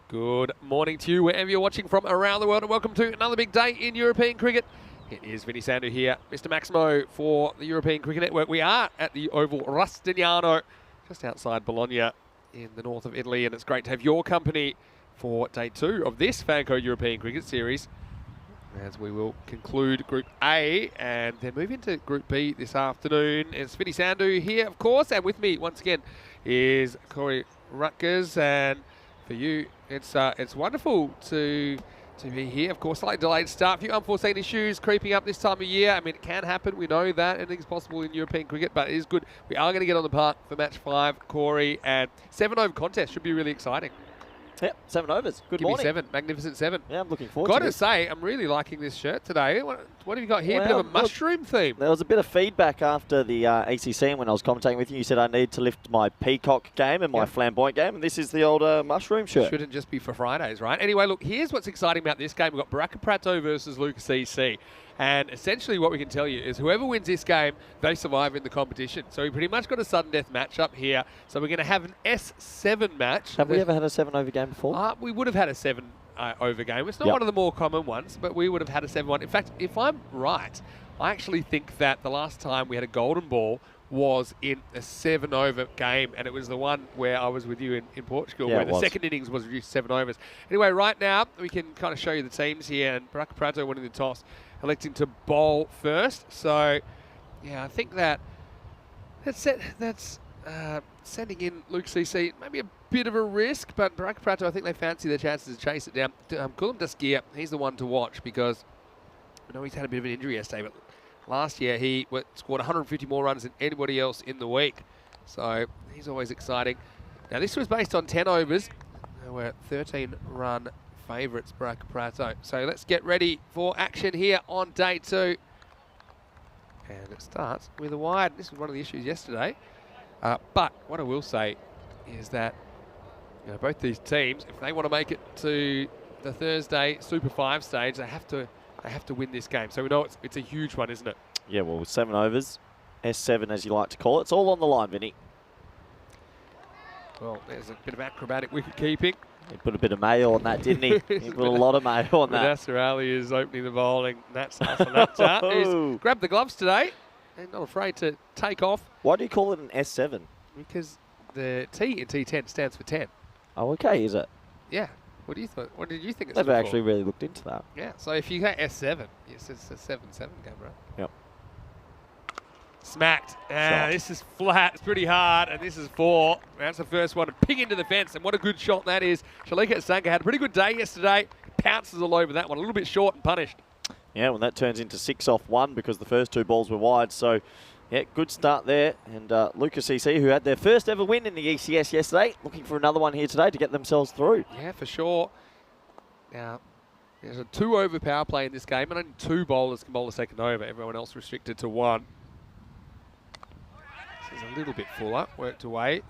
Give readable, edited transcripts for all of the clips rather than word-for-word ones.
Good morning to you wherever you're watching from around the world, and welcome to another big day in European cricket. It is Vinny Sandu here, Mr. Maximo for the European Cricket Network. We are at the Oval Rustignano, just outside Bologna in the north of Italy, and it's great to have your company for day 2 of this FanCode European Cricket Series, as we will conclude Group A and then move into Group B this afternoon. It's Vinny Sandu here, of course, and with me once again is Corey Rutgers, and for you, it's wonderful to be here. Of course, slightly delayed start, a few unforeseen issues creeping up this time of year. I mean, it can happen. We know that anything's possible in European cricket, but it is good. We are going to get on the park for match 5, Corey, and 7-over contest should be really exciting. Yep, 7 overs. Good Give morning. me 7, magnificent 7. Yeah, I'm looking forward to it. Got to say, I'm really liking this shirt today. What have you got here? A bit of a mushroom theme. There was a bit of feedback after the ACC when I was commentating with you. You said I need to lift my peacock game and my flamboyant game, and this is the old mushroom shirt. Shouldn't just be for Fridays, right? Anyway, look, here's what's exciting about this game. We've got Baraka Prato versus Lucas EC. And essentially what we can tell you is whoever wins this game, they survive in the competition. So we pretty much got a sudden death matchup here. So we're going to have an S7 match. Have we ever had a 7-over game before? We would have had a 7-over game. It's not one of the more common ones, but we would have had a 7-1. In fact, if I'm right, I actually think that the last time we had a golden ball was in a 7-over game, and it was the one where I was with you in Portugal, where the second innings was reduced to 7 overs. Anyway, right now, we can kind of show you the teams here, and Baraka Prato winning the toss, electing to bowl first. So, yeah, I think that's sending in Luke CC, maybe a bit of a risk, but Baraka Prato, I think they fancy their chances to chase it down. Kulam Daskia, he's the one to watch because I know he's had a bit of an injury yesterday, but last year he scored 150 more runs than anybody else in the week. So he's always exciting. Now this was based on 10 overs. We're 13-run favourites, Baraka Prato. So let's get ready for action here on day 2. And it starts with a wide. This was one of the issues yesterday. But what I will say is that both these teams, if they want to make it to the Thursday Super 5 stage, they have to win this game. So we know it's a huge one, isn't it? Yeah, well, with 7 overs, S7 as you like to call it, it's all on the line, Vinny. Well, there's a bit of acrobatic wicket keeping. He put a bit of mayo on that, didn't he? He put a lot of mayo on that. Vanessa Ali is opening the bowling. That's nice on that chart. He's grabbed the gloves today and not afraid to take off. Why do you call it an S7? Because the T in T10 stands for 10. Oh, okay, is it? Yeah. What did you think it's Never actually really looked into that. Yeah, so if you go S7, yes, it's a 7-7 game, right? Yep. Smacked. This is flat. It's pretty hard, and this is 4. That's the first one to ping into the fence, and what a good shot that is. Shalika Asanka had a pretty good day yesterday. Pounces all over that one. A little bit short and punished. Yeah, well, that turns into 6 off 1 because the first 2 balls were wide. So, yeah, good start there. And Lucas EC, who had their first ever win in the ECS yesterday, looking for another one here today to get themselves through. Yeah, for sure. Now, there's a 2-over power play in this game, and only 2 bowlers can bowl a second over. Everyone else restricted to 1. This is a little bit fuller, worked away.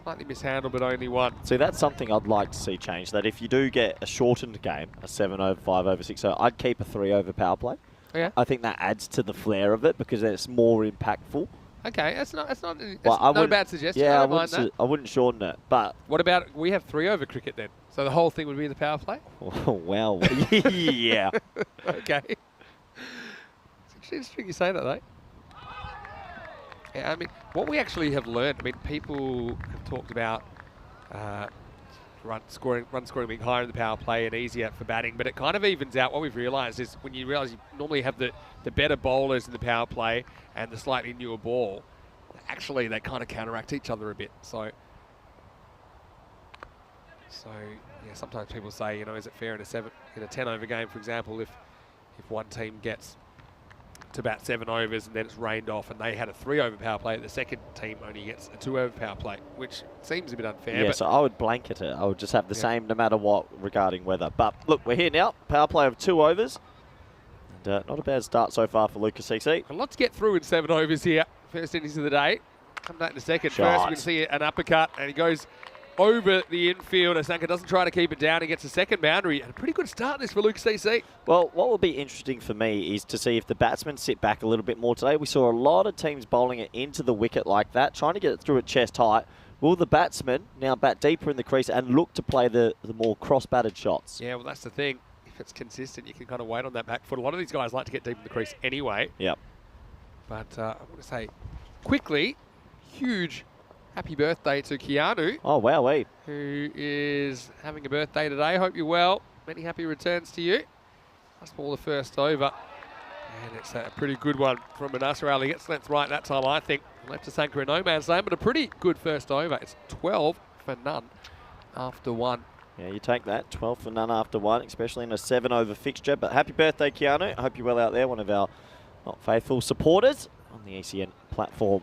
Slightly mishandled, but only 1. See, that's something I'd like to see change, that if you do get a shortened game, a 7-over, 5-over, 6-over, I'd keep a 3-over power play. Oh, yeah? I think that adds to the flair of it because it's more impactful. Okay, that's not a bad suggestion. Yeah, I don't mind that. I wouldn't shorten it, but... What about, we have 3-over cricket then? So the whole thing would be the power play? Oh, well, yeah. Okay. It's interesting you say that, though. Yeah, I mean, what we actually have learned, I mean, people have talked about run scoring being higher in the power play and easier for batting, but it kind of evens out. What we've realised is when you realise you normally have the better bowlers in the power play and the slightly newer ball, actually they kind of counteract each other a bit. So yeah, sometimes people say, is it fair in a 10-over game, for example, if one team gets to bat 7 overs and then it's rained off and they had a 3-over power play, the second team only gets a 2-over power play, which seems a bit unfair. Yeah, so I would blanket it. I would just have the same no matter what regarding weather. But look, we're here now. Power play of 2 overs. And not a bad start so far for Lucas CC. A lot to get through in 7 overs here. First innings of the day. Come back in a second. Shot. First, we can see an uppercut, and he goes over the infield. Asanka doesn't try to keep it down. He gets a second boundary. And a pretty good start this for Lucas CC. Well, what will be interesting for me is to see if the batsmen sit back a little bit more today. We saw a lot of teams bowling it into the wicket like that, trying to get it through at chest height, Will the batsman now bat deeper in the crease and look to play the more cross-batted shots? Yeah, well, that's the thing. If it's consistent, you can kind of wait on that back foot. A lot of these guys like to get deep in the crease anyway. Yep. But I want to say, quickly, huge happy birthday to Keanu. Oh, wowee. Who is having a birthday today. Hope you're well. Many happy returns to you. Last ball the first over. And it's a pretty good one from Manasser Ali. Gets length right that time, I think. Left to Sanker in no man's land, but a pretty good first over. It's 12 for none after one. Yeah, you take that. 12 for none after one, especially in a 7-over fixture. But happy birthday, Keanu. I hope you're well out there. One of our faithful supporters on the ECN platform.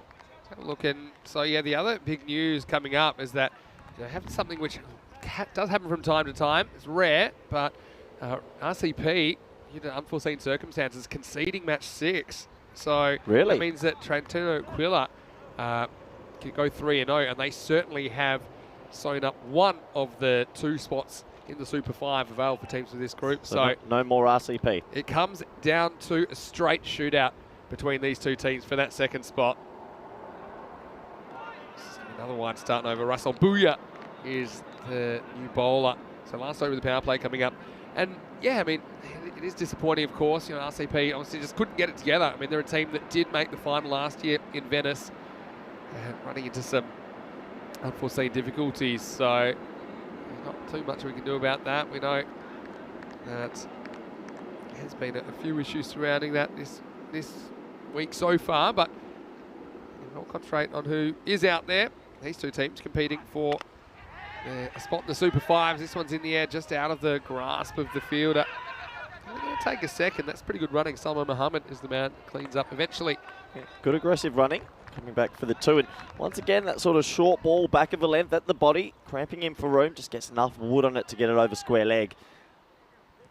Have a look, and so yeah, the other big news coming up is that having something which does happen from time to time. It's rare, but RCP, due to unforeseen circumstances, conceding match 6. So really? That means that Trentino Aquila can go 3-0, and they certainly have sewn up one of the 2 spots in the Super 5 available for teams with this group. So no more RCP. It comes down to a straight shootout between these 2 teams for that second spot. Another one starting over. Russell Booyah is the new bowler. So last over the power play coming up. And yeah, I mean, it is disappointing, of course. You know, RCP obviously just couldn't get it together. I mean, they're a team that did make the final last year in Venice, running into some unforeseen difficulties. So not too much we can do about that. We know that there's been a few issues surrounding that this week so far, but we'll concentrate on who is out there. These 2 teams competing for a spot in the Super 5s. This one's in the air, just out of the grasp of the fielder. It'll take a second. That's pretty good running. Salman Muhammad is the man that cleans up eventually. Yeah, good aggressive running. Coming back for the 2. And once again, that sort of short ball, back of a length at the body, cramping in for room, just gets enough wood on it to get it over square leg.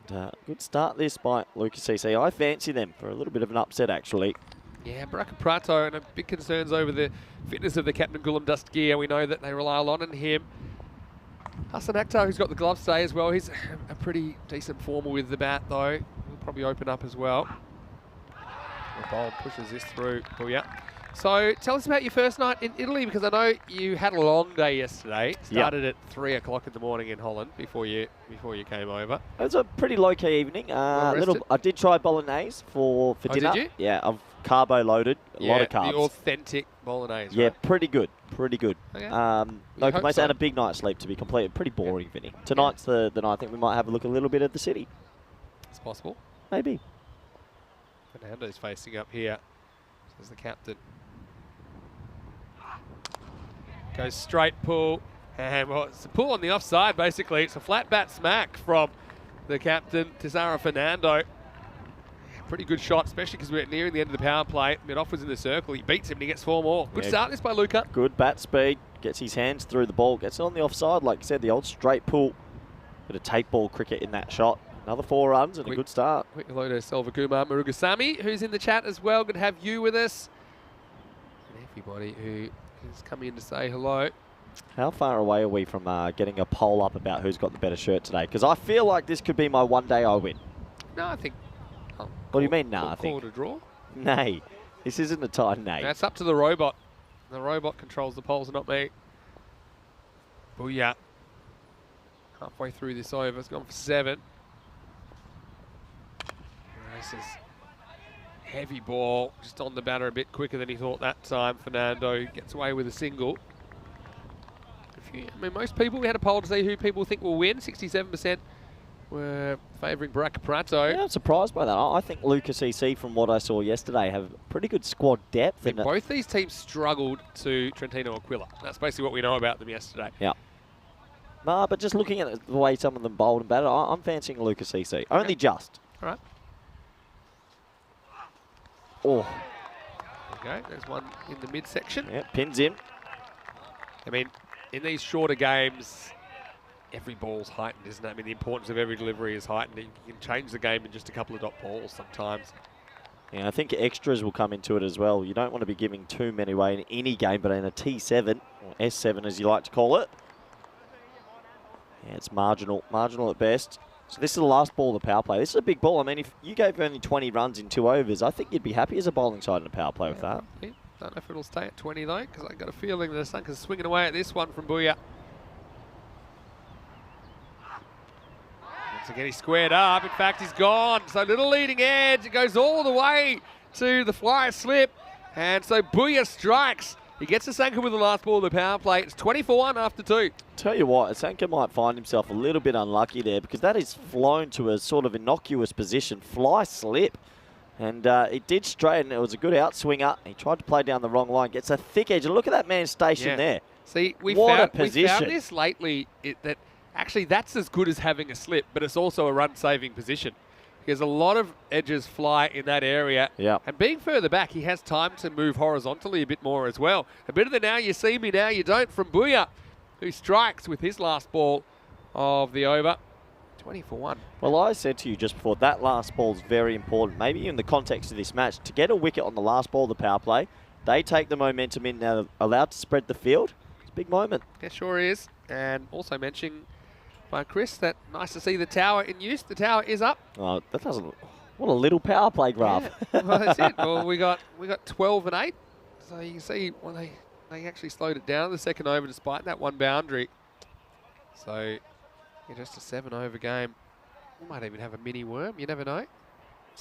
And, good start this by Lucas CC. I fancy them for a little bit of an upset, actually. Yeah, Baraka Prato, and big concerns over the fitness of the captain Gulam Dastgir. We know that they rely a lot on him. Hassan Akhtar, who's got the gloves today as well, he's a pretty decent former with the bat, though. He'll probably open up as well. The bowl pushes this through. Oh, yeah. So tell us about your first night in Italy, because I know you had a long day yesterday. Started at 3 o'clock in the morning in Holland before you came over. It was a pretty low-key evening. I did try bolognese for dinner. Did you? Yeah, I've carbo loaded, a lot of carbs. The authentic bolognese. Yeah, right? pretty good. Okay. No complaints. I had a big night's sleep, to be completely pretty boring, Vinny. Tonight's the night I think we might have a look a little bit at the city. It's possible. Maybe. Fernando's facing up here. Says the captain. Goes straight pull. And well, it's a pull on the offside, basically. It's a flat bat smack from the captain, Tizara Fernando. Pretty good shot, especially because we're nearing the end of the power play. Mid-off was in the circle. He beats him and he gets 4 more. Good start this by Luca. Good bat speed. Gets his hands through the ball. Gets it on the offside. Like you said, the old straight pull. Bit of tape ball cricket in that shot. Another 4 runs and a good start. Quick hello to Selvakumar Murugasamy, who's in the chat as well. Good to have you with us. And everybody who is coming in to say hello. How far away are we from getting a poll up about who's got the better shirt today? Because I feel like this could be my one day I win. No, I think... What do you mean, I think? Call it a draw? Nay. This isn't a tie, nay. That's up to the robot. The robot controls the polls, not me. Booyah. Halfway through this over. It's gone for 7. This is heavy ball. Just on the batter a bit quicker than he thought that time. Fernando gets away with a single. I mean, most people, we had a poll to see who people think will win. 67% were favouring Baraka Prato. Yeah, I'm surprised by that. I think Lucas EC, from what I saw yesterday, have pretty good squad depth. I think both these teams struggled to Trentino Aquila. That's basically what we know about them yesterday. Yeah. Nah, but just looking at the way some of them bowled and batted, I'm fancying Lucas EC. Only just. All right. Oh. Okay, there's one in the midsection. Yeah, pins in. I mean, in these shorter games, every ball's heightened, isn't it? I mean, the importance of every delivery is heightened. You can change the game in just a couple of dot balls sometimes. Yeah, I think extras will come into it as well. You don't want to be giving too many away in any game, but in a T7, or S7 as you like to call it, yeah, it's marginal at best. So this is the last ball of the power play. This is a big ball. I mean, if you gave only 20 runs in 2 overs, I think you'd be happy as a bowling side in a power play with that. Don't know if it'll stay at 20 though, because I got a feeling the Sunker's swinging away at this one from Booyah. Once again, he's squared up. In fact, he's gone. So little leading edge. It goes all the way to the fly slip. And so Booyah strikes. He gets the Sanka with the last ball of the power play. It's 20-1 after 2. Tell you what, Sanka might find himself a little bit unlucky there because that is flown to a sort of innocuous position. Fly slip. And it did straighten. It was a good outswinger. He tried to play down the wrong line. Gets a thick edge. Look at that man stationed there. See, we what found, a position. We found this lately, that actually that's as good as having a slip, but it's also a run-saving position. Because a lot of edges fly in that area. Yeah. And being further back, he has time to move horizontally a bit more as well. A bit of the now you see me, now you don't from Booyah, who strikes with his last ball of the over. 20-1. Well, I said to you just before, that last ball is very important. Maybe in the context of this match, to get a wicket on the last ball of the power play, they take the momentum in, now allowed to spread the field. It's a big moment. It sure is. And also mentioning by Chris that nice to see the tower in use. The tower is up. Oh, that doesn't... What a little power play graph. Yeah. Well, that's it. Well, we got 12 and 8. So you can see when they actually slowed it down the second over despite that one boundary. So yeah, just a 7-over game. We might even have a mini worm. You never know.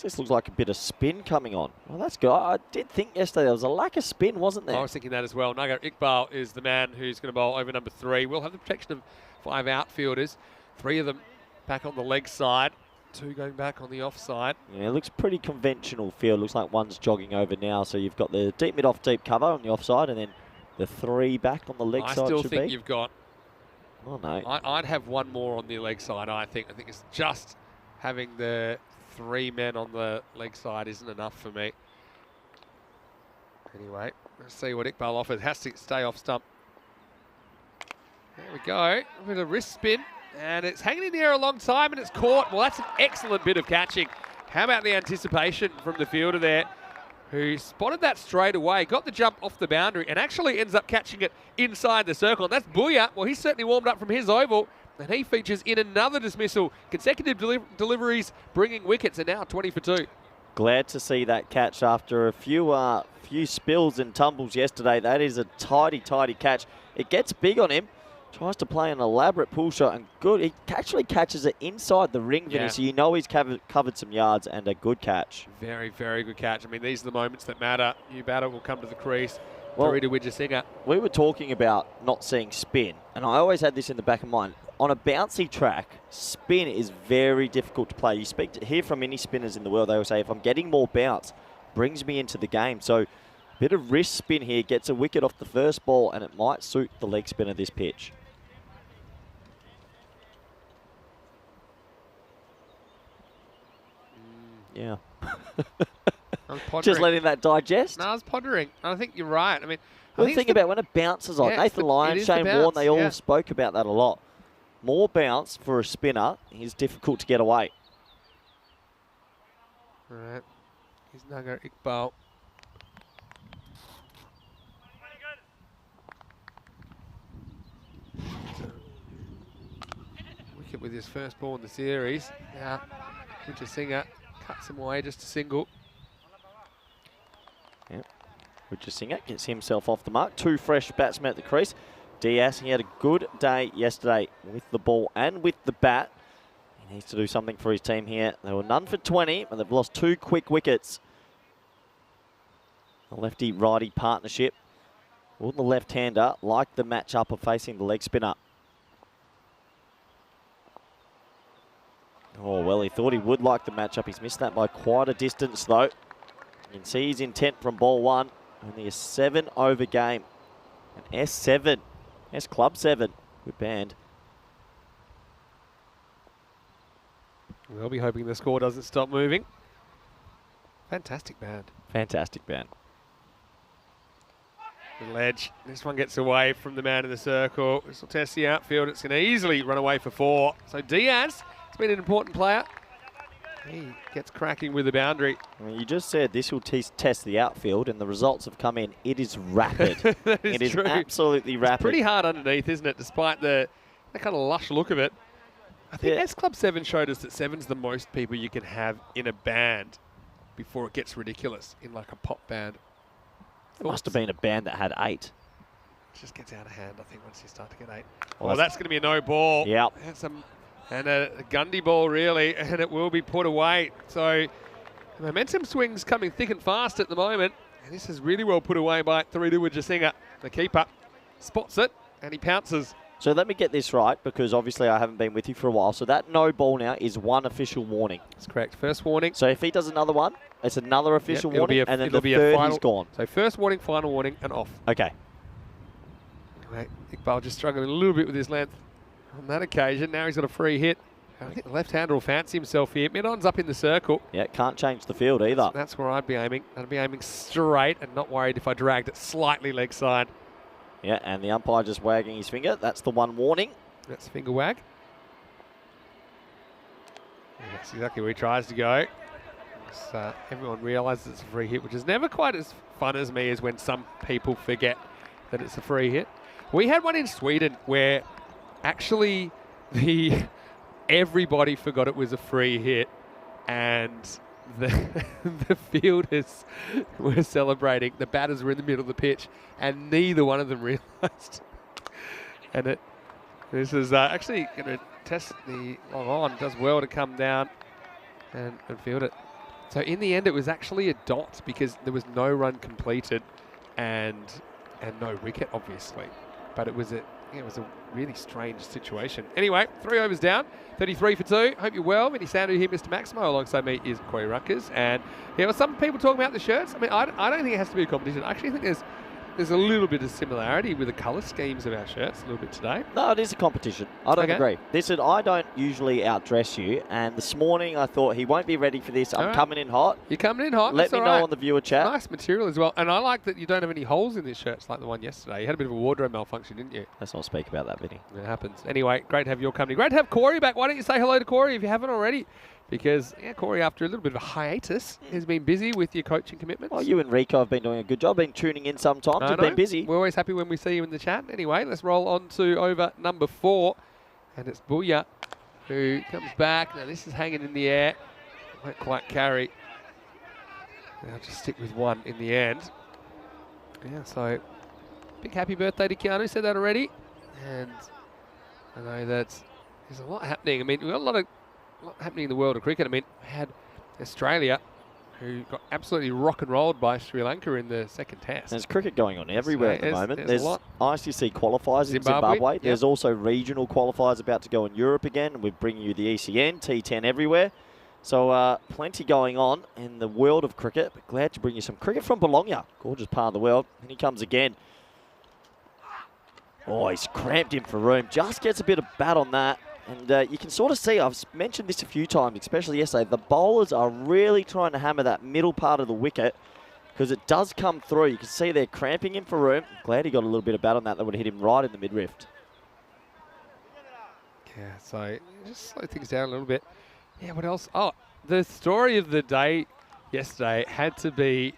This looks like a bit of spin coming on. Well, that's good. I did think yesterday there was a lack of spin, wasn't there? I was thinking that as well. Nagar Iqbal is the man who's going to bowl over number 3. We'll have the protection of 5 outfielders. 3 of them back on the leg side. 2 going back on the off side. Yeah, it looks pretty conventional field. Looks like one's jogging over now. So you've got the deep mid off deep cover on the offside and then the 3 back on the leg side. I still think you've got... Oh, no. I'd have 1 more on the leg side, I think. I think it's just having the 3 men on the leg side isn't enough for me. Anyway, let's see what Iqbal offers. Has to stay off stump. There we go. A bit of wrist spin. And it's hanging in the air a long time and it's caught. Well, that's an excellent bit of catching. How about the anticipation from the fielder there, who spotted that straight away, got the jump off the boundary, and actually ends up catching it inside the circle. And that's Booyah. Well, he's certainly warmed up from his oval, and he features in another dismissal. Consecutive deliveries bringing wickets, and now 20 for 2. Glad to see that catch after a few spills and tumbles yesterday. That is a tidy catch. It gets big on him. Tries to play an elaborate pull shot, and good. He actually catches it inside the ring, Vinny, so you know he's covered some yards, and a good catch. Very, very good catch. I mean, these are the moments that matter. New batter will come to the crease. Well, Farida Wijasinger. We were talking about not seeing spin, and I always had this in the back of mind. On a bouncy track, spin is very difficult to play. You hear from any spinners in the world, they will say, if I'm getting more bounce, brings me into the game. So, bit of wrist spin here, gets a wicket off the first ball, and it might suit the leg spin of this pitch. Yeah. Just letting that digest. No, I was pondering. I think you're right. I mean, think about when it bounces on. Nathan Lyon, Shane Warne, they all spoke about that a lot. More bounce for a spinner is difficult to get away. All right. Here's Nagar Iqbal. Wicket with his first ball in the series. Now, Wijasinger cuts him away, just a single. Yep. Wijasinger gets himself off the mark. 2 fresh batsmen at the crease. Diaz, he had a good day yesterday with the ball and with the bat. He needs to do something for his team here. They were none for 20, but they've lost 2 quick wickets. The lefty-righty partnership. Will the left-hander like the matchup of facing the leg spinner? Oh, well, he thought he would like the matchup. He's missed that by quite a distance, though. You can see his intent from ball 1. Only a 7-over game. An S7. S Club 7. Good band. We'll be hoping the score doesn't stop moving. Fantastic band. Fantastic band. Little edge. This one gets away from the man in the circle. This will test the outfield. It's going to easily run away for 4. So Diaz... been an important player. He gets cracking with the boundary. I mean, you just said this will test the outfield, and the results have come in. It is rapid. That is it is true. Absolutely rapid. It's pretty hard underneath, isn't it, despite the kind of lush look of it. I think S Club 7 showed us that 7's the most people you can have in a band before it gets ridiculous in like a pop band. It must have been a band that had 8. Just gets out of hand, I think, once you start to get 8. Well, Well, that's going to be a no ball. Yep. And a Gundy ball, really, and it will be put away. So the momentum swing's coming thick and fast at the moment. And this is really well put away by 3-2 Jasinga. The keeper spots it, and he pounces. So let me get this right, because obviously I haven't been with you for a while. So that no ball now is 1 official warning. That's correct. First warning. So if he does another one, it's another official Yep, warning, and then the third he's gone. So first warning, final warning, and off. Okay. Right, Iqbal just struggling a little bit with his length on that occasion. Now he's got a free hit. I think the left-hander will fancy himself here. Midon's up in the circle. Yeah, can't change the field either. That's where I'd be aiming. I'd be aiming straight and not worried if I dragged it slightly leg side. Yeah, and the umpire just wagging his finger. That's the one warning. That's finger wag. Yeah, that's exactly where he tries to go. Everyone realises it's a free hit, which is never quite as fun as me as when some people forget that it's a free hit. We had one in Sweden where actually everybody forgot it was a free hit, and the fielders were celebrating. The batters were in the middle of the pitch, and neither one of them realised. And this is actually going to test the long on. Does well to come down and field it. So in the end, it was actually a dot because there was no run completed and no wicket, obviously. But it was a really strange situation. Anyway, 3 overs down, 33 for 2. Hope you're well. Vinny Sandu here, Mr. Maximo. Alongside me is Corey Ruckers. And yeah, well, some people talking about the shirts. I mean, I don't think it has to be a competition. I actually think there's a little bit of similarity with the colour schemes of our shirts a little bit today. No, it is a competition. I don't agree. Listen, I don't usually outdress you, and this morning I thought he won't be ready for this. I'm coming in hot. You're coming in hot. Let me know on the viewer chat. Nice material as well. And I like that you don't have any holes in this shirt like the one yesterday. You had a bit of a wardrobe malfunction, didn't you? Let's not speak about that, Vinny. It happens. Anyway, great to have your company. Great to have Corey back. Why don't you say hello to Corey if you haven't already? Because, yeah, Corey, after a little bit of a hiatus, has been busy with your coaching commitments. Well, you and Rico have been doing a good job. Been tuning in sometimes. You've been busy. We're always happy when we see you in the chat. Anyway, let's roll on to over number 4. And it's Booyah who comes back. Now, this is hanging in the air. Won't quite carry. I'll just stick with 1 in the end. Yeah, so big happy birthday to Keanu. Said that already. And I know that there's a lot happening. I mean, we've got a lot happening in the world of cricket. I mean, we had Australia, who got absolutely rock and rolled by Sri Lanka in the second test. There's cricket going on everywhere at the moment. There's ICC qualifiers in Zimbabwe. Yep. There's also regional qualifiers about to go in Europe again. We're bringing you the ECN, T10 everywhere. So plenty going on in the world of cricket. But glad to bring you some cricket from Bologna. Gorgeous part of the world. And he comes again. Oh, he's cramped in for room. Just gets a bit of bat on that. And you can sort of see, I've mentioned this a few times, especially yesterday, the bowlers are really trying to hammer that middle part of the wicket because it does come through. You can see they're cramping him for room. Glad he got a little bit of bat on that. That would have hit him right in the midriff. Yeah, so just slow things down a little bit. Yeah, what else? Oh, the story of the day yesterday had to be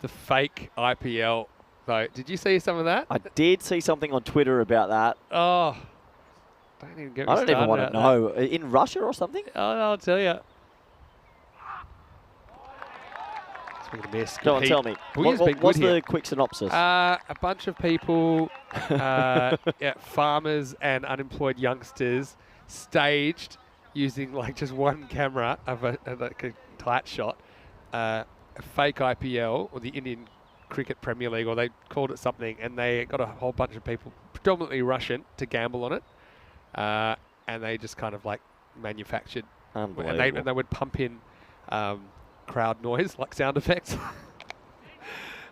the fake IPL. So, did you see some of that? I did see something on Twitter about that. Oh, don't even get me I don't even want to know. In Russia or something? Oh, I'll tell you. Swing and a miss. Go on, tell me. What's the quick synopsis? A bunch of people, farmers and unemployed youngsters, staged using like just one camera of a tight shot, a fake IPL or the Indian Cricket Premier League, or they called it something, and they got a whole bunch of people, predominantly Russian, to gamble on it. And they just kind of like manufactured, and they would pump in crowd noise, like sound effects.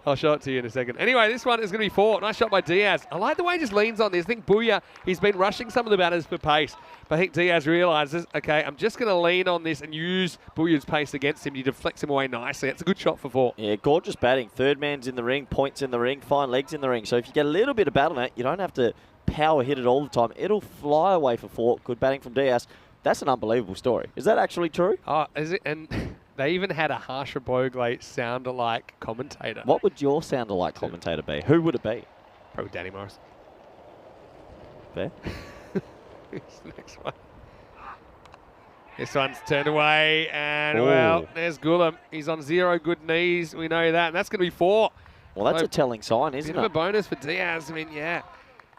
I'll show it to you in a second. Anyway, this one is going to be 4. Nice shot by Diaz. I like the way he just leans on this. I think Booyah, he's been rushing some of the batters for pace. But I think Diaz realises, okay, I'm just going to lean on this and use Booyah's pace against him. He deflects him away nicely. It's a good shot for 4. Yeah, gorgeous batting. Third man's in the ring, points in the ring, fine legs in the ring. So if you get a little bit of bat on it, you don't have to power hit it all the time. It'll fly away for 4. Good batting from Diaz. That's an unbelievable story. Is that actually true? Oh, is it? And they even had a Harsha Bogle sound-alike commentator. What would your sound-alike commentator be? Who would it be? Probably Danny Morris. Fair. Here's the next one. This one's turned away, and well, there's Gulam. He's on 0 good knees. We know that, and that's going to be 4. Well, that's So, a telling sign, isn't bit of a it? bonus for Diaz. I mean, yeah.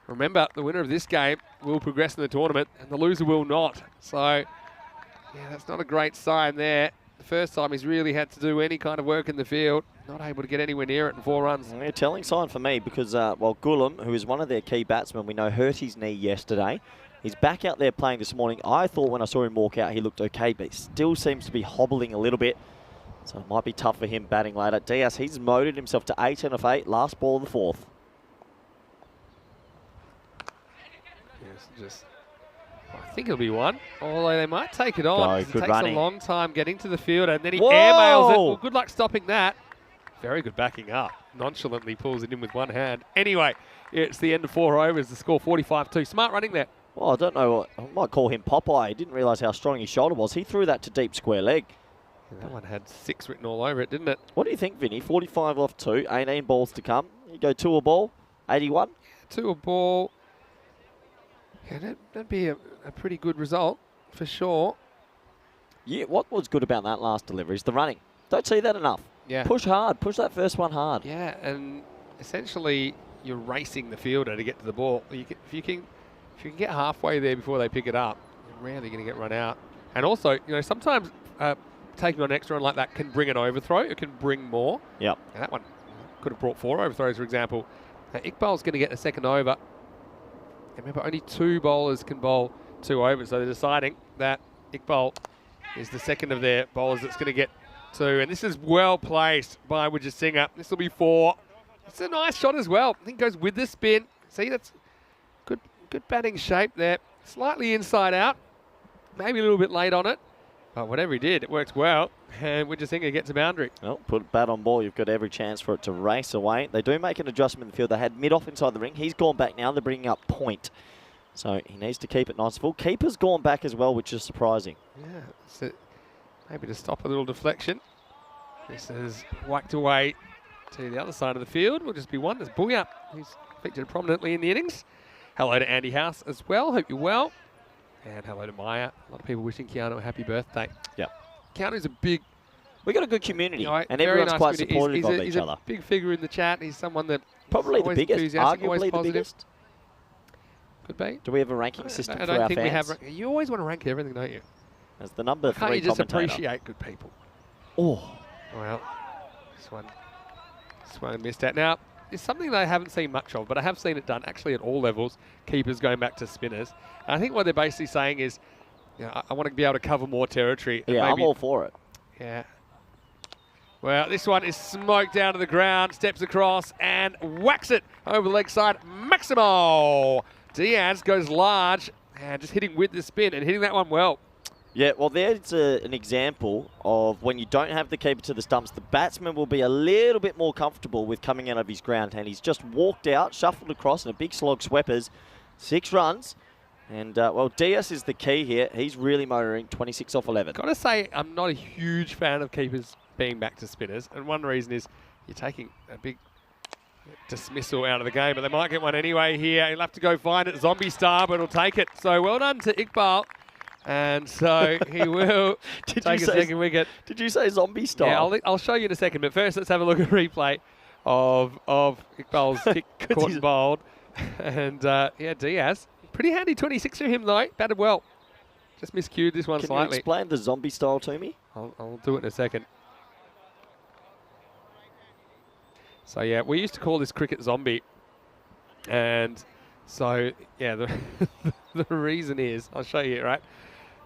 Remember, the winner of this game will progress in the tournament, and the loser will not. So, yeah, that's not a great sign there. The first time he's really had to do any kind of work in the field. Not able to get anywhere near it in 4 runs. A telling sign for me because, well, Gulam, who is one of their key batsmen, we know hurt his knee yesterday. He's back out there playing this morning. I thought when I saw him walk out, he looked okay, but he still seems to be hobbling a little bit. So it might be tough for him batting later. Diaz, he's motored himself to 18 of 8, last ball of the 4th. Yes, I think it'll be one, although they might take it on. It takes a long time getting to the field, and then he airmails it. Well, good luck stopping that. Very good backing up. Nonchalantly pulls it in with one hand. Anyway, it's the end of 4 overs. The score 45-2. Smart running there. Well, I don't know. I might call him Popeye. He didn't realise how strong his shoulder was. He threw that to deep square leg. That one had 6 written all over it, didn't it? What do you think, Vinny? 45 off 2, 18 balls to come. You go 2 a ball, 81? 2 a ball. Yeah, that'd be a pretty good result, for sure. Yeah, what was good about that last delivery is the running. Don't see that enough. Yeah. Push hard. Push that first one hard. Yeah, and essentially you're racing the fielder to get to the ball. If you can get halfway there before they pick it up, you're rarely going to get run out. And also, you know, sometimes taking on an extra run like that can bring an overthrow. It can bring more. Yep. And that one could have brought 4 overthrows, for example. Now, Iqbal's going to get a second over. And remember, only 2 bowlers can bowl 2 overs, so they're deciding that Iqbal is the second of their bowlers that's going to get 2. And this is well placed by Wijesinghe. This will be 4. It's a nice shot as well. I think it goes with the spin. See, that's good batting shape there. Slightly inside out. Maybe a little bit late on it. But whatever he did, it works well. And Wijesinghe gets a boundary. Well, put a bat on ball. You've got every chance for it to race away. They do make an adjustment in the field. They had mid-off inside the ring. He's gone back now. They're bringing up point. So he needs to keep it nice and full. Keeper's gone back as well, which is surprising. Yeah, so maybe to stop a little deflection. This is whacked away to the other side of the field. Will just be one. There's Booyah, who's featured prominently in the innings. Hello to Andy House as well. Hope you're well. And hello to Maya. A lot of people wishing Keanu a happy birthday. Yep. Keanu's a big... We've got a good community, you know, and everyone's nice quite supportive of each he's other. A big figure in the chat. He's someone that Probably the biggest, arguably the biggest. Could be. Do we have a ranking system for our fans? I don't think we have. You always want to rank everything, don't you? As the number 3 Can't you just commentator. appreciate good people? Oh. Well, this one I missed out. Now, it's something that I haven't seen much of, but I have seen it done actually at all levels. Keepers going back to spinners. And I think what they're basically saying is, you know, I want to be able to cover more territory. Yeah, I'm all for it. Yeah. Well, this one is smoked down to the ground, steps across and whacks it over the leg side. Maximo! Diaz goes large and just hitting with the spin and hitting that one well. Yeah, well, there's an example of when you don't have the keeper to the stumps, the batsman will be a little bit more comfortable with coming out of his ground, and he's just walked out, shuffled across, and a big slog sweepers, 6 runs. And, well, Diaz is the key here. He's really motoring, 26 off 11. Got to say, I'm not a huge fan of keepers being back to spinners, and one reason is you're taking a big dismissal out of the game, but they might get one anyway here. He'll have to go find it, zombie style, but he'll take it. So well done to Iqbal. And so he will take a second wicket. Did you say zombie style? Yeah, I'll show you in a second. But first, let's have a look at a replay of Iqbal's kick caught and bowled. And, yeah, Diaz. Pretty handy 26 for him, though. Batted well. Just miscued this one slightly. Can you explain the zombie style to me? I'll do it in a second. So, yeah, we used to call this cricket zombie. And so, yeah, the reason is, I'll show you, right?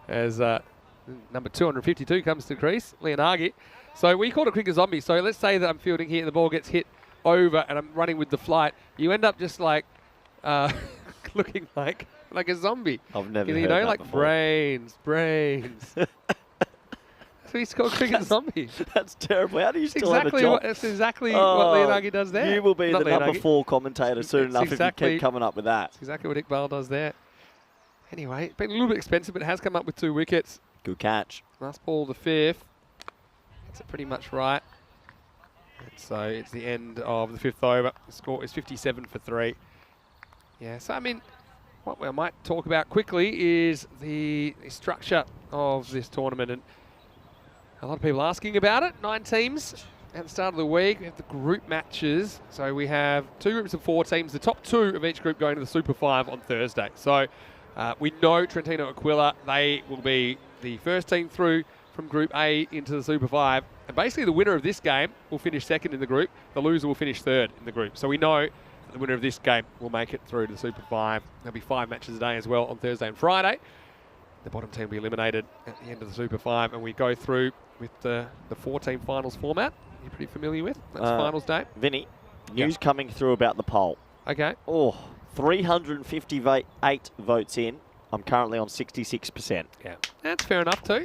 As number 252 comes to the crease, Leonargi. So we call it cricket zombie. So let's say that I'm fielding here, the ball gets hit over and I'm running with the flight. You end up just like looking like a zombie. I've never heard that like before. brains. That's what he's called cricket zombie. That's terrible. How do you still have a job? That's exactly what Leonargi does there. You will be Not the Leonargi. number 4 commentator soon enough if you keep coming up with that. That's exactly what Iqbal does there. Anyway, it's been a little bit expensive, but it has come up with 2 wickets. Good catch. Last ball, the 5th. That's pretty much right. And so it's the end of the 5th over. The score is 57 for 3. Yeah, so I mean, what we might talk about quickly is the structure of this tournament. And a lot of people asking about it. 9 teams, at the start of the week. We have the group matches. So we have 2 groups of 4 teams. The top 2 of each group going to the Super 5 on Thursday. So we know Trentino Aquila, they will be the first team through from Group A into the Super 5. And basically the winner of this game will finish second in the group. The loser will finish third in the group. So we know that the winner of this game will make it through to the Super 5. There'll be 5 matches a day as well on Thursday and Friday. The bottom team will be eliminated at the end of the Super 5, and we go through with the 4-team finals format. You're pretty familiar with? That's finals day. Vinny, news coming through about the poll. Okay. Oh, 358 votes in. I'm currently on 66%. Yeah, that's fair enough too.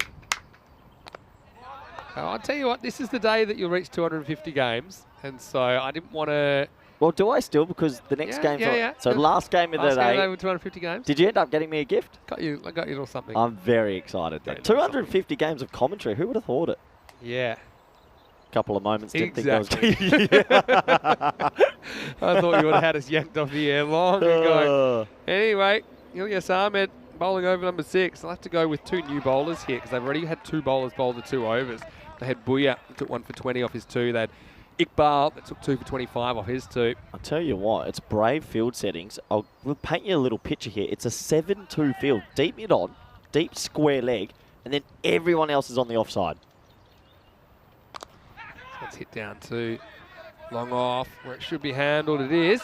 I'll tell you what, this is the day that you'll reach 250 games, and so I didn't want to... Well, do I still? Because the next game's on. Yeah. So last game of the day. Over 250 games. Did you end up getting me a gift? I got you a little something. I'm very excited. 250 games of commentary. Who would have thought it? Yeah. Couple of moments. Exactly. Didn't think I thought you would have had us yanked off the air long ago. Anyway, Ilyas Ahmed bowling over number 6. I'll have to go with 2 new bowlers here because they've already had 2 bowlers bowl the 2 overs. They had Booya, who took 1 for 20 off his 2. They had Iqbal, that took 2 for 25 off his 2. I'll tell you what, it's brave field settings. We'll paint you a little picture here. It's a 7-2 field. Deep mid on, deep square leg, and then everyone else is on the offside. So let's hit down to long off, where it should be handled. It is.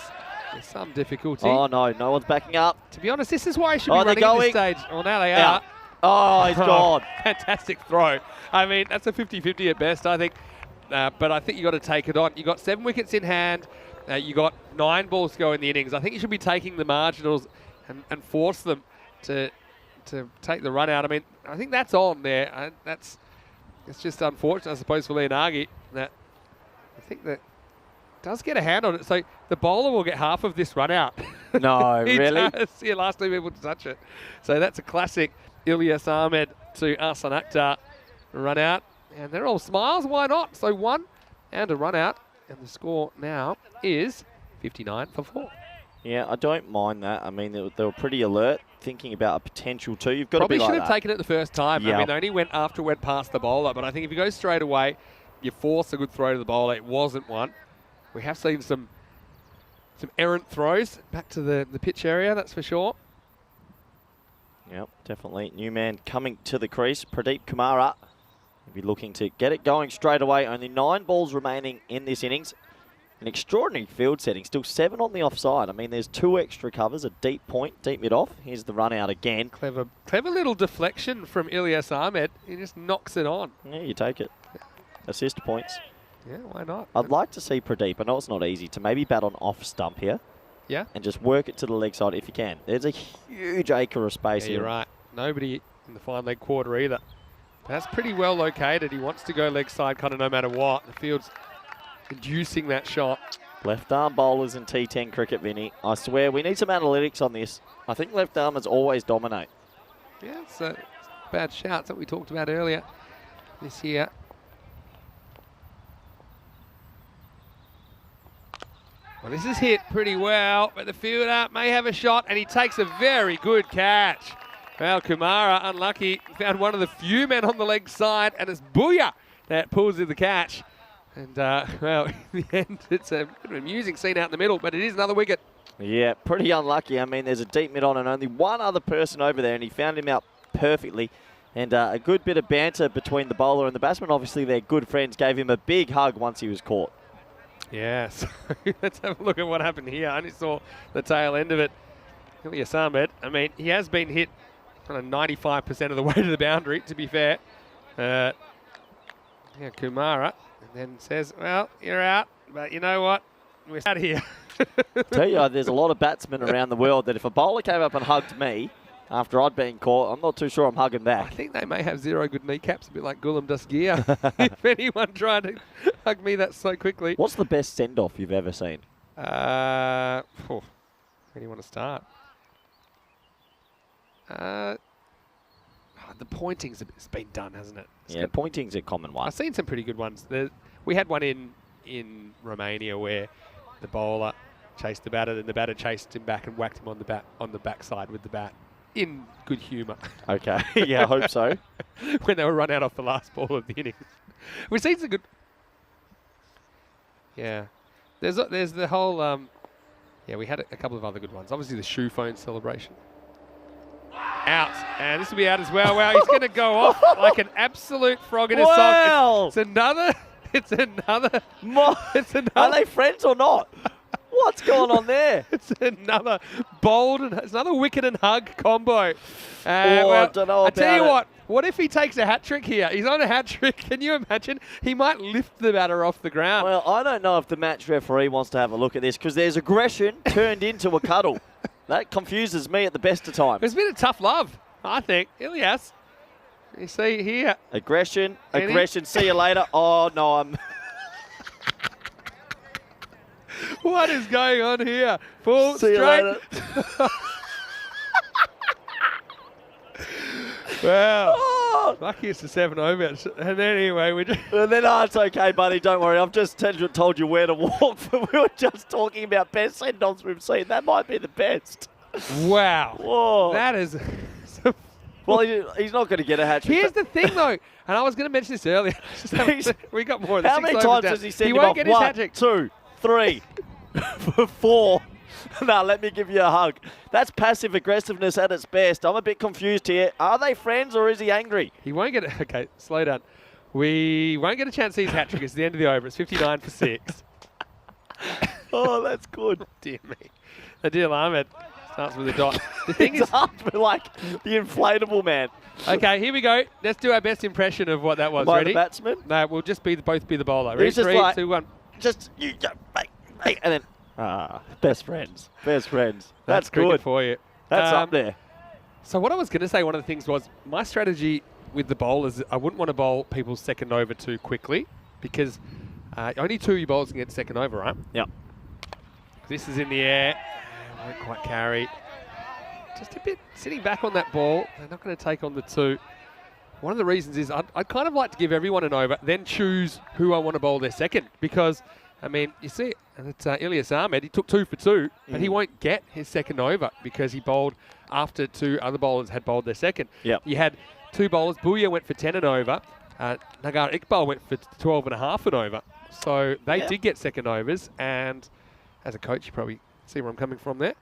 There's some difficulty. Oh, no one's backing up. To be honest, this is why he should be running at this stage. Well, now they are. Oh, he's gone. Fantastic throw. I mean, that's a 50-50 at best, I think. But I think you've got to take it on. You've got 7 wickets in hand. You've got 9 balls to go in the innings. I think you should be taking the marginals and force them to take the run out. I mean, I think that's on there. It's just unfortunate, I suppose, for Leonagi that I think that does get a hand on it. So the bowler will get half of this run out. No, really? Does. Yeah, last 2 people to touch it. So that's a classic Ilyas Ahmed to Ahsan Akhtar run out. And they're all smiles, why not? So 1 and a run out. And the score now is 59 for 4. Yeah, I don't mind that. I mean, they were pretty alert, thinking about a potential 2. You've got Probably to be like should have taken it the first time. Yep. I mean, they only went after it went past the bowler. But I think if you go straight away, you force a good throw to the bowler. It wasn't one. We have seen some errant throws back to the pitch area, that's for sure. Yep, definitely. New man coming to the crease, Pradeep Kumara. He'll be looking to get it going straight away. Only 9 balls remaining in this innings. An extraordinary field setting. Still 7 on the offside. I mean, there's 2 extra covers, a deep point, deep mid off. Here's the run out again. Clever little deflection from Ilyas Ahmed. He just knocks it on. Yeah, you take it. Assist points. Yeah, why not? I'd like to see Pradeep. I know it's not easy to maybe bat on off stump here. Yeah. And just work it to the leg side if you can. There's a huge acre of space here. You're right. Nobody in the fine leg quarter either. That's pretty well located. He wants to go leg side kind of no matter what. The field's inducing that shot. Left arm bowlers in T10 cricket, Vinny. I swear, we need some analytics on this. I think left armers always dominate. Yeah, it's a bad shouts that we talked about earlier this year. Well, this is hit pretty well, but the fielder may have a shot, and he takes a very good catch. Well, Kumara, unlucky, found one of the few men on the leg side, and it's Booya that pulls in the catch. And, well, in the end, it's a bit of an amusing scene out in the middle, but it is another wicket. Yeah, pretty unlucky. I mean, there's a deep mid on and only one other person over there, and he found him out perfectly. And a good bit of banter between the bowler and the batsman. Obviously, they're good friends. Gave him a big hug once he was caught. Yeah, so let's have a look at what happened here. I only saw the tail end of it. Ilyas Ahmed, I mean, he has been hit kind of 95% of the way to the boundary, to be fair. Yeah, Kumara, and then says, well, you're out, but you know what? We're out here. Tell you, there's a lot of batsmen around the world that if a bowler came up and hugged me after I'd been caught, I'm not too sure I'm hugging back. I think they may have 0 good kneecaps, a bit like Gulam Dasgia. If anyone tried to hug me that so quickly. What's the best send-off you've ever seen? Where do you want to start? The pointing's been done, hasn't it? Yeah, pointing's a common one. I've seen some pretty good ones. We had one in Romania where the bowler chased the batter, then the batter chased him back and whacked him on the backside with the bat. In good humour. Okay, yeah, I hope so. When they were run out off the last ball of the innings. We've seen some good... Yeah. There's the whole, yeah, we had a couple of other good ones. Obviously the shoe phone celebration. Out. And this will be out as well. Wow, he's going to go off like an absolute frog in a sock. It's another. Are they friends or not? What's going on there? It's another bold and it's another wicket and hug combo. I don't know about I tell you what if he takes a hat trick here? He's on a hat trick. Can you imagine? He might lift the batter off the ground. Well, I don't know if the match referee wants to have a look at this because there's aggression turned into a cuddle. That confuses me at the best of times. It's been a tough love, I think. Ilias, you see here. Aggression. See you later. Oh, no, I'm... What is going on here? Full See straight. you later. Wow. Oh. Lucky it's the 7 overs. And anyway, we just... And then, it's okay, buddy. Don't worry. I've just told you where to walk. But we were just talking about best send-offs we've seen. That might be the best. Wow. Whoa. That is... Well, he's not going to get a hat trick. Here's the thing, though, and I was going to mention this earlier. We got more of this. How many times does he send him won't off? Get his hat trick. 1, 2, 3, 4. Now, let me give you a hug. That's passive aggressiveness at its best. I'm a bit confused here. Are they friends or is he angry? He won't get it. Okay, slow down. We won't get a chance to see his hat trick. It's the end of the over. It's 59 for 6. Oh, that's good. Dear me. Adil Ahmed starts with a dot. The thing is, like the inflatable man. Okay, here we go. Let's do our best impression of what that was. By Ready? the batsman? No, we'll just both be the bowler. Ready? He's just 3, like, 2, 1. Just you, mate, and then best friends. Best friends. That's cricket good for you. That's up there. So what I was going to say, one of the things was my strategy with the bowlers. I wouldn't want to bowl people's second over too quickly because only 2 of you bowlers can get second over, right? Yep. This is in the air. Won't quite carry. Just a bit sitting back on that ball. They're not going to take on the 2. One of the reasons is I'd kind of like to give everyone an over, then choose who I want to bowl their second. Because, I mean, you see it, and it's Ilyas Ahmed. He took 2 for 2, but he won't get his second over because he bowled after 2 other bowlers had bowled their second. Yep. You had 2 bowlers. Bhuiya went for 10 and over. Nagar Iqbal went for 12 and a half and over. So they did get second overs. And as a coach, you probably see where I'm coming from there.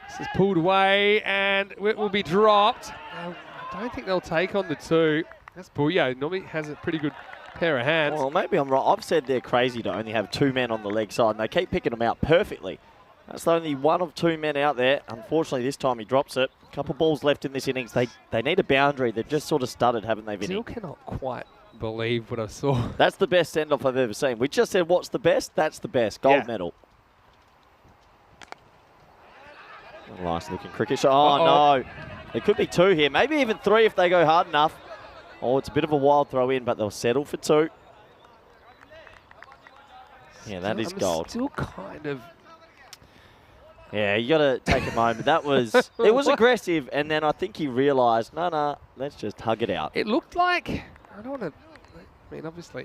This is pulled away and it will be dropped. I don't think they'll take on the 2. That's Bhuiya. Normally has a pretty good pair of hands. Well, maybe I'm right. I've said they're crazy to only have 2 men on the leg side, and they keep picking them out perfectly. That's only 1 of 2 men out there. Unfortunately, this time he drops it. A couple of balls left in this innings. They need a boundary. They've just sort of stuttered, haven't they, Vinny? Still cannot quite believe what I saw. That's the best send-off I've ever seen. We just said, what's the best? That's the best. Gold medal. Nice looking cricket shot. Oh, no. There could be 2 here. Maybe even 3 if they go hard enough. Oh, it's a bit of a wild throw in, but they'll settle for 2. Yeah, that is gold. Still kind of... Yeah, you got to take a moment. That was... It was aggressive, and then I think he realised, no, let's just hug it out. It looked like... I don't want to... I mean, obviously...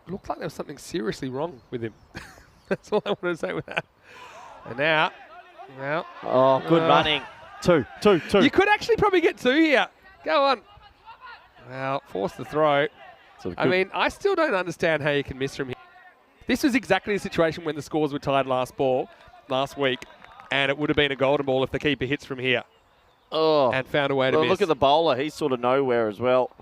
It looked like there was something seriously wrong with him. That's all I want to say with that. And now... Well, oh, good running. 2. You could actually probably get 2 here. Go on. Well, force the throw. I mean, I still don't understand how you can miss from here. This was exactly the situation when the scores were tied last week, and it would have been a golden ball if the keeper hits from here. Oh. And found a way to miss. Look at the bowler. He's sort of nowhere as well.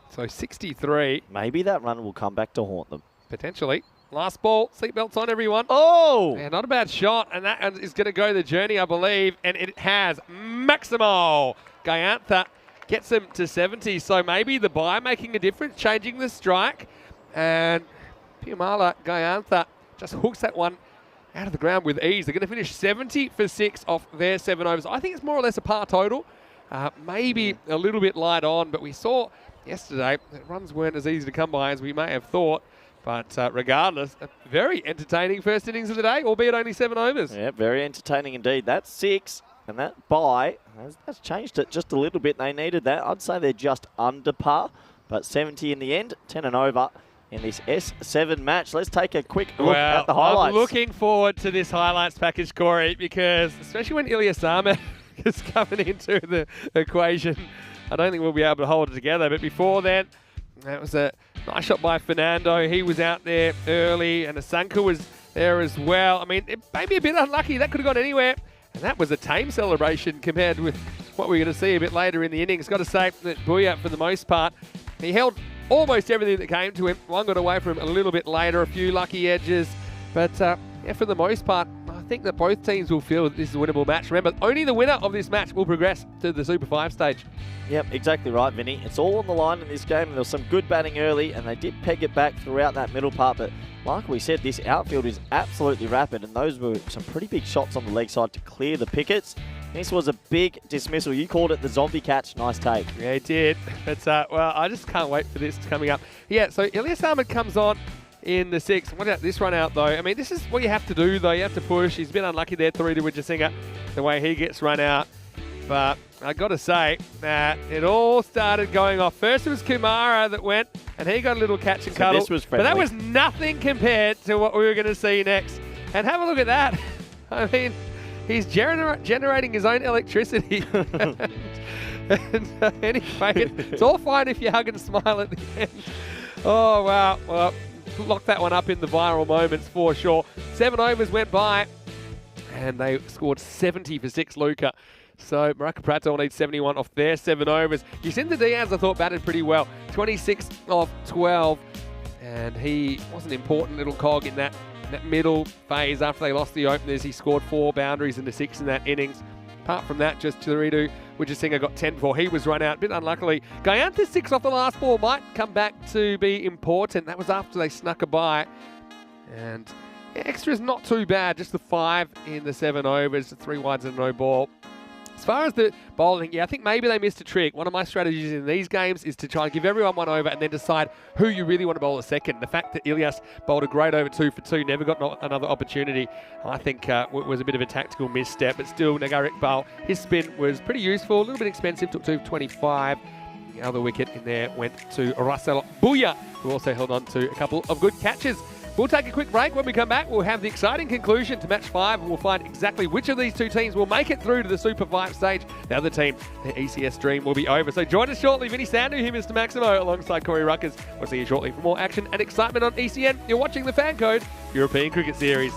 So 63. Maybe that run will come back to haunt them. Potentially. Last ball, seatbelts on, everyone. Oh! Yeah, not a bad shot, and that is going to go the journey, I believe, and it has. Maximo Gayantha gets him to 70, so maybe the bye making a difference, changing the strike, and Piumala Gayantha just hooks that one out of the ground with ease. They're going to finish 70 for 6 off their 7 overs. I think it's more or less a par total, maybe a little bit light on, but we saw yesterday that runs weren't as easy to come by as we may have thought. But regardless, a very entertaining first innings of the day, albeit only 7 overs. Yeah, very entertaining indeed. That's 6, and that bye, that's changed it just a little bit. They needed that. I'd say they're just under par, but 70 in the end, 10 and over in this S7 match. Let's take a quick look at the highlights. I'm looking forward to this highlights package, Corey, because especially when Ilyas Ahmed is coming into the equation, I don't think we'll be able to hold it together. But before then, that was a Nice shot by Fernando. He was out there early, and Asanka was there as well. I mean, it may be a bit unlucky. That could have gone anywhere. And that was a tame celebration compared with what we're going to see a bit later in the innings. Got to say that Booyah, for the most part, he held almost everything that came to him. One got away from him a little bit later, a few lucky edges. But yeah, for the most part, I think that both teams will feel that this is a winnable match. Remember, only the winner of this match will progress to the Super 5 stage. Yep, exactly right, Vinny. It's all on the line in this game. There was some good batting early, and they did peg it back throughout that middle part. But like we said, this outfield is absolutely rapid, and those were some pretty big shots on the leg side to clear the pickets. This was a big dismissal. You called it the zombie catch. Nice take. Yeah, he did. But, well, I just can't wait for this coming up. Yeah, so Ilyas Ahmed comes on in the 6th. What about this run out, though? I mean, this is what you have to do, though. You have to push. He's been unlucky there, 3 to Wijasinga, the way he gets run out. But I got to say that it all started going off. First it was Kumara that went, and he got a little catch and cuddle. This was friendly. But that was nothing compared to what we were going to see next. And have a look at that. I mean, he's generating his own electricity. Anyway, it's all fine if you hug and smile at the end. Oh, wow. Well, lock that one up in the viral moments for sure. 7 overs went by, and they scored 70 for 6, Luca. So Baraka Prato needs 71 off their 7 overs. Jacinta Diaz, I thought, batted pretty well. 26 off 12. And he was an important little cog in that middle phase after they lost the openers. He scored 4 boundaries into 6 in that innings. Apart from that, just Chiridu Wijasinga got 10 before he was run out. A bit unluckily. Gayantha 6 off the last ball might come back to be important. That was after they snuck a bye. And yeah, extra's not too bad. Just the 5 in the 7 overs, 3 wides and no ball. As far as the bowling, yeah, I think maybe they missed a trick. One of my strategies in these games is to try and give everyone 1 over and then decide who you really want to bowl a second. The fact that Ilyas bowled a great over 2 for 2, never got another opportunity, I think was a bit of a tactical misstep. But still, Nagare Iqbal, his spin was pretty useful, a little bit expensive, took 225. The other wicket in there went to Russell Booyah, who also held on to a couple of good catches. We'll take a quick break. When we come back, we'll have the exciting conclusion to match 5, and we'll find exactly which of these 2 teams will make it through to the Super 5 stage. The other team, the ECS dream, will be over. So join us shortly. Vinny Sandu here, Mr. Maximo, alongside Corey Ruckers. We'll see you shortly for more action and excitement on ECN. You're watching the FanCode European Cricket Series.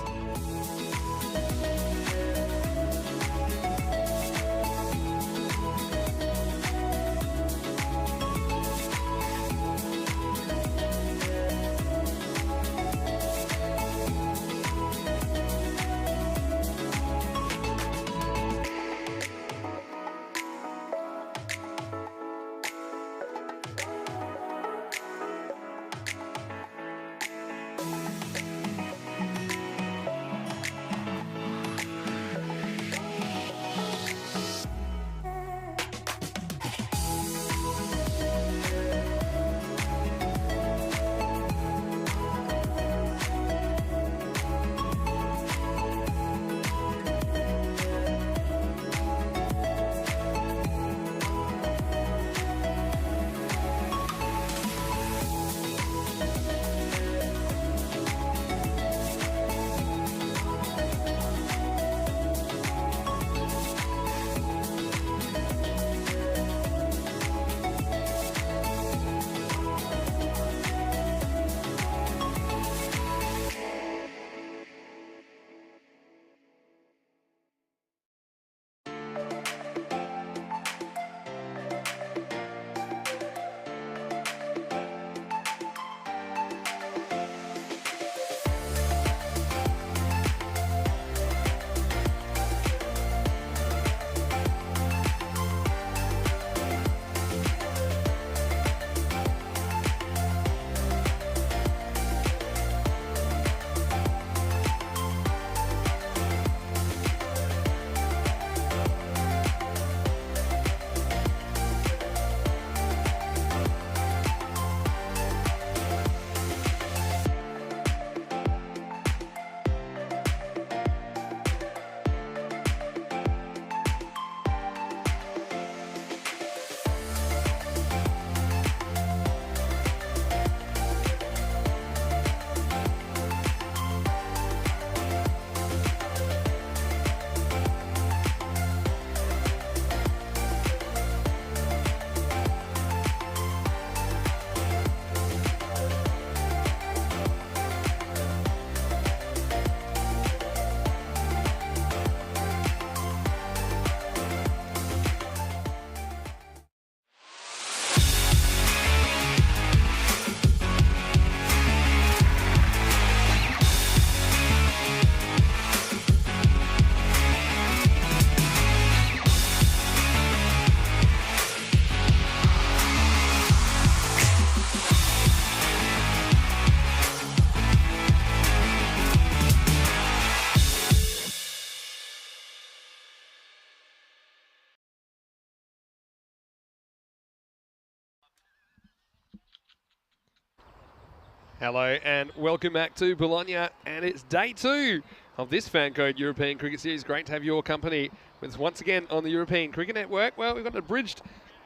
Hello and welcome back to Bologna, and it's day 2 of this FanCode European Cricket Series. Great to have your company with us once again on the European Cricket Network. Well, we've got an abridged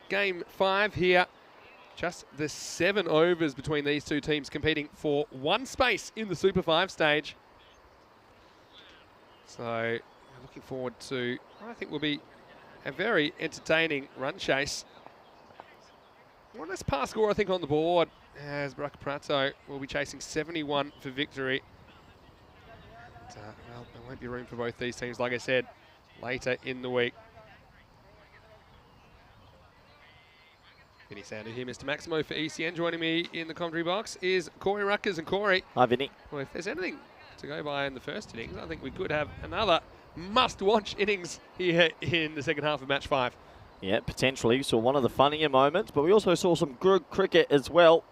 Game 5 here. Just the 7 overs between these two teams competing for one space in the Super 5 stage. So, looking forward to, I think, will be a very entertaining run chase. One less pass score, I think, on the board, as Baraka Prato will be chasing 71 for victory. But, well, there won't be room for both these teams, like I said, later in the week. Vinny Sander here, Mr. Maximo for ECN. Joining me in the commentary box is Corey Ruckers. And Corey, Hi, Vinny. well, if there's anything to go by in the first innings, I think we could have another must-watch innings here in the second half of match 5. Yeah, potentially. So one of the funnier moments, but we also saw some good cricket as well.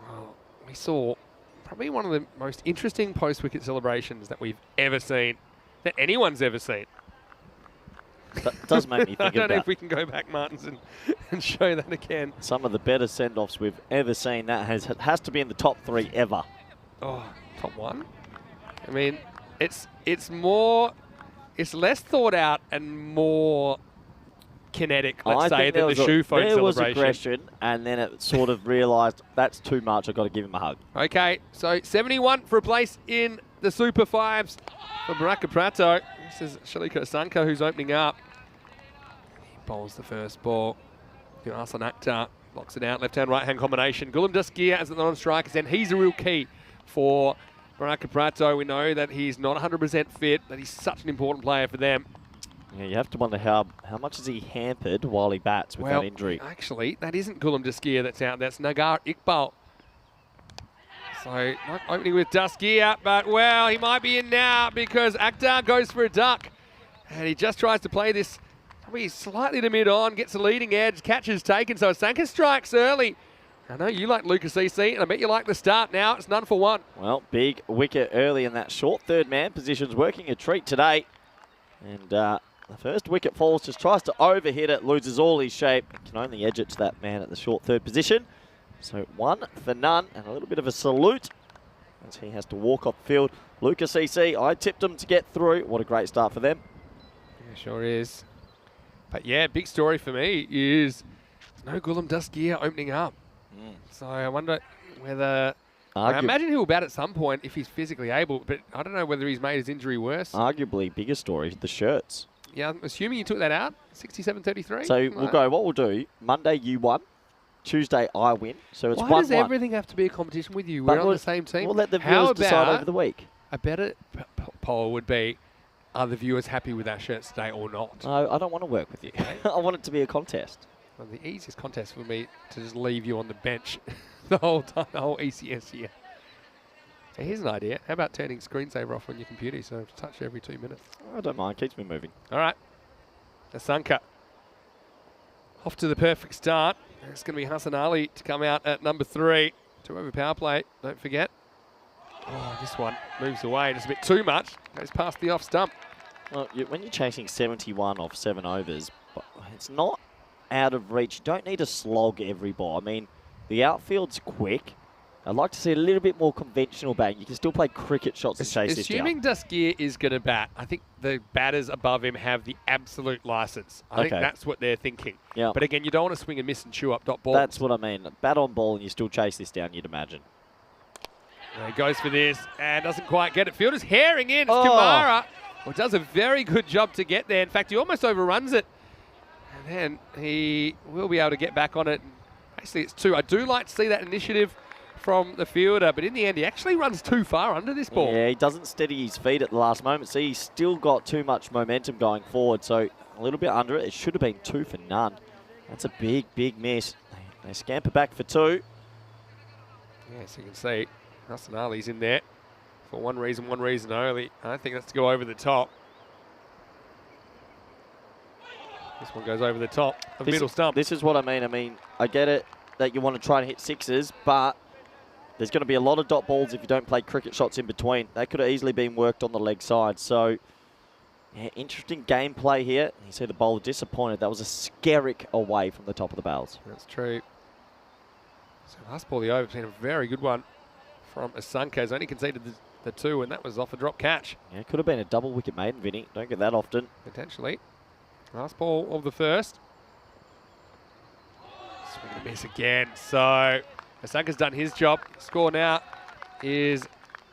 Well, we saw probably one of the most interesting post-wicket celebrations that we've ever seen, that anyone's ever seen. That does make me think I don't know about if we can go back, Martins, and show that again. some of the better send-offs we've ever seen. That has to be in the top 3 ever. Oh, top 1? I mean, it's less thought out and more kinetic, let's say, than the shoe phone there was celebration. aggression, and then it sort of realised that's too much. I've got to give him a hug. Okay, so 71 for a place in the Super 5s for Baraka Prato. This is Shalika Asanka who's opening up. He bowls the first ball. Asan Akhtar blocks it out. Left-hand, right-hand combination. Gulam Daskia as the non-strikers, and he's a real key for Baraka Prato. We know that he's not 100% fit, but he's such an important player for them. Yeah, you have to wonder how much is he hampered while he bats with that injury. Actually, that isn't Gulam Daskia that's out. That's Nagar Iqbal. So, not opening with Daskia, but, well, he might be in now because Akhtar goes for a duck. And he just tries to play this probably slightly to mid-on, gets a leading edge, catch is taken. So, Asanka strikes early. I know you like Lucas CC, and I bet you like the start now. It's none for one. Well, big wicket early in that short third man position's working a treat today. And the first wicket falls, just tries to overhit it, loses all his shape, can only edge it to that man at the short third position. So 1 for none, and a little bit of a salute as he has to walk off the field. Lucas CC, I tipped him to get through. What a great start for them. Yeah, sure is. But yeah, big story for me is no Gulam Daskia opening up. So I wonder whether... I imagine he will bat at some point if he's physically able, but I don't know whether he's made his injury worse. Arguably bigger story, the shirts. Yeah, I'm assuming you took that out, 67-33? So we'll go, what we'll do, Monday you won, Tuesday I win, so it's 1-1. Why does everything have to be a competition with you? We're on the same team. We'll let the viewers decide over the week. A better poll would be, are the viewers happy with our shirts today or not? No, I don't want to work with you. I want it to be a contest. Well, the easiest contest would be to just leave you on the bench the whole time, the whole ECS year. So here's an idea. How about turning screensaver off on your computer so to touch every 2 minutes? I don't mind. Keeps me moving. All right. Asanka off to the perfect start. It's going to be Hassan Ali to come out at number 3. 2 over power play, don't forget. Oh, this one moves away just a bit too much. Goes past the off stump. Well, when you're chasing 71 off 7 overs, it's not out of reach. You don't need to slog every ball. I mean, the outfield's quick. I'd like to see a little bit more conventional batting. You can still play cricket shots and chase this down. Assuming Daskia is going to bat, I think the batters above him have the absolute license. I think that's what they're thinking. Yeah. But again, you don't want to swing and miss and chew up dot balls. That's what I mean. Bat on ball and you still chase this down, you'd imagine. He goes for this and doesn't quite get it. Fielder's herring in. It's Kamara, who does a very good job to get there. In fact, he almost overruns it. And then he will be able to get back on it. Basically, it's 2. I do like to see that initiative from the fielder, but in the end, he actually runs too far under this ball. Yeah, he doesn't steady his feet at the last moment. See, he's still got too much momentum going forward, so a little bit under it. It should have been 2 for none. That's a big, big miss. They scamper back for 2. Yes, you can see Hassan Ali's in there for one reason only. I think that's to go over the top. This one goes over the top of middle stump. This is what I mean. I mean, I get it that you want to try and hit 6s, but there's going to be a lot of dot balls if you don't play cricket shots in between. That could have easily been worked on the leg side. So, yeah, interesting gameplay here. You see the bowler disappointed. That was a skerrick away from the top of the barrels. That's true. So last ball, the over, has been a very good one from Asunke's. Only conceded the 2, and that was off a drop catch. Yeah, could have been a double wicket maiden, Vinny. Don't get that often. Potentially. Last ball of the first. Swing and a miss again. So Asunke's done his job. Score now is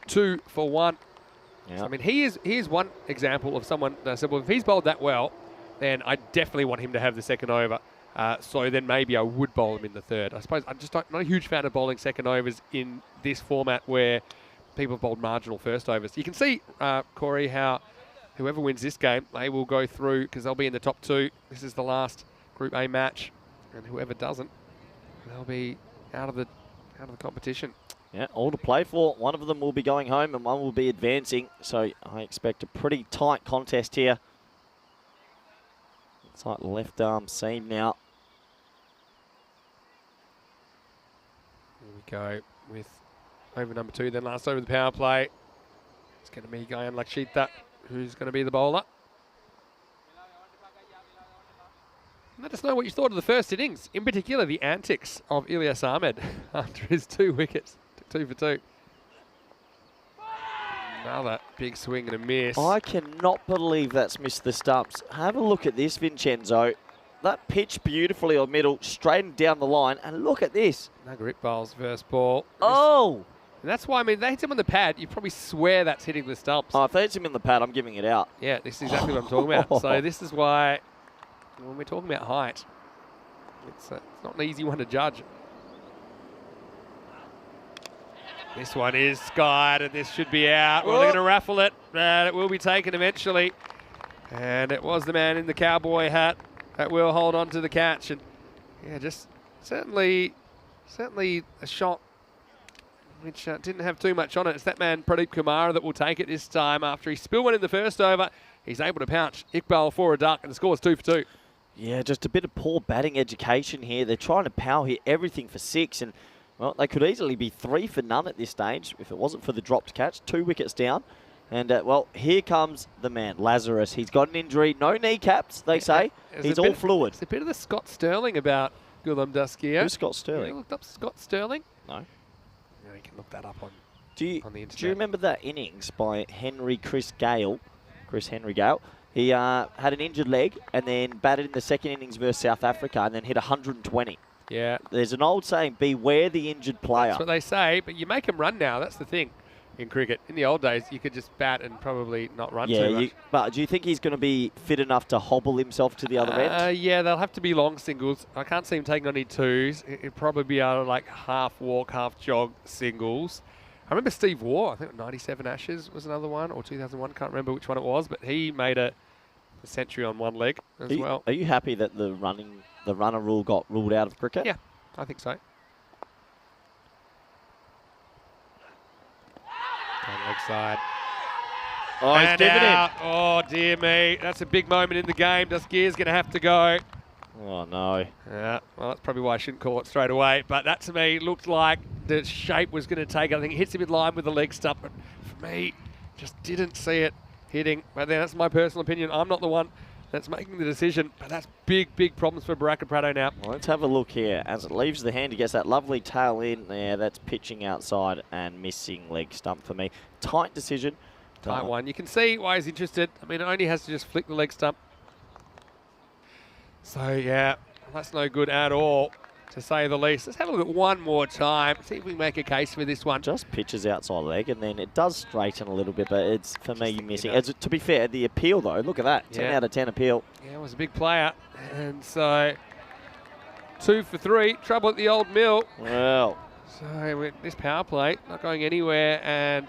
2 for 1. Yeah. So, I mean, he is one example of someone that said, well, if he's bowled that well, then I definitely want him to have the second over. So then maybe I would bowl him in the third. I suppose I'm just not a huge fan of bowling second overs in this format where people have bowled marginal first overs. You can see, Corey, how whoever wins this game, they will go through because they'll be in the top 2. This is the last Group A match, and whoever doesn't, they'll be out of the competition. Yeah, all to play for. One of them will be going home and one will be advancing. So I expect a pretty tight contest here. It's like left arm seam now. Here we go with over number 2, then last over the power play. It's going to be Gayan Lakshita, who's going to be the bowler. Let us know what you thought of the first innings, in particular the antics of Ilyas Ahmed after his 2 wickets, 2 for 2. Another big swing and a miss. I cannot believe that's missed the stumps. Have a look at this, Vincenzo. That pitched beautifully on middle, straightened down the line, and look at this. Nugget Bowles first ball. Oh! And that's why, I mean, they hit him on the pad. You probably swear that's hitting the stumps. Oh, if they hit him in the pad, I'm giving it out. Yeah, this is exactly what I'm talking about. So this is why, when we're talking about height, it's not an easy one to judge. This one is skied, and this should be out. Well, they're going to raffle it, and it will be taken eventually. And it was the man in the cowboy hat that will hold on to the catch. And yeah, just certainly a shot which didn't have too much on it. It's that man, Pradeep Kumara, that will take it this time. After he spilled one in the first over, he's able to pouch Iqbal for a duck, and the score is 2 for 2. Yeah, just a bit of poor batting education here. They're trying to power hit everything for 6, and well, they could easily be 3 for none at this stage if it wasn't for the dropped catch. 2 wickets down. And, well, here comes the man, Lazarus. He's got an injury. No kneecaps, they say. He's all fluid. It's a bit of the Scott Sterling about Gulam Daskia. Who's Scott Sterling? You looked up Scott Sterling? No. Yeah, you can look that up on the internet. Do you remember that innings by Chris Henry Gale? He had an injured leg and then batted in the second innings versus South Africa and then hit 120. Yeah. There's an old saying, beware the injured player. That's what they say, but you make him run now. That's the thing in cricket. In the old days, you could just bat and probably not run too much. But do you think he's going to be fit enough to hobble himself to the other end? Yeah, they'll have to be long singles. I can't see him taking on any 2s. It'd probably be like half walk, half jog singles. I remember Steve Waugh, I think 97 Ashes was another one, or 2001, can't remember which one it was, but he made a century on one leg as well. Are you happy that the runner rule got ruled out of cricket? Yeah, I think so. Leg side. Oh, he's given out. Oh, dear me. That's a big moment in the game. Daskia's going to have to go. Oh, no. Yeah, well, that's probably why I shouldn't call it straight away. But that, to me, looked like the shape was going to take it. I think it hits him in line with the leg stump. But for me, just didn't see it hitting. But then that's my personal opinion. I'm not the one that's making the decision. But that's big, big problems for Baraka Prado now. Well, let's have a look here. As it leaves the hand, he gets that lovely tail in there. That's pitching outside and missing leg stump for me. Tight decision. Tight one. You can see why he's interested. I mean, it only has to just flick the leg stump. So, yeah, that's no good at all, to say the least. Let's have a look at one more time. See if we can make a case for this one. Just pitches outside leg, and then it does straighten a little bit, but it's, for me, missing. To be fair, the appeal, though, look at that. 10 out of 10 appeal. Yeah, it was a big player. And so, 2 for 3. Trouble at the old mill. Well. So, with this power play, not going anywhere, and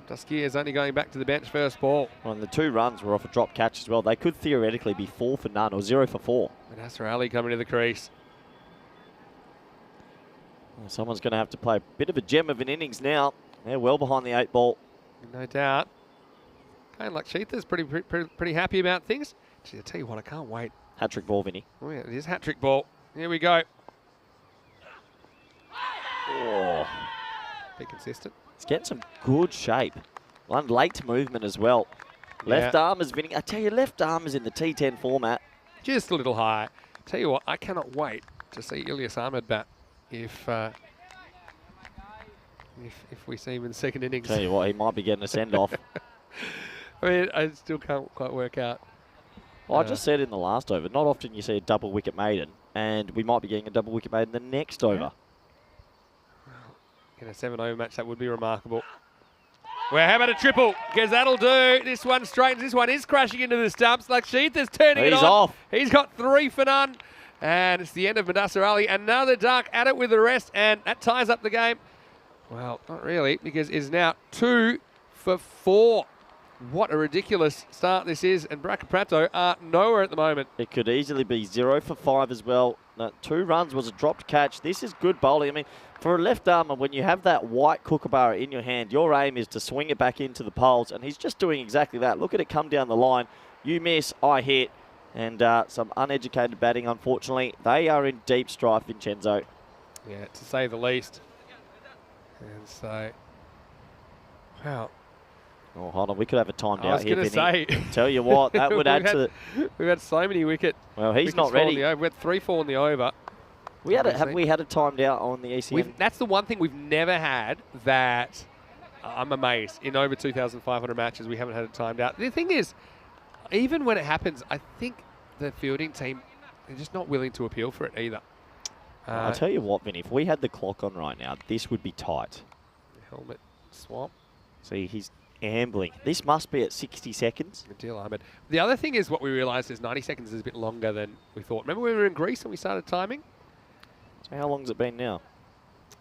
Daskia is only going back to the bench first ball. Well, and the 2 runs were off a drop catch as well. They could theoretically be 4 for none or 0 for 4. And Nasser Ali coming to the crease. Well, someone's going to have to play a bit of a gem of an innings now. They're well behind the 8 ball. No doubt. Gayan Lakshita's pretty happy about things. Gee, I tell you what, I can't wait. Hat-trick ball, Vinny. Oh yeah, it is hat-trick ball. Here we go. Oh. Be consistent. He's getting some good shape. One late movement as well. Left arm is Vinny. I tell you, left arm is in the T10 format. Just a little high. Tell you what, I cannot wait to see Ilyas Ahmed bat if we see him in the second innings. Tell you what, he might be getting a send-off. I mean, I still can't quite work out. Well, I just said in the last over, not often you see a double wicket maiden, and we might be getting a double wicket maiden the next over. In a 7-over match, that would be remarkable. Well, how about a triple? Because that'll do. This one straightens. This one is crashing into the stumps. Lakshith is turning it on. He's off. He's got 3 for none. And it's the end of Mudassar Ali. Another duck at it with the rest, and that ties up the game. Well, not really, because it's now 2 for 4. What a ridiculous start this is, and Braca Prato are nowhere at the moment. It could easily be 0 for 5 as well. No, 2 runs was a dropped catch. This is good bowling. I mean, for a left armer, when you have that white kookaburra in your hand, your aim is to swing it back into the poles, and he's just doing exactly that. Look at it come down the line. You miss, I hit, and some uneducated batting, unfortunately. They are in deep strife, Vincenzo. Yeah, to say the least. And so, wow. Oh, hold on. We could have a timed out here, I was going to say. Tell you what, that would add to... We've had so many wickets. Well, he's not ready. We had 3-4 in the over. Have we had a timed out on the ECM? That's the one thing we've never had that I'm amazed. In over 2,500 matches, we haven't had it timed out. The thing is, even when it happens, I think the fielding team, they're just not willing to appeal for it either. I'll tell you what, Vin, if we had the clock on right now, this would be tight. Helmet swap. See, he's ambling. This must be at 60 seconds. Adil Ahmed. The other thing is what we realised is 90 seconds is a bit longer than we thought. Remember when we were in Greece and we started timing? So how long's it been now?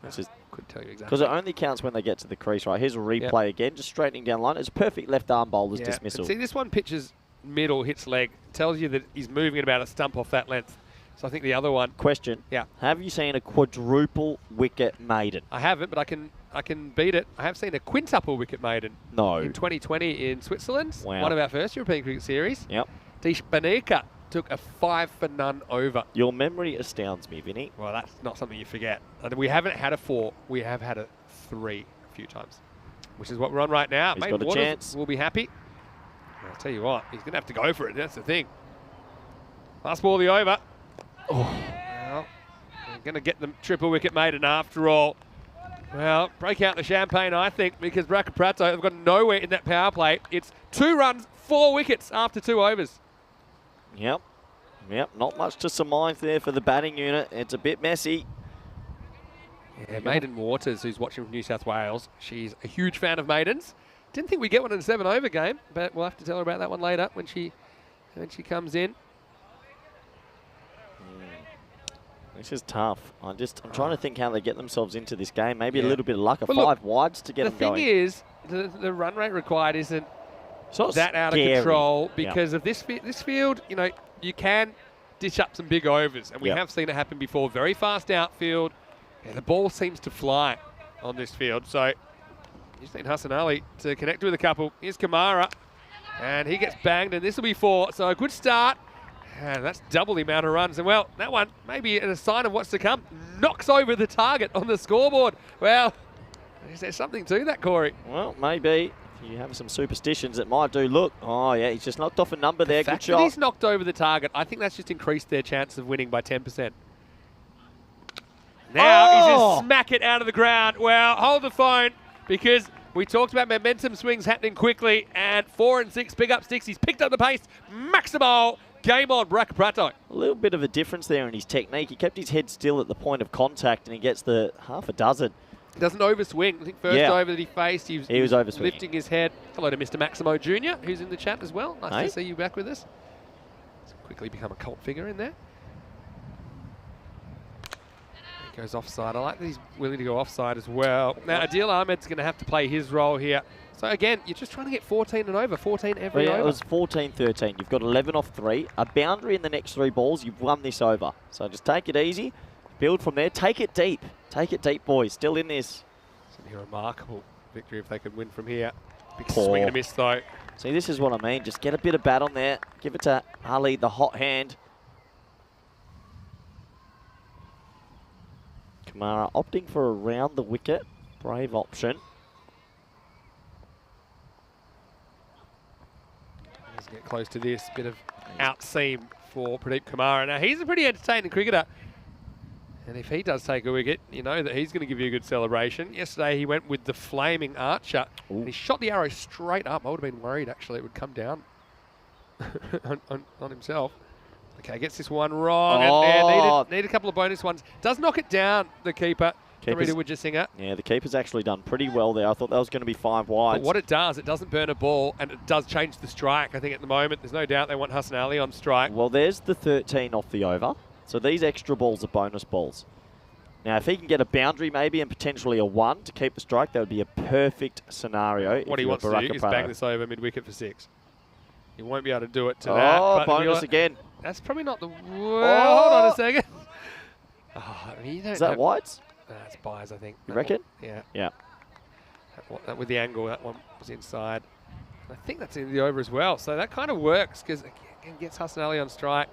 Could tell you exactly. Because it only counts when they get to the crease, right? Here's a replay again, just straightening down the line. It's a perfect left arm bowler's dismissal. And see, this one pitches middle, hits leg, tells you that he's moving at about a stump off that length. So I think the other one... Question. Yeah. Have you seen a quadruple wicket maiden? I haven't, but I can beat it. I have seen a quintuple wicket maiden. No. In 2020 in Switzerland. Wow. One of our first European cricket series. Yep. Dish Baneka took a 5 for none over. Your memory astounds me, Vinny. Well, that's not something you forget. We haven't had a 4. We have had a 3 a few times, which is what we're on right now. He's got a chance. We'll be happy. I'll tell you what, he's going to have to go for it. That's the thing. Last ball of the over. Oh. Well, we're going to get the triple wicket maiden after all. Well, break out the champagne, I think, because Braca Prato have got nowhere in that power play. It's 2 runs, 4 wickets after 2 overs. Yep. Not much to surmise there for the batting unit. It's a bit messy. Yeah, Maiden Waters, who's watching from New South Wales, she's a huge fan of maidens. Didn't think we'd get one in a 7-over game, but we'll have to tell her about that one later when she comes in. This is tough. I'm trying to think how they get themselves into this game. Maybe a little bit of luck. 5 wides to get them going. The thing is, the run rate required isn't that out scary. of control because of this field. You know, you can dish up some big overs, and we have seen it happen before. Very fast outfield. Yeah, the ball seems to fly on this field. So you just need Hassan Ali to connect with a couple. Here's Kamara, and he gets banged, and this will be 4. So a good start. And that's double the amount of runs. And, well, that one, maybe a sign of what's to come, knocks over the target on the scoreboard. Well, is there something to that, Corey? Well, maybe. If you have some superstitions, it might do. Look. Oh, yeah, he's just knocked off a number there. Good shot. He's knocked over the target. I think that's just increased their chance of winning by 10%. Now he's just smack it out of the ground. Well, hold the phone because we talked about momentum swings happening quickly. And 4 and 6, pick up sticks. He's picked up the pace. Maximal. Game on, Braca Prato. A little bit of a difference there in his technique. He kept his head still at the point of contact, and he gets the half a dozen. Doesn't overswing. I think first over that he faced, he was overswinging. Lifting his head. Hello to Mr. Maximo Jr., who's in the chat as well. Nice to see you back with us. He's quickly become a cult figure in there. He goes offside. I like that he's willing to go offside as well. Now, Adil Ahmed's going to have to play his role here. So, again, you're just trying to get 14 and over, 14 every over. It was 14-13. You've got 11 off 3. A boundary in the next 3 balls. You've won this over. So just take it easy. Build from there. Take it deep. Take it deep, boys. Still in this. It's going to be a remarkable victory if they could win from here. Big swing and a miss, though. See, this is what I mean. Just get a bit of bat on there. Give it to Ali, the hot hand. Kamara opting for around the wicket. Brave option. Let's get close to this. Bit of out seam for Pradeep Kamara. Now, he's a pretty entertaining cricketer. And if he does take a wicket, you know that he's going to give you a good celebration. Yesterday he went with the flaming archer. And he shot the arrow straight up. I would have been worried actually it would come down on himself. Okay, gets this one wrong. And need a couple of bonus ones. Does knock it down, the keeper. Rita Widjasinger. Yeah, the keeper's actually done pretty well there. I thought that was going to be 5 wide. But what it doesn't burn a ball, and it does change the strike. I think at the moment, there's no doubt they want Hassan Ali on strike. Well, there's the 13 off the over. So these extra balls are bonus balls. Now, if he can get a boundary maybe and potentially a 1 to keep the strike, that would be a perfect scenario. What he wants to do is bang this over mid-wicket for 6. He won't be able to do it to that. Oh, bonus again. That's probably not the... Well, hold on a second. Oh, is that wides? That's buys, I think. You reckon? Yeah. Yeah. With the angle, that one was inside. I think that's in the over as well. So that kind of works because again gets Hassan Ali on strike.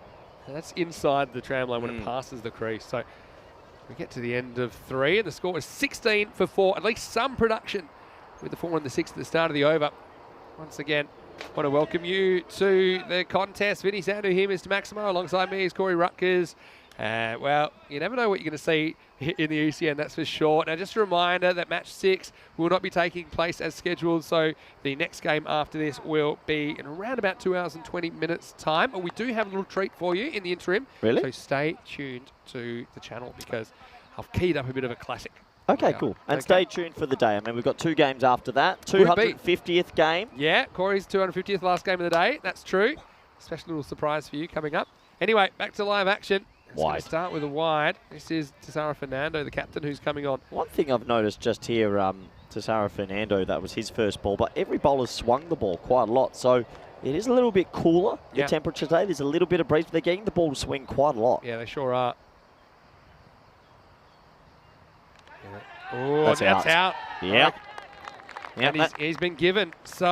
And that's inside the tram line when it passes the crease. So we get to the end of 3 and the score is 16 for 4. At least some production with the 4 and the 6 at the start of the over. Once again, want to welcome you to the contest. Vinny Sandu here, Mr. Maximo. Alongside me is Corey Rutgers. Well, you never know what you're going to see in the ECN, that's for sure. Now, just a reminder that match 6 will not be taking place as scheduled, so the next game after this will be in around about 2 hours and 20 minutes time. But we do have a little treat for you in the interim. Really? So stay tuned to the channel because I've keyed up a bit of a classic. Okay, cool. And stay tuned for the day. I mean, we've got 2 games after that. 250th game. Yeah, Corey's 250th last game of the day. That's true. Special little surprise for you coming up. Anyway, back to live action. Let's start with a wide. This is Tesara Fernando, the captain, who's coming on. One thing I've noticed just here, Tesara Fernando, that was his first ball, but every bowler's swung the ball quite a lot. So it is a little bit cooler, the temperature today. There's a little bit of breeze, but they're getting the ball to swing quite a lot. Yeah, they sure are. Oh, that's out. Yeah. And he's been given. So,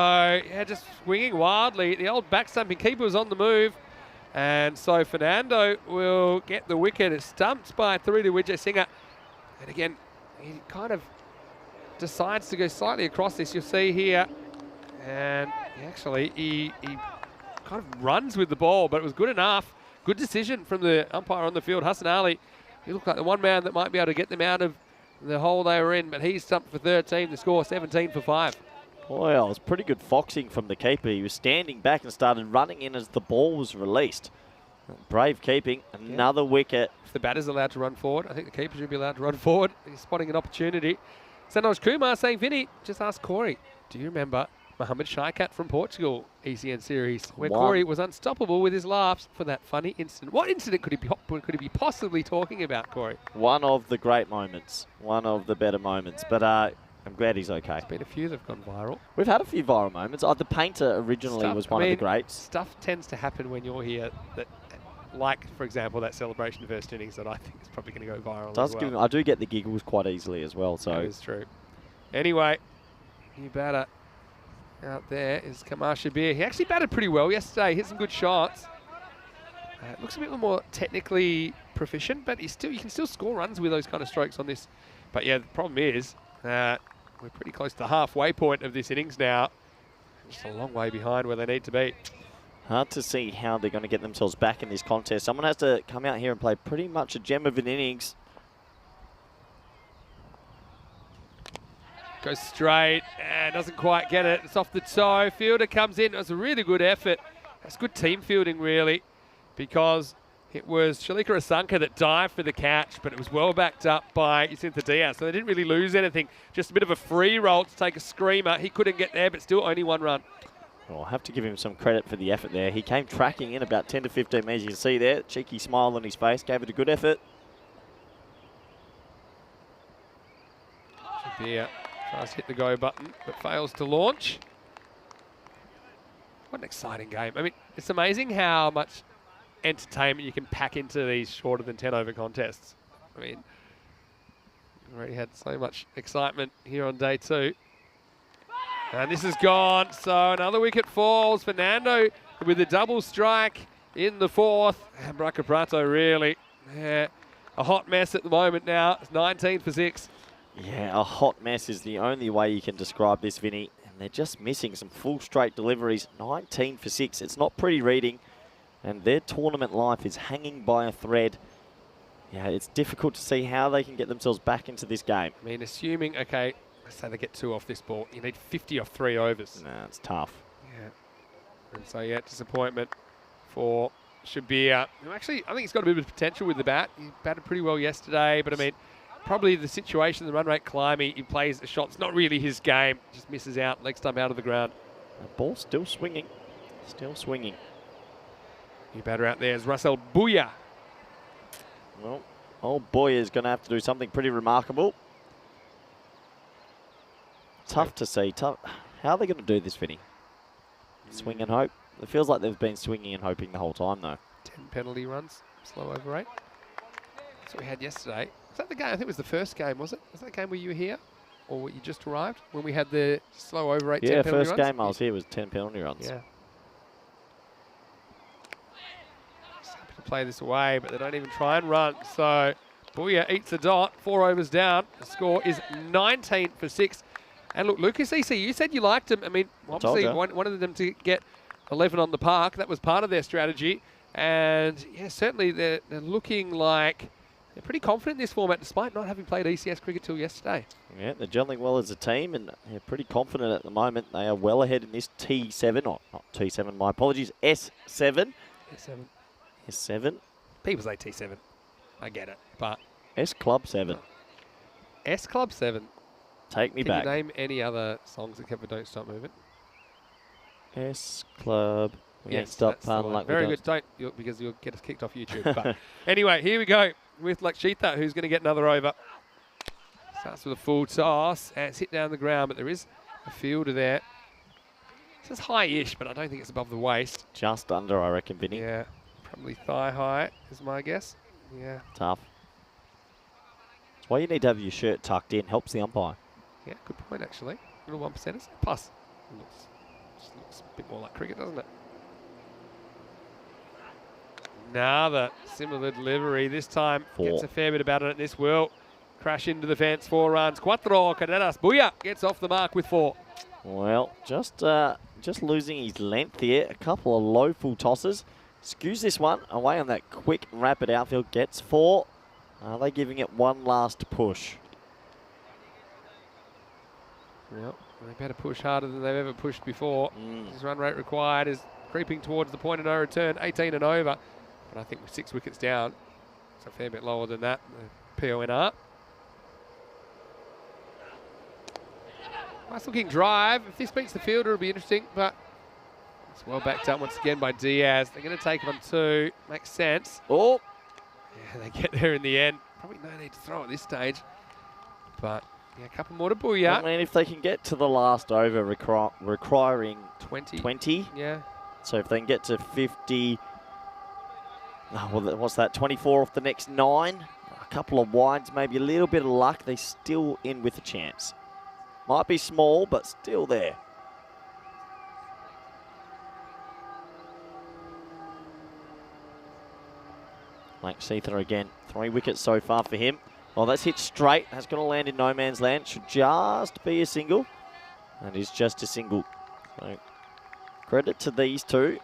yeah, just swinging wildly. The old back-stumping keeper was on the move. And so Fernando will get the wicket. It's stumped by Rita Widjasinger. And again, he kind of decides to go slightly across this. You'll see here. And he kind of runs with the ball, but it was good enough. Good decision from the umpire on the field, Hassan Ali. He looked like the one man that might be able to get them out of the hole they were in, but he's stumped for 13. The score 17 for 5. Well, it was pretty good foxing from the keeper. He was standing back and started running in as the ball was released. Brave keeping. Another wicket. If the batter's allowed to run forward, I think the keeper should be allowed to run forward. He's spotting an opportunity. Sanoj Kumar saying, Vinny, just ask Corey, do you remember Mohammed Shaikat from Portugal ECN series, where Corey was unstoppable with his laughs for that funny incident? What incident could he be possibly talking about, Corey? One of the great moments. One of the better moments. But I'm glad he's okay. There's been a few that have gone viral. We've had a few viral moments. The painter originally was one of the greats. Stuff tends to happen when you're here that, like, for example, that celebration of first innings that I think is probably going to go viral as well. I do get the giggles quite easily as well. So that is true. Anyway, new batter out there is Kamar Shabir. He actually batted pretty well yesterday. Hit some good shots. Looks a bit more technically proficient, but you can still score runs with those kind of strokes on this. But yeah, the problem is that we're pretty close to the halfway point of this innings now. Just a long way behind where they need to be. Hard to see how they're going to get themselves back in this contest. Someone has to come out here and play pretty much a gem of an innings. Goes straight and doesn't quite get it. It's off the toe. Fielder comes in. It was a really good effort. That's good team fielding, really, because it was Shalika Asanka that dived for the catch, but it was well backed up by Jacinta Diaz. So they didn't really lose anything. Just a bit of a free roll to take a screamer. He couldn't get there, but still only 1 run. Well, I'll have to give him some credit for the effort there. He came tracking in about 10 to 15 metres. You can see there, cheeky smile on his face. Gave it a good effort. Shabir tries to hit the go button, but fails to launch. What an exciting game. I mean, it's amazing how much entertainment you can pack into these shorter than 10 over contests. I mean, we've already had so much excitement here on day 2. And this is gone, so another wicket falls. Fernando with a double strike in the 4th. And Braca Prato really a hot mess at the moment now. It's 19 for 6. Yeah, a hot mess is the only way you can describe this, Vinny. And they're just missing some full straight deliveries. 19 for 6. It's not pretty reading. And their tournament life is hanging by a thread. Yeah, it's difficult to see how they can get themselves back into this game. I mean, assuming, okay, let's say they get 2 off this ball, you need 50 off 3 overs. Nah, it's tough. Yeah. And so, yeah, disappointment for Shabir, who actually, I think he's got a bit of potential with the bat. He batted pretty well yesterday, but I mean, probably the situation, the run rate climbing, he plays the shots, not really his game. Just misses out, leg stump out of the ground. The ball's still swinging. Still swinging. New batter out there is Russell Booyah. Well, old boy is going to have to do something pretty remarkable. Tough to see. Tough. How are they going to do this, Vinny? Swing and hope? It feels like they've been swinging and hoping the whole time, though. 10 penalty runs, slow over rate. That's what we had yesterday. Was that the game? I think it was the first game, was it? Was that the game where you were here? Or you just arrived? When we had the slow over rate 10 penalty runs? Yeah, first game I was here was 10 penalty runs. Yeah. Just happy to play this away, but they don't even try and run. So, Booyah eats a dot, 4 overs down. The score is 19 for 6. And look, Lucas EC, you said you liked him. I mean, obviously wanted them to get 11 on the park. That was part of their strategy. And, yeah, certainly they're looking like they're pretty confident in this format, despite not having played ECS cricket till yesterday. Yeah, they're gelling well as a team, and they're pretty confident at the moment. They are well ahead in this T7, or not T7, my apologies, S7. S7. S7. People say T7. I get it, but... S Club 7. S Club 7. Take me back. Can you name any other songs except for Don't Stop Moving? S Club. We ain't Yes, stop that's the partying one. like Very we good. Because you'll get us kicked off YouTube. But anyway, here we go with Lakshita, who's going to get another over. Starts with a full toss, and it's hit down the ground, but there is a fielder there. This is high-ish, but I don't think it's above the waist. Just under, I reckon, Vinny. Yeah, probably thigh-high is my guess. Yeah. Tough. That's why you need to have your shirt tucked in. Helps the umpire. Yeah, good point, actually. Little 1%ers. Plus, just looks a bit more like cricket, doesn't it? Another similar delivery. This time 4. Gets a fair bit about it. This will crash into the fence. 4 runs. Cuatro carreras. Booyah gets off the mark with 4. Well, just losing his length here. A couple of low full tosses. Skews this one away on that quick, rapid outfield. Gets 4. Are they giving it one last push? Well, they better push harder than they've ever pushed before. His run rate required is creeping towards the point of no return. 18 and over. But I think with 6 wickets down, it's a fair bit lower than that. The PONR. Nice looking drive. If this beats the fielder, it'll be interesting, but it's well backed up once again by Diaz. They're going to take it on 2. Makes sense. Oh! Yeah, they get there in the end. Probably no need to throw at this stage. But, yeah, a couple more to Booyah. I mean, if they can get to the last over requiring 20. Yeah. So if they can get to 50... Oh, well, what's that? 24 off the next 9. A couple of wides, maybe a little bit of luck. They're still in with a chance. Might be small, but still there. Like Seetha again. 3 wickets so far for him. Well, that's hit straight. That's going to land in no man's land. Should just be a single. And is just a single. So credit to these two.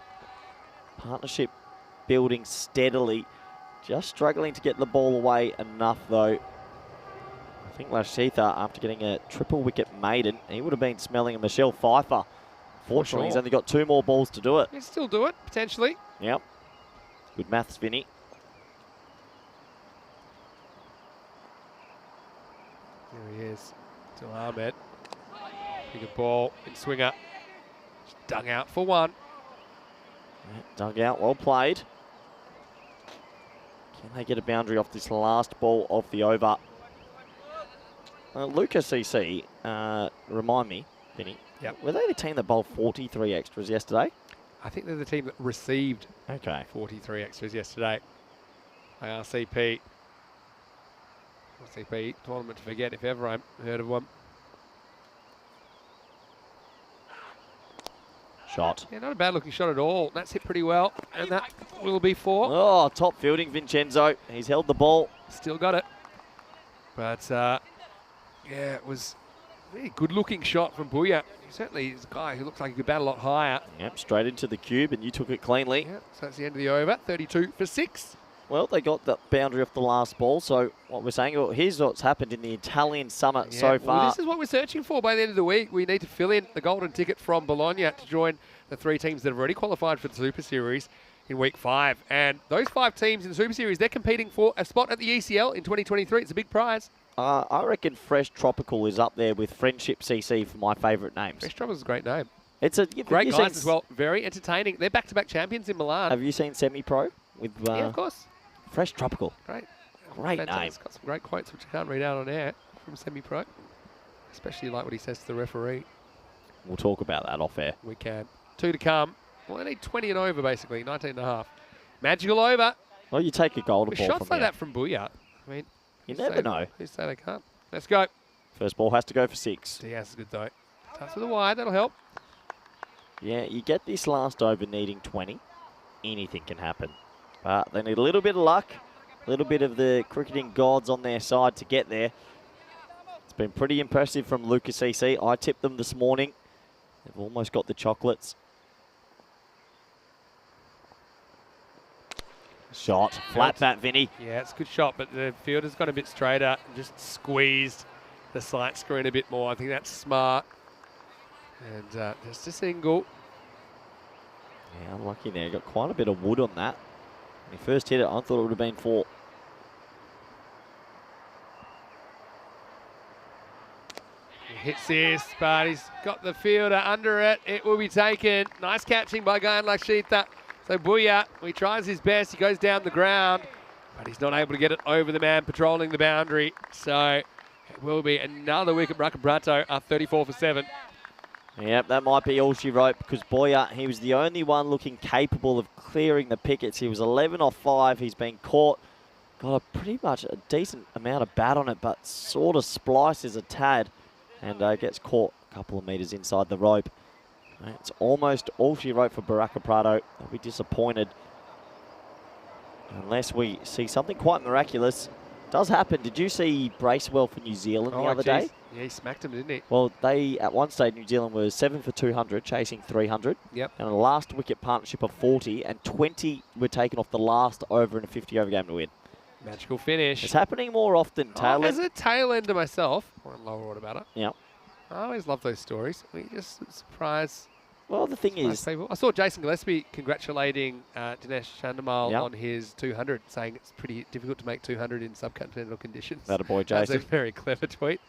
Partnership building steadily. Just struggling to get the ball away enough, though. I think Lashitha, after getting a triple wicket maiden, he would have been smelling a Michelle Pfeiffer. Fortunately, he's only got 2 more balls to do it. He'll still do it, potentially. Yep. Good maths, Vinny. There he is. To Ahmed. Pretty good ball. Big swinger. Just dug out for 1. Yeah, dug out, well played. Can they get a boundary off this last ball of the over? Lucas CC, remind me, Vinny. Yep. Were they the team that bowled 43 extras yesterday? I think they're the team that received 43 extras yesterday. RCP. RCP tournament to forget if ever I've heard of one. Shot. Yeah, not a bad looking shot at all. That's hit pretty well, and that will be 4. Oh, top fielding, Vincenzo. He's held the ball. Still got it. But, yeah, it was a really good looking shot from Booyah. Certainly is a guy who looks like he could bat a lot higher. Yep, straight into the cube, and you took it cleanly. Yeah, so that's the end of the over. 32 for 6. Well, they got the boundary off the last ball, so what we're saying, well, here's what's happened in the Italian summer so far. Well, this is what we're searching for by the end of the week. We need to fill in the golden ticket from Bologna to join the 3 teams that have already qualified for the Super Series in week 5. And those 5 teams in the Super Series, they're competing for a spot at the ECL in 2023. It's a big prize. I reckon Fresh Tropical is up there with Friendship CC for my favourite names. Fresh Tropical is a great name. It's a great guys as well. Very entertaining. They're back-to-back champions in Milan. Have you seen Semi-Pro with? Yeah, of course. Fresh Tropical. Great Name. It's got some great quotes which I can't read out on air from Semi-Pro. Especially like what he says to the referee. We'll talk about that off air. We can. 2 to come. Well, they need 20 and over, basically. 19 and a half. Magical over. Well, you take a golden With ball shots from like here. that from Booyah. I mean, You never know. Who say they can't? Let's go. First ball has to go for 6. Diaz is good, though. Touch with a wide. That'll help. Yeah, you get this last over needing 20. Anything can happen. But they need a little bit of luck. A little bit of the cricketing gods on their side to get there. It's been pretty impressive from Lucas CC. I tipped them this morning. They've almost got the chocolates. Shot. Flat bat, Vinny. Yeah, it's a good shot, but the fielder's got a bit straighter and just squeezed the sight screen a bit more. I think that's smart. And just a single. Yeah, unlucky there. Got quite a bit of wood on that. When he first hit it, I thought it would have been 4. He hits this, but he's got the fielder under it. It will be taken. Nice catching by Gayan Lakshita. So Booyah, he tries his best. He goes down the ground, but he's not able to get it over the man patrolling the boundary. So it will be another wicket. Bracabrato are 34 for 7. Yep, that might be all she wrote because Boyer, he was the only one looking capable of clearing the pickets. He was 11 off 5. He's been caught. Got a pretty much a decent amount of bat on it, but sort of splices a tad and gets caught a couple of metres inside the rope. It's almost all she wrote for Baraka Prado. They'll be disappointed unless we see something quite miraculous. Does happen. Did you see Bracewell for New Zealand the other day? Yeah, he smacked him, didn't he? Well, they, at one stage, New Zealand was 7 for 200, chasing 300. Yep. And a last wicket partnership of 40, and 20 were taken off the last over in a 50-over game to win. Magical finish. It's happening more often. As a tail ender myself, or a lower order batter. Yep. I always love those stories. We just surprise. Well, the thing is, people. I saw Jason Gillespie congratulating Dinesh Chandimal on his 200, saying it's pretty difficult to make 200 in subcontinental conditions. That a boy, Jason. That's a very clever tweet.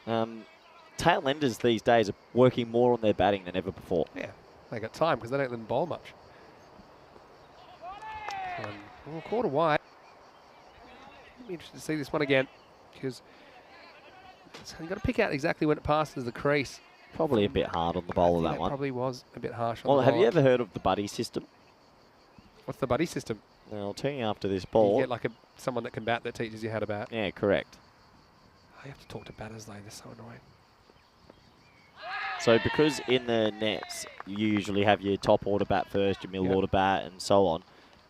Tail enders these days are working more on their batting than ever before. Yeah, they got time because they don't let them bowl much. Quarter wide. I'd be interested to see this one again because you've got to pick out exactly when it passes the crease. Probably a bit hard on the bowler, that one. Probably was a bit harsh on Well, the have bowler. you ever heard of the buddy system? What's the buddy system? Now, I'll tell you after this ball. You get like someone that can bat that teaches you how to bat. Yeah, correct. I have to talk to batters though, they're so annoying. So because in the nets, you usually have your top order bat first, your middle order bat, and so on.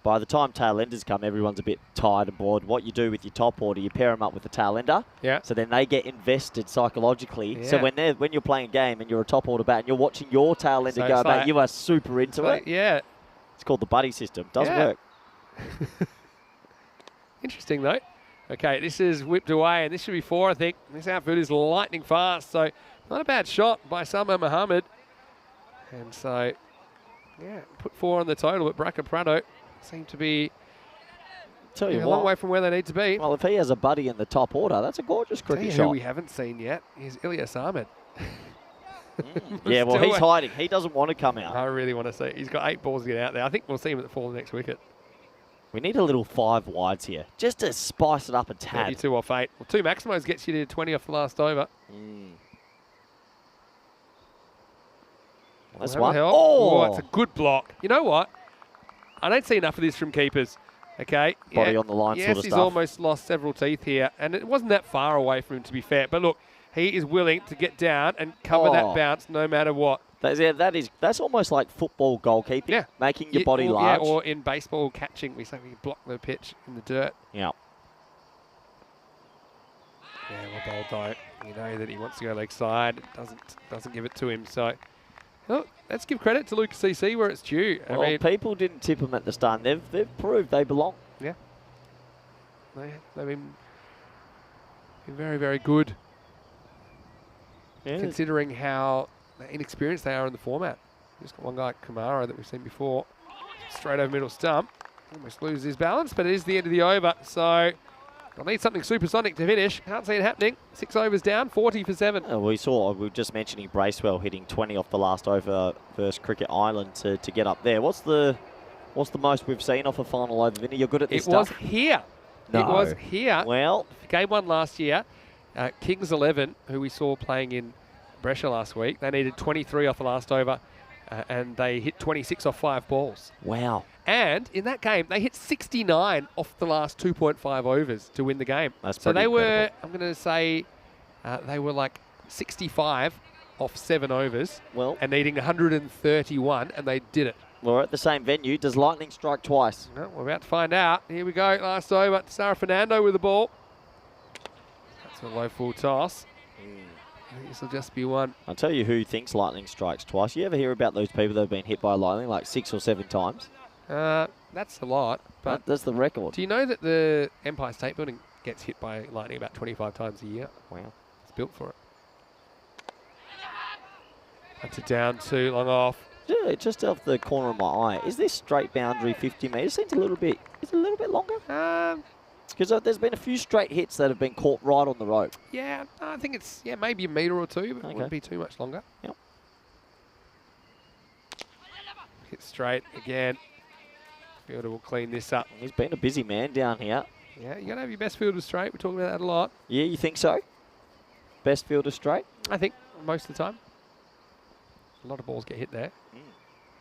By the time tail enders come, everyone's a bit tired and bored. What you do with your top order, you pair them up with a tail ender. Yeah. So then they get invested psychologically. Yeah. So when you're playing a game and you're a top order bat and you're watching your tail ender go about, you are super into it. Yeah. It's called the buddy system. Does work. Interesting though. Okay, this is whipped away, and this should be 4, I think. This outfield is lightning fast, so not a bad shot by Sama Muhammad. And so, yeah, put 4 on the total, but Braca Prado seem to be a long way from where they need to be. Well, if he has a buddy in the top order, that's a gorgeous cricket shot. Who we haven't seen yet is Ilyas Ahmed. Yeah, well, he's hiding. He doesn't want to come out. I really want to see. He's got 8 balls to get out there. I think we'll see him at the fall of the next wicket. We need a little 5 wides here, just to spice it up a tad. 32 off 8. Well, 2 Maximos gets you to 20 off the last over. That's one. Oh, it's a good block. You know what? I don't see enough of this from keepers. Okay. Body on the line sort of stuff. Yes, he's almost lost several teeth here, and it wasn't that far away from him, to be fair. But look, he is willing to get down and cover that bounce no matter what. That's almost like football goalkeeping. Yeah. Making your body large. Yeah, or in baseball catching, we say we block the pitch in the dirt. Yeah. Yeah, well bowled though. You know that he wants to go leg side. Doesn't give it to him. So, look, let's give credit to Lucas CC where it's due. Well, people didn't tip him at the start. They've proved they belong. Yeah, They've been very, very good, Yeah. considering how inexperienced they are in the format. Just got one guy, Kamara, that we've seen before. Straight over middle stump. Almost loses his balance, but it is the end of the over. So they'll need something supersonic to finish. Can't see it happening. 6 overs down, 40 for 7. We were just mentioning Bracewell hitting 20 off the last over versus Cricket Island to get up there. What's the most we've seen off a final over, Vinny? You're good at this stuff. It was here. No. It was here. Well, Game 1 last year. Kings 11, who we saw playing in Brescia last week, they needed 23 off the last over, and they hit 26 off 5 balls. wow. And in that game, they hit 69 off the last 2.5 overs to win the game. That's so pretty they were, incredible. I'm going to say, they were like 65 off 7 overs Well, and needing 131, and they did it. we're at the same venue. Does lightning strike twice? No, we're about to find out. Here we go. Last over. Sarah Fernando with the ball. That's a low full toss. I think this will just be one. I'll tell you who thinks lightning strikes twice. You ever hear about those people that have been hit by lightning like 6 or 7 times? That's a lot. But That's the record. do you know that the Empire State Building gets hit by lightning about 25 times a year? Wow. It's built for it. That's it down to long off. Yeah, just off the corner of my eye. Is this straight boundary 50 metres? Seems a little bit. Is it a little bit longer? Because there's been a few straight hits that have been caught right on the rope. Yeah, I think it's maybe a metre or 2, but Okay. it wouldn't be too much longer. Yep. Hit straight again. Fielder will clean this up. He's been a busy man down here. Yeah, you got to have your best fielder straight. We're talking about that a lot. Yeah, you think so? Best fielder straight? I think most of the time. A lot of balls get hit there.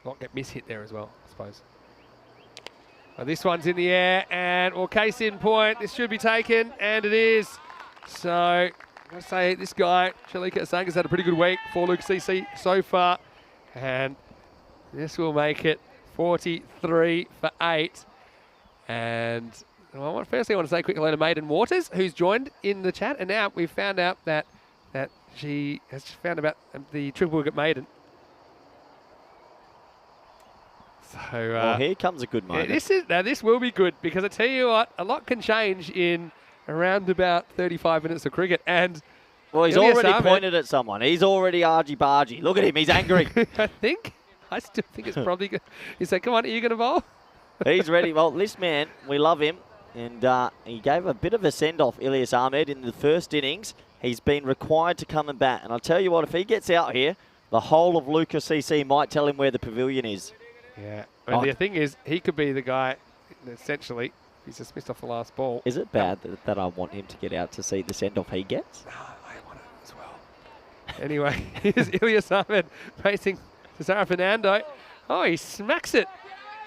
A lot get mishit there as well, I suppose. Well, this one's in the air, and case in point, this should be taken, and it is. So, I'm going to say this guy, Shalika Asanga's had a pretty good week for Luke CC so far, and this will make it 43 for 8. And well, firstly, I want to say quick hello to Maiden Waters, who's joined in the chat, and now we've found out that she has found about the triple wicket maiden. So Well, here comes a good moment. this will be good, because I tell you what, a lot can change in around about 35 minutes of cricket. And Well, he's Ilya already Samet- pointed at someone. He's already argy-bargy. Look at him. He's angry. I still think it's probably good. He said, "Come on, are you going to bowl?" He's ready. Well, this man, we love him. And he gave a bit of a send-off, Ilyas Ahmed, in the first innings. He's been required to come and bat. And I'll tell you what, if he gets out here, the whole of Lucas CC might tell him where the pavilion is. Yeah. And the thing is, he could be the guy, essentially, he's just missed off the last ball. Is it bad that I want him to get out to see the send-off he gets? No, I want it as well. Anyway, here's Ilyas Ahmed facing Sarah Fernando. Oh, he smacks it.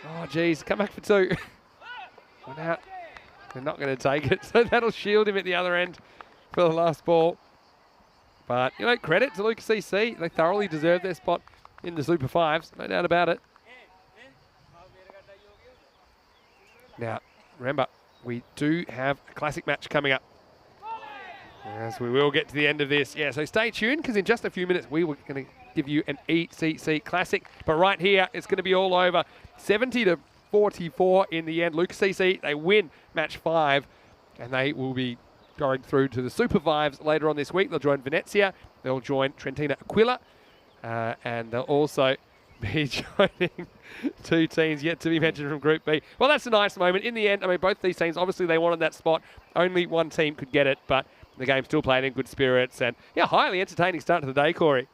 Oh, geez, come back for 2. One out. They're not going to take it, so that'll shield him at the other end for the last ball. But, credit to Lucas CC. They thoroughly deserve their spot in the Super 5s, no doubt about it. Now, remember, we do have a classic match coming up, as we will get to the end of this. Yeah, so stay tuned, because in just a few minutes, we were going to give you an ECC Classic. But right here, it's going to be all over. 70 to 44 in the end. Lucas CC, they win match 5, and they will be going through to the Super 5s later on this week. They'll join Venezia. They'll join Trentina Aquila, and they'll also be joining 2 teams yet to be mentioned from Group B. Well, that's a nice moment. In the end, I mean, both these teams, obviously they wanted that spot. Only one team could get it, but the game still played in good spirits. And, yeah, highly entertaining start to the day, Corey.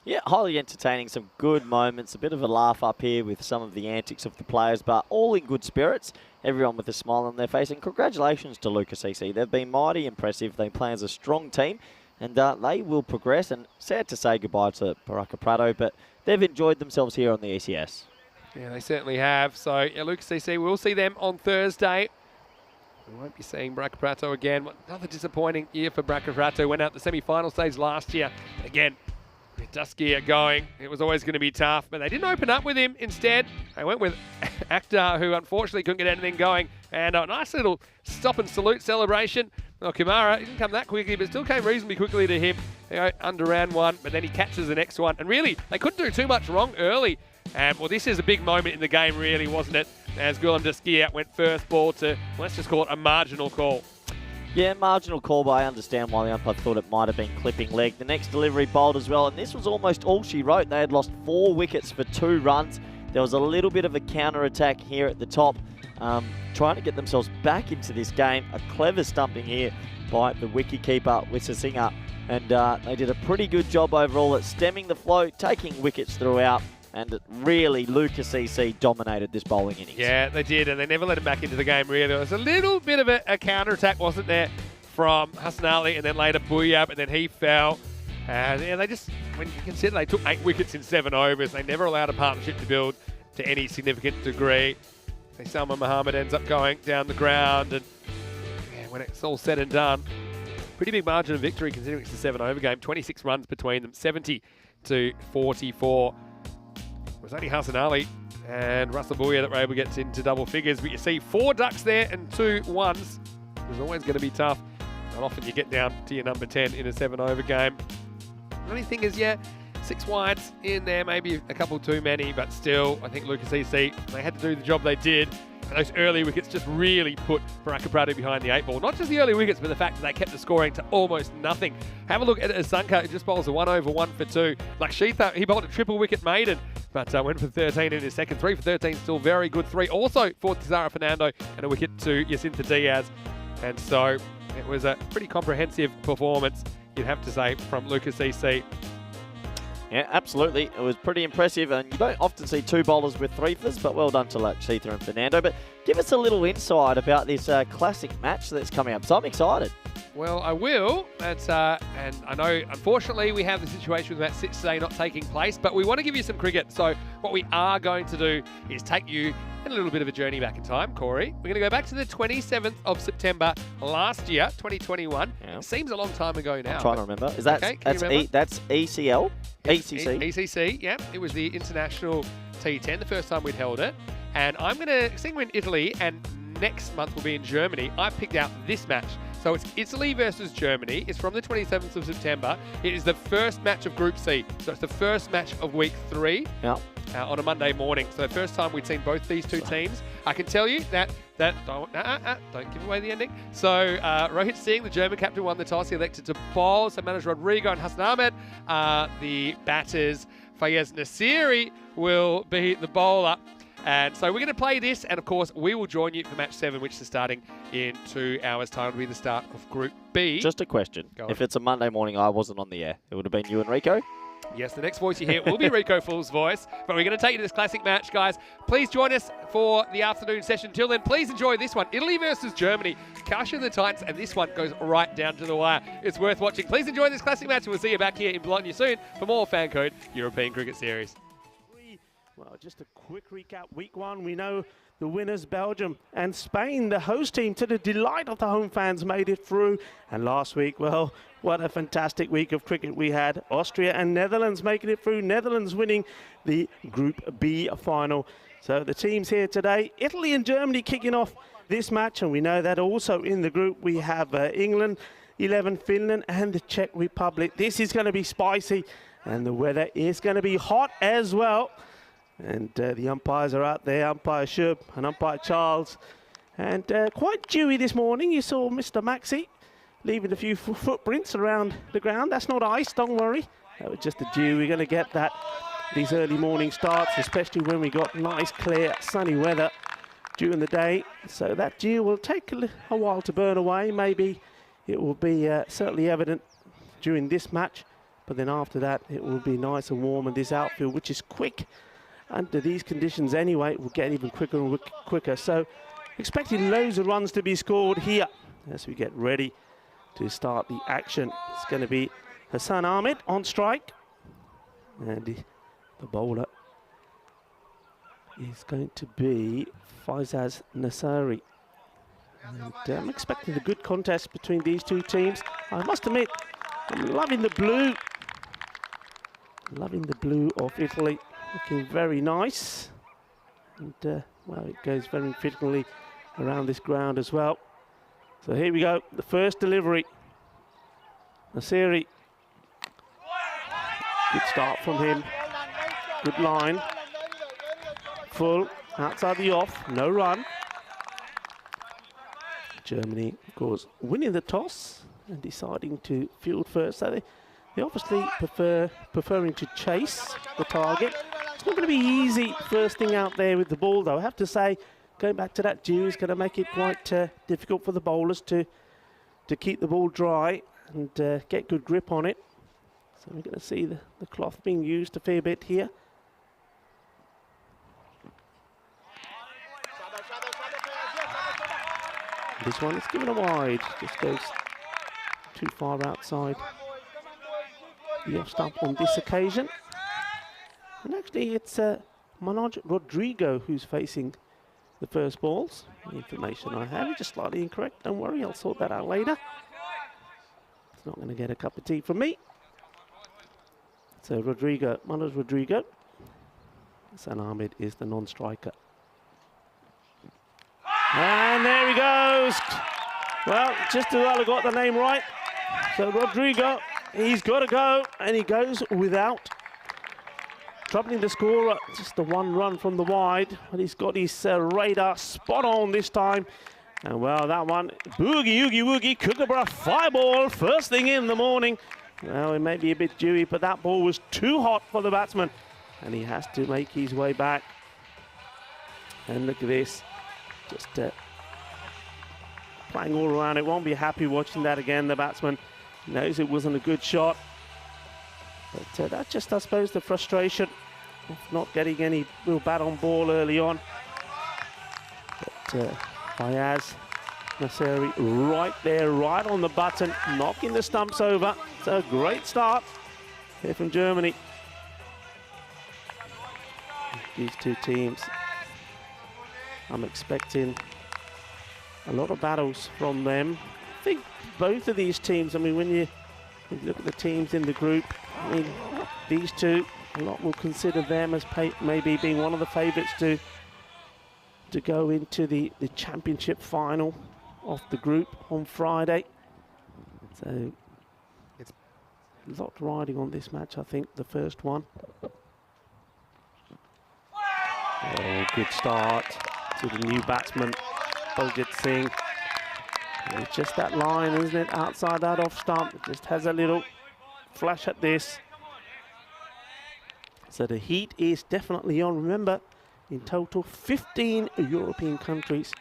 Yeah, highly entertaining. Some good moments. A bit of a laugh up here with some of the antics of the players, but all in good spirits. Everyone with a smile on their face. And congratulations to Lucas CC. They've been mighty impressive. They play as a strong team, and they will progress. And sad to say goodbye to Baraka Prato, but they've enjoyed themselves here on the ECS. Yeah, they certainly have. So, yeah, Lucas CC, we'll see them on Thursday. We won't be seeing Baraka Prato again. Another disappointing year for Baraka Prato. Went out the semi-final stage last year. Again, with Duskia going, it was always going to be tough, but they didn't open up with him. Instead, they went with Akhtar, who unfortunately couldn't get anything going. And a nice little stop and salute celebration. Well, Kamara didn't come that quickly, but still came reasonably quickly to him. Under round 1, but then he catches the next one. And really, they couldn't do too much wrong early. Well, this is a big moment in the game, really, wasn't it? as Gulam Deskia went first ball to, let's just call it a marginal call. Yeah, marginal call, but I understand why the umpire thought it might have been clipping leg. The next delivery bowled as well, and this was almost all she wrote. They had lost 4 wickets for 2 runs. There was a little bit of a counter-attack here at the top, trying to get themselves back into this game. A clever stumping here by the wicketkeeper, Wissasinga, and they did a pretty good job overall at stemming the flow, taking wickets throughout, and really Lucas CC dominated this bowling innings. Yeah, they did, and they never let him back into the game, really. There was a little bit of a counter-attack, wasn't there, from Hassan Ali, and then later Buyab, and then he fell. And yeah, they just, when you consider they took 8 wickets in 7 overs, they never allowed a partnership to build to any significant degree. So Salman Muhammad ends up going down the ground, and yeah, when it's all said and done, pretty big margin of victory considering it's a 7-over game. 26 runs between them, 70 to 44. It was only Hassan Ali and Russell Bouya that were able to get into double figures, but you see 4 ducks there and 2 ones. It's always going to be tough. And often you get down to your number 10 in a 7-over game. The only thing is, yeah, 6 wides in there, maybe a couple too many, but still, I think Lucas EC, they had to do the job they did. And those early wickets just really put Baraka Pradu behind the 8 ball. Not just the early wickets, but the fact that they kept the scoring to almost nothing. Have a look at Asanka, who just bowls a 1 over 1 for 2. Lakshitha, he bowled a triple wicket maiden, but went for 13 in his second. 3 for 13, still very good. 3 also for Tizara Fernando, and a wicket to Jacinta Diaz. And so it was a pretty comprehensive performance, you'd have to say, from Lucas EC. Yeah, absolutely. It was pretty impressive, and you don't often see 2 bowlers with 3-fers, but well done to Lakshitha and Fernando. But give us a little insight about this classic match that's coming up. So I'm excited. Well, I will. And I know, unfortunately, we have the situation with Match 6 today not taking place, but we want to give you some cricket. So what we are going to do is take you in a little bit of a journey back in time, Corey. We're going to go back to the 27th of September last year, 2021. Yeah. Seems a long time ago now. I'm trying to remember. Is that okay, that's ECL? ECC? ECC, yeah. It was the International T10, the first time we'd held it. And I'm going to sing we're in Italy, and next month we'll be in Germany. I picked out this match. So it's Italy versus Germany. It's from the 27th of September. It is the first match of Group C. So it's the first match of Week 3 on a Monday morning. So the first time we'd seen both these two teams. I can tell you that don't give away the ending. So Rohit Singh, the German captain, won the toss. He elected to bowl. So managed Rodrigo and Hassan Ahmed. The batters, Fayez Nasiri, will be the bowler. And so we're going to play this, and of course, we will join you for Match 7, which is starting in 2 hours' time. It'll be the start of Group B. Just a question. If it's a Monday morning, I wasn't on the air. It would have been you and Rico? Yes, the next voice you hear will be Rico Full's voice, but we're going to take you to this classic match, guys. Please join us for the afternoon session. Till then, please enjoy this one. Italy versus Germany. Clash of the Titans, and this one goes right down to the wire. It's worth watching. Please enjoy this classic match, and we'll see you back here in Bologna soon for more FanCode European Cricket Series. Well, just a quick recap. Week 1, we know the winners, Belgium and Spain, the host team, to the delight of the home fans, made it through. And last week, well, what a fantastic week of cricket we had. Austria and Netherlands making it through. Netherlands winning the Group B final. So the teams here today, Italy and Germany kicking off this match. And we know that also in the group we have England, 11, Finland and the Czech Republic. This is going to be spicy, and the weather is going to be hot as well. And the umpires are out there, Umpire Shub and Umpire Charles. And quite dewy this morning. You saw Mr. Maxi leaving a few footprints around the ground. That's not ice, don't worry. That was just the dew. We're going to get that these early morning starts, especially when we got nice, clear, sunny weather during the day. So that dew will take a while to burn away. Maybe it will be certainly evident during this match. But then after that, it will be nice and warm. And this outfield, which is quick, under these conditions anyway, will get even quicker and quicker. So expecting loads of runs to be scored here as we get ready to start the action. It's going to be Hassan Ahmed on strike, and the bowler is going to be Faizaz Nasari. And I'm expecting a good contest between these two teams. I must admit, I'm loving the blue. Loving the blue of Italy. Looking very nice. And, well, it goes very fittingly around this ground as well. So here we go. The first delivery. Nasiri. Good start from him. Good line. Full. outside the off, no run. Germany, of course, winning the toss and deciding to field first. So they obviously preferring to chase the target. It's not going to be easy first thing out there with the ball, though. I have to say, going back to that dew is going to make it quite difficult for the bowlers to keep the ball dry and get good grip on it. So we're going to see the cloth being used a fair bit here. This one is given a wide, just goes too far outside the off stump on this occasion. And actually it's Manoj Rodrigo who's facing the first balls. The information I have is just slightly incorrect. Don't worry, I'll sort that out later. It's not going to get a cup of tea from me. So Rodrigo, Manoj Rodrigo. San Ahmed is the non-striker. And there he goes. Well, just as well I got the name right. So Rodrigo, he's got to go, and he goes without troubling the scorer. Just the one run from the wide, but he's got his radar spot on this time. And well, that one, boogie, oogie, woogie, Kookaburra 5-ball, first thing in the morning. Well, it may be a bit dewy, but that ball was too hot for the batsman, and he has to make his way back. And look at this. Just playing all around it. Won't be happy watching that again. The batsman knows it wasn't a good shot. But that's just, I suppose, the frustration of not getting any real bat on ball early on. But Fayaz Nasseri right there, right on the button, knocking the stumps over. It's a great start here from Germany. These two teams, I'm expecting a lot of battles from them. I think both of these teams, I mean, when you look at the teams in the group, I mean, these two, a lot will consider them as maybe being one of the favourites to go into the championship final of the group on Friday. So it's a lot riding on this match, I think, the first one. Oh, good start to the new batsman, Baljit Singh. And it's just that line, isn't it, outside that off stump. It just has a little flash at this. So the heat is definitely on. Remember, in total, 15 European countries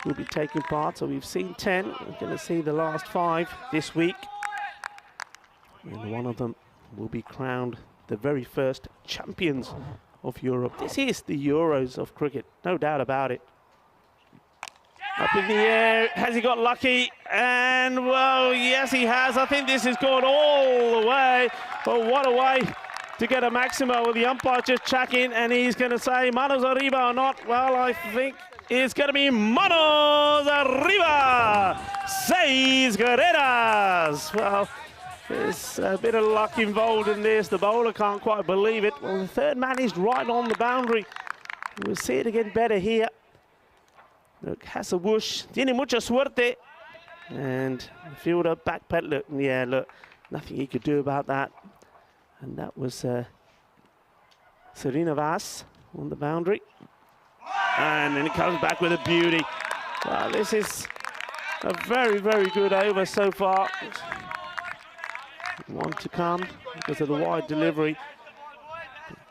will be taking part. So we've seen 10. We're going to see the last 5 this week. And one of them will be crowned the very first champions of Europe. This is the Euros of cricket, no doubt about it. Up in the air, has he got lucky? And well, yes he has. I think this has gone all the way. But what a way to get a Maximo. With the umpire just checking, and he's going to say manos arriba or not. Well, I think it's going to be manos arriba. 6 carreras. Well, there's a bit of luck involved in this. The bowler can't quite believe it. Well, the third man is right on the boundary. We'll see it again better here. Look, has a whoosh. Tiene mucha suerte. And the fielder backpedal. Look, yeah, look, nothing he could do about that. And that was Serena Vas on the boundary. And then it comes back with a beauty. Well, this is a very, very good over so far. One to come because of the wide delivery.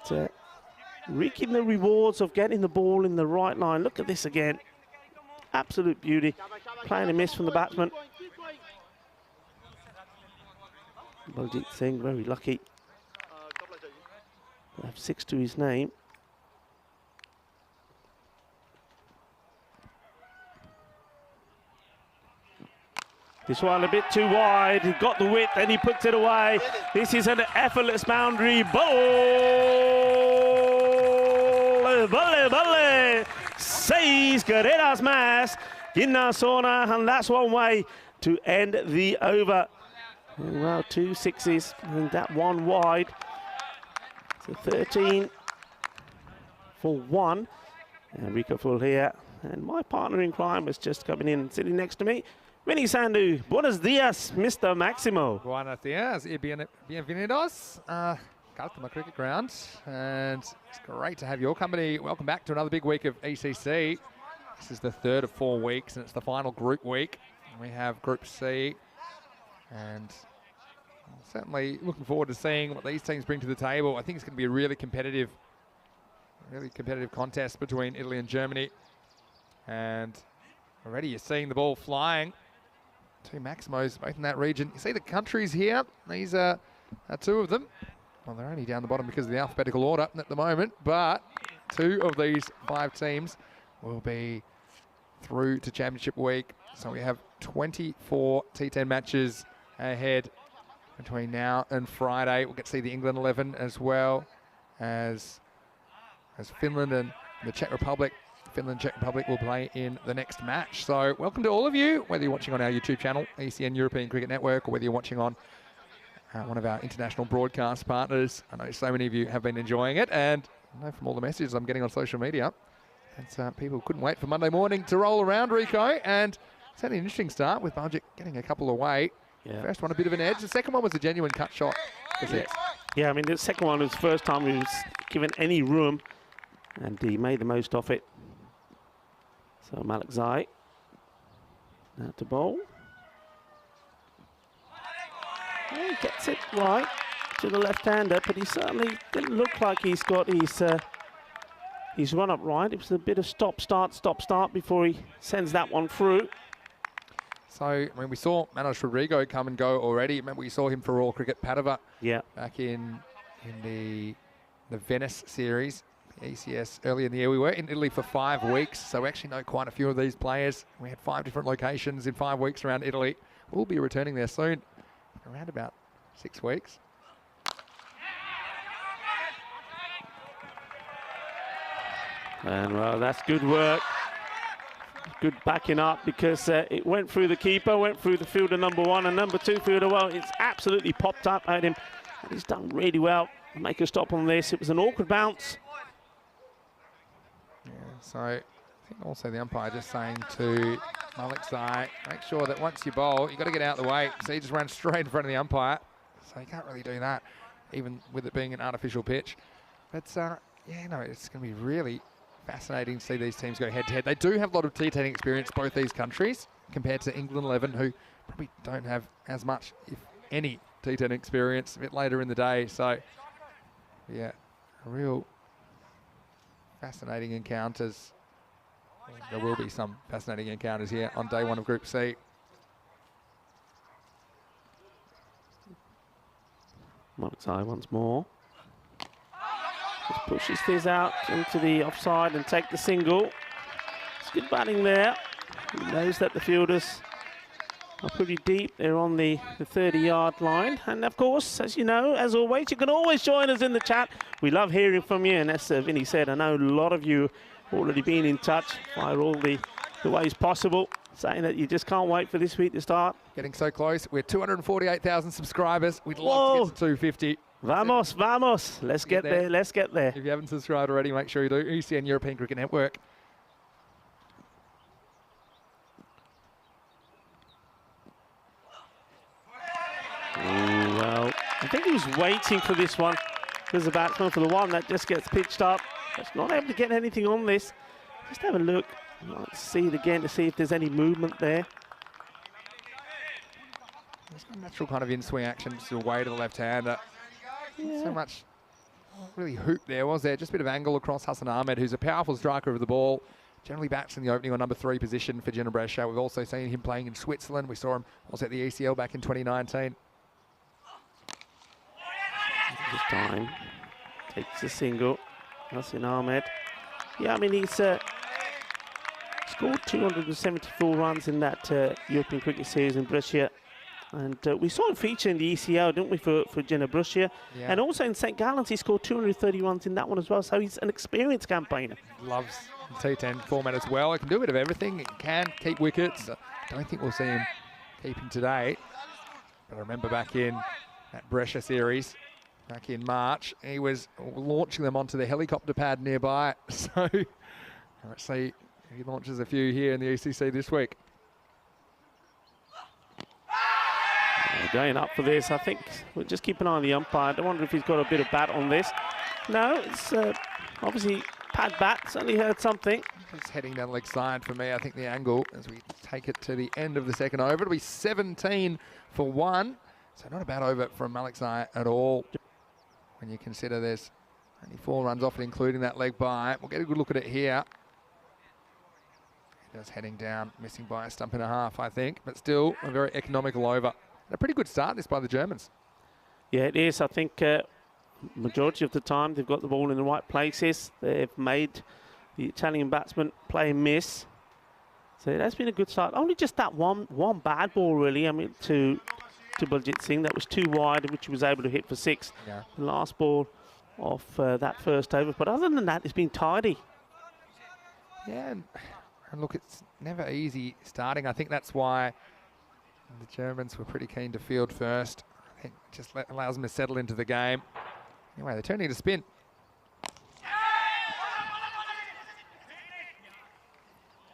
But, reaping the rewards of getting the ball in the right line. Look at this again. Absolute beauty. Playing a miss from the batsman. Baljit Singh, very lucky. They have 6 to his name. This one a bit too wide. He got the width and he puts it away. This is an effortless boundary. Ball! Balle, balle! 6 carreras más. Ginna Sona, and that's one way to end the over. And well, 2 sixes and that one wide. So 13 for 1. And Rico Full here. And my partner in crime was just coming in, sitting next to me. Vinny Sandu, buenos dias, Mr. Maximo. Buenos dias y bienvenidos. Customer Cricket Ground, and it's great to have your company. Welcome back to another big week of ECC. This is the third of 4 weeks, and it's the final group week. We have Group C, and certainly looking forward to seeing what these teams bring to the table. I think it's going to be a really competitive contest between Italy and Germany, and already you're seeing the ball flying. 2 Maximos, both in that region. You see the countries here. These are 2 of them. Well, they're only down the bottom because of the alphabetical order at the moment, but 2 of these 5 teams will be through to Championship Week. So we have 24 T10 matches ahead between now and Friday. We'll get to see the England 11 as well as Finland and the Czech Republic. Finland and Czech Republic will play in the next match. So welcome to all of you, whether you're watching on our YouTube channel, ECN European Cricket Network, or whether you're watching on one of our international broadcast partners. I know so many of you have been enjoying it, and I know from all the messages I'm getting on social media, that people couldn't wait for Monday morning to roll around, Rico, and it's had an interesting start with Bulgic getting a couple away. Yeah. First one a bit of an edge, the second one was a genuine cut shot. Yeah, I mean the second one was the first time he was given any room, and he made the most of it. So Malik Zai now to bowl. He gets it right to the left-hander, but he certainly didn't look like he's got his run up right. It was a bit of stop, start before he sends that one through. So, I mean, we saw Manoj Rodrigo come and go already. Remember, we saw him for Royal Cricket Padova back in the Venice series, the ECS, earlier in the year. We were in Italy for 5 weeks, so we actually know quite a few of these players. We had 5 different locations in 5 weeks around Italy. We'll be returning there soon, around about 6 weeks. And well, that's good work. Good backing up, because it went through the keeper, went through the fielder number 1 and number 2 fielder. Well, it's absolutely popped up at him, and he's done really well to make a stop on this. It was an awkward bounce. Yeah, so I think also the umpire just saying to Malik Zai, make sure that once you bowl, you've got to get out of the way. So he just ran straight in front of the umpire. So you can't really do that, even with it being an artificial pitch. But yeah, no, it's going to be really fascinating to see these teams go head-to-head. They do have a lot of T10 experience, both these countries, compared to England 11, who probably don't have as much, if any, T10 experience a bit later in the day. So, yeah, real fascinating encounters. There will be some fascinating encounters here on day 1 of Group C. Malik Zai once more. Just pushes this out into the offside and take the single. It's good batting there. He knows that the fielders are pretty deep. They're on the 30-yard line. And of course, as you know, as always, you can always join us in the chat. We love hearing from you. And as Vinny said, I know a lot of you have already been in touch via all the ways possible, saying that you just can't wait for this week to start. Getting so close. We're 248,000 subscribers. We'd love to get to 250. Vamos, vamos. Let's get there. Let's get there. If you haven't subscribed already, make sure you do. ECN European Cricket Network. Well, I think he was waiting for this one. There's the batsman for the one that just gets pitched up. It's not able to get anything on this. Just have a look. Let's see it again to see if there's any movement there. There's a natural kind of in-swing action just away to the left-hander. Yeah. So much really hoop there, was there? Just a bit of angle across Hassan Ahmed, who's a powerful striker of the ball. Generally bats in the opening on number 3 position for Gina Brescia. We've also seen him playing in Switzerland. We saw him also at the ECL back in 2019. This time takes a single. Hassan Ahmed. Yeah, I mean, he's scored 274 runs in that European Cricket Series in Brescia. And we saw him feature in the ECL, didn't we, for Gina Brescia? Yeah. And also in St. Gallen's, he scored 230 runs in that one as well. So he's an experienced campaigner. Loves the T10 format as well. He can do a bit of everything. He can keep wickets. I don't think we'll see him keeping today. But I remember back in that Brescia series, back in March, he was launching them onto the helicopter pad nearby. So let's see if he launches a few here in the ECC this week. going up for this. I think we'll just keep an eye on the umpire. I wonder if he's got a bit of bat on this. No, it's obviously pad bat. Certainly heard something. It's heading down the leg side for me. I think the angle as we take it to the end of the second over. It'll be 17 for 1. So not a bad over from Alexei at all. When you consider there's only 4 runs off it, including that leg by. We'll get a good look at it here. Just heading down, missing by a stump and a half, I think. But still a very economical over. And a pretty good start this by the Germans. Yeah, it is. I think majority of the time they've got the ball in the right places. They've made the Italian batsman play and miss. So it has been a good start. Only just that one bad ball, really. I mean, to Baljit Singh. That was too wide, which he was able to hit for 6. Yeah. The last ball of that first over. But other than that, it's been tidy. Yeah, and look, it's never easy starting. I think that's why the Germans were pretty keen to field first. I think it just allows them to settle into the game. Anyway, they're turning to spin.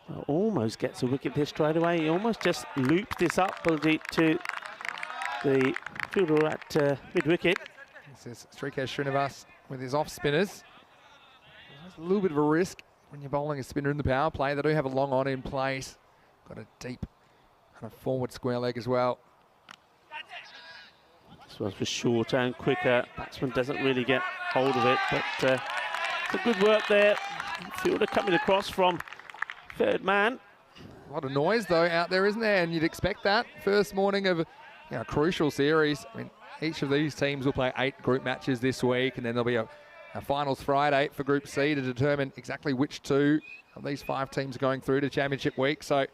Well, almost gets a wicket there straight away. He almost just loops this up, Baljit, to the fielder at mid-wicket. This is Srikesh Srinivas with his off-spinners. There's a little bit of a risk when you're bowling a spinner in the power play. They do have a long on in place. Got a deep kind of forward square leg as well. This one's for shorter and quicker. Batsman doesn't really get hold of it, but it's a good work there. Fielder coming across from third man. A lot of noise though out there, isn't there? And you'd expect that first morning of a crucial series. I mean, each of these teams will play 8 group matches this week, and then there'll be a finals Friday for Group C to determine exactly which 2 of these 5 teams are going through to Championship Week. So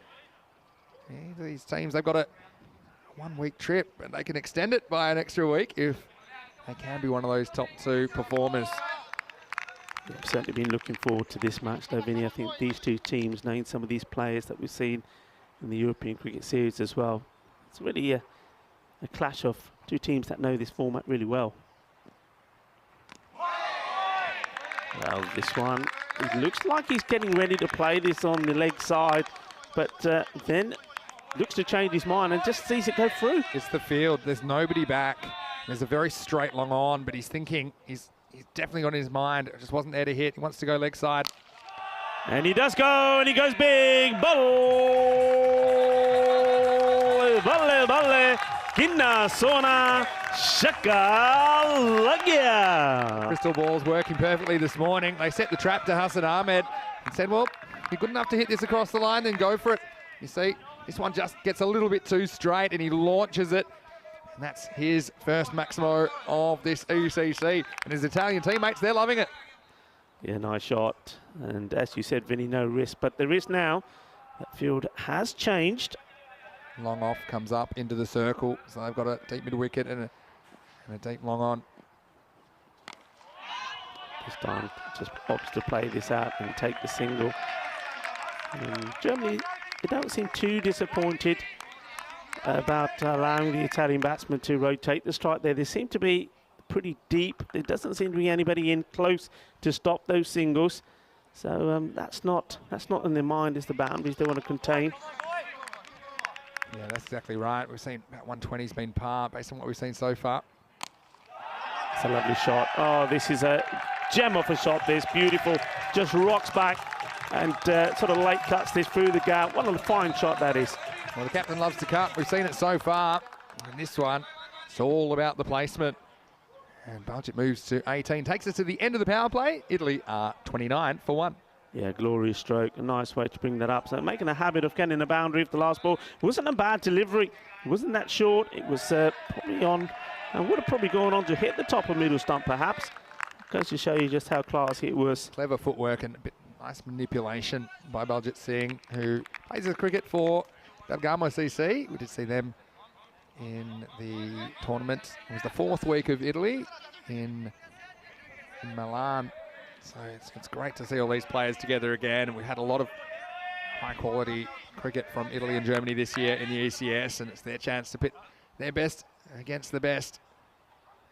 these teams, they've got a 1-week trip, and they can extend it by an extra week if they can be one of those top 2 performers. I've certainly been looking forward to this match, though, Vinny. I think these 2 teams, knowing some of these players that we've seen in the European Cricket Series as well, it's really a clash of 2 teams that know this format really well. Well, this one, it looks like he's getting ready to play this on the leg side, but then looks to change his mind and just sees it go through. It's the field. There's nobody back. There's a very straight long on, but he's thinking, he's definitely got in his mind. It just wasn't there to hit. He wants to go leg side. And he does go, and he goes big. Balle, Kinna Sona Shakalagya. Crystal ball's working perfectly this morning. They set the trap to Hassan Ahmed and said, well, you're good enough to hit this across the line, then go for it. You see, this one just gets a little bit too straight and he launches it. And that's his first Maximo of this ECC. And his Italian teammates, they're loving it. Yeah, nice shot. And as you said, Vinny, no risk. But there is now. That field has changed. Long off comes up into the circle. So they've got a deep mid wicket and a deep long on. This time just opts to play this out and take the single. And Germany, they don't seem too disappointed about allowing the Italian batsman to rotate the strike there. They seem to be pretty deep. There doesn't seem to be anybody in close to stop those singles. So that's not in their mind, is the boundaries they want to contain. Yeah, that's exactly right. We've seen about 120's been par based on what we've seen so far. It's a lovely shot. Oh, this is a gem of a shot. This beautiful, just rocks back and sort of late cuts this through the gap. What a fine shot that is. Well, the captain loves to cut. We've seen it so far. And this one, it's all about the placement. And Baljit moves to 18. Takes us to the end of the power play. Italy are 29 for 1. Yeah, glorious stroke. A nice way to bring that up. So making a habit of getting a boundary for the last ball. It wasn't a bad delivery. It wasn't that short. It was probably on, and would have probably gone on to hit the top of middle stump perhaps. Goes to show you just how classy it was. Clever footwork and a bit nice manipulation by Baljit Singh, who plays his cricket for Bergamo CC. We did see them in the tournament. It was the 4th week of Italy in Milan. So it's great to see all these players together again. And we had a lot of high-quality cricket from Italy and Germany this year in the ECS, and it's their chance to pit their best against the best.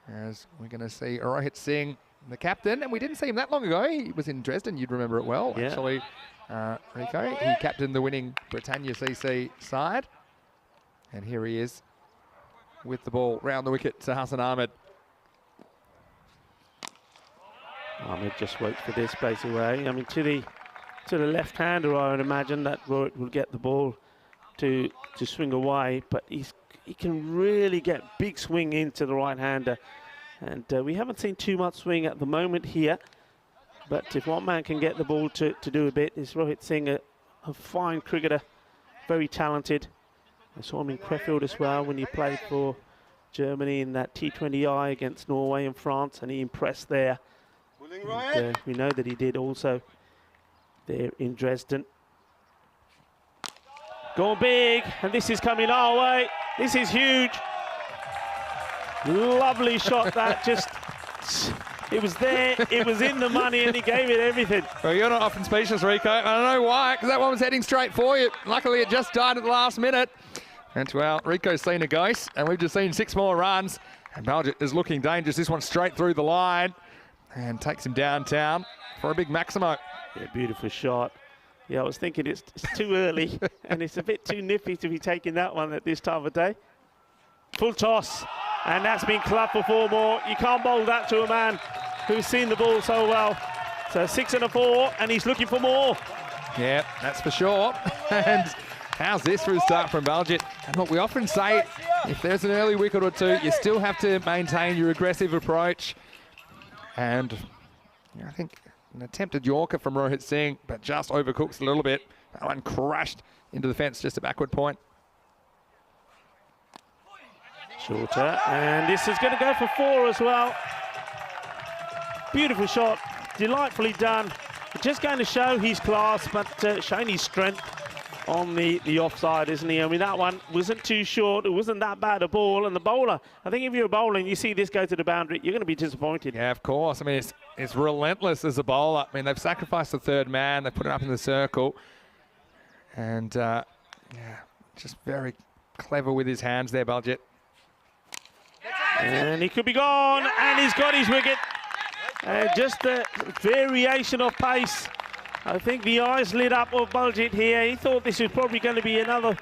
As we're going to see Rohit Singh, the captain, and we didn't see him that long ago. He was in Dresden, you'd remember it well, yeah. Actually. Rico, he captained the winning Britannia CC side. And here he is with the ball round the wicket to Hassan Ahmed. Ahmed just waits for this space away. I mean, to the left-hander, I would imagine that Rohit will get the ball to swing away, but he can really get big swing into the right-hander. And we haven't seen too much swing at the moment here. But if one man can get the ball to do a bit, is Rohit Singh, a fine cricketer, very talented. I saw him in Crefeld as well when he played for Germany in that T20I against Norway and France, and he impressed there. And, we know that he did also there in Dresden. Going big, and this is coming our way. This is huge. Lovely shot that just, it was there, it was in the money, and he gave it everything. Well, you're not often speechless, Rico. I don't know why, because that one was heading straight for you. Luckily, it just died at the last minute. And well, Rico's seen a ghost, and we've just seen 6 more runs. And Baljeet is looking dangerous. This one straight through the line and takes him downtown for a big Maximo. Yeah, beautiful shot. Yeah, I was thinking it's too early, and it's a bit too nippy to be taking that one at this time of day. Full toss, and that's been clubbed for 4 more. You can't bowl that to a man who's seen the ball so well. So 6 and a 4, and he's looking for more. Yeah, that's for sure. And how's this for a start from Baljeet? And look, we often say if there's an early wicket or two, you still have to maintain your aggressive approach. And I think an attempted Yorker from Rohit Singh, but just overcooks a little bit. That one crashed into the fence, just a backward point. Shorter, and this is going to go for 4 as well. Beautiful shot, delightfully done. Just going to show his class, but showing his strength on the offside, isn't he? I mean, that one wasn't too short. It wasn't that bad a ball. And the bowler, I think if you're bowling, you see this go to the boundary, you're going to be disappointed. Yeah, of course. I mean, it's relentless as a bowler. I mean, they've sacrificed the 3rd man. They put it up in the circle. And, yeah, just very clever with his hands there, Baljeet. And he could be gone, and he's got his wicket. Just a variation of pace. I think the eyes lit up of Baljeet here. He thought this was probably going to be another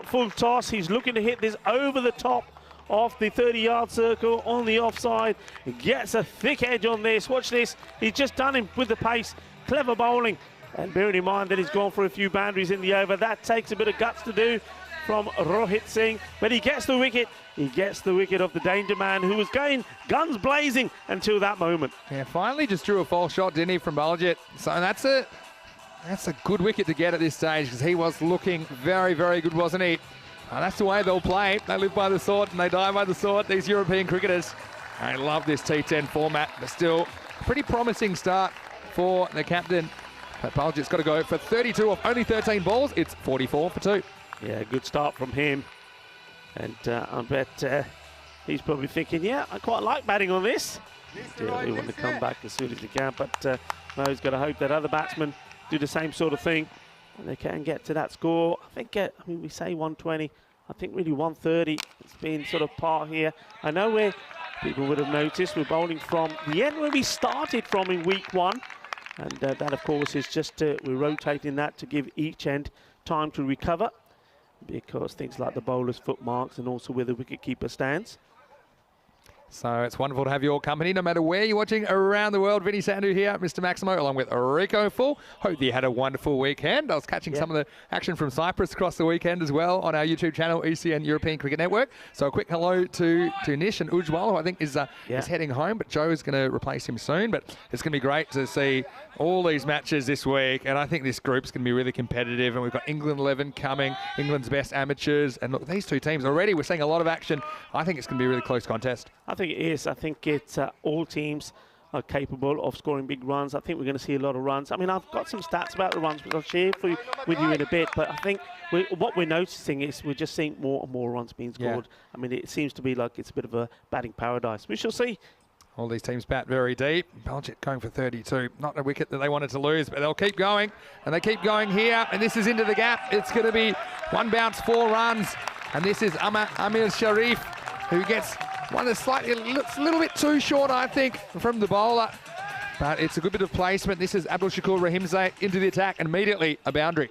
full toss. He's looking to hit this over the top of the 30-yard circle on the offside. He gets a thick edge on this. Watch this. He's just done him with the pace. Clever bowling. And bearing in mind that he's gone for a few boundaries in the over, that takes a bit of guts to do from Rohit Singh. But he gets the wicket. He gets the wicket of the danger man, who was going guns blazing until that moment. Yeah, finally just drew a false shot, didn't he, from Baljeet? So that's a good wicket to get at this stage, because he was looking very, very good, wasn't he? That's the way they'll play. They live by the sword and they die by the sword, these European cricketers. I love this T10 format, but still a pretty promising start for the captain. But Baljeet's got to go for 32 off only 13 balls. It's 44 for 2. Yeah, good start from him. And I bet he's probably thinking, yeah, I quite like batting on this. We want to come back as soon as he can, but now he's got to hope that other batsmen do the same sort of thing, and they can get to that score. I think, I mean, we say 120. I think really 130. It's been sort of par here. I know where people would have noticed we're bowling from the end where we started from in week 1. And that, of course, is just, we're rotating that to give each end time to recover, because things like the bowler's foot marks and also where the wicketkeeper stands. So it's wonderful to have your company, no matter where you're watching around the world. Vinny Sandhu here, Mr. Maximo, along with Rico Full. Hope you had a wonderful weekend. I was catching some of the action from Cyprus across the weekend as well on our YouTube channel, ECN European Cricket Network. So a quick hello to Nish and Ujwal, who I think is heading home, but Joe is going to replace him soon. But it's going to be great to see all these matches this week, and I think this group's going to be really competitive. And we've got England 11 coming, England's best amateurs, and look, these 2 teams already, we're seeing a lot of action. I think it's going to be a really close contest. I think it is. I think it's all teams are capable of scoring big runs. I think we're going to see a lot of runs. I mean, I've got some stats about the runs, which I'll share with you in a bit. But I think what we're noticing is we're just seeing more and more runs being scored. Yeah. I mean, it seems to be like it's a bit of a batting paradise. We shall see. All these teams bat very deep. Baljeet going for 32. Not a wicket that they wanted to lose, but they'll keep going. And they keep going here. And this is into the gap. It's going to be 1 bounce, 4 runs. And this is Amir Sharif, who gets one that's slightly, looks a little bit too short, I think, from the bowler. But it's a good bit of placement. This is Abdul Shakur Rahimzade into the attack, and immediately a boundary.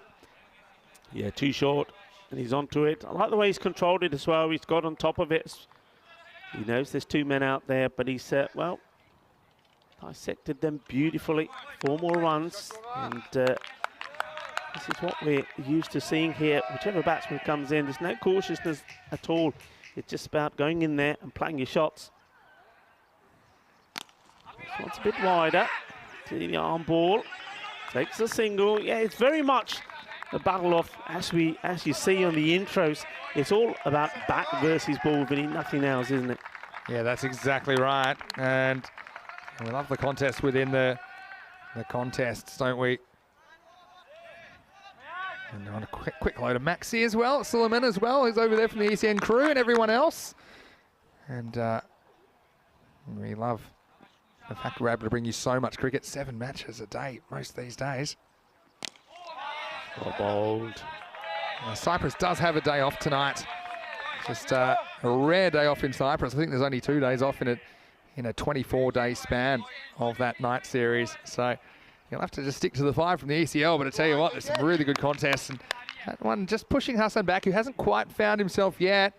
Yeah, too short. and he's onto it. I like the way he's controlled it as well. He's got on top of it. He knows there's 2 men out there, but he's, well, dissected them beautifully. 4 more runs, and this is what we're used to seeing here. Whichever batsman comes in, there's no cautiousness at all. It's just about going in there and playing your shots. This one's a bit wider. To the arm ball. Takes a single. Yeah, it's very much a battle of, as you see on the intros, it's all about bat versus ball, Vinny, nothing else, isn't it? Yeah, that's exactly right. And we love the contest within the contests, don't we? And on a quick load of Maxi as well, Suleiman as well, who's over there from the ECN crew and everyone else. And we love the fact we're able to bring you so much cricket, 7 matches a day most these days. Well bowled. Cyprus does have a day off tonight. Just a rare day off in Cyprus. I think there's only 2 days off in a 24-day span of that night series. So you'll have to just stick to the 5 from the ECL. But I tell you what, there's some really good contests. And that one just pushing Hassan back, who hasn't quite found himself yet.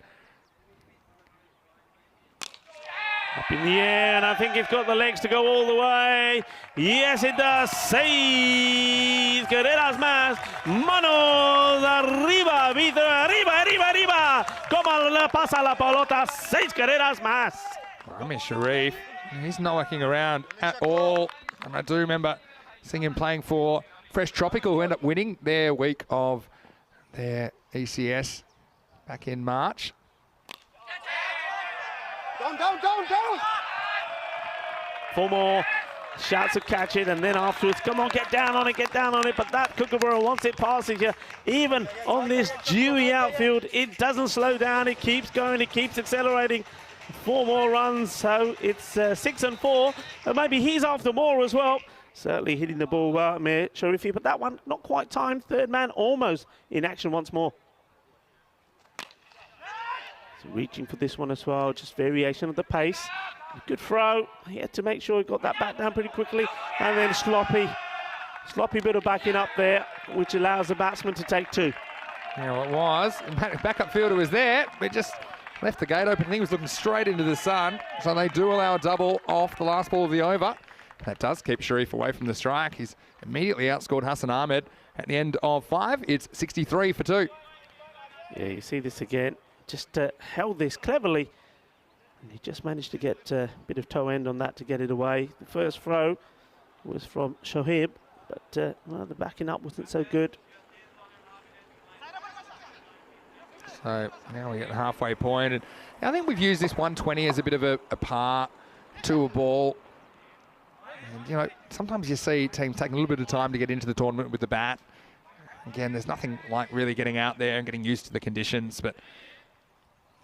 Up in the air, and I think it's got the legs to go all the way. Yes, it does. 6 carreras más. Manos arriba, arriba. Como le pasa la pelota. 6 carreras más. Rami Sharif, he's not working around at all. And I do remember seeing him playing for Fresh Tropical, who ended up winning their week of their ECS back in March. Don't. 4 more shots to catch it, and then afterwards, come on, get down on it. But that Kookaburra, once it passes you, even on this dewy outfield, it doesn't slow down. It keeps going, it keeps accelerating. 4 more runs, so it's 6 and 4. And maybe he's after more as well. Certainly hitting the ball well, Mir Sharifi, but that one not quite timed. 3rd man almost in action once more. So reaching for this one as well, just variation of the pace. Good throw. He had to make sure he got that bat down pretty quickly. And then sloppy bit of backing up there, which allows the batsman to take 2. Yeah, well, it was. Backup fielder was there. It just left the gate open. I think he was looking straight into the sun. So they do allow a double off the last ball of the over. That does keep Sharif away from the strike. He's immediately outscored Hassan Ahmed. At the end of 5, it's 63 for 2. Yeah, you see this again. Just held this cleverly, and he just managed to get a bit of toe end on that to get it away. The first throw was from Shoaib, but well, the backing up wasn't so good. So now we get the halfway point, and I think we've used this 120 as a bit of a par to a ball. And, you know, sometimes you see teams taking a little bit of time to get into the tournament with the bat. Again, there's nothing like really getting out there and getting used to the conditions, but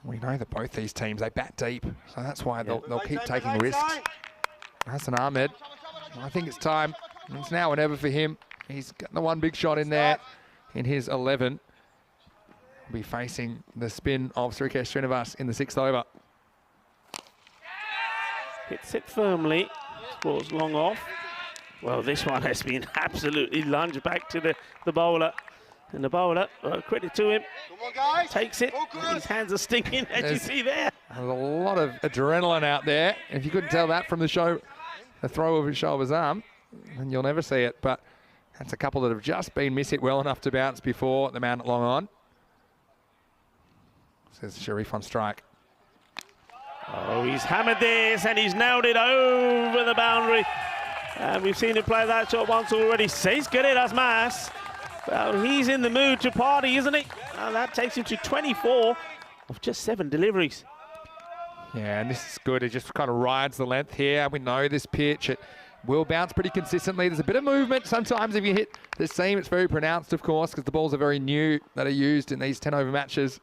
we know that both these teams, they bat deep, so that's why they'll keep taking risks. Hassan Ahmed, I think it's time. It's now or never for him. He's got the one big shot in there in his 11. He'll be facing the spin of Srikesh Srinivas in the 6th over. Hits it firmly, scores long off. Well, this one has been absolutely lunged back to the bowler. And the bowler, credit to him, takes it. His hands are stinking, as you see there. There's a lot of adrenaline out there. If you couldn't tell that from the throw of his shoulder's arm, then you'll never see it. But that's a couple that have just been miss-hit well enough to bounce before the man at long on. Says Sharif on strike. Oh, he's hammered this, and he's nailed it over the boundary. And we've seen him play that shot once already. 6 carreras más. Well, he's in the mood to party, isn't he? And that takes him to 24 of just 7 deliveries. Yeah, and this is good. It just kind of rides the length here. We know this pitch, it will bounce pretty consistently. There's a bit of movement. Sometimes if you hit the seam, it's very pronounced, of course, because the balls are very new that are used in these 10-over matches.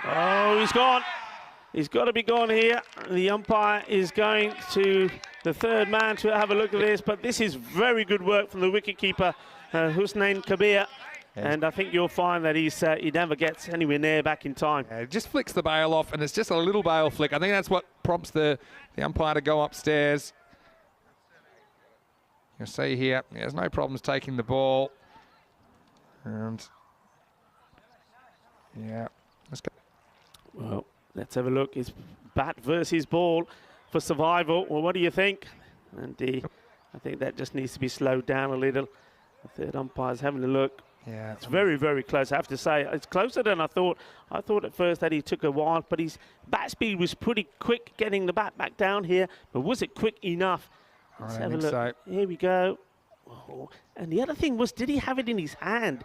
Oh, he's gone. He's got to be gone here. The umpire is going to the 3rd man to have a look at this, but this is very good work from the wicketkeeper, Husnain Kabir. And I think you'll find that he never gets anywhere near back in time. It just flicks the bail off, and it's just a little bail flick. I think that's what prompts the umpire to go upstairs. You'll see here, there's no problems taking the ball. And Yeah. Let's go. Well, let's have a look. It's bat versus ball for survival. Well, what do you think? And I think that just needs to be slowed down a little. The third umpire's having a look. Yeah. It's very, very close, I have to say. It's closer than I thought. I thought at first that he took a while, but his bat speed was pretty quick getting the bat back down here. But was it quick enough? Let's have a look. So. Here we go. Oh. And the other thing was, did he have it in his hand?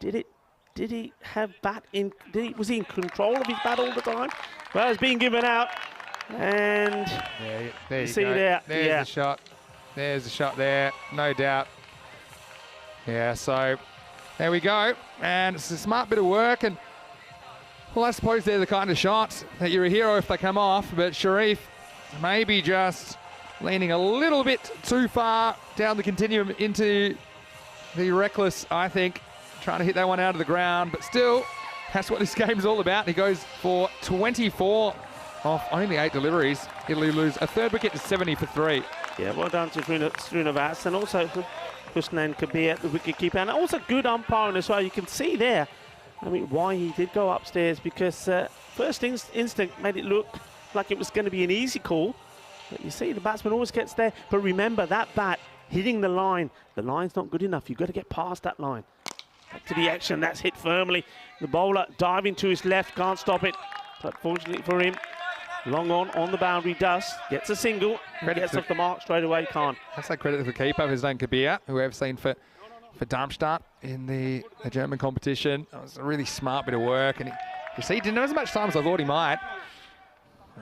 Did he have bat in? Was he in control of his bat all the time? Well, it's being given out. And Yeah, there you see go. there. There's Yeah. the shot. There's the shot there, no doubt. Yeah, so there we go. And it's a smart bit of work. And, well, I suppose they're the kind of shots that you're a hero if they come off. But Sharif maybe just leaning a little bit too far down the continuum into the reckless, I think. Trying to hit that one out of the ground. But still, that's what this game's all about. He goes for 24 off only 8 deliveries. Italy lose a third wicket to 70 for 3. yeah, well done to Srinivas, and also Husnain Kabir, the wicketkeeper, and also good umpiring as well. You can see there, I mean, why he did go upstairs, because first instinct made it look like it was going to be an easy call. But you see, the batsman always gets there. But remember, that bat hitting the line's not good enough. You've got to get past that line. Back to the action, that's hit firmly. The bowler diving to his left, can't stop it. But fortunately for him, long on the boundary, gets a single, gets off the mark straight away, can't. That's that credit to the keeper, his name Kabir, who we've seen for Darmstadt in the German competition. It was a really smart bit of work, and you see, he didn't have as much time as I thought he might.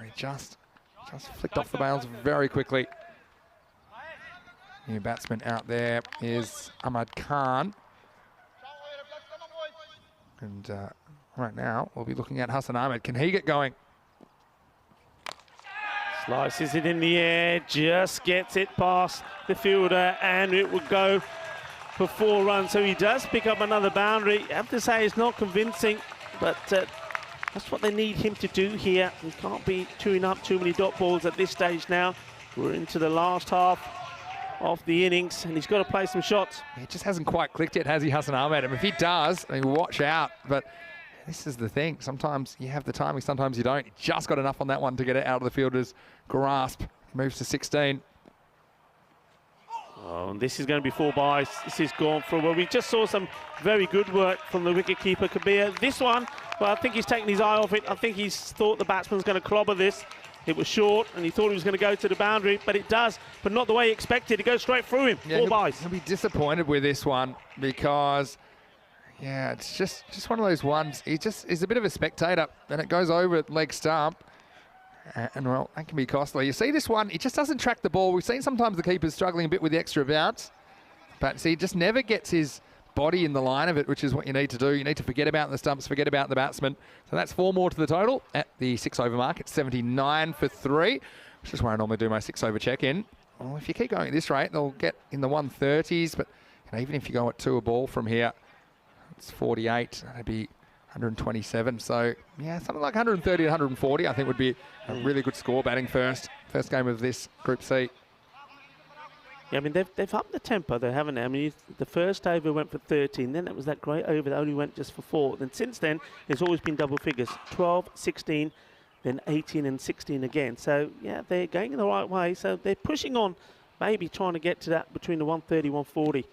He just flicked off the bails very quickly. New batsman out there is Ahmad Khan. And right now, we'll be looking at Hassan Ahmed. Can he get going? Slices it in the air, just gets it past the fielder, and it would go for 4 runs. So he does pick up another boundary. I have to say, it's not convincing, but that's what they need him to do here. He can't be chewing up too many dot balls at this stage now. We're into the last half of the innings, and he's got to play some shots. It just hasn't quite clicked yet, has he, Hassan Ahmed? I mean, if he does, I mean, watch out. But this is the thing. Sometimes you have the timing, sometimes you don't. He just got enough on that one to get it out of the fielder's grasp. Moves to 16. Oh, and this is going to be 4 byes. This is gone for, well, we just saw some very good work from the wicketkeeper Kabir. This one, well, I think he's taken his eye off it. I think he's thought the batsman's going to clobber this. It was short, and he thought he was going to go to the boundary, but it does, but not the way he expected. It goes straight through him. Yeah, 4 byes. He'll be disappointed with this one because, yeah, it's just one of those ones. He just is a bit of a spectator, and it goes over at leg stump. And, well, that can be costly. You see this one, he just doesn't track the ball. We've seen sometimes the keeper's struggling a bit with the extra bounce. But see, he just never gets his body in the line of it, which is what you need to do. You need to forget about the stumps, forget about the batsman. So that's 4 more to the total at the 6-over mark. It's 79 for 3, which is where I normally do my 6-over check-in. Well, if you keep going at this rate, they'll get in the 130s. But you know, even if you go at 2 a ball from here, it's 48. That'd be 127. So, yeah, something like 130 to 140, I think, would be a really good score batting first game of this Group C. Yeah, I mean, they've upped the tempo, though, haven't they? I mean, the first over went for 13, then it was that great over that only went just for 4. Then since then, it's always been double figures, 12, 16, then 18 and 16 again. So, yeah, they're going in the right way. So they're pushing on, maybe trying to get to that between the 130, 140.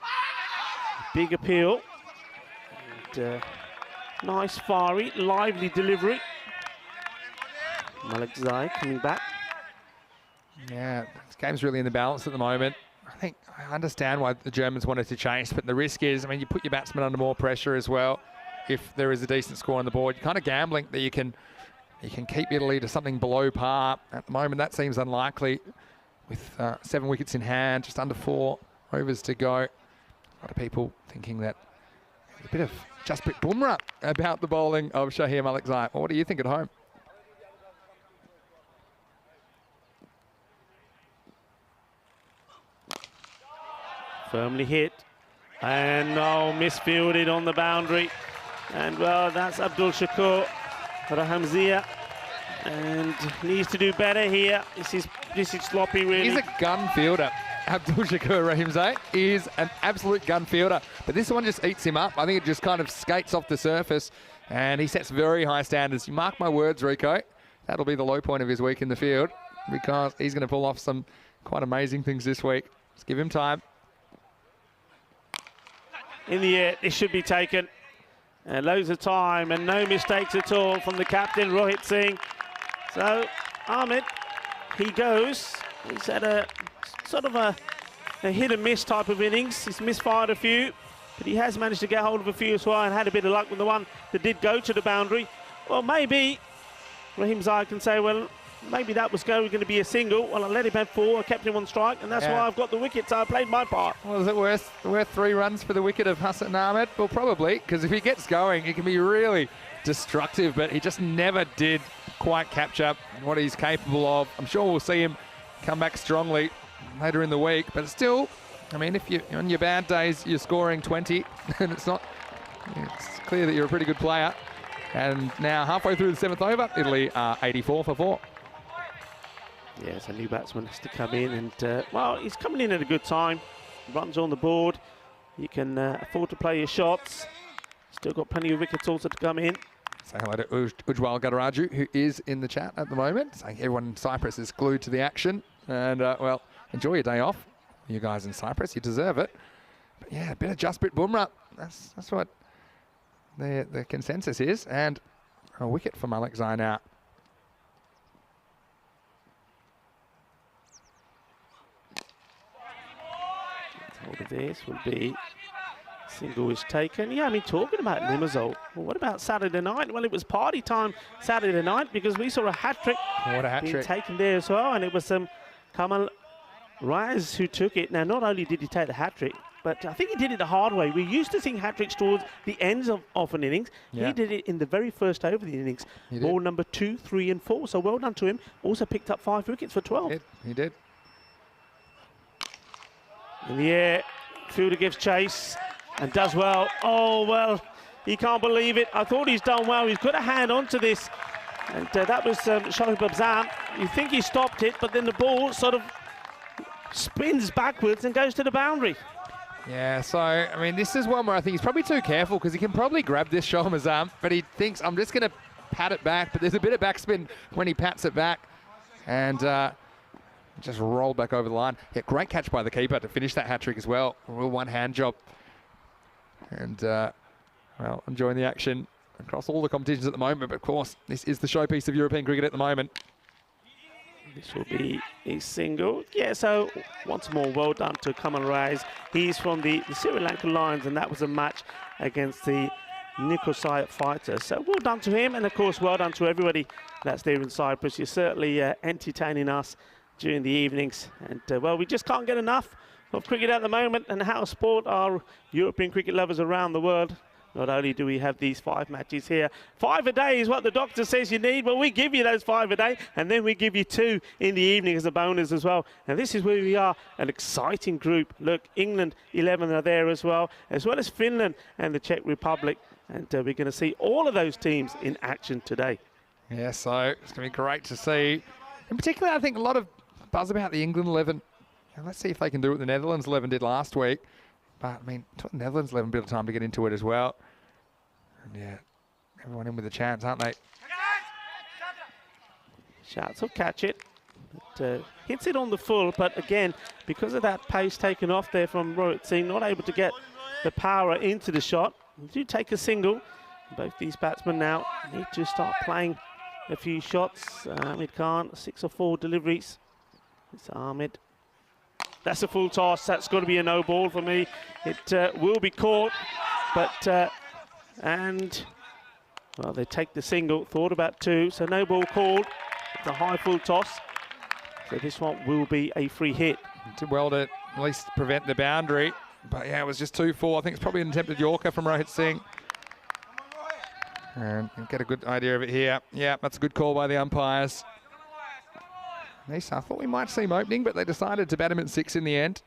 Big appeal. And, nice, fiery, lively delivery. Malik Zai coming back. Yeah, this game's really in the balance at the moment. I understand why the Germans wanted to chase, but the risk is, I mean, you put your batsmen under more pressure as well. If there is a decent score on the board, you're kind of gambling that you can keep Italy to something below par. At the moment, that seems unlikely. With 7 wickets in hand, just under 4 overs to go. A lot of people thinking that a bit of Jasprit Bumrah about the bowling of Shahir Malikzai. Well, what do you think at home? Firmly hit, and misfielded on the boundary. And well, that's Abdul Shakur Rahamzia, and needs to do better here. This is sloppy, really. He's a gun fielder. Abdul Shakur Rahimzai is an absolute gun fielder, but this one just eats him up. I think it just kind of skates off the surface. And he sets very high standards. You mark my words, Rico. That'll be the low point of his week in the field because he's going to pull off some quite amazing things this week. Just give him time. In the air, this should be taken. Loads of time and no mistakes at all from the captain, Rohit Singh. So, Ahmed, he goes. He's had a sort of a hit and miss type of innings. He's misfired a few, but he has managed to get hold of a few as well and had a bit of luck with the one that did go to the boundary. Well, maybe Raheem Zai can say, well, maybe that was going to be a single. Well, I let him have 4, I kept him on strike, and that's why I've got the wicket, so I played my part. Well, is it worth 3 runs for the wicket of Hassan Ahmed? Well, probably, because if he gets going, he can be really destructive, but he just never did quite capture what he's capable of. I'm sure we'll see him come back strongly later in the week, but still, I mean, if you on your bad days you're scoring 20, and it's clear that you're a pretty good player. And now halfway through the 7th over, Italy are 84 for 4. Yes, a new batsman has to come in, and well, he's coming in at a good time. Runs on the board. You can afford to play your shots. Still got plenty of wickets also to come in. Say hello to Ujwal Gadaraju, who is in the chat at the moment, saying everyone in Cyprus is glued to the action. And, well, enjoy your day off. You guys in Cyprus, you deserve it. But, yeah, a bit of Jasprit Bumrah. That's what the consensus is. And a wicket for Malik Zai now. Hold of this will be single is taken. Yeah, I mean, talking about Nimazol. Well, what about Saturday night? Well, it was party time Saturday night because we saw a hat-trick What a being hat-trick. taken there as well, and it was Kamal Rise who took it. Now, not only did he take the hat-trick, but I think he did it the hard way. We used to think hat-tricks towards the ends of an innings. Yeah. He did it in the very first over the innings. Ball number 2, 3 and 4. So well done to him. Also picked up 5 wickets for 12. He did. In the air, fielder gives chase and does well. Oh, well, he can't believe it. I thought he's done well. He's got a hand onto this. And that was Shoaib Abzam. You think he stopped it, but then the ball sort of spins backwards and goes to the boundary. Yeah, so, I mean, this is one where I think he's probably too careful because he can probably grab this Shoaib Abzam, but he thinks, I'm just going to pat it back. But there's a bit of backspin when he pats it back. And just roll back over the line. Yeah, great catch by the keeper to finish that hat-trick as well. A real one-hand job. And, well, enjoying the action across all the competitions at the moment. But, of course, this is the showpiece of European cricket at the moment. This will be a single. Yeah, so once more, well done to Kamal Rise. He's from the Sri Lankan Lions, and that was a match against the Nicosia Fighters. So well done to him, and, of course, well done to everybody that's there in Cyprus. You're certainly entertaining us during the evenings, and well, we just can't get enough of cricket at the moment, and how sport our European cricket lovers around the world. Not only do we have these 5 matches here, 5 a day is what the doctor says you need. Well, we give you those 5 a day, and then we give you 2 in the evening as a bonus as well. And this is where we are, an exciting group. Look, England 11 are there as well as Finland and the Czech Republic, and we're going to see all of those teams in action today. Yeah, so it's going to be great to see. In particular, I think a lot of buzz about the England 11. Yeah, let's see if they can do what the Netherlands 11 did last week. But, I mean, the Netherlands 11 a bit of time to get into it as well. And, yeah, everyone in with a chance, aren't they? Shouts will catch it. Hits it on the full, but again, because of that pace taken off there from Rohit Singh, not able to get the power into the shot. They do take a single. Both these batsmen now need to start playing a few shots. Ahmed Khan, 6 or 4 deliveries. It's Ahmed. That's a full toss. That's got to be a no ball for me. It will be caught, but and well, they take the single. Thought about 2, so no ball called. It's a high full toss. So this one will be a free hit. Did well to at least prevent the boundary, but yeah, it was just 2-4. I think it's probably an attempted Yorker from Rohit Singh. And get a good idea of it here. Yeah, that's a good call by the umpires. I thought we might see him opening, but they decided to bat him at 6 in the end.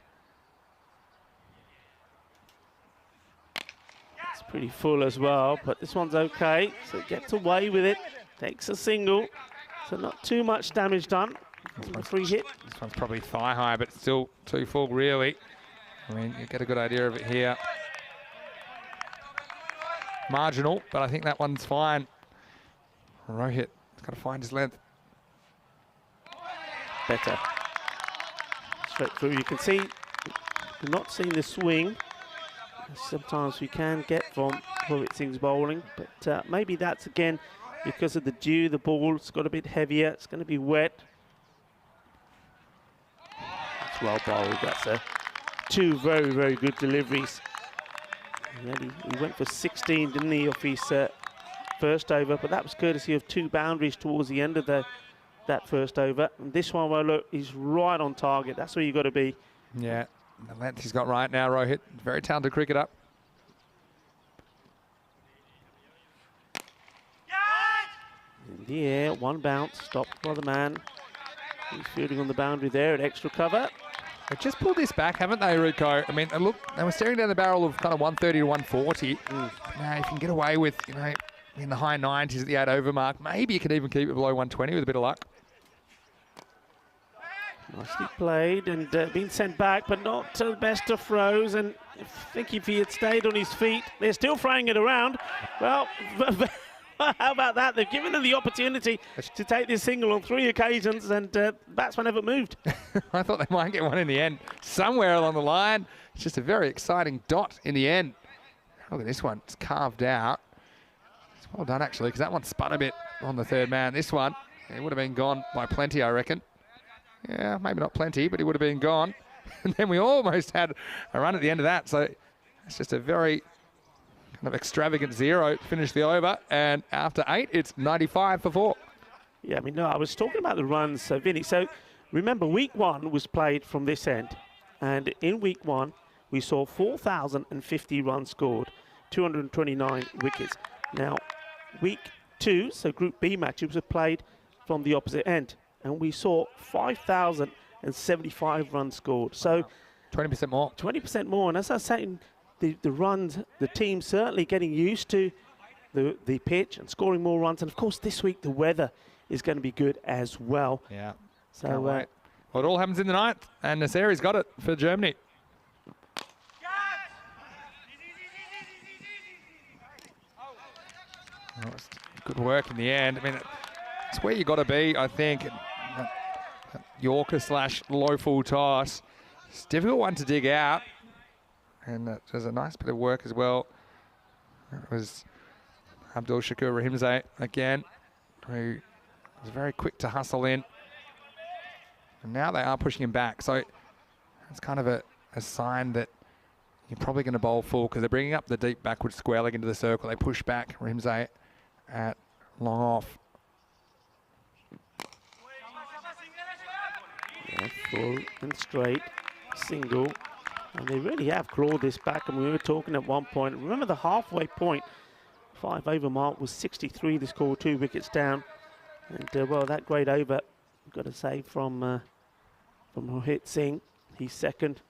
It's pretty full as well, but this one's okay. So it gets away with it. Takes a single. So not too much damage done. Free hit. This one's probably thigh high, but still too full, really. I mean, you get a good idea of it here. marginal, but I think that one's fine. Rohit's got to find his length. Better. Straight through. You can see, you're not seeing the swing. Sometimes we can get from Rohit Singh's bowling, but maybe that's again because of the dew. The ball's got a bit heavier. It's going to be wet. That's well bowled. That's two very, very good deliveries. He went for 16, didn't he, off his first over, but that was courtesy of 2 boundaries towards the end of that first over. And this one, well, look, he's right on target. That's where you've got to be. Yeah, the length he's got right now, Rohit. Very talented cricketer. In the air, one bounce, stopped by the man. He's fielding on the boundary there at extra cover. They've just pulled this back, haven't they, Rico? I mean, look, they were staring down the barrel of kind of 130 to 140. Now, if you can get away with, you know, in the high 90s at the 8 over mark, maybe you could even keep it below 120 with a bit of luck. Nicely played and been sent back, but not to the best of throws. And I think if he had stayed on his feet, they're still throwing it around. Well, how about that? They've given him the opportunity to take this single on 3 occasions, and batsman haven't moved. I thought they might get one in the end, somewhere along the line. It's just a very exciting dot in the end. Look at this one. It's carved out. It's well done, actually, because that one spun a bit on the third man. This one, it would have been gone by plenty, I reckon. Yeah, maybe not plenty, but he would have been gone. And then we almost had a run at the end of that. So it's just a very kind of extravagant 0 to finish the over. And after 8, it's 95 for 4. Yeah, I mean, no, I was talking about the runs, so Vinny. So remember, week 1 was played from this end. And in week 1, we saw 4,050 runs scored, 229 wickets. Now, week 2, so Group B matches were played from the opposite end. And we saw 5,075 runs scored. So 20% more. 20% more. And as I was saying, the runs, the team certainly getting used to the pitch and scoring more runs. And of course, this week the weather is going to be good as well. Yeah. So well, it all happens in the 9th, and Naseri's got it for Germany. Oh, it's good work in the end. I mean, it's where you got to be, I think. Yorker / low full toss. It's a difficult one to dig out. And there's a nice bit of work as well. It was Abdul Shakur Rahimzai again, who was very quick to hustle in. And now they are pushing him back. So it's kind of a sign that you're probably going to bowl full because they're bringing up the deep backward square leg into the circle. They push back Rahimzai at long off. Yeah, full and straight, single. And they really have clawed this back. And we were talking at one point, remember the halfway point, 5 over mark was 63. They scored 2 wickets down. And well, that great over, got to say, from Rohit Singh, he's second.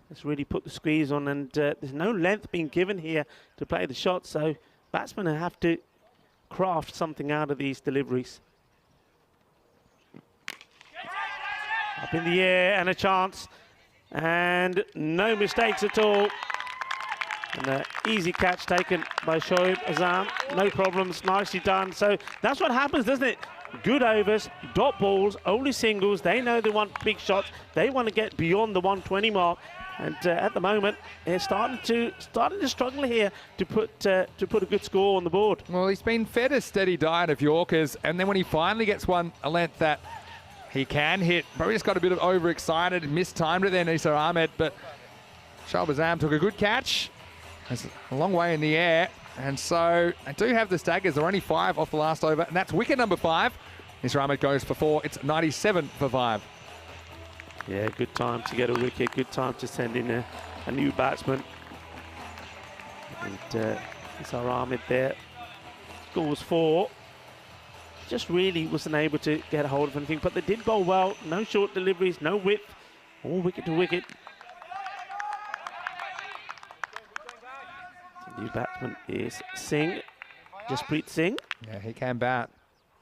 Has really put the squeeze on, and there's no length being given here to play the shot. So batsmen have to craft something out of these deliveries. Up in the air and a chance. And no mistakes at all. And an easy catch taken by Shoaib Azam. No problems, nicely done. So that's what happens, doesn't it? Good overs, dot balls, only singles. They know they want big shots. They want to get beyond the 120 mark. And at the moment, they're starting to struggle here to put a good score on the board. Well, he's been fed a steady diet of Yorkers, and then when he finally gets one a length that he can hit, probably just got a bit of overexcited, mistimed it there, Nisar Ahmed, but Shoaib Azam took a good catch. It's a long way in the air, and so they do have the staggers. They're only 5 off the last over, and that's wicket number 5. Nisar Ahmed goes for 4. It's 97 for 5. Yeah, good time to get a wicket, good time to send in a new batsman. And Nisar Ahmed there scores 4. Just really wasn't able to get a hold of anything, but they did bowl well. No short deliveries, no width, all wicket to wicket. The new batsman is Singh, Jasprit Singh. Yeah, he can bat.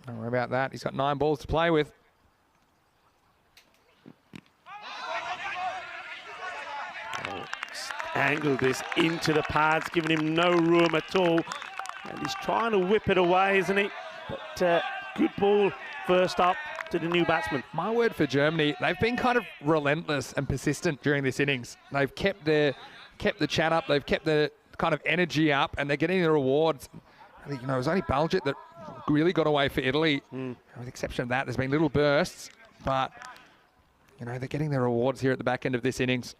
Don't worry about that. He's got 9 balls to play with. Angled this into the pads, giving him no room at all. And he's trying to whip it away, isn't he? But good ball first up to the new batsman. My word for Germany, they've been kind of relentless and persistent during this innings. They've kept the chat up, they've kept the kind of energy up, and they're getting the rewards. I think, it was only Baljet that really got away for Italy. With the exception of that, there's been little bursts, but they're getting their rewards here at the back end of this innings.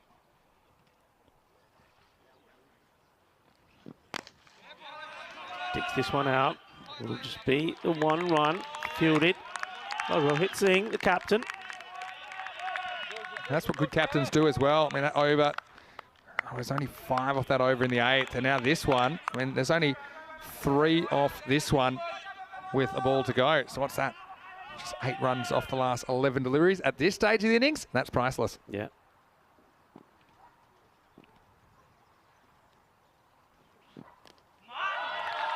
Takes this one out. It'll just be the 1 run. Fielded by Rohit Singh, the captain. That's what good captains do as well. I mean, that over, there's only 5 off that over in the 8th, and now this one, there's only 3 off this one with a ball to go. So what's that? Just 8 runs off the last 11 deliveries at this stage of the innings. That's priceless. Yeah.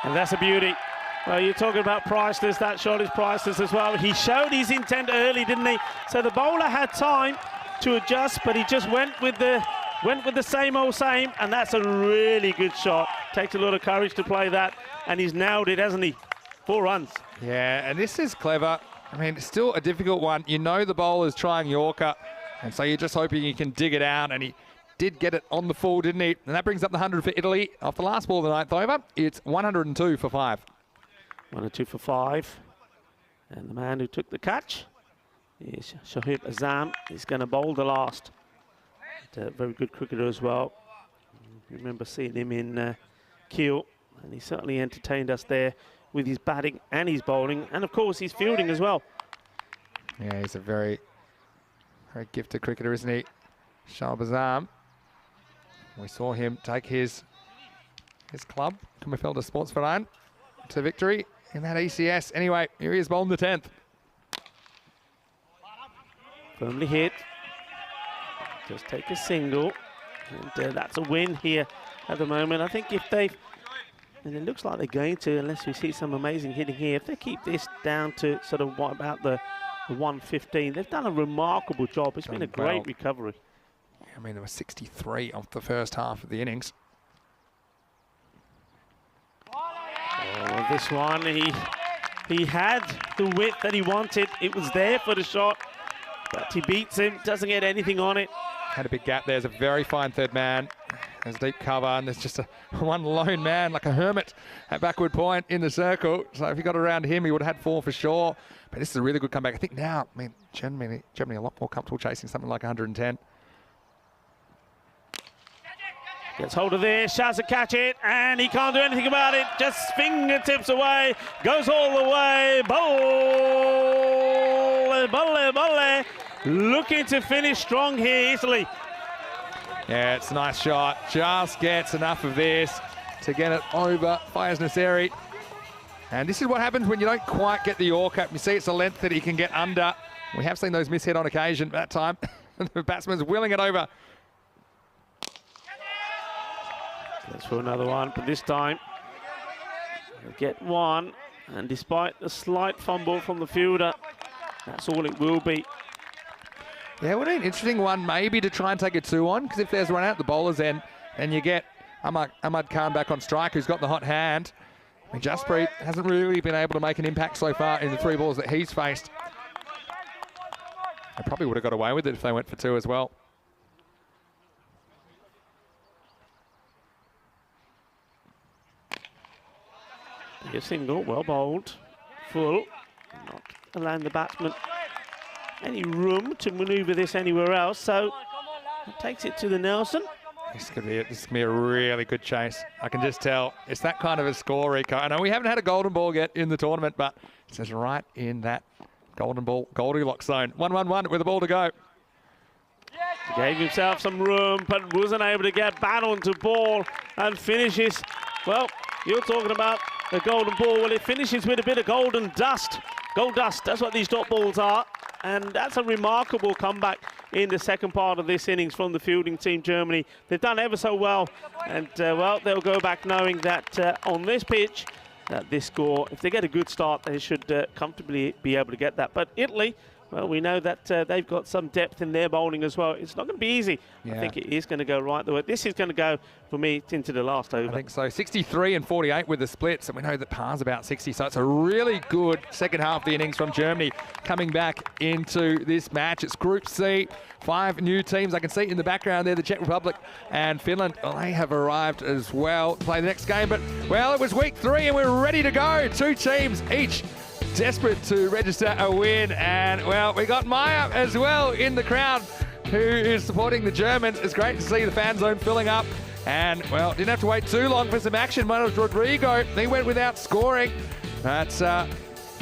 And that's a beauty. Well, you're talking about priceless. That shot is priceless as well. He showed his intent early, didn't he? So the bowler had time to adjust, but he just went with the same old same, and that's a really good shot. Takes a lot of courage to play that, and he's nailed it, hasn't he? 4 runs. Yeah, and this is clever. It's still a difficult one. The bowler's trying Yorker, and so you're just hoping you can dig it out, and he did get it on the full, didn't he? And that brings up the 100 for Italy. Off the last ball of the 9th over, it's 102 for 5. 102 for 5. And the man who took the catch is Shoaib Azam. He's going to bowl the last. A very good cricketer as well. Remember seeing him in Kiel, and he certainly entertained us there with his batting and his bowling, and of course his fielding as well. Yeah, he's a very, very gifted cricketer, isn't he? Shoaib Azam. We saw him take his club, Kummerfelder Sportsverein, to victory in that ECS. Anyway, here he is bowling the 10th. Firmly hit. Just take a single. And that's a win here at the moment. I think if they've, and it looks like they're going to, unless we see some amazing hitting here, if they keep this down to sort of what about the 115, they've done a remarkable job. It's been a great recovery. There were 63 off the first half of the innings. Oh, this one, he had the width that he wanted. It was there for the shot, but he beats him, doesn't get anything on it. Had a big gap there. There's a very fine third man. There's deep cover, and there's just one lone man, like a hermit, at backward point in the circle. So if he got around him, he would have had 4 for sure. But this is a really good comeback. I think now, Germany a lot more comfortable chasing something like 110. Gets hold of this, shouts to catch it, and he can't do anything about it. Just fingertips away, goes all the way. Bolle. Looking to finish strong here, Italy. Yeah, it's a nice shot. Just gets enough of this to get it over Fayez Nasseri. And this is what happens when you don't quite get the Yorker. You see it's a length that he can get under. We have seen those mishit on occasion, but that time the batsman's willing it over. That's for another one, but this time they'll get 1. And despite the slight fumble from the fielder, that's all it will be. Yeah, it would be an interesting one maybe to try and take a 2 on, because if there's one out at the bowler's end and you get Ahmad Khan back on strike, who's got the hot hand. Jasprit hasn't really been able to make an impact so far in the 3 balls that he's faced. They probably would have got away with it if they went for 2 as well. A single, well bowled, full, not allowing the batsman any room to manoeuvre this anywhere else, so it takes it to the Nelson. This could be a really good chase. I can just tell. It's that kind of a score, Rico. I know we haven't had a golden ball yet in the tournament, but it's just right in that golden ball, Goldilocks zone. 1-1-1 with a ball to go. He gave himself some room, but wasn't able to get bat onto ball and finishes. Well, you're talking about the golden ball. Well, it finishes with a bit of golden dust. Gold dust, that's what these dot balls are. And that's a remarkable comeback in the second part of this innings from the fielding team, Germany. They've done ever so well. And, well, they'll go back knowing that on this pitch, that this score, if they get a good start, they should comfortably be able to get that. But Italy well, we know that they've got some depth in their bowling as well. It's not going to be easy. I Yeah. think it is going to go right the way. This is going to go, for me, into the last over. I think so. 63 and 48 with the splits, and we know that par's about 60, so it's a really good second half of the innings from Germany coming back into this match. It's Group C, 5 new teams. I can see in the background there the Czech Republic and Finland. Well, they have arrived as well to play the next game, but, well, it was week 3 and we're ready to go. 2 teams each desperate to register a win, and, well, we got Maya as well in the crowd who is supporting the Germans. It's great to see the fan zone filling up. And, well, didn't have to wait too long for some action. Manos Rodrigo, he went without scoring. But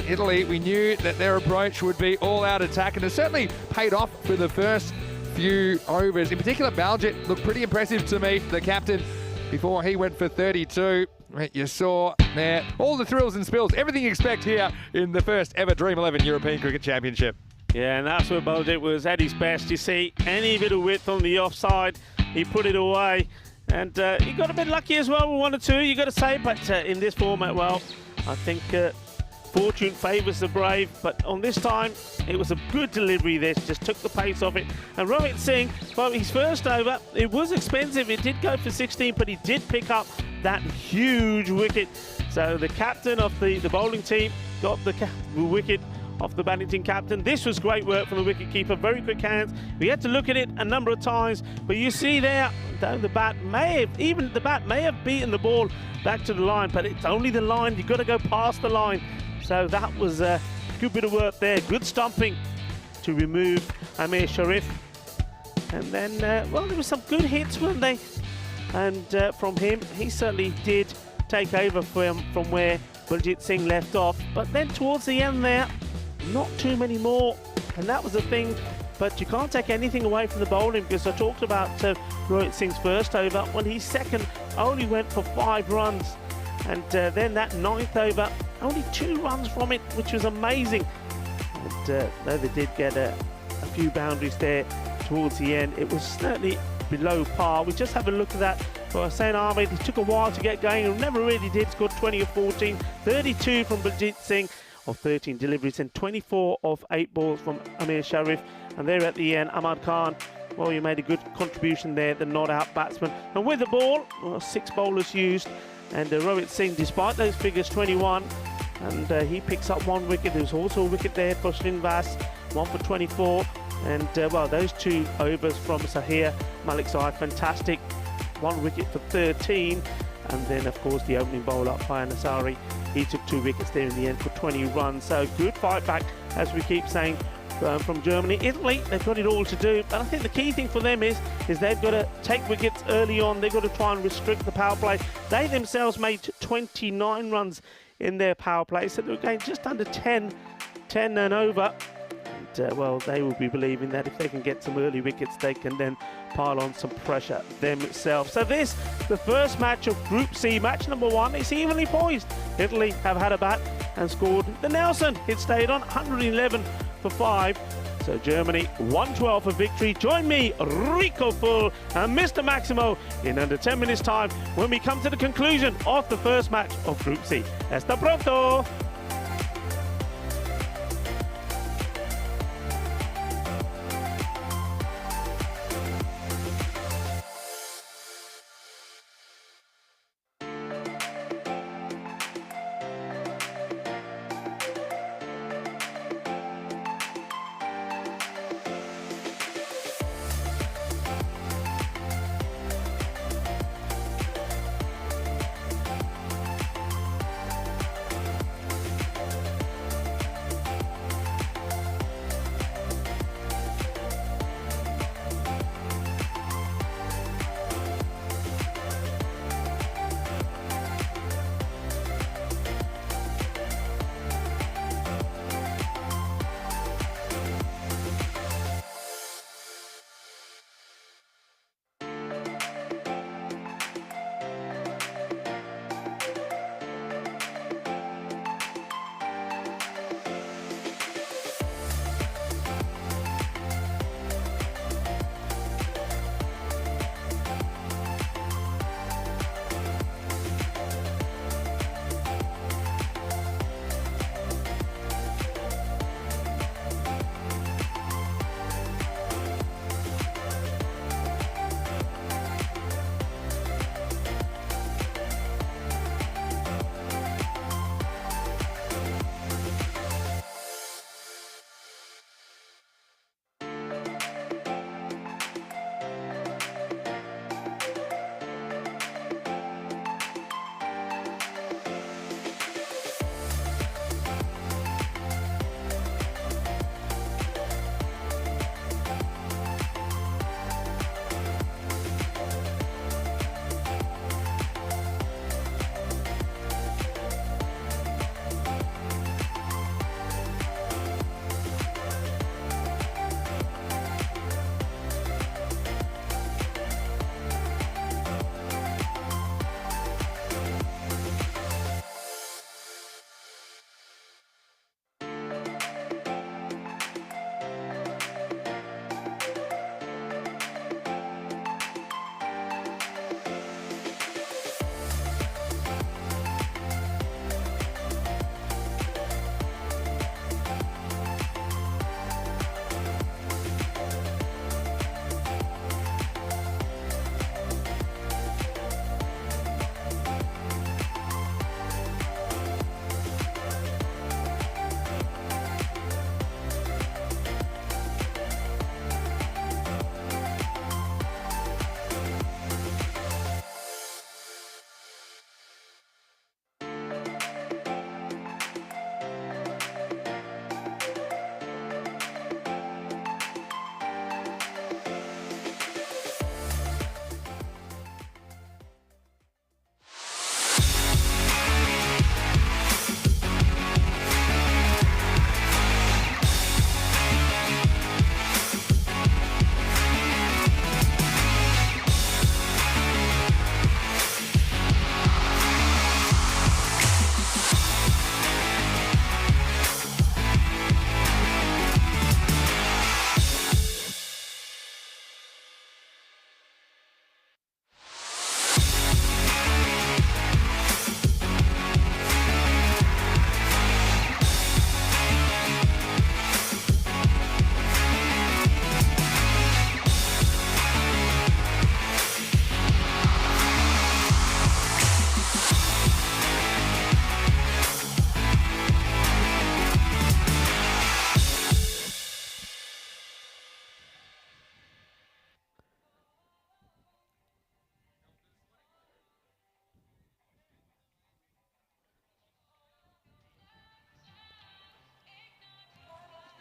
Italy, we knew that their approach would be all-out attack, and it certainly paid off for the first few overs. In particular, Baljet looked pretty impressive to me, the captain, before he went for 32. You saw there all the thrills and spills, everything you expect here in the first ever Dream 11 European Cricket Championship. Yeah, and that's where Baljet was at his best. You see, any bit of width on the offside, he put it away. And he got a bit lucky as well with 1 or 2, you got to say. But in this format, well, I think fortune favours the brave. But on this time, it was a good delivery. This just took the pace off it. And Rohit Singh, well, his first over, it was expensive. It did go for 16, but he did pick up that huge wicket. So the captain of the bowling team got the wicket off the batting team captain. This was great work from the wicketkeeper, very quick hands. We had to look at it a number of times, but you see there, the bat may have beaten the ball back to the line, but it's only the line. You've got to go past the line. So that was a good bit of work there. Good stumping to remove Amir Sharif. And then, well, there were some good hits, weren't they? And from him, he certainly did take over from where Baljet Singh left off. But then towards the end there, not too many more, and that was the thing. But you can't take anything away from the bowling, because I talked about Rohit Singh's first over, when his second only went for 5 runs, and then that 9th over, only 2 runs from it, which was amazing. And though they did get a few boundaries there towards the end, it was certainly below par. We just have a look at that for Hussain Ahmed. It took a while to get going, and never really did. Scored 20 of 14, 32 from Baljet Singh of 13 deliveries, and 24 of 8 balls from Amir Sharif. And there at the end, Ahmad Khan, well, he made a good contribution there, the not-out batsman. And with the ball, well, 6 bowlers used, and Rohit Singh, despite those figures, 21, and he picks up 1 wicket. There's also a wicket there for Srinivas, 1 for 24, and well, those 2 overs from Sahir Malik Zahid, fantastic, 1 wicket for 13. And then, of course, the opening bowler, Fayyan Ansari, he took 2 wickets there in the end for 20 runs. So good fight back, as we keep saying, from Germany. Italy, they've got it all to do. But I think the key thing for them is they've got to take wickets early on. They've got to try and restrict the power play. They themselves made 29 runs in their power play. So they're going just under 10 and over. And, well, they will be believing that if they can get some early wickets, they can then pile on some pressure themselves. So this, the first match of Group C, match number 1. It's evenly poised. Italy have had a bat and scored the Nelson. It stayed on 111 for 5. So Germany 112 for victory. Join me, Rico Full and Mr. Maximo in under 10 minutes time when we come to the conclusion of the first match of Group C. Hasta pronto!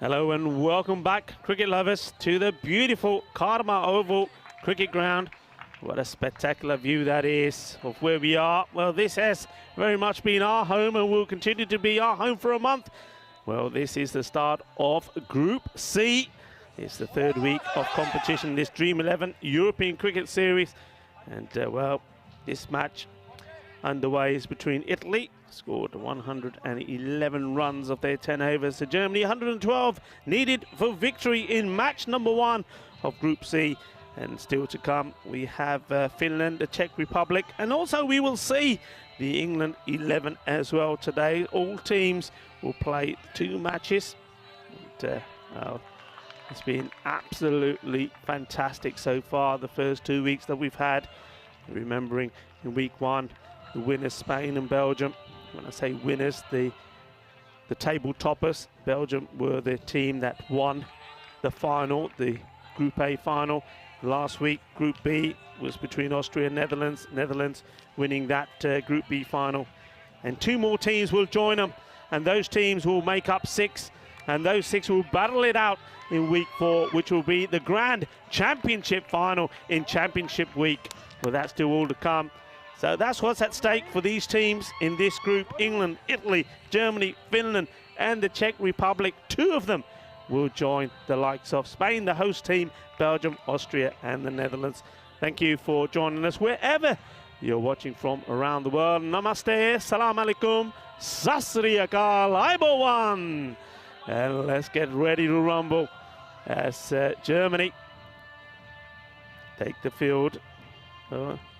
Hello and welcome back, cricket lovers, to the beautiful Karma Oval cricket ground. What a spectacular view that is of where we are. Well, this has very much been our home and will continue to be our home for a month. Well, this is the start of Group C. It's the third week of competition in this Dream 11 European Cricket Series. And, well, this match underway is between Italy, scored 111 runs of their 10 overs to Germany, 112 needed for victory in match number 1 of Group C. And still to come, we have Finland, the Czech Republic, and also we will see the England 11 as well today. All teams will play 2 matches. And, well, it's been absolutely fantastic so far, the first 2 weeks that we've had. Remembering in week 1, the winners, Spain and Belgium. When I say winners, the table toppers, Belgium were the team that won the final, the Group A final. Last week, Group B was between Austria and Netherlands. Netherlands winning that Group B final. And 2 more teams will join them, and those teams will make up 6. And those 6 will battle it out in week 4, which will be the Grand Championship final in Championship week. Well, that's still all to come. So that's what's at stake for these teams in this group. England, Italy, Germany, Finland, and the Czech Republic. 2 of them will join the likes of Spain, the host team, Belgium, Austria, and the Netherlands. Thank you for joining us wherever you're watching from around the world. Namaste, salam alaikum, sasri akal, aibowan. And let's get ready to rumble as Germany take the field.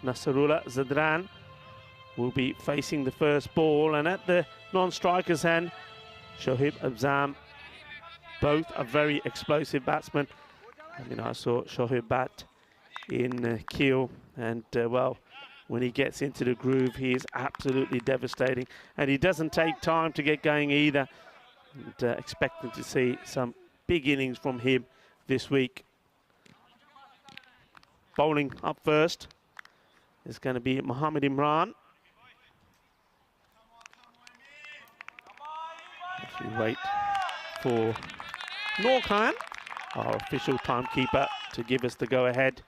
Nasrullah Zadran will be facing the first ball, and at the non-striker's end, Shoaib Abzam. Both are very explosive batsmen. I mean, I saw Shoaib bat in Kiel, and well, when he gets into the groove, he is absolutely devastating, and he doesn't take time to get going either. And expecting to see some big innings from him this week. Bowling up first is going to be Mohamed Imran. As we wait for Norkhan, our official timekeeper, to give us the go-ahead.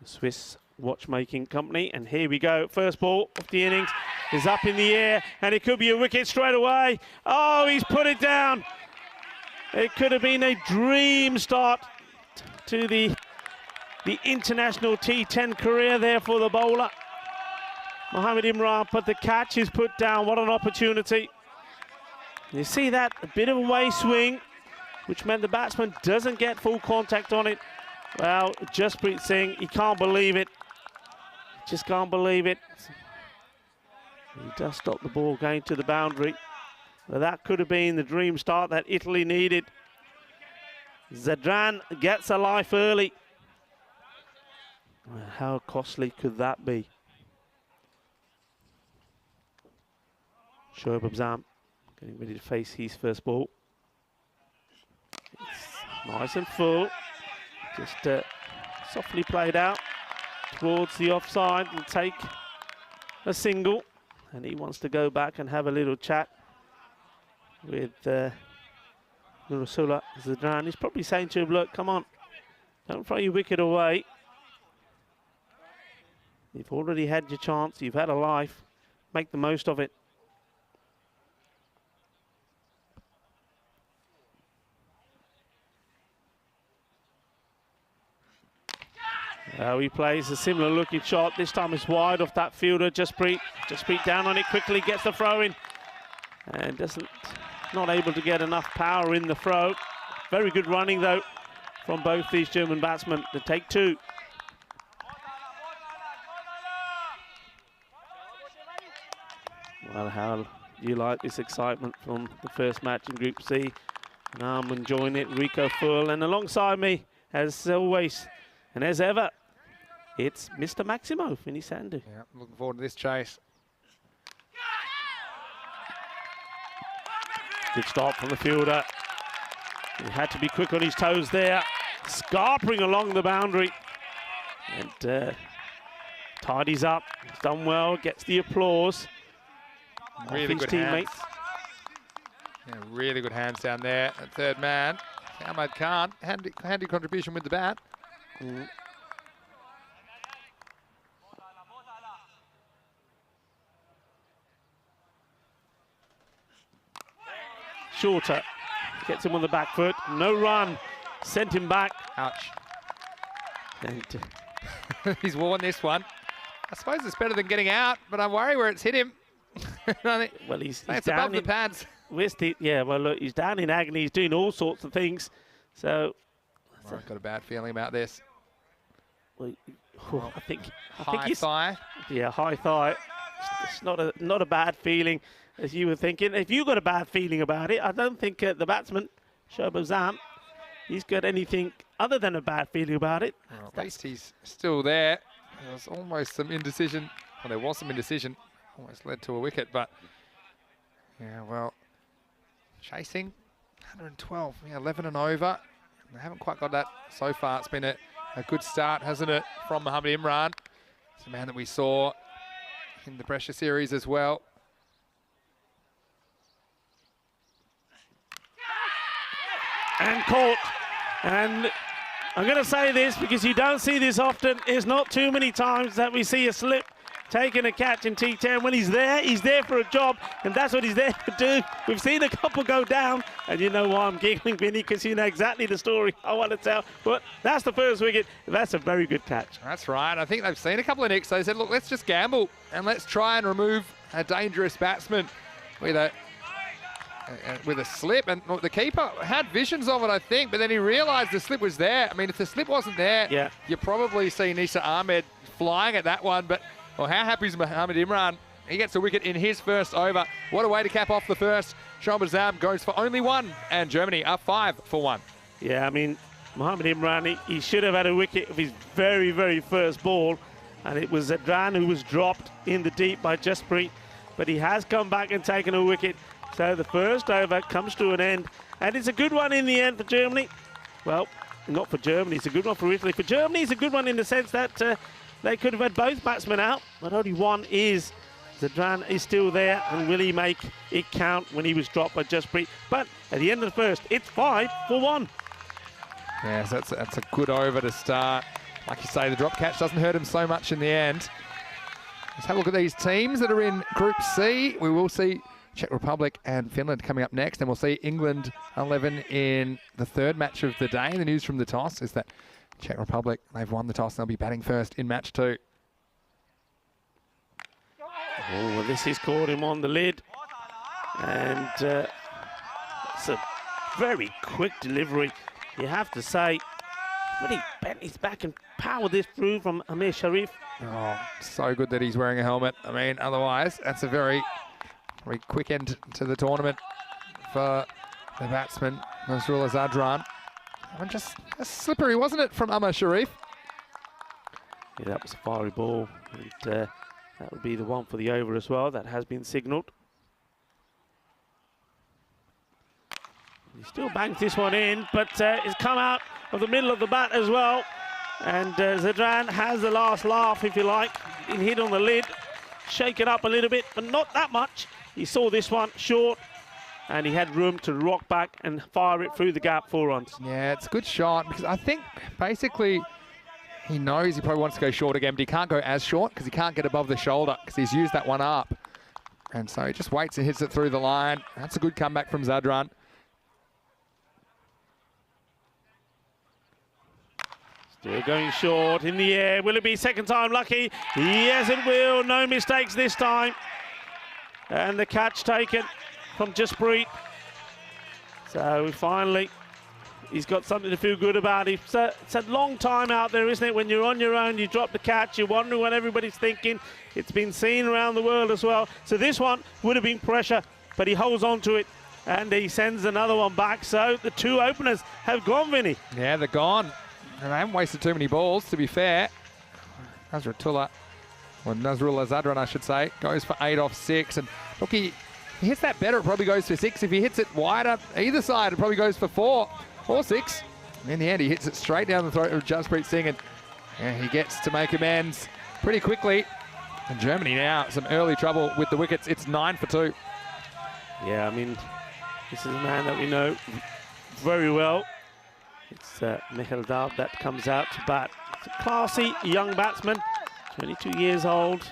The Swiss watchmaking company. And here we go. First ball of the innings is up in the air, and it could be a wicket straight away. Oh, he's put it down. It could have been a dream start to the international T10 career there for the bowler. Mohamed Imran, but the catch is put down. What an opportunity. You see that? A bit of a way swing, which meant the batsman doesn't get full contact on it. Well, Jasprit Singh, he can't believe it. Just can't believe it. He does stop the ball going to the boundary. Well, that could have been the dream start that Italy needed. Zadran gets a life early. Well, how costly could that be? Shoaib Abzam getting ready to face his first ball. It's nice and full. Just softly played out towards the offside and take a single. And he wants to go back and have a little chat with Nurullah Zadran. He's probably saying to him, look, come on, don't throw your wicket away. You've already had your chance, you've had a life, make the most of it. He plays a similar looking shot. This time it's wide off that fielder. Jasprit down on it quickly, gets the throw in. And not able to get enough power in the throw. Very good running though from both these German batsmen to take 2. Well, how do you like this excitement from the first match in Group C? And I'm enjoying it. Rico Full, and alongside me, as always and as ever, it's Mr. Maximo, Vinny Sandu. Yeah, looking forward to this chase. Good stop from the fielder. He had to be quick on his toes there. Scarpering along the boundary. And tidies up. He's done well, gets the applause. Really good teammates. hands. Yeah, really good hands down there. That third man, Ahmad Khan, handy contribution with the bat. Shorter gets him on the back foot. No run. Sent him back. Ouch. And He's worn this one. I suppose it's better than getting out, but I worry where it's hit him. well, he's It's down above the in, pads. yeah, well, look, he's down in agony. He's doing all sorts of things. So, I've got a bad feeling about this. well, I think High he's, thigh. yeah, high thigh. It's not a bad feeling, as you were thinking. If you got a bad feeling about it, I don't think the batsman, Shobazam, he's got anything other than a bad feeling about it. Well, at least he's still there. There was almost some indecision. Well, there was some indecision. Almost led to a wicket, but yeah, well, chasing 112, yeah, 11 and over. They haven't quite got that so far. It's been a good start, hasn't it, from Mohamed Imran. It's a man that we saw in the pressure series as well. And caught. And I'm going to say this because you don't see this often. It's not too many times that we see a slip taking a catch in T10. When he's there for a job, and that's what he's there to do. We've seen a couple go down, and you know why I'm giggling, Vinny, because you know exactly the story I want to tell. But that's the first wicket. That's a very good catch. That's right. I think they've seen a couple of nicks. They said, look, let's just gamble and let's try and remove a dangerous batsman with a slip. And the keeper had visions of it, I think, but then he realised the slip was there. I mean, if the slip wasn't there, yeah, you probably see Nisa Ahmed flying at that one. But well, how happy is Mohamed Imran? He gets a wicket in his first over. What a way to cap off the first. Shobazam goes for only one, and Germany are 5 for 1. Yeah, I mean, Mohamed Imran, he should have had a wicket of his very, very first ball, and it was Zadran who was dropped in the deep by Jasprit, but he has come back and taken a wicket. So the first over comes to an end, and it's a good one in the end for Germany. Well, not for Germany, it's a good one for Italy. For Germany, it's a good one in the sense that they could have had both batsmen out, but only one is. Zadran is still there, and will he make it count when he was dropped by Jasprit? But at the end of the first, it's 5 for 1. Yes, that's a good over to start. Like you say, the drop catch doesn't hurt him so much in the end. Let's have a look at these teams that are in Group C. We will see Czech Republic and Finland coming up next, and we'll see England 11 in the third match of the day. The news from the toss is that Czech Republic, they've won the toss, and they'll be batting first in match 2. Oh, well, this has caught him on the lid. And it's a very quick delivery, you have to say. But he bent his back and powered this through from Amir Sharif. Oh, so good that he's wearing a helmet. I mean, otherwise, that's a very quick end to the tournament for the batsman, Nasrullah Zadran. And just slippery, wasn't it, from Amir Sharif? Yeah, that was a fiery ball. And that would be the one for the over as well. That has been signalled. He still bangs this one in, but it's come out of the middle of the bat as well. And Zadran has the last laugh, if you like. Been hit on the lid, shake it up a little bit, but not that much. He saw this one short, and he had room to rock back and fire it through the gap 4 runs. Yeah, it's a good shot, because I think basically he knows he probably wants to go short again, but he can't go as short because he can't get above the shoulder because he's used that one up. And so he just waits and hits it through the line. That's a good comeback from Zadran. Still going short in the air. Will it be second time lucky? Yes, it will. No mistakes this time. And the catch taken from Jasprit. So finally, he's got something to feel good about. It's a long time out there, isn't it? When you're on your own, you drop the catch, you're wondering what everybody's thinking. It's been seen around the world as well. So this one would have been pressure, but he holds on to it, and he sends another one back. So the 2 openers have gone, Vinny. Yeah, they're gone. And they haven't wasted too many balls, to be fair. Nasrullah Zadran, I should say, goes for 8 off 6. And look, he hits that better, it probably goes for 6. If he hits it wider either side, it probably goes for 4 or 6. And in the end, he hits it straight down the throat of Jasprit Singh, and he gets to make amends pretty quickly. And Germany now, some early trouble with the wickets. It's 9 for 2. Yeah, I mean, This is a man that we know very well. It's Michael Daub that comes out to bat. It's a classy young batsman, 22 years old.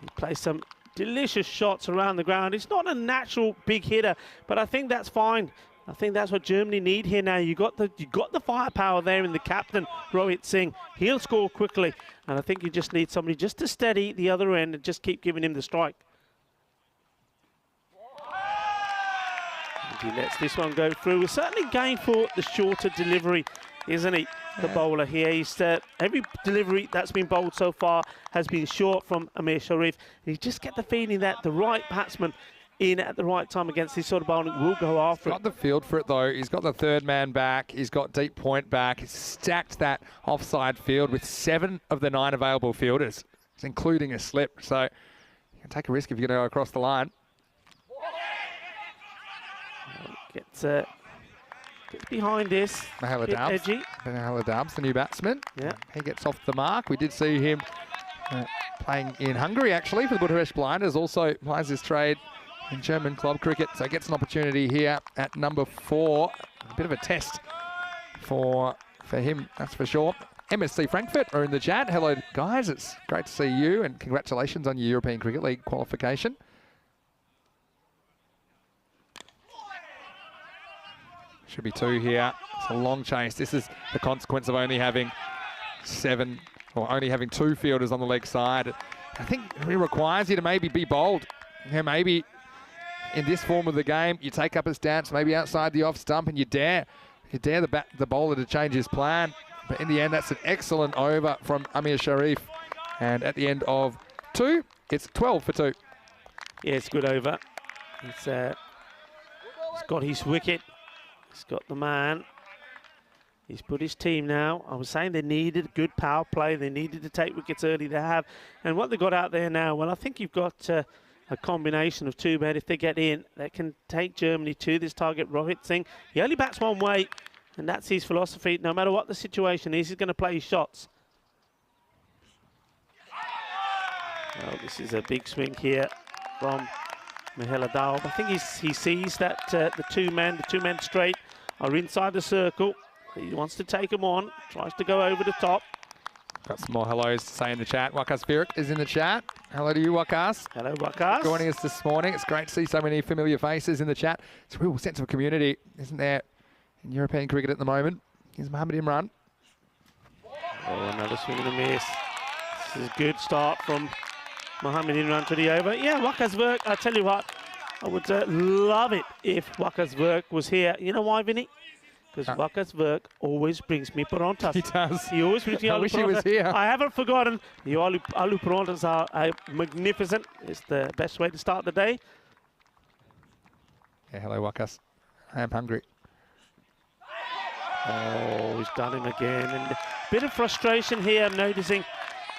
He plays some delicious shots around the ground. It's not a natural big hitter, but I think that's fine. I think that's what Germany need here now. You got the firepower there in the captain, Rohit Singh. He'll score quickly, and I think you just need somebody just to steady the other end and just keep giving him the strike. And he lets this one go through. We're certainly going for the shorter delivery, isn't he? The bowler here. He's every delivery that's been bowled so far has been short from Amir Sharif. And you just get the feeling that the right batsman in at the right time against this sort of bowling will go after it. He's got the field for it though. He's got the third man back. He's got deep point back. He's stacked that offside field with 7 of the 9 available fielders, including a slip. So you can take a risk if you're going to go across the line. Gets behind this. Mahela Darbs, the new batsman. Yeah. He gets off the mark. We did see him playing in Hungary actually for the Budapest Blinders. Also plays his trade in German club cricket. So gets an opportunity here at number 4. A bit of a test for him, that's for sure. MSC Frankfurt are in the chat. Hello guys, it's great to see you and congratulations on your European Cricket League qualification. Should be 2 here. It's a long chase. This is the consequence of only having 7 or only having 2 fielders on the leg side. I think it requires you to maybe be bold. Yeah, maybe in this form of the game, you take up a stance, maybe outside the off stump, and you dare the bowler to change his plan. But in the end, that's an excellent over from Amir Sharif. And at the end of 2, it's 12 for 2. Yeah, it's a good over. He's got his wicket. He's got the man. He's put his team now. I was saying they needed good power play. They needed to take wickets early. They have. And what they got out there now, well, I think you've got a combination of 2 men. If they get in, that can take Germany to this target. Rohit Singh, he only bats one way, and that's his philosophy. No matter what the situation is, he's going to play his shots. Well, this is a big swing here from Mahela Daub. I think he sees that the two men straight are inside the circle. He wants to take them on, tries to go over the top. Got some more hellos to say in the chat. Wakas Virik is in the chat. Hello to you, Wakas. Hello, Wakas. Joining us this morning. It's great to see so many familiar faces in the chat. It's a real sense of community, isn't there, in European cricket at the moment? Here's Mohamed Imran. Oh, another swing and a miss. This is a good start from Mohamed Imran to the over. Yeah, Wakas Virik, I tell you what, I would love it if Wakas Virik was here. You know why, Vinny? Because Wakas Virik always brings me parantas. He does. He always brings me I aloo wish parantas. he was here. I haven't forgotten. The aloo parantas are magnificent. It's the best way to start the day. Yeah, hello, Wakas. I am hungry. Oh, he's done him again. And a bit of frustration here, I'm noticing,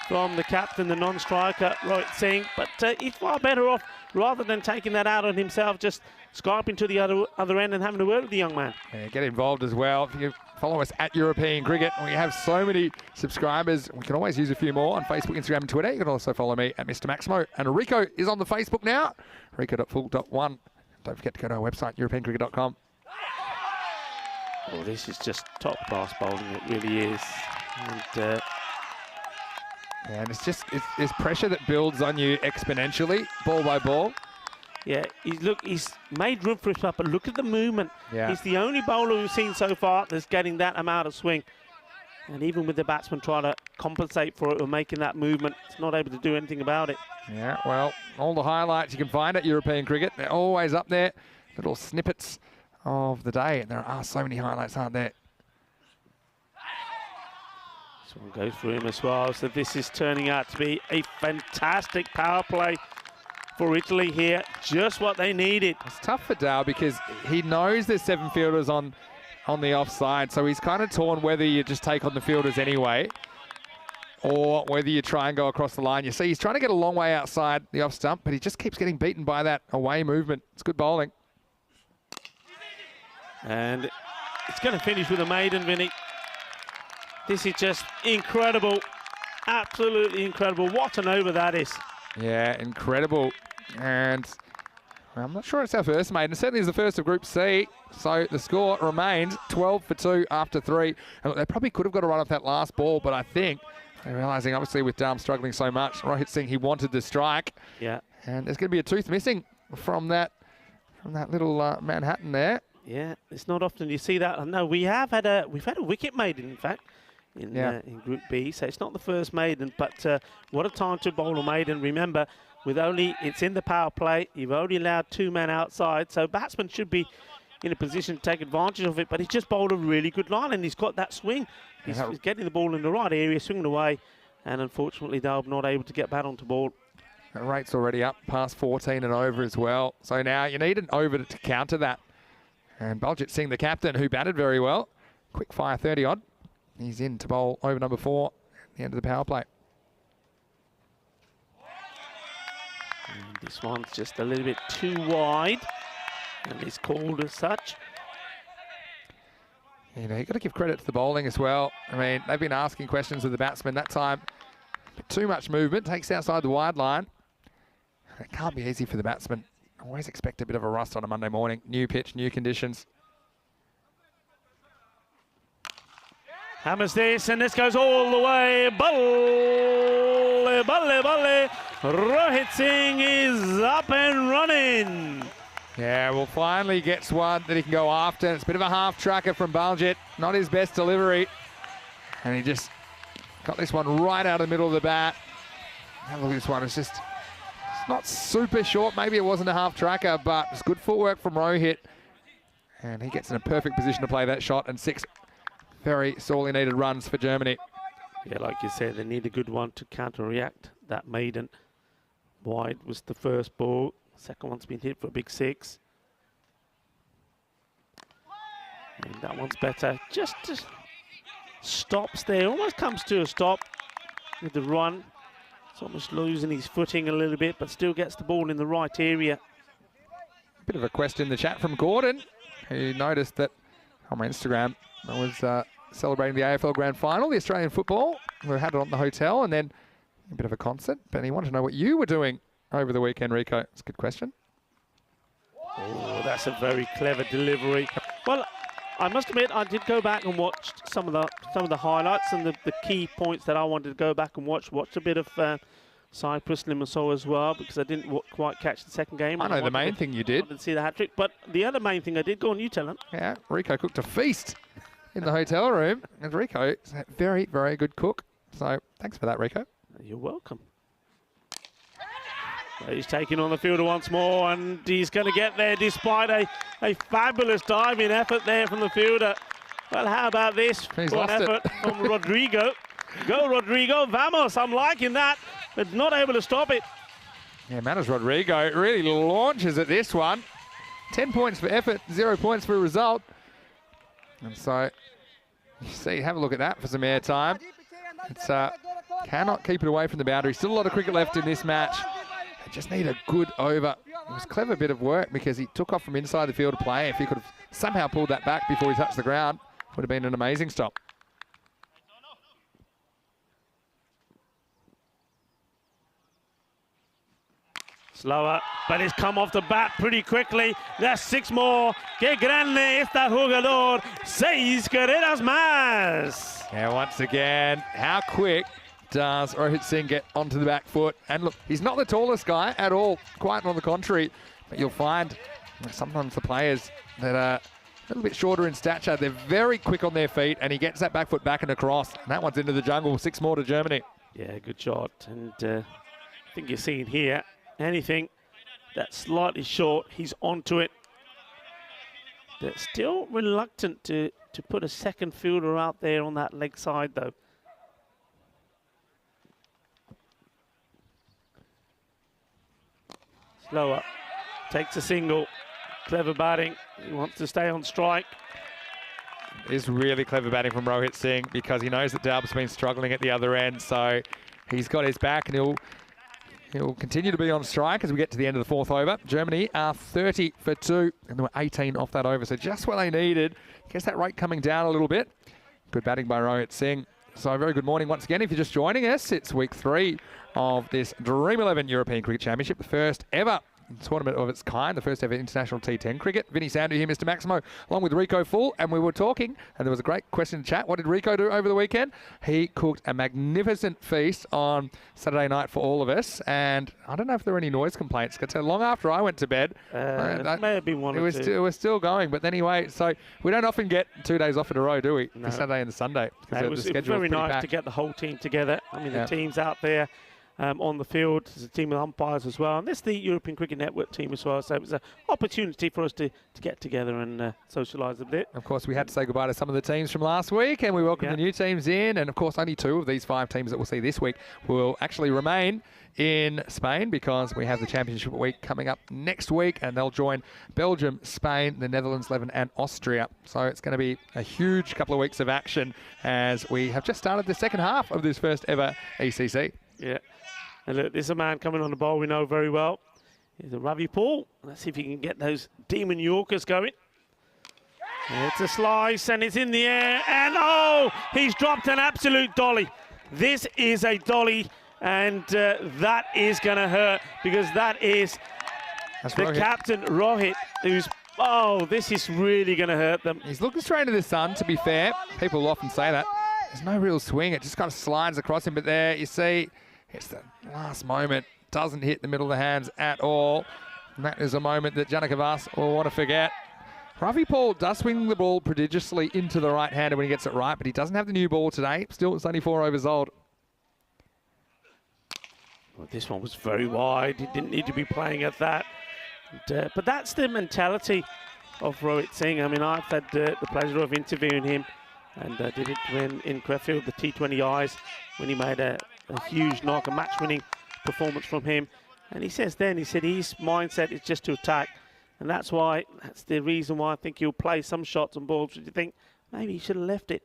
from the captain, the non-striker, Rohit Singh. But he's far better off, rather than taking that out on himself, just scarping to the other end and having a word with the young man. Yeah, get involved as well. If you follow us at European Cricket, we have so many subscribers. We can always use a few more on Facebook, Instagram, and Twitter. You can also follow me at Mr. Maximo. And Rico is on the Facebook now, rico.full.1. Don't forget to go to our website, europeancricket.com. Oh, this is just top-class bowling, it really is. And and it's pressure that builds on you exponentially, ball by ball. yeah, he's made room for himself, but look at the movement. Yeah. He's the only bowler we've seen so far that's getting that amount of swing. And even with the batsman trying to compensate for it or making that movement, it's not able to do anything about it. Yeah, well, all the highlights you can find at European Cricket, they're always up there. Little snippets of the day, and there are so many highlights, aren't there? This one goes through him as well, so this is turning out to be a fantastic power play for Italy here. Just what they needed. It's tough for Dow because he knows there's 7 fielders on the offside, so he's kind of torn whether you just take on the fielders anyway or whether you try and go across the line. You see, he's trying to get a long way outside the off stump, but he just keeps getting beaten by that away movement. It's good bowling. And it's going to finish with a maiden, Vinny. This is just incredible. Absolutely incredible. What an over that is. Yeah, incredible. And I'm not sure it's our first maiden. It certainly is the first of Group C. So the score remains 12 for 2 after 3. And look, they probably could have got a run off that last ball, but I think they're realising, obviously, with Darm struggling so much, Rohit Singh, he wanted the strike. Yeah. And there's going to be a tooth missing from that little Manhattan there. Yeah, it's not often you see that. No, we've had a wicket maiden, in fact, in Group B. So it's not the first maiden, but what a time to bowl a maiden. Remember, it's in the power play. You've only allowed 2 men outside, so batsman should be in a position to take advantage of it. But he's just bowled a really good line, and he's got that swing. He's getting the ball in the right area, swinging away, and unfortunately they're not able to get bat onto ball. The rate's already up past 14 and over as well. So now you need an over to counter that. And Baljit Singh, the captain, who batted very well, quick fire 30 odd. He's in to bowl over number 4 at the end of the power play. And this one's just a little bit too wide, and it's called as such. You know, you've got to give credit to the bowling as well. I mean, they've been asking questions of the batsman that time. Too much movement, takes outside the wide line. It can't be easy for the batsman. Always expect a bit of a rust on a Monday morning. New pitch, new conditions. Hammers this, and this goes all the way. Balle, balle, balle. Rohit Singh is up and running. Yeah, well, finally gets one that he can go after. It's a bit of a half tracker from Baljit. Not his best delivery. And he just got this one right out of the middle of the bat. Have a look at this one. It's not super short. Maybe it wasn't a half tracker, but it's good footwork from Rohit. And he gets in a perfect position to play that shot, and 6 very sorely needed runs for Germany. Yeah, like you said, they need a good one to counter-react that maiden. Wide was the first ball. Second one's been hit for a big 6. And that one's better. Just stops there. Almost comes to a stop with the run. It's almost losing his footing a little bit, but still gets the ball in the right area. Bit of a question in the chat from Gordon, who noticed that on my Instagram I was celebrating the AFL Grand Final, the Australian football. We had it on the hotel, and then a bit of a concert. But he wanted to know what you were doing over the weekend, Rico. It's a good question. Oh, that's a very clever delivery. Well, I must admit, I did go back and watch some of the highlights and the key points that I wanted to go back and watch. Watched a bit of Cyprus Limassol as well, because I didn't quite catch the second game. I know the main thing you did. I didn't see the hat trick, but the other main thing I did, go on, you tell him. Yeah, Rico cooked a feast in the hotel room, and Rico is a very, very good cook. So thanks for that, Rico. You're welcome. He's taking on the fielder once more, and he's going to get there despite a fabulous diving effort there from the fielder. Well, how about this? He's Good lost effort from Rodrigo. Go, Rodrigo. Vamos. I'm liking that, but not able to stop it. Yeah, Manos Rodrigo really launches at this one. 10 points for effort, 0 points for result. And so, you see, have a look at that for some air time. It's cannot keep it away from the boundary. Still a lot of cricket left in this match. They just need a good over. It was a clever bit of work because he took off from inside the field to play. If he could have somehow pulled that back before he touched the ground, would have been an amazing stop. Slower, but it's come off the bat pretty quickly. That's 6 more. Que grande esta jugador. 6 carreras más. Yeah, once again, how quick does Rohit Singh get onto the back foot? And look, he's not the tallest guy at all, quite on the contrary. But you'll find sometimes the players that are a little bit shorter in stature, they're very quick on their feet, and he gets that back foot back and across. And that one's into the jungle. 6 more to Germany. Yeah, good shot. And I think you're seeing here, anything that's slightly short, he's onto it. They're still reluctant to put a second fielder out there on that leg side, though. Slower, takes a single, clever batting. He wants to stay on strike. It is really clever batting from Rohit Singh because he knows that Dalb's been struggling at the other end, so he's got his back, and he'll continue to be on strike as we get to the end of the 4th over. Germany are 30 for 2, and there were 18 off that over, so just what they needed. Gets that rate coming down a little bit. Good batting by Rohit Singh. So very good morning once again. If you're just joining us, it's week 3 of this Dream 11 European Cricket Championship, the first ever tournament of its kind, the first ever international T10 cricket. Vinny Sandu here, Mr. Maximo, along with Rico Full, and we were talking, and there was a great question in chat. What did Rico do over the weekend? He cooked a magnificent feast on Saturday night for all of us, and I don't know if there were any noise complaints. It's long after I went to bed. May have been one or two. It was still going, but anyway, so we don't often get 2 days off in a row, do we? No. The Saturday and the Sunday. It was very nice to get the whole team together. I mean, the teams out there on the field, there's a team of umpires as well, and this is the European Cricket Network team as well, so it was an opportunity for us to get together and socialise a bit. Of course, we had to say goodbye to some of the teams from last week, and we welcome the new teams in, and of course only 2 of these 5 teams that we'll see this week will actually remain in Spain, because we have the Championship week coming up next week, and they'll join Belgium, Spain, the Netherlands 11 and Austria. So it's going to be a huge couple of weeks of action as we have just started the second half of this first ever ECC. Yeah. And look, this is a man coming on the ball we know very well. He's a Ravi Paul. Let's see if he can get those demon Yorkers going. It's a slice, and it's in the air, and oh, he's dropped an absolute dolly. This is a dolly, and that is going to hurt, because that is the captain, Rohit, who's, oh, this is really going to hurt them. He's looking straight into the sun, to be fair. People often say that. There's no real swing. It just kind of slides across him, but there you see, it's the last moment. Doesn't hit the middle of the hands at all. And that is a moment that Jannik Avas will want to forget. Ravi Paul does swing the ball prodigiously into the right-hander when he gets it right, but he doesn't have the new ball today. Still, it's only 4 overs old. Well, this one was very wide. He didn't need to be playing at that. And, but that's the mentality of Rohit Singh. I mean, I've had the pleasure of interviewing him, and did it when in Crefeld, the T20 Eyes, when he made a huge knock, a match-winning performance from him. And he says his mindset is just to attack. And that's the reason why I think he'll play some shots and balls which you think maybe he should have left it.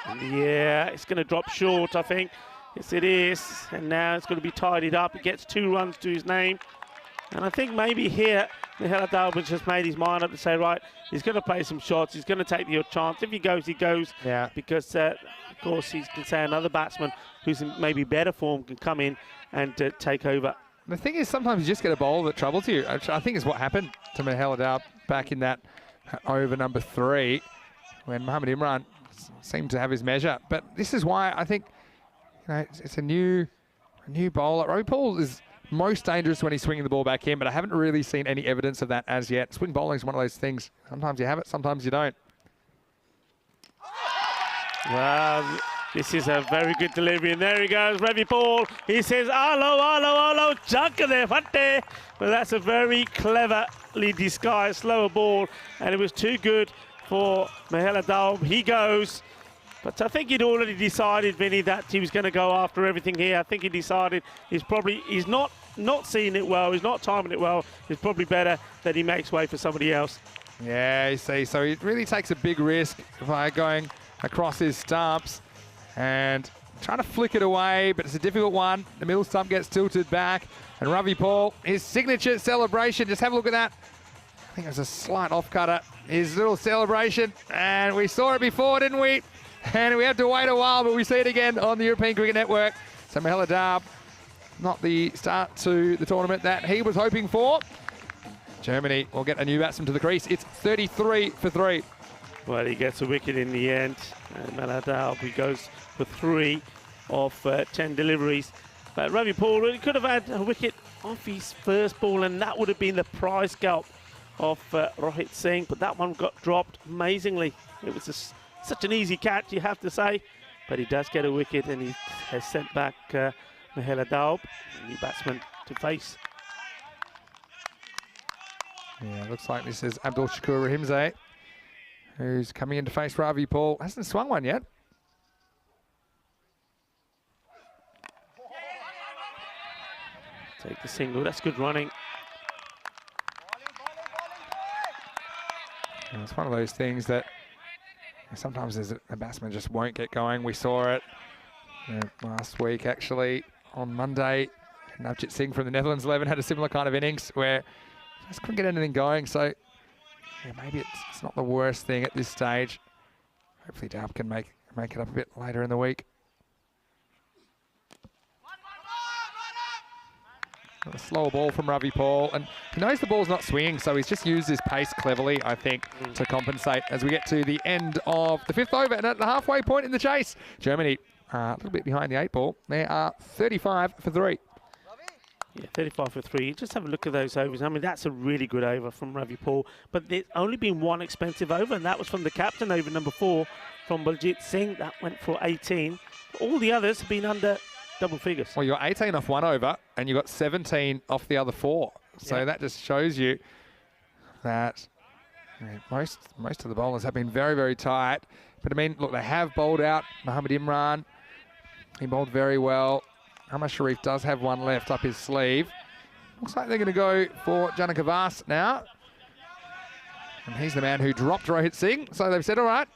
And yeah, it's going to drop short, I think. Yes, it is. And now it's going to be tidied up. He gets 2 runs to his name. And I think maybe here, Mihela Dalbin's just made his mind up to say, right, he's going to play some shots. He's going to take the chance. If he goes, he goes. Yeah. Because, of course, he can say another batsman who's in maybe better form can come in and take over. The thing is, sometimes you just get a bowl that troubles you. Which I think is what happened to Mihela Dal back in that over number 3 when Mohammad Imran seemed to have his measure. But this is why I think, you know, it's a new bowler. Ravi Paul is most dangerous when he's swinging the ball back in, but I haven't really seen any evidence of that as yet. Swing bowling is one of those things. Sometimes you have it, sometimes you don't. Well, this is a very good delivery, and there he goes, Ravi Paul. He says, "Hello, chunka there, fatte." But that's a very cleverly disguised slower ball, and it was too good for Mihela Dalb. He goes. But I think he'd already decided, Vinny, that he was going to go after everything here. I think he decided he's not seeing it well, he's not timing it well. It's probably better that he makes way for somebody else. Yeah, you see, so he really takes a big risk by going across his stumps and trying to flick it away, but it's a difficult one. The middle stump gets tilted back, and Ravi Paul, his signature celebration, just have a look at that. I think it was a slight off-cutter, his little celebration, and we saw it before, didn't we? And we had to wait a while, but we see it again on the European Cricket Network. So Mihela Dal, not the start to the tournament that he was hoping for. Germany will get a new batsman to the crease. It's 33 for 3. Well, he gets a wicket in the end. And Mihela Dal, he goes for 3 of 10 deliveries. But Ravi Paul really could have had a wicket off his first ball, and that would have been the prize scalp of Rohit Singh. But that one got dropped amazingly. It was such an easy catch, you have to say. But he does get a wicket, and he has sent back Mihela Dalb, the new batsman, to face. Yeah, looks like this is Abdul Shakur Rahimzai, who's coming in to face Ravi Paul. Hasn't swung one yet. Take the single, that's good running. And it's one of those things that sometimes a batsman just won't get going. We saw it last week, actually, on Monday. Navjit Singh from the Netherlands 11 had a similar kind of innings where just couldn't get anything going. So yeah, maybe it's not the worst thing at this stage. Hopefully Dalb can make it up a bit later in the week. A slower ball from Ravi Paul, and he knows the ball's not swinging, so he's just used his pace cleverly, I think, to compensate as we get to the end of the 5th over and at the halfway point in the chase. Germany a little bit behind the 8 ball. They are 35 for 3. Yeah, 35 for 3. Just have a look at those overs. I mean, that's a really good over from Ravi Paul, but there's only been one expensive over, and that was from the captain, over number 4 from Baljeet Singh. That went for 18. All the others have been under double figures. Well, you're 18 off one over, and you got 17 off the other 4. So that just shows you that most of the bowlers have been very, very tight. But I mean, look, they have bowled out Mohammad Imran. He bowled very well. Ahmad Sharif does have one left up his sleeve. Looks like they're going to go for Janaka Vas now. And he's the man who dropped Rohit Singh. So they've said, all right.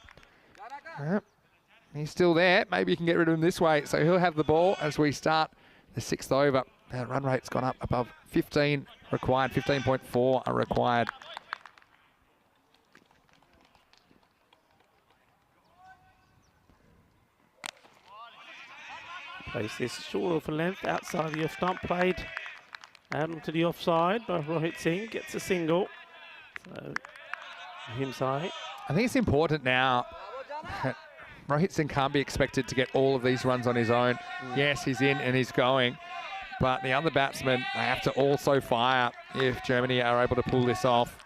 He's still there. Maybe you can get rid of him this way. So he'll have the ball as we start the 6th over. That run rate's gone up above 15 required. 15.4 are required. Place this short of a length outside the off stump, played out to the offside by Rohit Singh, gets a single. So him side. I think it's important now. Rohit Singh can't be expected to get all of these runs on his own. Yes, he's in and he's going, but the other batsmen, they have to also fire if Germany are able to pull this off.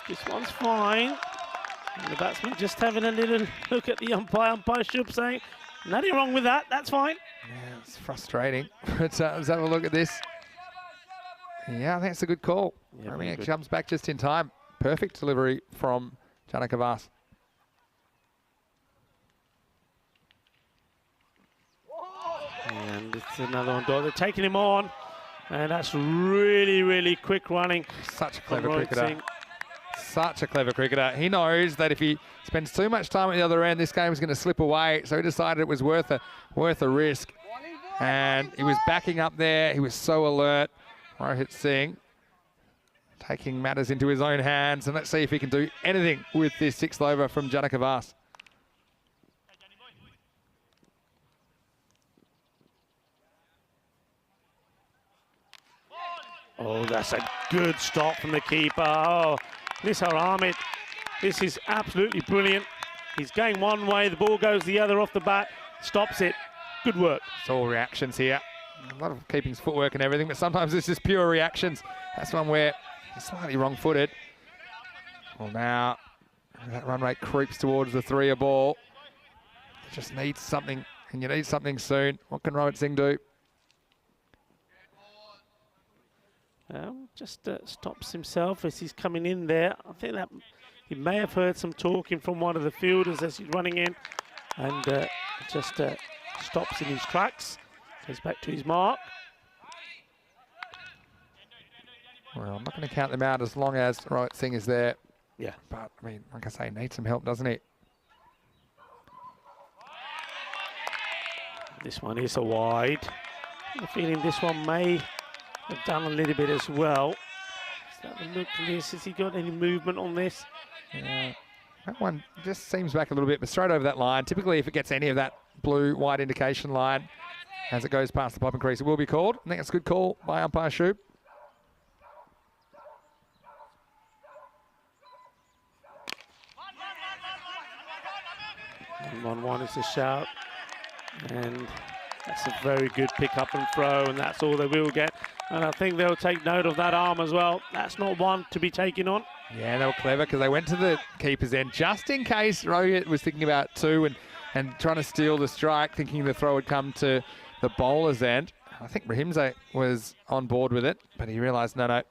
This one's fine. And the batsman just having a little look at the umpire. Umpire should say, nothing wrong with that, that's fine. Yeah, it's frustrating. But let's have a look at this. Yeah, I think it's a good call. Yeah, I mean, it comes back just in time. Perfect delivery from Janaka Vas. And it's another one. They're taking him on. And that's really, really quick running. Such a clever cricketer. Such a clever cricketer. He knows that if he spends too much time at the other end, this game is going to slip away. So he decided it was worth a risk. And he was backing up there. He was so alert. Rohit Singh taking matters into his own hands. And let's see if he can do anything with this 6th over from Janaka Vas. Oh, that's a good stop from the keeper. Oh, Nisar Ahmed, this is absolutely brilliant. He's going one way, the ball goes the other off the bat, stops it. Good work. It's all reactions here. A lot of keeping his footwork and everything, but sometimes it's just pure reactions. That's one where he's slightly wrong-footed. Well, now that run rate creeps towards the 3 ball. It just needs something, and you need something soon. What can Rohit Singh do? Just stops himself as he's coming in there. I think that he may have heard some talking from one of the fielders as he's running in, and just stops in his tracks, goes back to his mark. Well, I'm not going to count them out as long as Rohit Singh is there. Yeah. But, I mean, like I say, needs some help, doesn't he? This one is a wide. I have a feeling this one may have done a little bit as well. Let's have a look at this. Has he got any movement on this? Yeah. That one just seems back a little bit, but straight over that line. Typically, if it gets any of that blue wide indication line as it goes past the popping crease, it will be called. I think it's a good call by umpire Shoup. 1-1 is a shout, and that's a very good pick up and throw, and that's all they will get. And I think they'll take note of that arm as well. That's not one to be taken on. Yeah, they were clever because they went to the keeper's end just in case Rohit was thinking about 2 and trying to steal the strike, thinking the throw would come to the bowler's end. I think Rahimzai was on board with it, but he realised, no,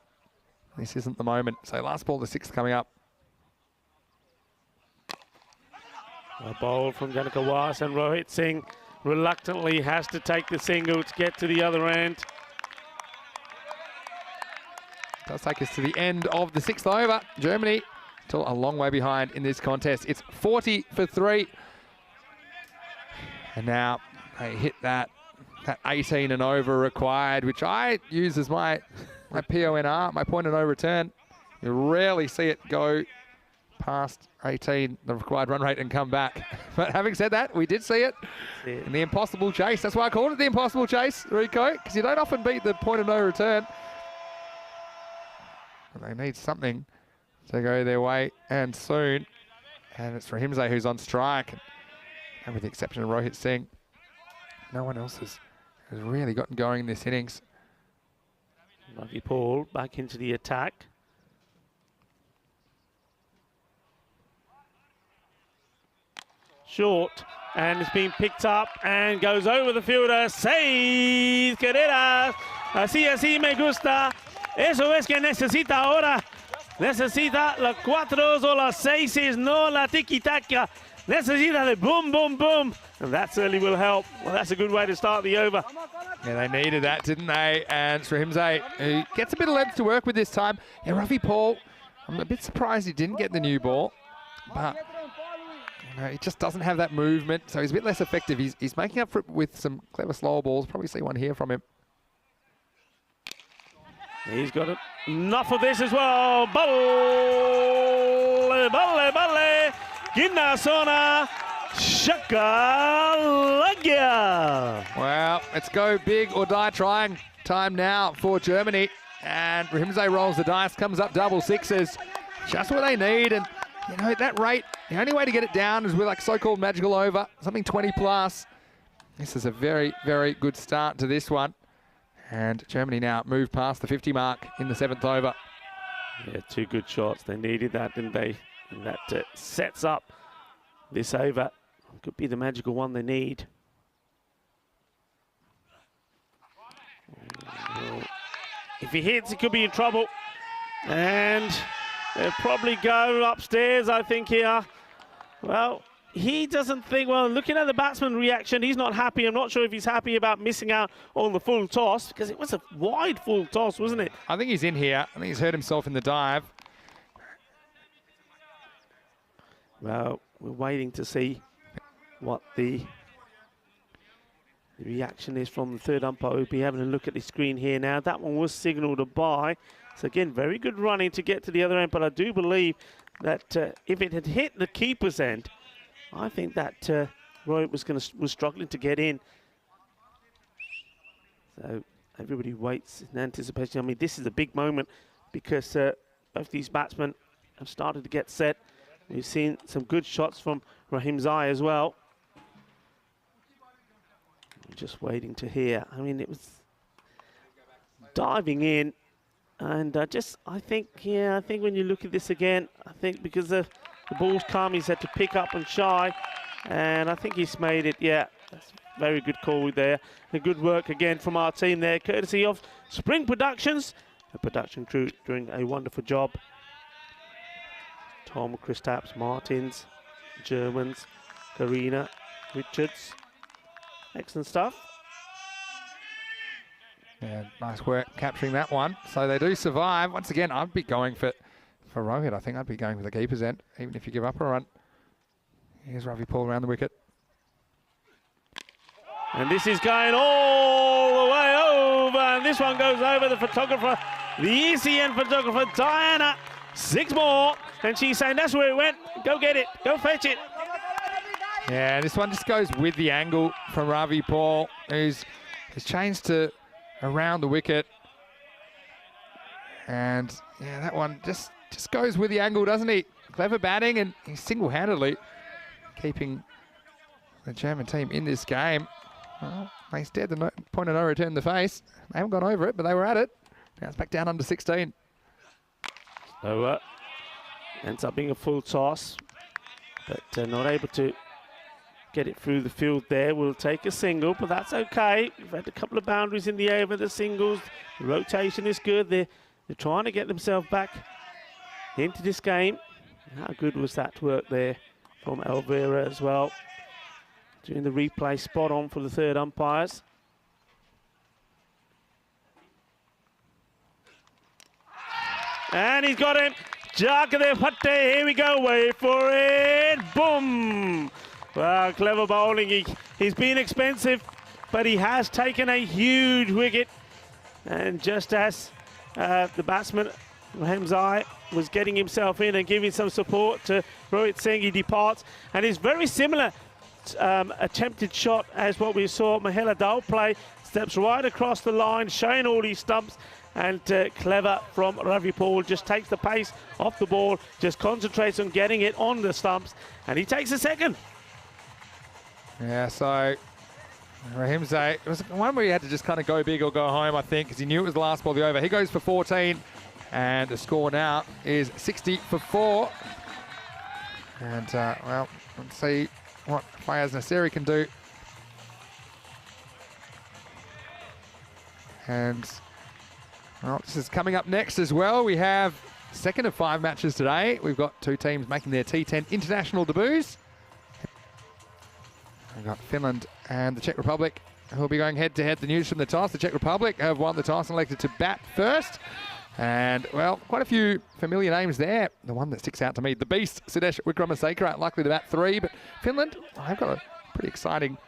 this isn't the moment. So last ball, the 6th coming up. A bowl from Janaka Vas, and Rohit Singh reluctantly has to take the single to get to the other end. Does take us to the end of the 6th over. Germany still a long way behind in this contest. It's 40 for 3. And now they hit that 18 and over required, which I use as my PONR, my point of no return. You rarely see it go past 18, the required run rate, and come back. But having said that, we did see it in the impossible chase. That's why I called it the impossible chase, Rico, because you don't often beat the point of no return. But they need something to go their way, and soon. And it's Rahimzai who's on strike. And with the exception of Rohit Singh, no one else has really gotten going in this innings. Ravi Paul back into the attack. Short, and it's been picked up and goes over the fielder. 6 carreras. Así me gusta. Eso es que necesita ahora. Necesita las 4 o las 6, no la tiki-taka. Necesita the boom, boom, boom. And that certainly will help. Well, that's a good way to start the over. Yeah, they needed that, didn't they? And Rahimzai, who gets a bit of length to work with this time. Yeah, Ravi Paul, I'm a bit surprised he didn't get the new ball. But you know, he just doesn't have that movement, so he's a bit less effective. He's making up for it with some clever slower balls. Probably see one here from him. He's got enough of this as well. Balle, balle, balle. Ginasona Shakalagya. Well, let's go big or die trying. Time now for Germany. And Rahimzai rolls the dice, comes up double sixes. Just what they need. And, you know, at that rate, the only way to get it down is with like so-called magical over, something 20 plus. This is a very, very good start to this one. And Germany now move past the 50 mark in the 7th over. Yeah, 2 good shots. They needed that, didn't they? And that sets up this over. Could be the magical one they need. If he hits, he could be in trouble. And they'll probably go upstairs, I think, here. Well, he doesn't think, well, looking at the batsman reaction, he's not happy. I'm not sure if he's happy about missing out on the full toss, because it was a wide full toss, wasn't it? I think he's in here. I think he's hurt himself in the dive. Well, we're waiting to see what the reaction is from the third umpire. We'll be having a look at the screen here now. That one was signalled a bye. So again, very good running to get to the other end, but I do believe that if it had hit the keeper's end, I think that Roy was struggling to get in. So everybody waits in anticipation. I mean, this is a big moment because both these batsmen have started to get set. We've seen some good shots from Rahimzai as well. We're just waiting to hear. I mean, it was diving in. And I think when you look at this again, I think because the ball's come, he's had to pick up and shy. And I think he's made it, yeah. That's a very good call there. And good work again from our team there, courtesy of Spring Productions. The production crew doing a wonderful job. Tom, Kristaps, Martins, Germans, Karina, Richards. Excellent stuff. Yeah, nice work capturing that one. So they do survive. Once again, I'd be going for Rohit. I think I'd be going for the keeper's end, even if you give up a run. Here's Ravi Paul around the wicket. And this is going all the way over. And this one goes over the photographer, the ECN photographer, Diana. 6 more. And she's saying, that's where it went. Go get it. Go fetch it. Yeah, this one just goes with the angle from Ravi Paul, who's changed to around the wicket. And yeah, that one just goes with the angle, doesn't he? Clever batting, and he's single-handedly keeping the German team in this game. Well, they stared the point of no return in the face. They haven't gone over it, but they were at it. Now it's back down under 16. So ends up being a full toss, but not able to get it through the field there. We'll take a single, but that's okay. We've had a couple of boundaries in the air with the singles. The rotation is good. They're trying to get themselves back into this game. How good was that work there from Elvira as well? Doing the replay spot on for the third umpires. And he's got him. Here we go. Wait for it. Boom. Well, clever bowling. He's been expensive, but he has taken a huge wicket. And just as the batsman, Rahimzai, was getting himself in and giving some support to Rohit Singh. He departs, and it's very similar attempted shot as what we saw Mahela Dao play. Steps right across the line, showing all these stumps, and clever from Ravi Paul. Just takes the pace off the ball, just concentrates on getting it on the stumps, and he takes a second. Yeah, so Rahimzade, it was one where he had to just kind of go big or go home, I think, because he knew it was the last ball of the over. He goes for 14, and the score now is 60 for 4. And, well, let's see what Fayaz Nasseri can do. And, well, this is coming up next as well. We have second of 5 matches today. We've got 2 teams making their T10 international debuts. We've got Finland and the Czech Republic, who will be going head-to-head. The news from the toss: the Czech Republic have won the toss and elected to bat first. And, well, quite a few familiar names there. The one that sticks out to me, the beast, Sudesh Wickramasinghe, likely to bat 3. But Finland, they've got a pretty exciting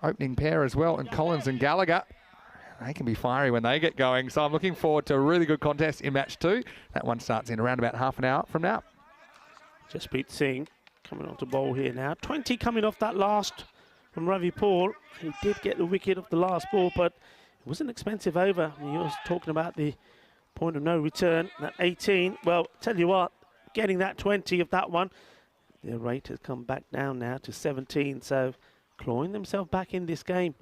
opening pair as well, and Collins and Gallagher. They can be fiery when they get going. So I'm looking forward to a really good contest in match 2. That one starts in around about half an hour from now. Jasprit Singh coming on to bowl here now. 20 coming off that last from Ravi Paul. He did get the wicket off the last ball, but it was an expensive over. I mean, he was talking about the point of no return, that 18. Well, tell you what, getting that 20 of that one, their rate has come back down now to 17. So clawing themselves back in this game.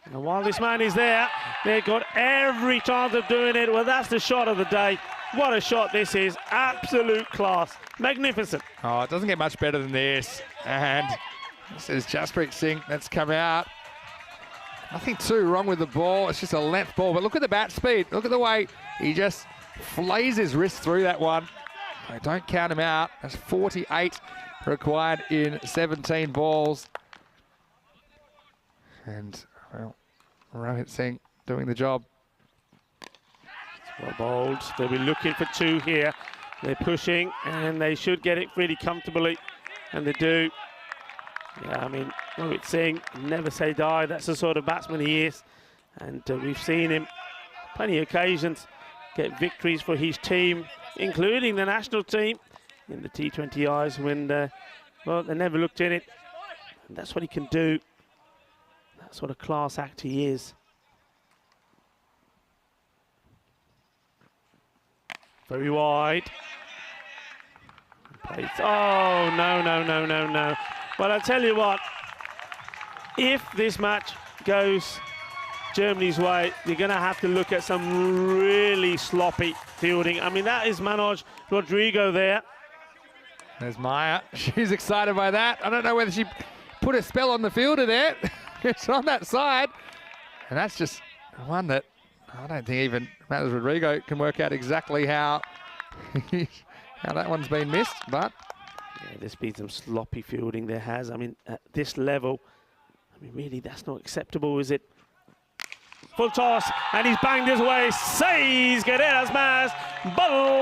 And while this man is there, they've got every chance of doing it. Well, that's the shot of the day. What a shot this is. Absolute class. Magnificent. Oh, it doesn't get much better than this. And this is Jasprit Singh that's come out. Nothing too wrong with the ball. It's just a length ball. But look at the bat speed. Look at the way he just flays his wrist through that one. So don't count him out. That's 48 required in 17 balls. And, well, Rohit Singh doing the job. Well bowled. They'll be looking for 2 here. They're pushing, and they should get it really comfortably, and they do. Yeah, I mean, Rohit Singh, never say die. That's the sort of batsman he is, and we've seen him plenty of occasions get victories for his team, including the national team in the T20Is when, well, they never looked in it, and that's what he can do. That sort of class act he is. Very wide. Oh, no, no, no, no, no. Well, I tell you what, if this match goes Germany's way, you're going to have to look at some really sloppy fielding. I mean, that is Manoj Rodrigo there. There's Maya. She's excited by that. I don't know whether she put a spell on the fielder there. It's on that side. And that's just one that I don't think even Manoj Rodrigo can work out exactly how that one's been missed, but yeah, there's been some sloppy fielding there has. I mean, at this level, I mean, really, that's not acceptable, is it? Full toss, and he's banged his way. Seis Guerreras más. Balle.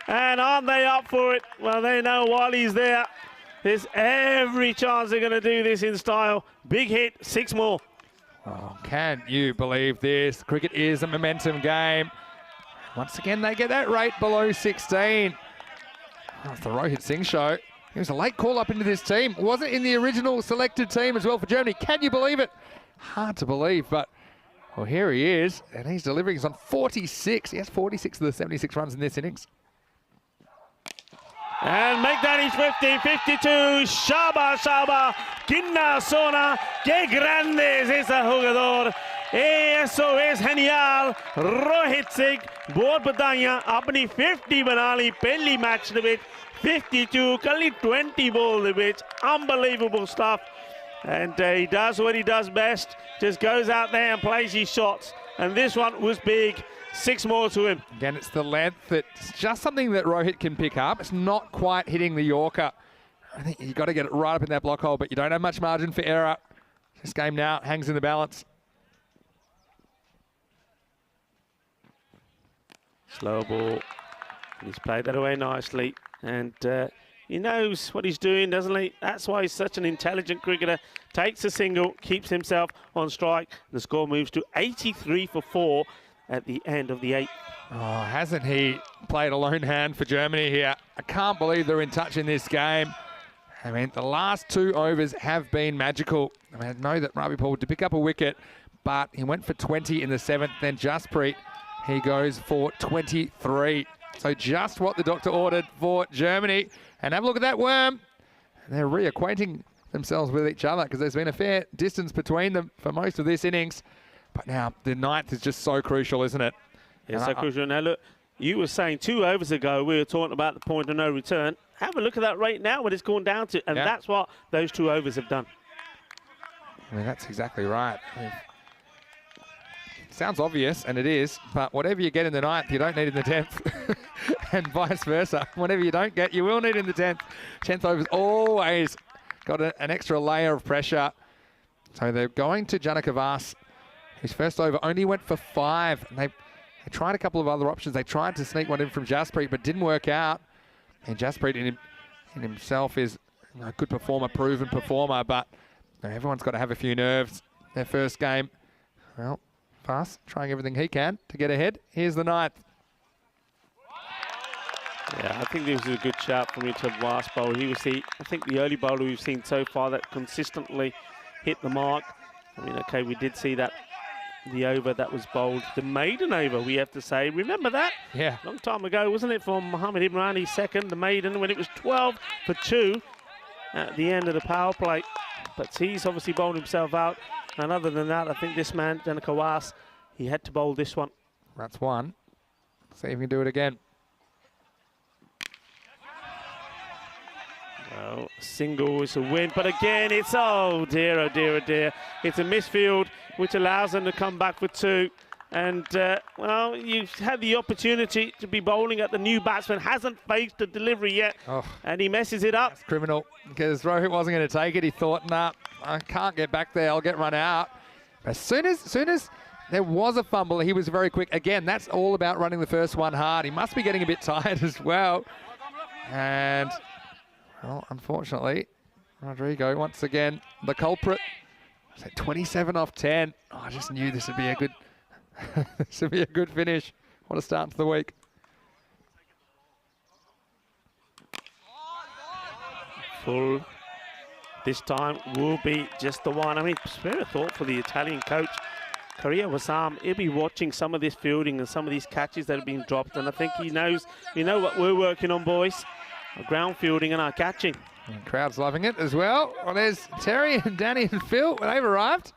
And aren't they up for it? Well, they know while he's there, there's every chance they're going to do this in style. Big hit, 6 more. oh, can you believe this? Cricket is a momentum game. Once again, they get that rate below 16. Oh, it's the Rohit Singh show. He was a late call up into this team. Wasn't in the original selected team as well for Germany. Can you believe it? Hard to believe, but well, here he is, and he's delivering. He's on 46. He has 46 of the 76 runs in this innings. And make that his 50, 52. Shaba. Ginna Sona. Que grande es ese jugador. Eso es genial. Rohit Singh, बहुत बधाइयां अपनी 50 बना ली पहली match दे विच 52 कल्ली 20 ball they which. Unbelievable stuff. And he does what he does best. Just goes out there and plays his shots. And this one was big. 6 more to him. Again, it's the length. It's just something that Rohit can pick up. It's not quite hitting the Yorker. I think you've got to get it right up in that block hole, but you don't have much margin for error. This game now hangs in the balance. Slow ball. He's played that away nicely. And He knows what he's doing, doesn't he? That's why he's such an intelligent cricketer. Takes a single, keeps himself on strike. The score moves to 83 for 4 at the end of the 8th. Oh, hasn't he played a lone hand for Germany here? I can't believe they're in touch in this game. I mean, the last 2 overs have been magical. I mean, I know that Ravi Paul did pick up a wicket, but he went for 20 in the 7th. Then Jaspreet, he goes for 23. So just what the doctor ordered for Germany. And have a look at that worm. They're reacquainting themselves with each other because there's been a fair distance between them for most of this innings. But now the 9th is just so crucial, isn't it? It's so crucial. Now look, you were saying 2 overs ago we were talking about the point of no return. Have a look at that right now what it's gone down to. And that's what those 2 overs have done. I mean, that's exactly right. Sounds obvious, and it is, but whatever you get in the 9th, you don't need in the 10th, and vice versa. Whatever you don't get, you will need in the 10th. 10th over's always got an extra layer of pressure. So they're going to Janaka Vas, whose first over only went for 5. And they tried a couple of other options. They tried to sneak one in from Jaspreet, but didn't work out. And Jaspreet in himself is a good performer, proven performer, but everyone's got to have a few nerves. Their first game, well, Fast, trying everything he can to get ahead. Here's the 9th. Yeah, I think this is a good shout for me to Vas bowl. He was I think the only bowler we've seen so far that consistently hit the mark. I mean, okay, we did see that the over that was bowled, the maiden over, we have to say. Remember that? Yeah. Long time ago, wasn't it, from Mohammed Imrani's second, the maiden, when it was 12 for 2 at the end of the power play. But he's obviously bowled himself out. And other than that, I think this man, Janaka Vas, he had to bowl this one. That's one. See if he can do it again. Well, single is a win, but again, it's, oh dear, oh dear, oh dear. It's a misfield, which allows them to come back for 2. And, well, you've had the opportunity to be bowling at the new batsman, hasn't faced a delivery yet, and he messes it up. That's criminal, because Rohit wasn't going to take it. He thought, nah, I can't get back there, I'll get run out. As soon as there was a fumble, he was very quick. Again, that's all about running the first one hard. He must be getting a bit tired as well. And, well, unfortunately, Rodrigo, once again, the culprit. So 27 off 10. Oh, I just knew this would be a good... this would be a good finish. What a start to the week. Full this time will be just the one. I mean, spare a thought for the Italian coach, Korea Wasam. He'll be watching some of this fielding and some of these catches that have been dropped, and I think he knows, we know what we're working on, boys. Our ground fielding and our catching. And the crowd's loving it as well. Well, there's Terry and Danny and Phil when they've arrived.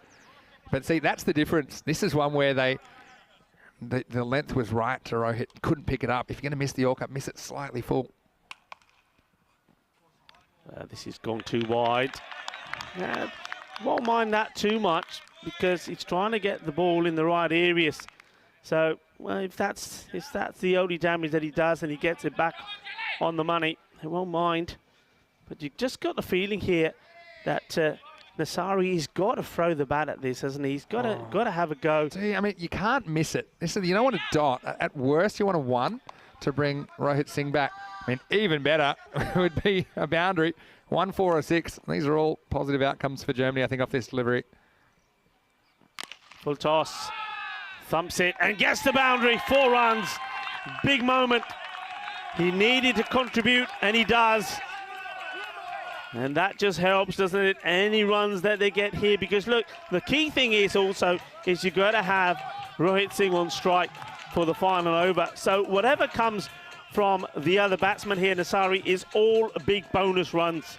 But see, that's the difference. This is one where the length was right to Rohit. Couldn't pick it up. If you're going to miss the Yorker, miss it slightly full. This has gone too wide. Won't mind that too much because he's trying to get the ball in the right areas. So, well, if that's the only damage that he does and he gets it back on the money, he won't mind. But you just got the feeling here that Nasari has got to throw the bat at this, hasn't he? He's got to have a go. See, I mean, you can't miss it. Listen, you don't want a dot. At worst, you want a 1 to bring Rohit Singh back. I mean, even better would be a boundary. 1, 4 or 6. These are all positive outcomes for Germany, I think, off this delivery. Full toss. Thumps it and gets the boundary. 4 runs. Big moment. He needed to contribute, and he does. And that just helps, doesn't it? Any runs that they get here, because look, the key thing is also is you've got to have Rohit Singh on strike for the final over. So whatever comes from the other batsman here, Nasari, is all big bonus runs.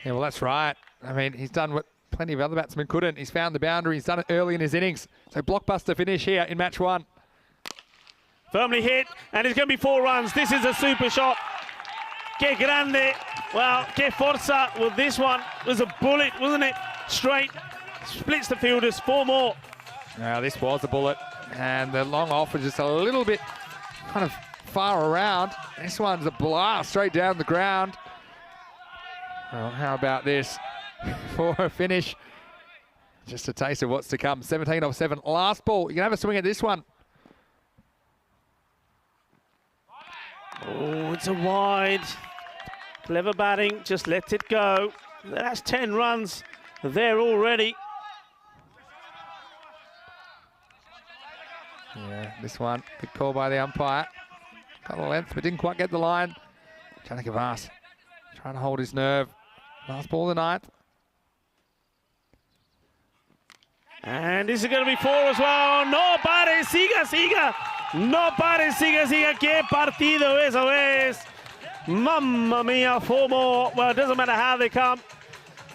Yeah, well, that's right. I mean, he's done what plenty of other batsmen couldn't. He's found the boundary. He's done it early in his innings. So blockbuster finish here in match 1. Firmly hit, and it's going to be 4 runs. This is a super shot. Que grande. Well, que forza. Well, this one was a bullet, wasn't it? Straight. Splits the fielders. 4 more. Now, this was a bullet. And the long off was just a little bit kind of far around. This one's a blast straight down the ground. Well, how about this for a finish? Just a taste of what's to come. 17 off 7. Last ball. You can have a swing at this one. Oh, it's a wide. Clever batting, just lets it go. That's 10 runs there already. Yeah, this one, good call by the umpire. Couple of lengths, but didn't quite get the line. Janik Avas trying to hold his nerve. Last ball of the ninth. And this is going to be 4 as well. No pare, siga, siga. No pare, siga, siga. Que partido eso es. Mamma mia, 4 more. Well, it doesn't matter how they come.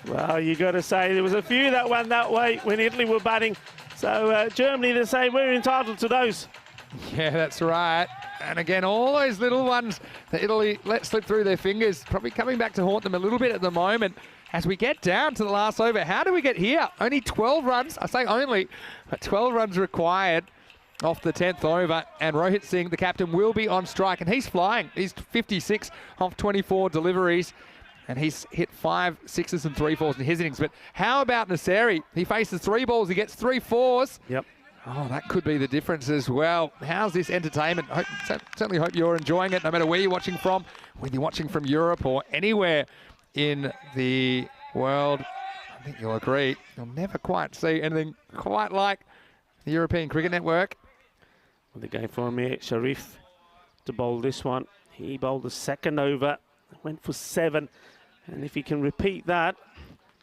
Well, you got to say there was a few that went that way when Italy were batting. So Germany, they say we're entitled to those. Yeah, that's right. And again, all those little ones that Italy let slip through their fingers, probably coming back to haunt them a little bit at the moment. As we get down to the last over, how do we get here? Only 12 runs. I say only, but 12 runs required off the 10th over. And Rohit Singh, the captain, will be on strike. And he's flying. He's 56 off 24 deliveries. And he's hit 5 6s and 3 4s in his innings. But how about Nasseri? He faces 3 balls. He gets 3 4s. Yep. Oh, that could be the difference as well. How's this entertainment? Certainly hope you're enjoying it, no matter where you're watching from, whether you're watching from Europe or anywhere in the world. I think you'll agree. You'll never quite see anything quite like the European Cricket Network. Well, they're going for Amir Sharif to bowl this one. He bowled the second over, went for 7. And if he can repeat that,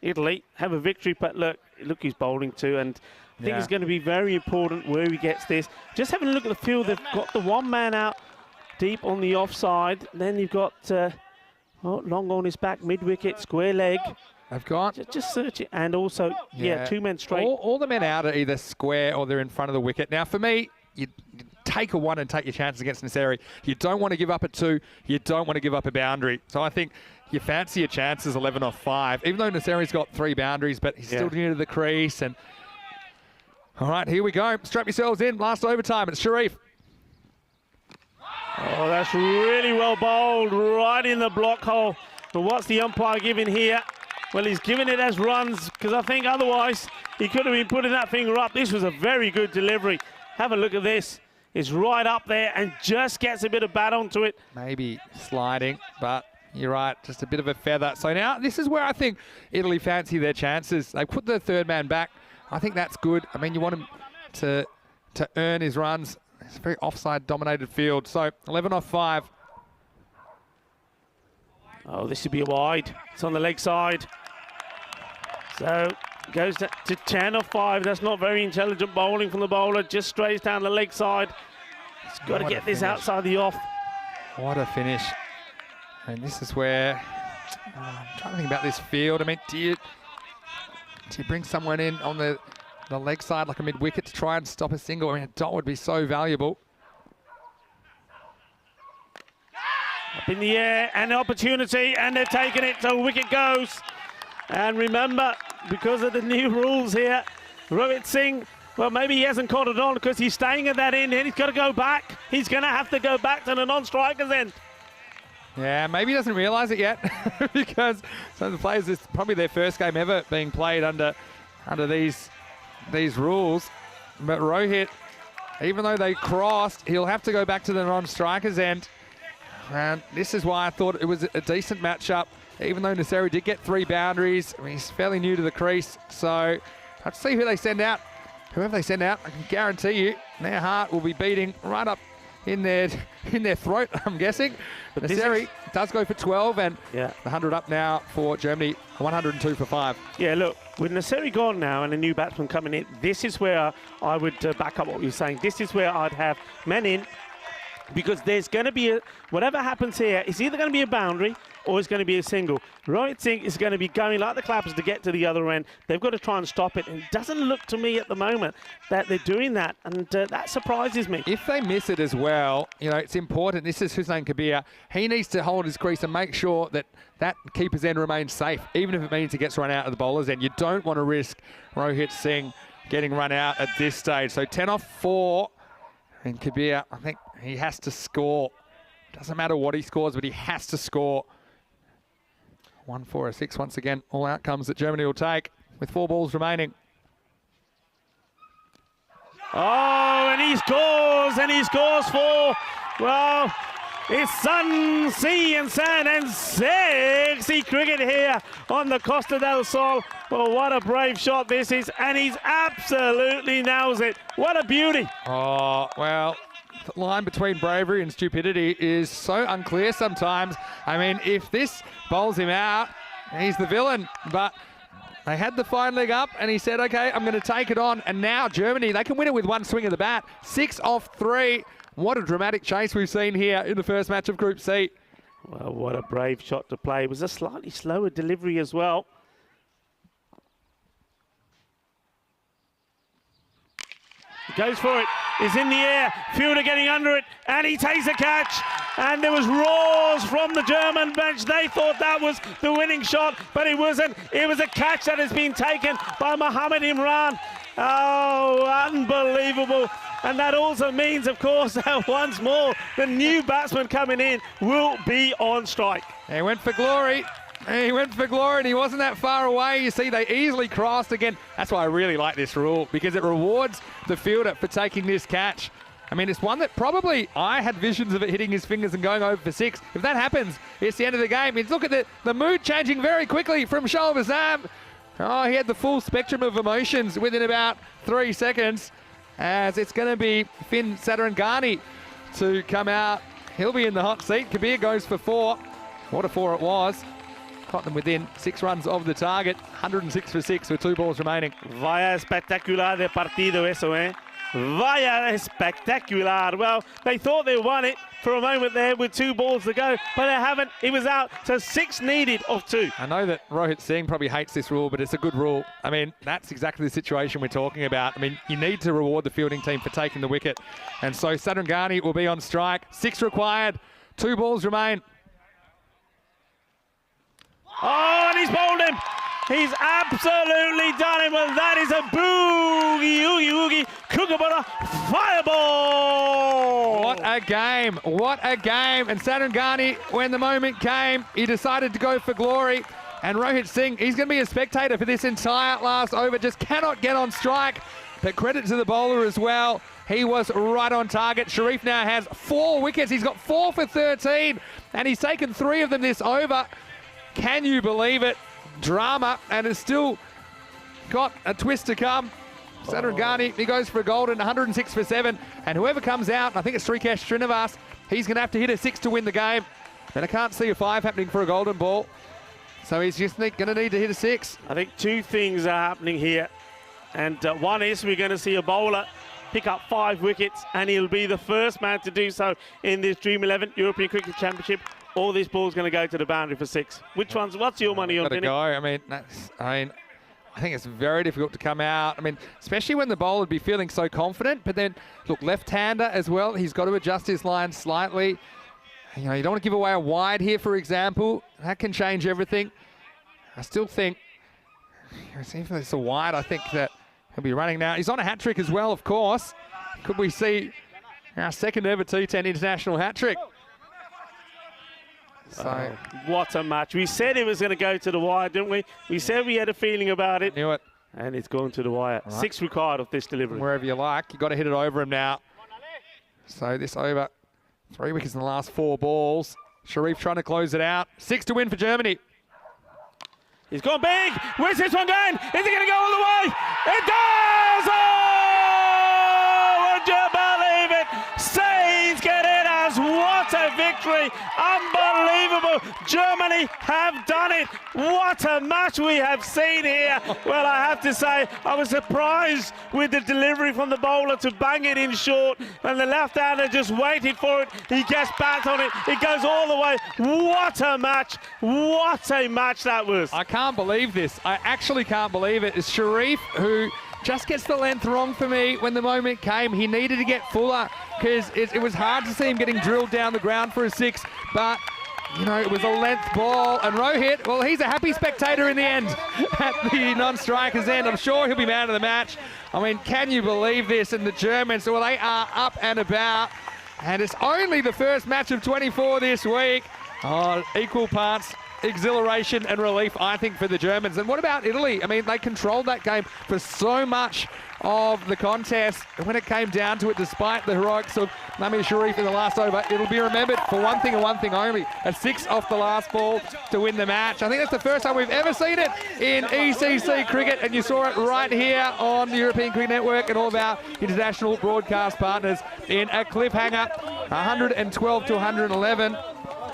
Italy have a victory. But look he's bowling too. And I think it's going to be very important where he gets this. Just having a look at the field, they've got the 1 man out deep on the offside. Then you've got Long on his back, mid-wicket, square leg. They've got... Just search it. And also, 2 men straight. All the men out are either square or they're in front of the wicket. Now, for me, you take a 1 and take your chances against Nasseri. You don't want to give up a 2. You don't want to give up a boundary. So I think you fancy your chances 11 off 5. Even though Nasseri's got 3 boundaries, but he's still near to the crease. And all right, here we go. Strap yourselves in. Last overtime. It's Sharif. Oh, that's really well bowled, right in the block hole. But what's the umpire giving here? Well, he's giving it as runs, because I think otherwise he could have been putting that finger up. This was a very good delivery. Have a look at this. It's right up there and just gets a bit of bat onto it. Maybe sliding, but you're right, just a bit of a feather. So now this is where I think Italy fancy their chances. They put the 3rd man back. I think that's good. I mean, you want him to earn his runs. It's a very offside-dominated field. So 11 off 5. Oh, this should be a wide. It's on the leg side. So goes to 10 off 5. That's not very intelligent bowling from the bowler. Just strays down the leg side. He's got to get this outside the off. What a finish. And this is where I'm trying to think about this field. I mean, do you bring someone in on the leg side like a mid-wicket to try and stop a single? I mean, a dot would be so valuable. Up in the air, and the opportunity, and they've taken it, so wicket goes. And remember, because of the new rules here, Rohit Singh, well, maybe he hasn't caught it on because he's staying at that end, and he's got to go back. He's going to have to go back to the non-striker's end. Yeah, maybe he doesn't realise it yet because some of the players, it's probably their first game ever being played under these rules. But Rohit, even though they crossed, he'll have to go back to the non-striker's end. And this is why I thought it was a decent matchup, even though Nasseri did get 3 boundaries. I mean, he's fairly new to the crease, so let's see who they send out. Whoever they send out, I can guarantee you, their heart will be beating right up in their throat, I'm guessing. But Nasseri does go for 12, and the 100 up now for Germany, 102 for 5. Yeah, look, with Nasseri gone now and a new batsman coming in, this is where I would back up what you're saying. This is where I'd have men in, because there's going to be whatever happens here, it's either going to be a boundary or it's going to be a single. Rohit Singh is going to be going like the clappers to get to the other end. They've got to try and stop it. And it doesn't look to me at the moment that they're doing that. And that surprises me. If they miss it as well, you know, it's important. This is Hussain Kabir. He needs to hold his crease and make sure that that keeper's end remains safe, even if it means he gets run out of the bowler's end. You don't want to risk Rohit Singh getting run out at this stage. So 10 off 4. And Kabir, I think he has to score. Doesn't matter what he scores, but he has to score. 1 4 or 6 once again. All outcomes that Germany will take with 4 balls remaining. Oh, and he scores 4. Well, It's sun, sea and sand and sexy cricket here on the Costa del Sol. Well, what a brave shot this is, and he's absolutely nails it. What a beauty. Oh, well, the line between bravery and stupidity is so unclear sometimes. I mean, if this bowls him out, he's the villain, but they had the fine leg up, and he said, okay, I'm going to take it on. And now Germany, they can win it with one swing of the bat. 6 off 3. What a dramatic chase we've seen here in the first match of Group C. Well, what a brave shot to play. It was a slightly slower delivery as well. He goes for it. He's in the air. Fielder getting under it, and he takes a catch. And there was roars from the German bench. They thought that was the winning shot, but it wasn't. It was a catch that has been taken by Mohamed Imran. Oh, unbelievable. And that also means, of course, that once more, the new batsman coming in will be on strike. He went for glory. He went for glory, and he wasn't that far away. You see, they easily crossed again. That's why I really like this rule, because it rewards the fielder for taking this catch. I mean, it's one that probably I had visions of it hitting his fingers and going over for 6. If that happens, it's the end of the game. Look at the mood changing very quickly from Shoaib Azam. Oh, he had the full spectrum of emotions within about 3 seconds, as it's going to be Finn Sadarangani to come out. He'll be in the hot seat. Kabir goes for 4. What a 4 it was. Caught them within 6 runs of the target. 106 for 6 with 2 balls remaining. Vaya espectacular de partido eso, eh? Vaya espectacular. Well, they thought they won it for a moment there with 2 balls to go, but they haven't. It was out, so 6 needed of 2. I know that Rohit Singh probably hates this rule, but it's a good rule. I mean, that's exactly the situation we're talking about. I mean, you need to reward the fielding team for taking the wicket. And so Sadarangani will be on strike. 6 required. 2 balls remain. Oh, and he's bowled him. He's absolutely done it. Well, that is a boogie, oogie, oogie, kookaburra fireball. What a game. What a game. And Sadarangani, when the moment came, he decided to go for glory. And Rohit Singh, he's going to be a spectator for this entire last over. Just cannot get on strike. But credit to the bowler as well. He was right on target. Sharif now has 4 wickets. He's got 4 for 13. And he's taken 3 of them this over. Can you believe it? Drama, and it's still got a twist to come. Sadarangani, he goes for a golden, 106 for 7, and whoever comes out, I think it's Srikesh Srinivas, he's going to have to hit a 6 to win the game, and I can't see a 5 happening for a golden ball, so he's just going to need to hit a 6. I think 2 things are happening here, and one is we're going to see a bowler pick up 5 wickets, and he'll be the first man to do so in this Dream 11 European Cricket Championship. All this ball's going to go to the boundary for 6. What's your money on, Vinny? I mean, I think it's very difficult to come out. I mean, especially when the bowler would be feeling so confident. But then, look, left-hander as well. He's got to adjust his line slightly. You know, you don't want to give away a wide here, for example. That can change everything. I still think, if it's a wide, I think that he'll be running now. He's on a hat-trick as well, of course. Could we see our second ever T10 international hat-trick? So, what a match. We said it was going to go to the wire, didn't we? We said we had a feeling about it. Knew it. And it's gone to the wire. Right. 6 required of this delivery. Wherever you like. You've got to hit it over him now. So this over. 3 wickets in the last 4 balls. Sharif trying to close it out. 6 to win for Germany. He's gone big. Where's this one going? Is it going to go all the way? It does! Oh! Would you believe it? Saints get it as what a victory. Unbelievable. Germany have done it. What a match we have seen here. Well, I have to say, I was surprised with the delivery from the bowler to bang it in short, and the left-hander just waited for it. He gets back on it. It goes all the way. What a match. What a match that was. I can't believe this. I actually can't believe it. It's Sharif who just gets the length wrong for me when the moment came. He needed to get fuller because it was hard to see him getting drilled down the ground for a 6, but you know, it was a length ball. And Rohit, well, he's a happy spectator in the end at the non-striker's end. I'm sure he'll be man of the match. I mean, can you believe this? And the Germans, well, they are up and about. And it's only the first match of 24 this week. Oh, equal parts exhilaration and relief, I think, for the Germans. And what about Italy? I mean, they controlled that game for so much of the contest. And when it came down to it, despite the heroics of Namir Sharif in the last over, it'll be remembered for one thing and one thing only: a 6 off the last ball to win the match. I think that's the first time we've ever seen it in ECC cricket, and you saw it right here on the European Cricket Network and all of our international broadcast partners in a cliffhanger, 112 to 111.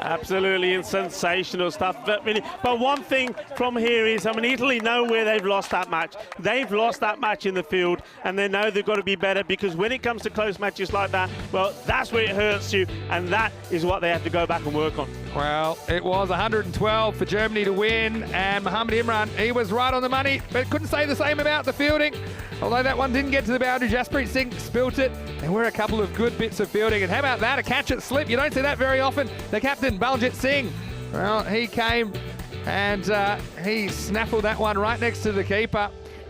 Absolutely sensational stuff. But one thing from here is, I mean, Italy know where they've lost that match. They've lost that match in the field, and they know they've got to be better, because when it comes to close matches like that, well, that's where it hurts you, and that is what they have to go back and work on. Well, it was 112 for Germany to win, and Mohamed Imran, he was right on the money, but couldn't say the same about the fielding. Although that one didn't get to the boundary, Jaspreet Singh spilt it. There were a couple of good bits of fielding, and how about that, a catch at slip? You don't see that very often. The captain, Baljit Singh, well, he came and he snaffled that one right next to the keeper.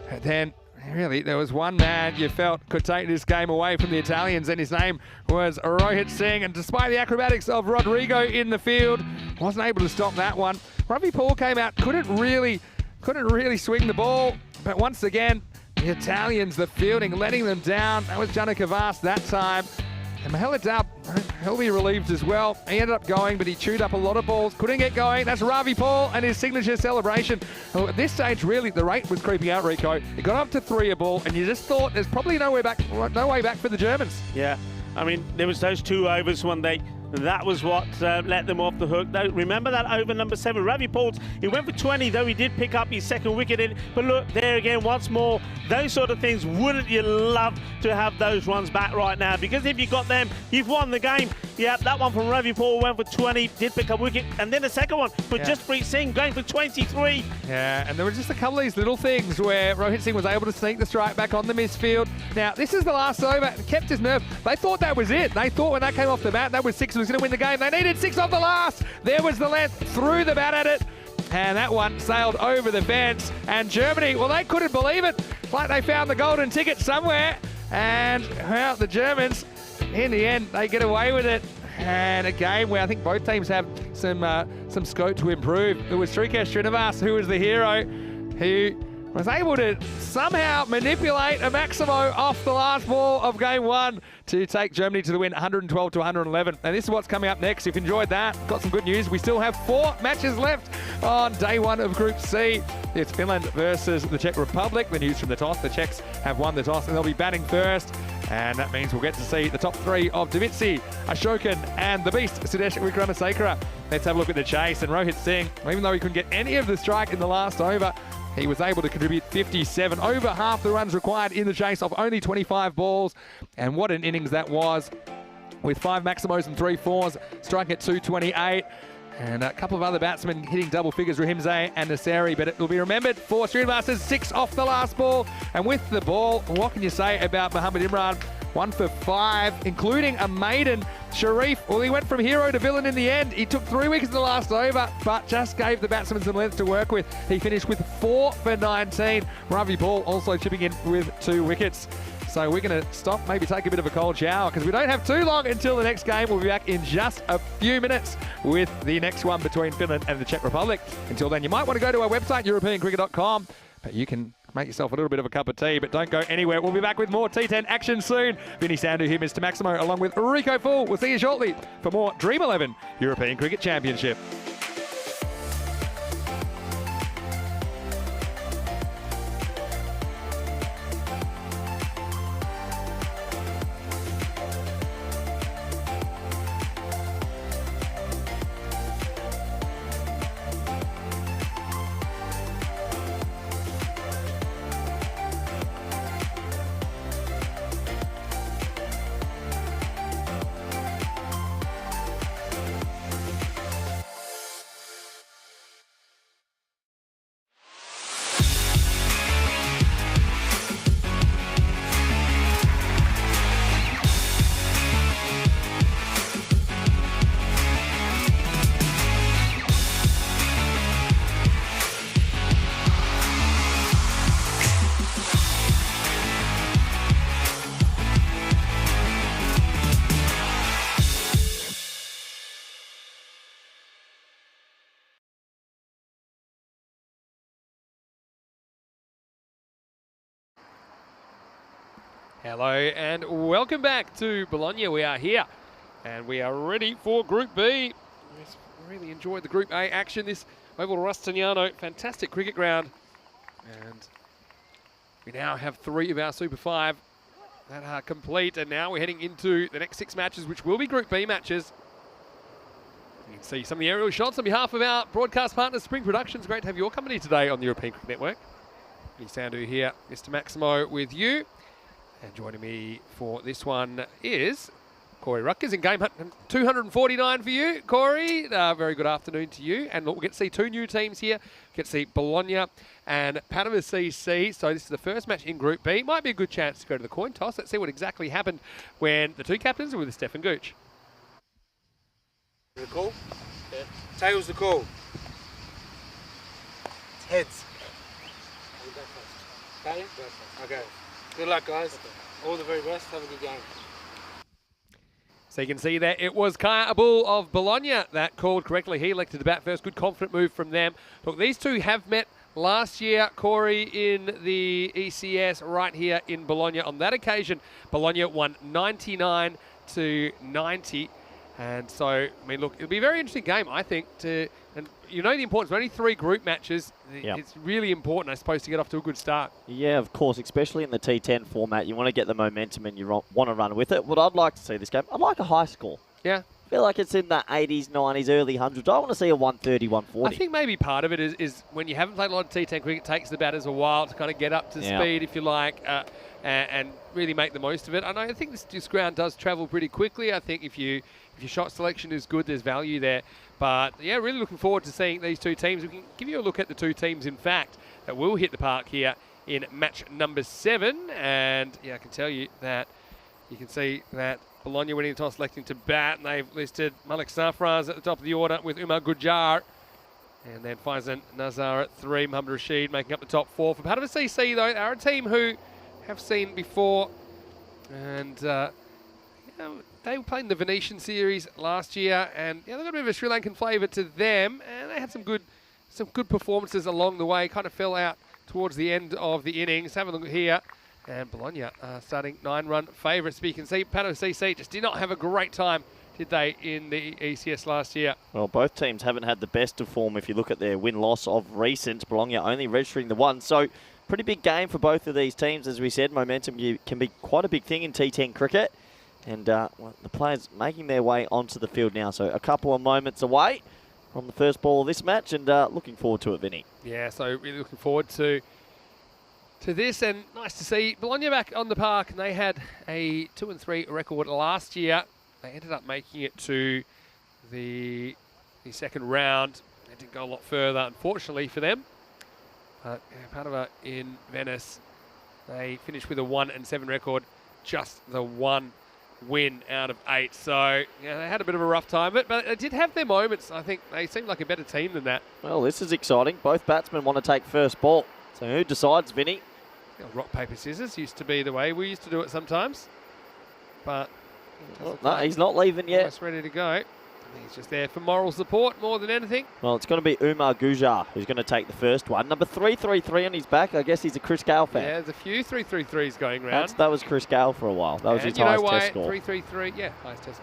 And then, really, there was one man you felt could take this game away from the Italians, and his name was Rohit Singh. And despite the acrobatics of Rodrigo in the field, wasn't able to stop that one. Ravi Paul came out, couldn't really swing the ball, but once again, the Italians, the fielding, letting them down. That was Janika Vas that time. And Mahela Dab, he'll be relieved as well. He ended up going, but he chewed up a lot of balls. Couldn't get going. That's Ravi Paul and his signature celebration. Well, at this stage, really, the rate was creeping out, Rico. It got up to 3 a ball, and you just thought there's probably no way back for the Germans. Yeah, I mean, there was those 2 overs when that was what let them off the hook. Remember that over number 7, Ravi Pauls, he went for 20, though he did pick up his second wicket in. But look, there again, once more, those sort of things, wouldn't you love to have those runs back right now? Because if you got them, you've won the game. Yeah, that one from Ravi Paul went for 20, did pick up wicket. And then the second one for Jaspreet Singh going for 23. Yeah, and there were just a couple of these little things where Rohit Singh was able to sneak the strike back on the misfield. Now, this is the last over, and kept his nerve. They thought that was it. They thought when that came off the bat, that was 6, was going to win the game. They needed 6 off the last. There was the length, threw the bat at it, and that one sailed over the fence. And Germany, well, they couldn't believe it. It's like they found the golden ticket somewhere. And, well, the Germans, in the end, they get away with it. And a game where I think both teams have some scope to improve. It was Shrikesh Srinivas who was the hero, who was able to somehow manipulate a Maximo off the last ball of game 1 to take Germany to the win, 112 to 111. And this is what's coming up next. If you enjoyed that, got some good news. We still have 4 matches left on day 1 of Group C. It's Finland versus the Czech Republic. The news from the toss, the Czechs have won the toss and they'll be batting first. And that means we'll get to see the top 3 of Davitsi, Ashokan, and the beast, Sudesh Wickramasekara. Let's have a look at the chase. And Rohit Singh, even though he couldn't get any of the strike in the last over, he was able to contribute 57, over half the runs required in the chase off only 25 balls. And what an innings that was, with 5 Maximos and 3 fours, striking at 228. And a couple of other batsmen hitting double figures, Rahimzai and Naseri, but it will be remembered for Srinivas's 6 off the last ball. And with the ball, what can you say about Mohamed Imran? 1 for 5, including a maiden. Sharif, well, he went from hero to villain in the end. He took 3 wickets in the last over, but just gave the batsmen some length to work with. He finished with 4 for 19. Ravi Paul also chipping in with 2 wickets. So we're going to stop, maybe take a bit of a cold shower, because we don't have too long until the next game. We'll be back in just a few minutes with the next one between Finland and the Czech Republic. Until then, you might want to go to our website, europeancricket.com, but you can make yourself a little bit of a cup of tea, but don't go anywhere. We'll be back with more T10 action soon. Vinny Sandhu here, Mr. Maximo, along with Rico Full. We'll see you shortly for more Dream 11 European Cricket Championship. Hello and welcome back to Bologna. We are here and we are ready for Group B. Just really enjoyed the Group A action. This Oval Rustignano, fantastic cricket ground. And we now have 3 of our Super 5 that are complete. And now we're heading into the next 6 matches, which will be Group B matches. You can see some of the aerial shots on behalf of our broadcast partner, Spring Productions. Great to have your company today on the European Cricket Network. Vinny Sandu here, Mr. Maximo with you. And joining me for this one is Corey Ruckers in game 249 for you, Corey. Very good afternoon to you. And we'll get to see 2 new teams here. Get to see Bologna and Panama CC. So this is the first match in Group B. Might be a good chance to go to the coin toss. Let's see what exactly happened when the 2 captains were with Stefan Gooch. The call? Yeah. Tails the call. It's heads. Okay? Okay. Good luck, guys. All the very best. Have a good game. So you can see there it was Kaya Abul of Bologna that called correctly. He elected to bat first. Good confident move from them. Look, these 2 have met last year, Corey, in the ECS right here in Bologna. On that occasion, Bologna won 99 to 90. And so, I mean, look, it'll be a very interesting game, I think, and you know the importance of only 3 group matches. Yep. It's really important, I suppose, to get off to a good start. Yeah, of course, especially in the T10 format. You want to get the momentum and you want to run with it. What I'd like to see this game, I'd like a high score. Yeah. I feel like it's in the 80s, 90s, early 100s. I want to see a 130, 140. I think maybe part of it is when you haven't played a lot of T10 cricket, it takes the batters a while to kind of get up to speed, if you like, and really make the most of it. And I think this ground does travel pretty quickly. I think if your shot selection is good, there's value there. But yeah, really looking forward to seeing these 2 teams. We can give you a look at the 2 teams, in fact, that will hit the park here in match number 7. And yeah, I can tell you that you can see that Bologna winning the toss, selecting to bat, and they've listed Malik Safraz at the top of the order with Umar Gujar. And then Faizan Nazar at 3, Muhammad Rashid making up the top 4. For Panama CC, though, they're a team who have seen before. And they were playing the Venetian series last year, and they got a bit of a Sri Lankan flavour to them, and they had some good performances along the way. Kind of fell out towards the end of the innings. Have a look here, and Bologna starting 9-run favourites. But you can see Panama CC just did not have a great time, did they, in the ECS last year? Well, both teams haven't had the best of form if you look at their win-loss of recent. Bologna only registering the 1. So, pretty big game for both of these teams. As we said, momentum can be quite a big thing in T10 cricket. And well, the players making their way onto the field now. So, a couple of moments away from the first ball of this match, and looking forward to it, Vinny. Yeah, so really looking forward to this, and nice to see Bologna back on the park. And they had a 2-3 record last year. They ended up making it to the second round. They didn't go a lot further, unfortunately for them. But Padova in Venice, they finished with a 1-7 record, just the 1 win out of 8. So yeah, they had a bit of a rough time, but they did have their moments. I think they seemed like a better team than that. Well, this is exciting. Both batsmen want to take first ball. So who decides, Vinny? Rock, paper, scissors used to be the way we used to do it sometimes. But no, he's not leaving yet. Almost ready to go. I think he's just there for moral support more than anything. Well, it's going to be Umar Gujar who's going to take the first one. Number 333 on his back. I guess he's a Chris Gale fan. Yeah, there's a few 333s going around. That was Chris Gale for a while. That was his highest test score. 333, yeah, highest test.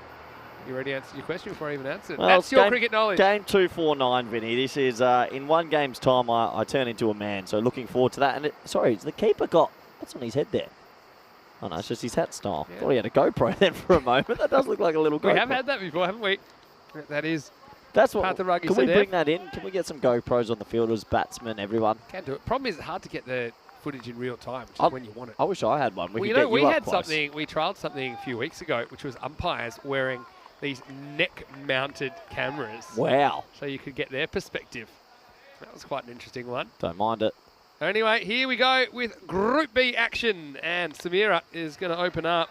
You already answered your question before I even answered. Well, that's your cricket knowledge. Game 249, Vinny. This is, in 1 game's time, I turn into a man. So looking forward to that. And sorry, the keeper got, what's on his head there? Oh, no, it's just his hat style. Yeah. Thought he had a GoPro then for a moment. That does look like a little GoPro. We have had that before, haven't we? That is. That's what. Can we bring that in? Can we get some GoPros on the fielders, batsmen, everyone? Can do it. Problem is, it's hard to get the footage in real time, which is when you want it. I wish I had one. We had something. We trialled something a few weeks ago, which was umpires wearing these neck-mounted cameras. Wow. So you could get their perspective. That was quite an interesting one. Don't mind it. Anyway, here we go with Group B action, and Samira is going to open up.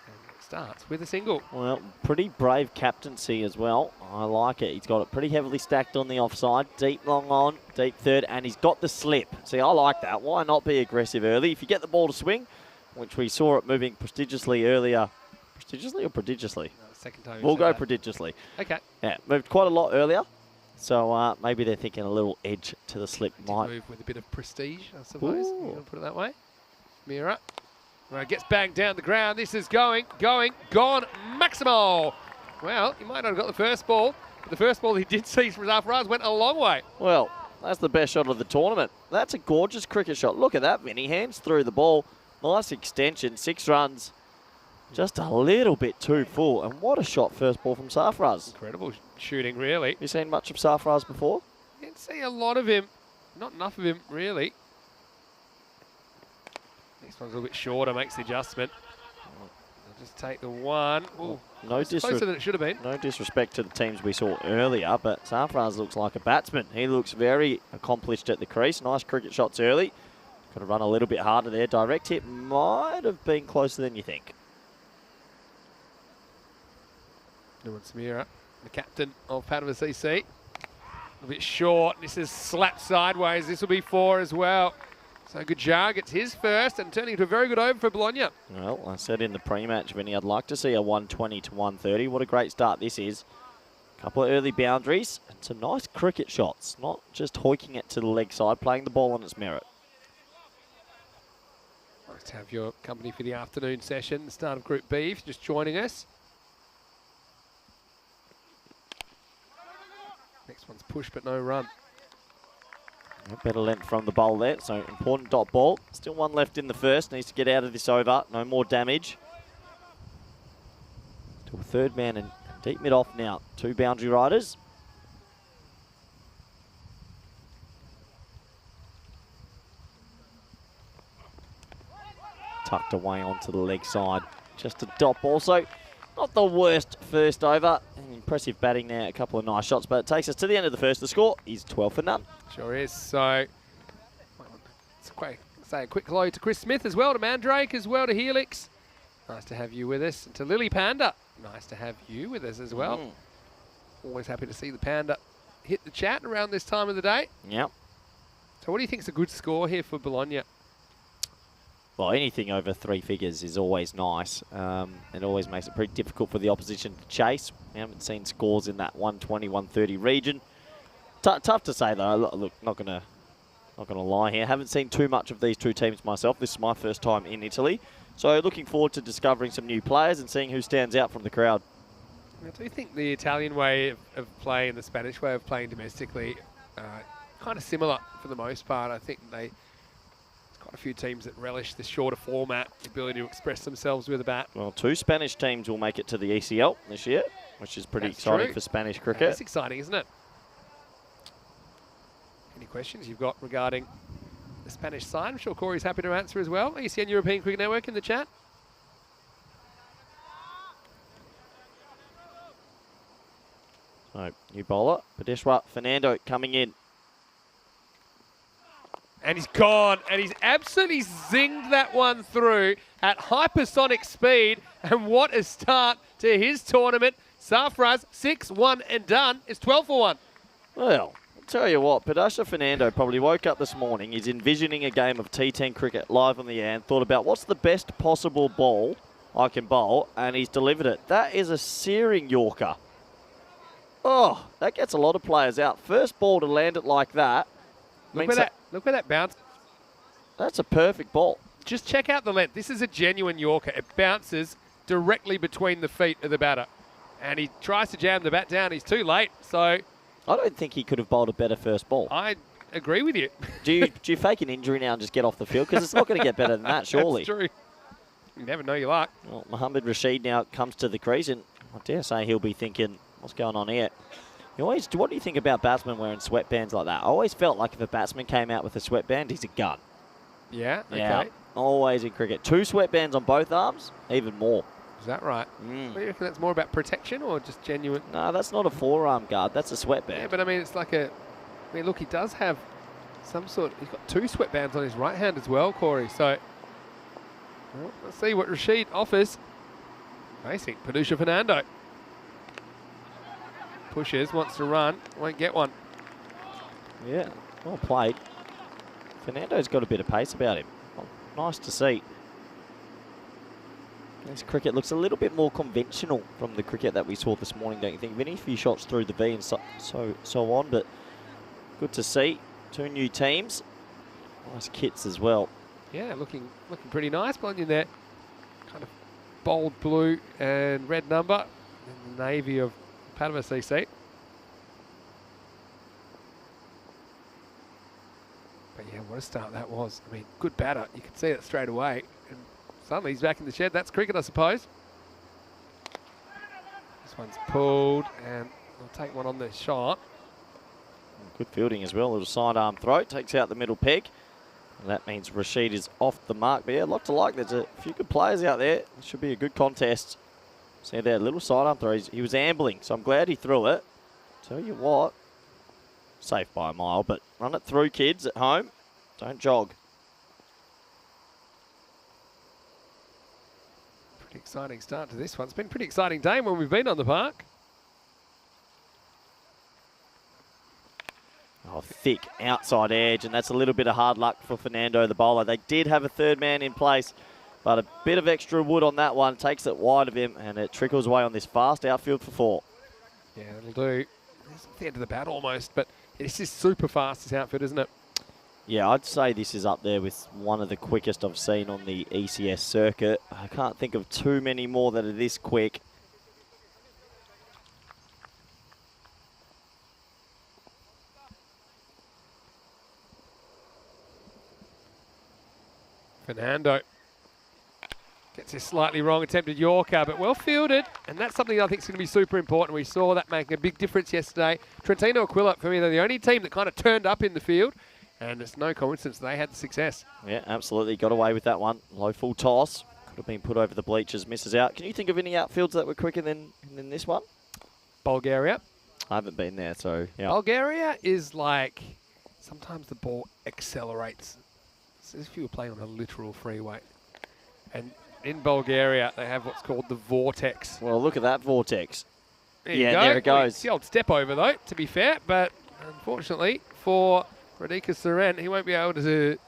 And it starts with a single. Well, pretty brave captaincy as well. I like it. He's got it pretty heavily stacked on the offside. Deep long on, deep third, and he's got the slip. See, I like that. Why not be aggressive early? If you get the ball to swing, which we saw it moving prodigiously earlier. Prodigiously or prodigiously? No, second time. We'll go prodigiously. Okay. Yeah, moved quite a lot earlier. So maybe they're thinking a little edge to the slip might move with a bit of prestige, I suppose. You want to put it that way. Mira Well, it gets banged down the ground. This is gone. Maximo. Well, he might not have got the first ball, but the first ball he did see from Zafraz went a long way. Well, that's the best shot of the tournament. That's a gorgeous cricket shot. Look at that, Vinny. Hands through the ball. Nice extension. 6 runs. Just a little bit too full. And what a shot first ball from Zafraz. Incredible shooting, really. You seen much of Zafraz before? Didn't see a lot of him. Not enough of him, really. Next one's a little bit shorter, makes the adjustment. I'll just take the one. Ooh, closer than it should have been. No disrespect to the teams we saw earlier, but Zafraz looks like a batsman. He looks very accomplished at the crease. Nice cricket shots early. Got to run a little bit harder there. Direct hit might have been closer than you think. Nuwan Samira, the captain of Panama CC. A little bit short. This is slapped sideways. This will be 4 as well. So Gujar gets his first and turning into a very good over for Bologna. Well, I said in the pre-match, Vinny, I'd like to see a 120 to 130. What a great start this is. A couple of early boundaries and some nice cricket shots. Not just hoiking it to the leg side, playing the ball on its merit. Nice to have your company for the afternoon session. The start of Group B, if you're just joining us. Next one's push but no run. Better length from the bowl there, so important dot ball. Still 1 left in the first, needs to get out of this over. No more damage. Still 3rd man and deep mid off now. 2 boundary riders. Tucked away onto the leg side. Just a dot ball, so not the worst first over. Impressive batting there, a couple of nice shots, but it takes us to the end of the first. The score is 12 for none. Sure is. So, say a quick hello to Chris Smith as well, to Mandrake as well, to Helix. Nice to have you with us. And to Lily Panda. Nice to have you with us as well. Always happy to see the Panda hit the chat around this time of the day. Yep. So what do you think is a good score here for Bologna? Well, anything over 3 figures is always nice. It always makes it pretty difficult for the opposition to chase. We haven't seen scores in that 120, 130 region. Tough to say though. Look, not gonna lie here. Haven't seen too much of these 2 teams myself. This is my first time in Italy, so looking forward to discovering some new players and seeing who stands out from the crowd. I do think the Italian way of playing and the Spanish way of playing domestically kind of similar for the most part. I think there's quite a few teams that relish the shorter format, the ability to express themselves with a bat. Well, 2 Spanish teams will make it to the ECL this year, which is pretty exciting for Spanish cricket. That's exciting, isn't it? Any questions you've got regarding the Spanish side? I'm sure Corey's happy to answer as well. ECN European Cricket Network in the chat. So, new bowler, Padeshwar Fernando coming in. And he's gone, and he's absolutely zinged that one through at hypersonic speed. And what a start to his tournament. Zafraz, 6-1 and done. It's 12 for 1. Well, I'll tell you what, Padeshwar Fernando probably woke up this morning. He's envisioning a game of T10 cricket live on the air and thought about what's the best possible ball I can bowl, and he's delivered it. That is a searing Yorker. Oh, that gets a lot of players out. First ball to land it like that. Look where that bounced. That's a perfect ball. Just check out the length. This is a genuine Yorker. It bounces directly between the feet of the batter. And he tries to jam the bat down. He's too late. So I don't think he could have bowled a better first ball. I agree with you. Do you fake an injury now and just get off the field? Because it's not going to get better than that, surely. That's true. You never know your luck. Well, Mohammed Rashid now comes to the crease, and I dare say he'll be thinking, what's going on here? What do you think about batsmen wearing sweatbands like that? I always felt like if a batsman came out with a sweatband, he's a gun. Yeah? Okay. Yeah, always in cricket. 2 sweatbands on both arms, even more. Is that right? Do you reckon that's more about protection or just genuine? No, that's not a forearm guard. That's a sweatband. Yeah, but I mean, it's like a... I mean, look, he does have some sort... He's got 2 sweatbands on his right hand as well, Corey. So, well, let's see what Rashid offers. Facing Padeshwar Fernando. Pushes, wants to run, won't get one. Yeah, well played. Fernando's got a bit of pace about him. Well, nice to see. This cricket looks a little bit more conventional from the cricket that we saw this morning, don't you think, Vinny? A few shots through the V and so on, but good to see. 2 new teams. Nice kits as well. Yeah, looking pretty nice. Bologna there bold blue and red number, and the navy of Padova CC. But yeah, what a start that was. I mean, good batter. You can see it straight away. And suddenly he's back in the shed. That's cricket, I suppose. This one's pulled, and we'll take one on the shot. Good fielding as well. A little sidearm throw. Takes out the middle peg. And that means Rashid is off the mark. But yeah, a lot to like. There's a few good players out there. It should be a good contest. See there, little sidearm throw. He was ambling, so I'm glad he threw it. Tell you what, safe by a mile, but run it through, kids at home. Don't jog. Pretty exciting start to this one. It's been a pretty exciting day when we've been on the park. Oh, thick outside edge, and that's a little bit of hard luck for Fernando, the bowler. They did have a third man in place, but a bit of extra wood on that one takes it wide of him, and it trickles away on this fast outfield for 4. Yeah, it'll do. It's at the end of the bat almost, but it's just super fast, this outfield, isn't it? Yeah, I'd say this is up there with one of the quickest I've seen on the ECS circuit. I can't think of too many more that are this quick. Fernando gets this slightly wrong attempted Yorker, but well fielded, and that's something I think is going to be super important. We saw that making a big difference yesterday. Trentino Aquila, for me, they're the only team that kind of turned up in the field, and it's no coincidence they had the success. Yeah, absolutely. Got away with that one. Low full toss. Could have been put over the bleachers. Misses out. Can you think of any outfields that were quicker than this one? Bulgaria. I haven't been there, so yeah. Bulgaria is like, sometimes the ball accelerates. It's as if you were playing on a literal freeway. And in Bulgaria, they have what's called the vortex. Well, look at that vortex. There you Yeah, go. there it goes. It's the old step over, though, to be fair. But unfortunately for Radhika Saren, he won't be able to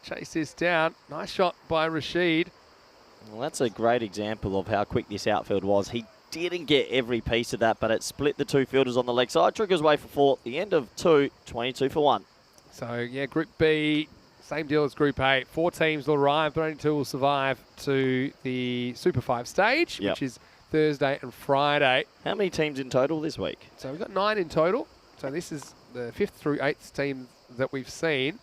chase this down. Nice shot by Rashid. Well, that's a great example of how quick this outfield was. He didn't get every piece of that, but it split the two fielders on the leg side. Triggers away for 4. The end of 2, 22 for 1. So, yeah, Group B, same deal as Group A. 4 teams will arrive, but only 2 will survive to the Super 5 stage, which is Thursday and Friday. How many teams in total this week? So we've got 9 in total. So this is the 5th through 8th team that we've seen.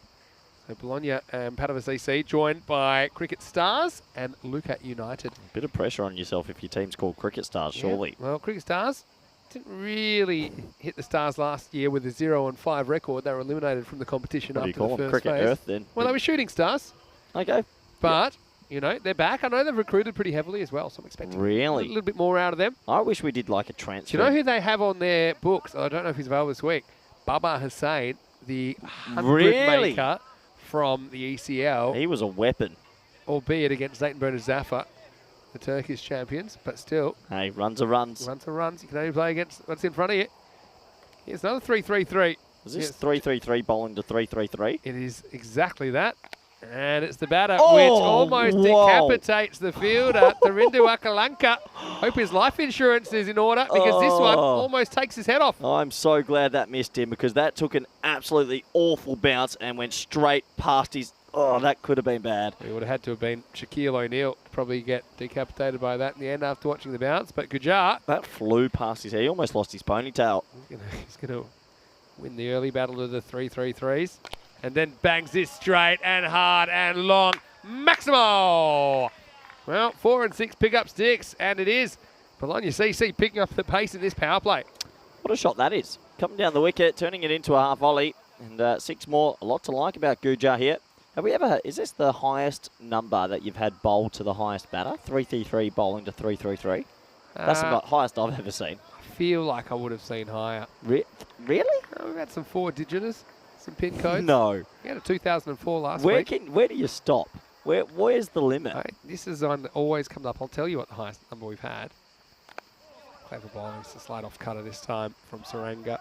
So Bologna and Padova CC joined by Cricket Stars and Luca United. A bit of pressure on yourself if your team's called Cricket Stars, surely. Yeah. Well, Cricket Stars didn't really hit the Stars last year with a 0-5 record. They were eliminated from the competition after the first phase. What do you call them? Cricket Earth then? Well, they were Shooting Stars. Okay. But, you know, they're back. I know they've recruited pretty heavily as well, so I'm expecting a little bit more out of them. I wish we did like a transfer. Do you know who they have on their books? I don't know if he's available this week. Baba Hussain, the 100 maker from the ECL. He was a weapon. Albeit against Zayton Bernard Zafar, the Turkish champions, but still. Hey, runs are runs. Runs are runs. You can only play against what's in front of you. Here's another 3-3-3. Is this 3-3-3 bowling to 3-3-3? It is exactly that. And it's the batter, which almost decapitates the fielder, Tarindu Akalanka. Hope his life insurance is in order, because this one almost takes his head off. I'm so glad that missed him, because that took an absolutely awful bounce and went straight past his... Oh, that could have been bad. It would have had to have been Shaquille O'Neal to probably get decapitated by that in the end after watching the bounce. But Gujar... That flew past his head. He almost lost his ponytail. He's going to win the early battle of the 3-3-3s. And then bangs this straight and hard and long. Maximo! Well, 4 and 6 pick up sticks, and it is Bologna CC picking up the pace in this power play. What a shot that is. Coming down the wicket, turning it into a half volley. And 6 more. A lot to like about Gujar here. Have we ever, is this the highest number that you've had bowled to the highest batter? 3-3-3 bowling to 3-3-3? That's the highest I've ever seen. I feel like I would have seen higher. Really? We've had some 4-digiters, some pin codes. No. We had a 2004 last week. Where do you stop? Where's the limit? This is one that always comes up. I'll tell you what the highest number we've had. Clever bowling. It's a slide off cutter this time from Saranga.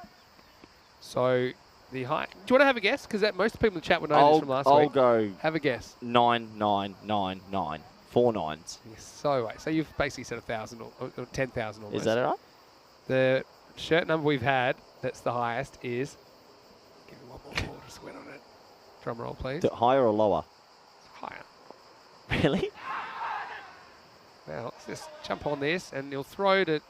So... the height. Do you want to have a guess? Because most people in the chat would know this from last week. I'll go. Have a guess. 9999. 4 9s. Yes, so you've basically said 1,000 or 10,000 almost. Is that right? The shirt number we've had that's the highest is. Give me one more ball to sweat on it. Drum roll, please. Higher or lower? Higher. Really? Wow, Just jump on this, and he'll throw to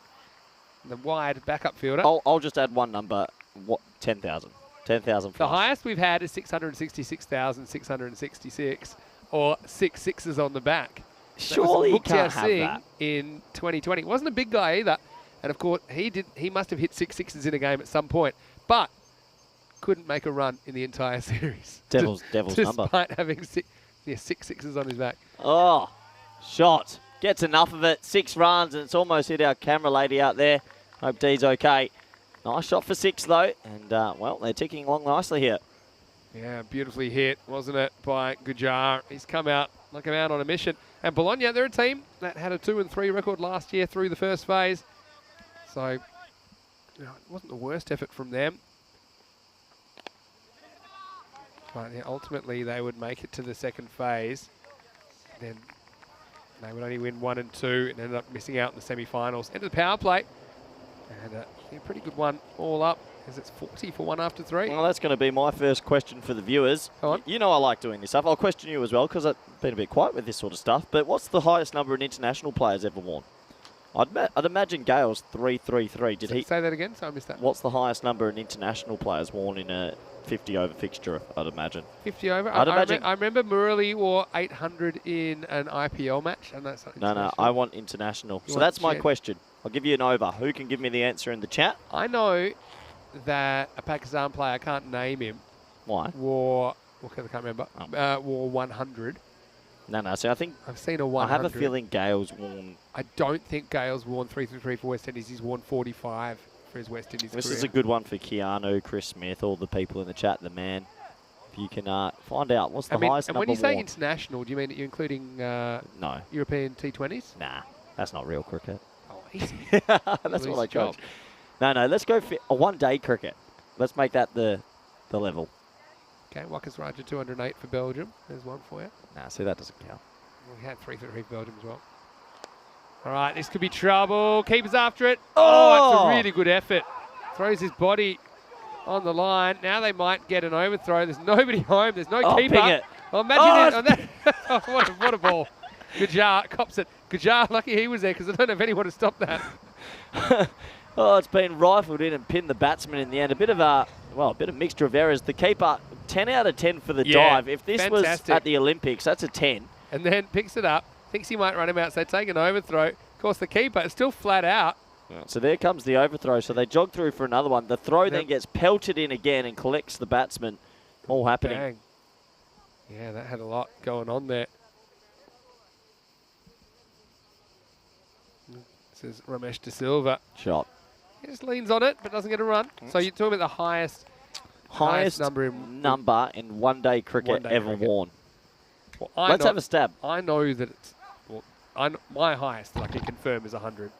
the wide backup fielder. I'll just add one number. What? 10,000. 10,000 The plus. highest we've had is 666,666, or 6 sixes on the back. Surely you That was can't Mukhtar have Singh that. in 2020. He wasn't a big guy either. And of course, he must have hit 6 sixes in a game at some point, but couldn't make a run in the entire series. Devil's number. Despite having 6 sixes on his back. Oh, shot. Gets enough of it. 6 runs, and it's almost hit our camera lady out there. Hope Dee's okay. Nice shot for 6, though. And, well, they're ticking along nicely here. Yeah, beautifully hit, wasn't it, by Gujar. He's come out like a man on a mission. And Bologna, they're a team that had a 2-3 record last year through the first phase. So, you know, it wasn't the worst effort from them. But yeah, ultimately, they would make it to the second phase. Then they would only win 1 and 2 and ended up missing out in the semi-finals. Into the power play. And yeah, pretty good one all up, as it's 40 for 1 after 3. Well, that's going to be my first question for the viewers. Go on. You know I like doing this stuff. I'll question you as well, because I've been a bit quiet with this sort of stuff. But what's the highest number an international player's ever worn? I'd imagine Gale's 333. Did he Say that again, so I missed that. What's the highest number an international player's worn in a 50-over fixture, I'd imagine? 50 over? I'd imagine. I remember Murali wore 800 in an IPL match, and that's not No, international. I want international. You So want that's my gen- question. I'll give you an over. Who can give me the answer in the chat? I know that a Pakistan player, I can't name him, Why? wore, I can't remember, wore 100. No. So I think I've seen a 100. I have a feeling Gale's worn. I don't think Gale's worn 333 for West Indies. He's worn 45 for his West Indies This career. is a good one for Keanu, Chris Smith, all the people in the chat, the man. If you can find out what's the highest and number when you say worn. international, do you mean that you're including No, European T20s? nah, that's not real cricket. Oh, easy. That's what I job. coach. No, let's go for a one-day cricket. Let's make that the level. Okay, Wakas Raja 208 for Belgium. There's one for you. Nah, see, that doesn't count. We had 333 for Belgium as well. All right, this could be trouble. Keeper's after it. Oh! It's a really good effort. Throws his body on the line. Now they might get an overthrow. There's nobody home. There's no Oh, keeper. ping it. Oh, imagine it. Oh, what a ball. Gujar cops it. Gujar, lucky he was there because I don't know if anyone to stop that. Oh, it's been rifled in and pinned the batsman in the end. A bit of mixture of errors. The keeper, 10 out of 10 for the dive. If this was fantastic. at the Olympics, that's a 10. And then picks it up. Thinks he might run him out, so they take an overthrow. Of course, the keeper is still flat out. So there comes the overthrow. So they jog through for another one. The throw then Yep. gets pelted in again and collects the batsman. All happening. Bang. Yeah, that had a lot going on there. This is Ramesh De Silva. Shot. He just leans on it, but doesn't get a run. So you're talking about the highest number in one-day cricket one-day ever cricket. worn. Well, Let's have a stab. I know that it's... Well, my highest, I can confirm, is 100.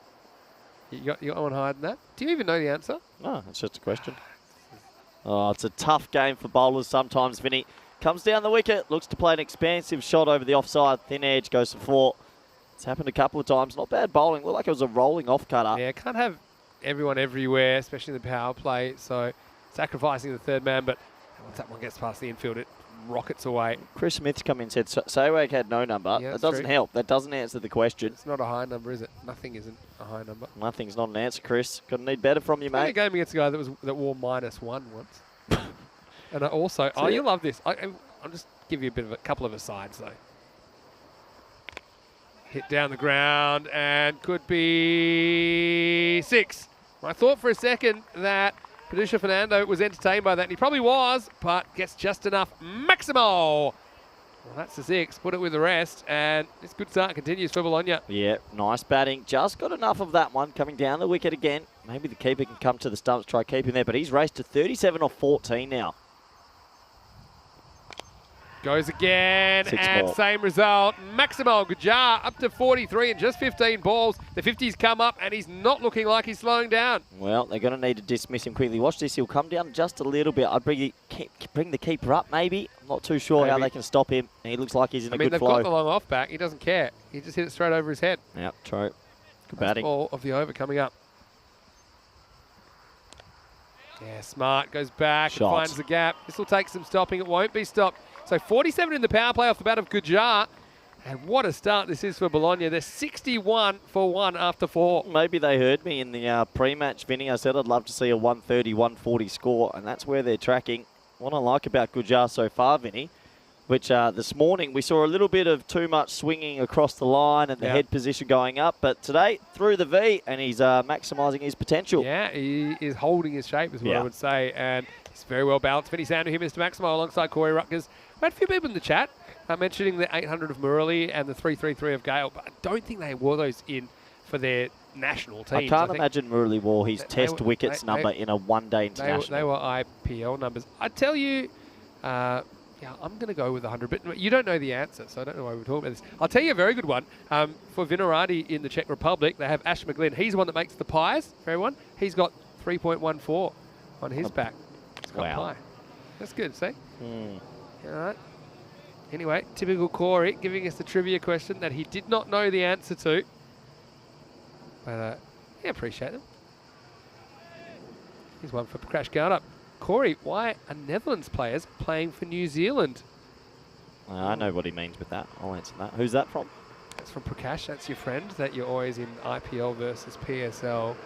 You got one higher than that? Do you even know the answer? No, it's just a question. Oh, it's a tough game for bowlers sometimes, Vinny. Comes down the wicket, looks to play an expansive shot over the offside. Thin edge, goes for 4. It's happened a couple of times. Not bad bowling. Looked like it was a rolling off cutter. Yeah, can't have everyone everywhere, especially in the power play. So sacrificing the third man, but once that one gets past the infield, it rockets away. Chris Smith's come in and said Sehwag had no number. Yeah, that that's doesn't true. help. That doesn't answer the question. It's not a high number, is it? Nothing isn't a high number. Nothing's not an answer, Chris. Gonna need better from you, I played a mate. game against a guy that wore -1 once. And I also, you love this. I'll just give you a couple of asides though. Hit down the ground and could be 6. I thought for a second that Padusha Fernando was entertained by that, and he probably was, but gets just enough. Maximo! Well, that's the 6. Put it with the rest, and this good start continues for Bologna. Yeah, nice batting. Just got enough of that one coming down the wicket again. Maybe the keeper can come to the stumps, try keeping there, but he's raced to 37 off 14 now. Goes again, 6 and more. same result. Maximo Gujar up to 43 in just 15 balls. The 50's come up, and he's not looking like he's slowing down. Well, they're going to need to dismiss him quickly. Watch this. He'll come down just a little bit. I'd bring the keeper up, maybe. I'm not too sure how Maybe. they can stop him. He looks like he's in a They've good got the flow. long off back. He doesn't care. He just hit it straight over his head. Yep, true. Good Last batting. ball of the over coming up. Yeah, Smart goes back, and Shot. finds the gap. This will take some stopping. It won't be stopped. So 47 in the power play off the bat of Gujar. And what a start this is for Bologna. They're 61 for 1 after 4. Maybe they heard me in the pre-match, Vinny. I said I'd love to see a 130, 140 score, and that's where they're tracking. What I like about Gujar so far, Vinny, which this morning we saw a little bit of too much swinging across the line and the head position going up, but today through the V, and he's maximising his potential. Yeah, he is holding his shape is what I would say, and he's very well balanced. Vinny Sandu here, Mr. Maximo, alongside Corey Rutgers. We had a few people in the chat mentioning the 800 of Murali and the 333 of Gale, but I don't think they wore those in for their national teams. I can't imagine Murali wore his test wickets number in a one-day international. They were IPL numbers. I tell you, yeah, I'm going to go with 100, but you don't know the answer, so I don't know why we're talking about this. I'll tell you a very good one. For Vinarati in the Czech Republic, they have Ash McGlynn. He's the one that makes the pies for everyone. He's got 3.14 on his back. He's got pie. That's good, see? All right. Anyway, typical Corey giving us the trivia question that he did not know the answer to. But yeah, appreciate them. Here's one for Crash Gardup. Corey, why are Netherlands players playing for New Zealand? I know what he means with that. I'll answer that. Who's that from? That's from Prakash. That's your friend that you're always in IPL versus PSL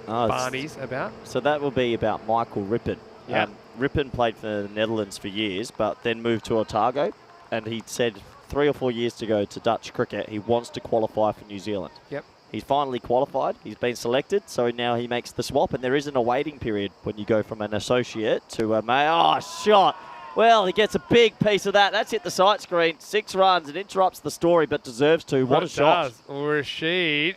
Barneys about. So that will be about Michael Rippon. Yeah. Rippon played for the Netherlands for years, but then moved to Otago. And he said 3 or 4 years to go to Dutch cricket, he wants to qualify for New Zealand. Yep. He's finally qualified. He's been selected, so now he makes the swap, and there isn't a waiting period when you go from an associate to a mate. Oh, shot. Well, he gets a big piece of that. That's hit the sight screen. 6 runs. It interrupts the story, but deserves to. What a shot. Rashid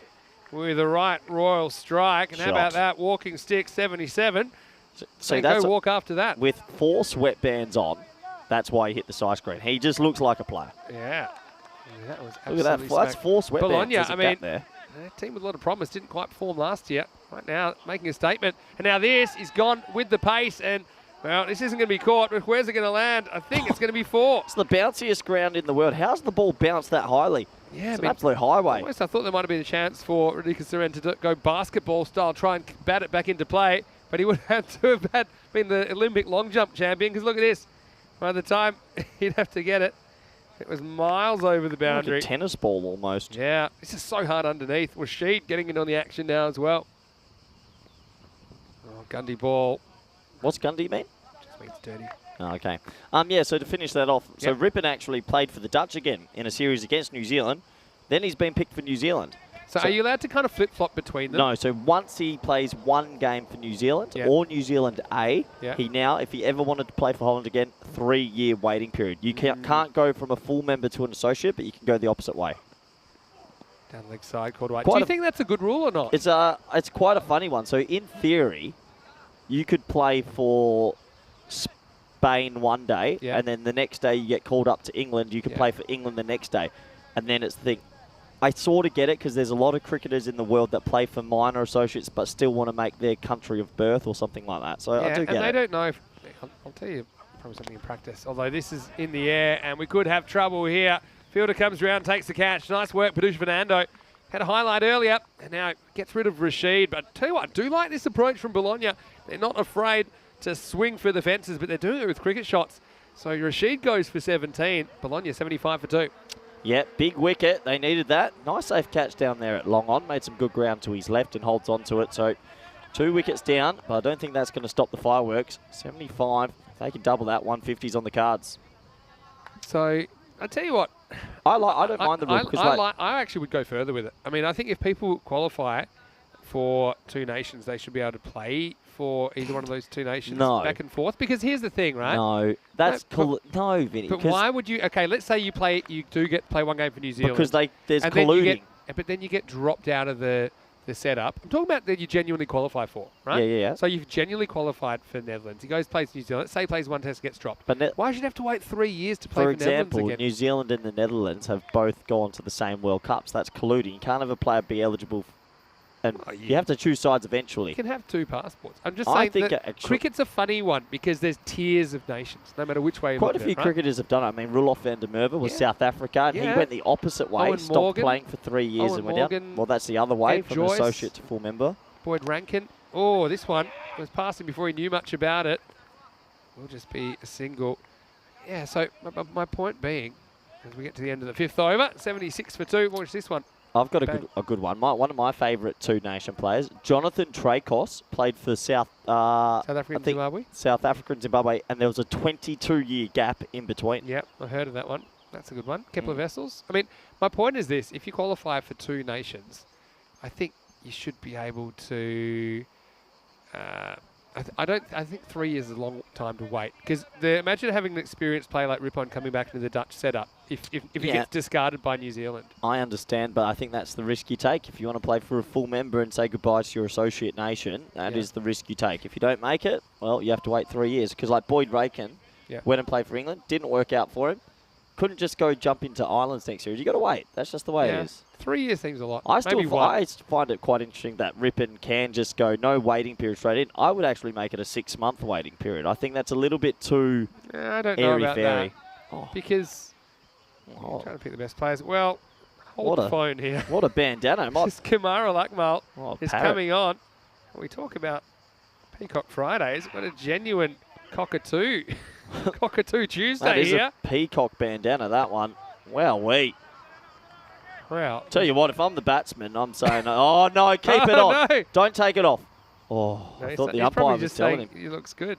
with the right royal strike. And how about that? Walking stick, 77. So that's go walk after that. With 4 sweatbands on, that's why he hit the sight screen. He just looks like a player. Yeah. That was look at that. That's 4 sweatbands. Bologna, I mean, there. A team with a lot of promise, didn't quite perform last year. Right now, making a statement. And now this is gone with the pace. And, well, this isn't going to be caught, but where's it going to land? I think it's going to be 4. It's the bounciest ground in the world. How's the ball bounce that highly? Yeah, it's an absolute highway. Almost I thought there might have been a chance for Radhika Suren to go basketball style, try and bat it back into play. But he would have to have been the Olympic long jump champion, because look at this. By the time he'd have to get it, it was miles over the boundary. Like a tennis ball almost. Yeah, this is so hard underneath. Rashid getting in on the action now as well. Oh, Gundy ball. What's Gundy mean? Just means dirty. Oh, okay. Yeah, so to finish that off, so Rippon actually played for the Dutch again in a series against New Zealand. Then he's been picked for New Zealand. So are you allowed to kind of flip-flop between them? No, so once he plays 1 game for New Zealand or New Zealand A, he now, if he ever wanted to play for Holland again, 3-year waiting period. You can't go from a full member to an associate, but you can go the opposite way. Down leg side, called away. Do you think that's a good rule or not? It's quite a funny one. So in theory, you could play for Spain one day, and then the next day you get called up to England. You can play for England the next day. And then it's the thing. I sort of get it, because there's a lot of cricketers in the world that play for minor associates but still want to make their country of birth or something like that. So I do get it. And they don't know if... I'll tell you probably something in practice. Although this is in the air and we could have trouble here. Fielder comes around, takes the catch. Nice work, Padusha Fernando. Had a highlight earlier and now gets rid of Rashid. But I tell you what, I do like this approach from Bologna. They're not afraid to swing for the fences, but they're doing it with cricket shots. So Rashid goes for 17. Bologna 75 for 2. Yeah, big wicket. They needed that. Nice safe catch down there at long on. Made some good ground to his left and holds on to it. So 2 wickets down, but I don't think that's going to stop the fireworks. 75. They can double that. 150s on the cards. So I tell you what. I don't mind the rule. I actually would go further with it. I mean, I think if people qualify for 2 nations, they should be able to play for either one of those 2 nations back and forth. Because here's the thing, right? No, that's no, Vinny. But why would you? Okay, let's say you do get play 1 game for New Zealand because there's colluding. But then you get dropped out of the setup. I'm talking about that you genuinely qualify for, right? Yeah. So you've genuinely qualified for Netherlands. He goes plays New Zealand. Let's say he plays 1 test, gets dropped. But why should you have to wait 3 years to play for Netherlands again? For example, New Zealand and the Netherlands have both gone to the same World Cups. That's colluding. You can't have a player be eligible. And you have to choose sides eventually. You can have 2 passports. I'm just saying that cricket's a funny one because there's tiers of nations, no matter which way you look at it. Quite a few cricketers have done it. I mean, Roelof van der Merwe was South Africa, and he went the opposite way. Stopped playing for 3 years and went down. Well, that's the other way, from associate to full member. Boyd Rankin. Oh, this one was passing before he knew much about it. Will just be a single. Yeah, so my point being, as we get to the end of the 5th over. 76 for 2. Watch this one. I've got Bang. a good one. One of my favourite Two Nation players, Jonathan Trakos, played for South African Zimbabwe. South African Zimbabwe, and there was a 22-year gap in between. Yep, I heard of that one. That's a good one. Kepler Vessels. I mean, my point is this: if you qualify for Two Nations, I think you should be able to. I think 3 years is a long time to wait, because imagine having an experienced player like Rippon coming back into the Dutch setup if he gets discarded by New Zealand. I understand, but I think that's the risk you take. If you want to play for a full member and say goodbye to your associate nation, that is the risk you take. If you don't make it, well, you have to wait 3 years. Because like Boyd Rakin went and played for England, didn't work out for him. Couldn't just go jump into Islands next year. You got to wait. That's just the way it is. 3 years seems a lot. I find it quite interesting that Rippon can just go no waiting period straight in. I would actually make it a 6-month waiting period. I think that's a little bit too I don't know about airy-fairy. that. Because I'm trying to pick the best players. Well, hold the phone here. What a bandana. This Kamara Lakmal is parrot. coming on. When we talk about Peacock Fridays, what a genuine cockatoo. Cockatoo Tuesday that is here. a peacock bandana, that one. Wow-wee. Wow. Tell you what, if I'm the batsman, I'm saying, oh, no, keep it on. No. Don't take it off. Oh, No, I thought the he's umpire probably was just telling saying him. he looks good.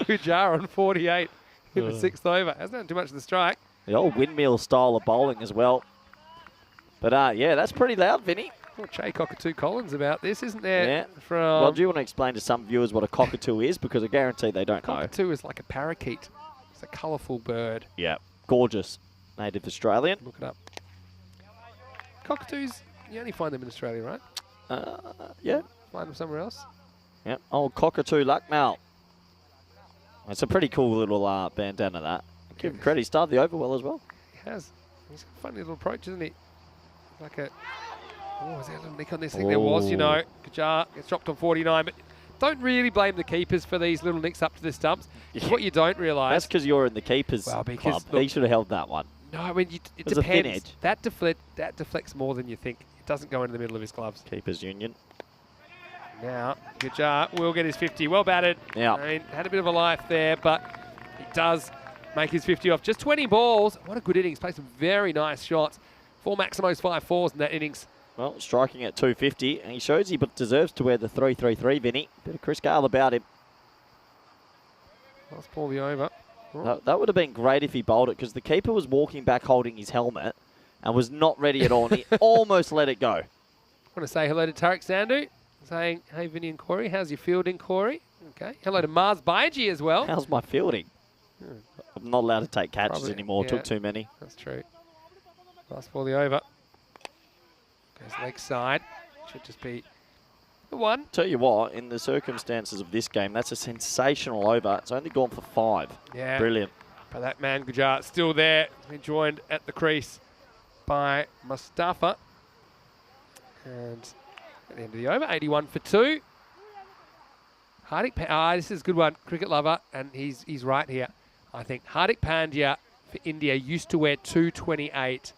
Gujar on 48 in the 6th over. Hasn't done too much of the strike. The old windmill style of bowling as well. But, yeah, that's pretty loud, Vinny. Well, Che Cockatoo Collins about this, isn't there? Yeah. From Well, do you want to explain to some viewers what a cockatoo is? Because I guarantee they don't know. Cockatoo is like a parakeet. It's a colourful bird. Yeah. Gorgeous. Native Australian. Look it up. Cockatoos, you only find them in Australia, right? Yeah. Find them somewhere else? Yep. Old cockatoo Lucknow. It's a pretty cool little bandana, that. Give him credit. He started the over well as well. He has. He's got a funny little approach, isn't he? Like a... Oh, is there a little nick on this thing? There was, you know. Kajar gets dropped on 49, but don't really blame the keepers for these little nicks up to the stumps. What you don't realise... That's because you're in the keepers Well, because, club. He should have held that one. No, I mean, it There's a thin depends. edge. That deflects more than you think. It doesn't go into the middle of his gloves. Keepers union. Now, Kajar will get his 50. Well batted. Yeah. I mean, had a bit of a life there, but he does make his 50 off. Just 20 balls. What a good innings. Played some very nice shots. 4 Maximos, 5 fours in that innings. Well, striking at 250, and he shows he deserves to wear the 3-3-3, Vinny. Bit of Chris Gale about him. Last ball the over. That would have been great if he bowled it, because the keeper was walking back holding his helmet and was not ready at all, and he almost let it go. I want to say hello to Tariq Sandhu, saying, hey, Vinny and Corey, how's your fielding, Corey? Okay. Hello to Mars Baiji as well. How's my fielding? I'm not allowed to take catches Probably, anymore. yeah. Took too many. That's true. Last ball the over. Goes leg side. Should just be the one. Tell you what, in the circumstances of this game, that's a sensational over. It's only gone for 5. Yeah. Brilliant. But that man, Gujar, still there. Been joined at the crease by Mustafa. And at the end of the over, 81 for 2. Hardik, this is a good one. Cricket lover, and he's right here. I think Hardik Pandya for India used to wear 228.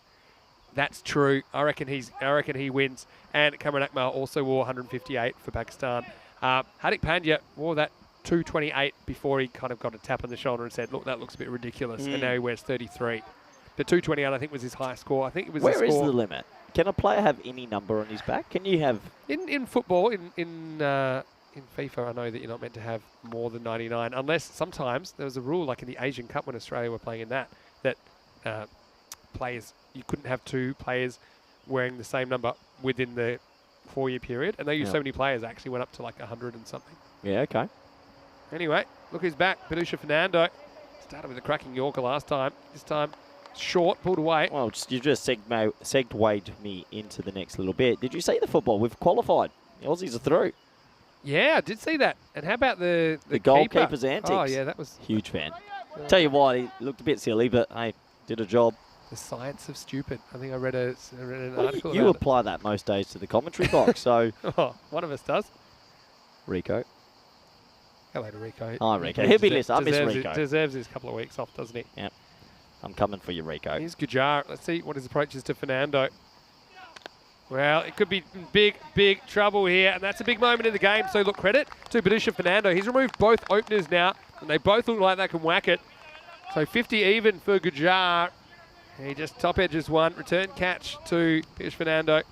That's true. I reckon he wins. And Kamran Akmal also wore 158 for Pakistan. Hardik Pandya wore that 228 before he kind of got a tap on the shoulder and said, look, that looks a bit ridiculous. And now he wears 33. The 228, I think, was his high score. I think it was Where is the limit? Can a player have any number on his back? Can you have... In football, in FIFA, I know that you're not meant to have more than 99, unless sometimes there was a rule, like in the Asian Cup when Australia were playing in that players, you couldn't have 2 players wearing the same number within the 4-year period, and they used so many players, actually went up to like 100 and something. Yeah, okay. Anyway, look who's back. Padusha Fernando. Started with a cracking Yorker last time. This time, short, pulled away. Well, you just segued me into the next little bit. Did you see the football? We've qualified. The Aussies are through. Yeah, I did see that. And how about the goalkeeper's antics? Oh, yeah, that was... Huge fan. Tell you what, he looked a bit silly, but hey, did a job. The science of stupid. I think I read an article You about apply that most days to the commentary box, so... Oh, one of us does. Rico. Hello to Rico. Hi, Rico. He'll be listening. I miss Rico. Deserves his couple of weeks off, doesn't he? Yep. I'm coming for you, Rico. Here's Gujar. Let's see what his approach is to Fernando. Well, it could be big, big trouble here, and that's a big moment in the game. So, look, credit to Padusha Fernando. He's removed both openers now, and they both look like they can whack it. So 50 even for Gujar. He just top edges one. Return catch to Pish Fernando.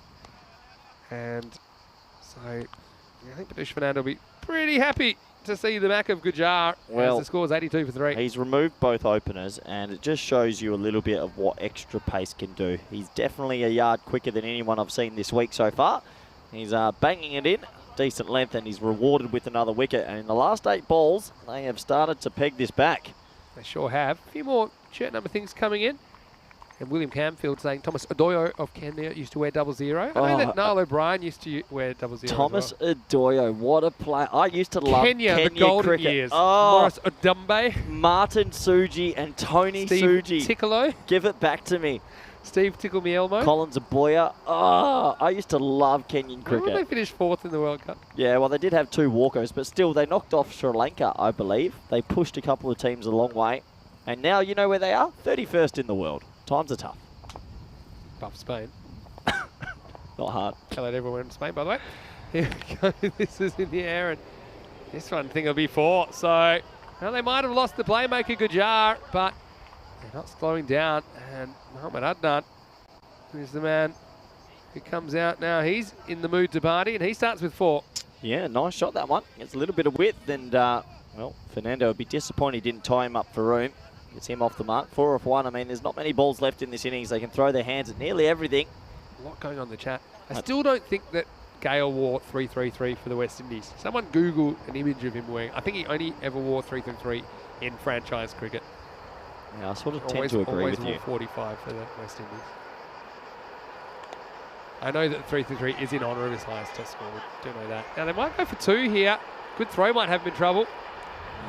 And so I think Pish Fernando will be pretty happy to see the back of Gujar as the score is 82 for 3. He's removed both openers, and it just shows you a little bit of what extra pace can do. He's definitely a yard quicker than anyone I've seen this week so far. He's banging it in, decent length, and he's rewarded with another wicket. And in the last 8 balls, they have started to peg this back. They sure have. A few more shirt number things coming in. And William Camfield saying Thomas Odoyo of Kenya used to wear 00. I know that Niall O'Brien used to wear 00. Thomas Odoyo, what a player. I used to love Kenya the golden cricket. years. Morris Odumbe. Martin Suji and Tony Steve Suji. Tickolo. Give it back to me. Steve Tickle Me Elmo. Collins Aboya. I used to love Kenyan cricket. Remember they finished 4th in the World Cup? Yeah, well, they did have 2 walkovers, but still, they knocked off Sri Lanka, I believe. They pushed a couple of teams a long way. And now you know where they are? 31st in the world. Times are tough. Above Spain. Not hard. Hello to everyone in Spain, by the way. Here we go. This is in the air, and this one I think will be 4. So, well, they might have lost the playmaker Gujar, but they're not slowing down. And Mohamed Adnan, who's the man who comes out now, he's in the mood to party, and he starts with 4. Yeah, nice shot, that one. Gets a little bit of width, and, well, Fernando would be disappointed he didn't tie him up for room. Gets him off the mark. 4 off 1. I mean, there's not many balls left in this innings. They can throw their hands at nearly everything. A lot going on in the chat. I still don't think that Gale wore 333 for the West Indies. Someone Google an image of him wearing. I think he only ever wore 333 in franchise cricket. Yeah, I sort of tend to agree with you. Always wore 45 for the West Indies. I know that 333 is in honour of his highest test score. We do know that. Now, they might go for 2 here. Good throw might have him in trouble.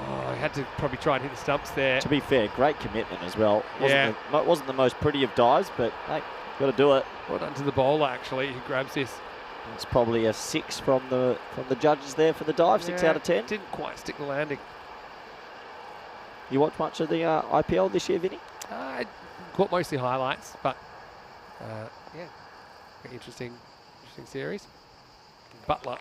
Oh, I had to probably try and hit the stumps there. To be fair, great commitment as well. Yeah. Wasn't the most pretty of dives, but hey, got to do it. Well done to the bowler, actually, who grabs this. It's probably a 6 from the judges there for the dive. 6 out of 10. Didn't quite stick the landing. You watch much of the IPL this year, Vinny? I caught mostly highlights, but yeah, very interesting series. Butler.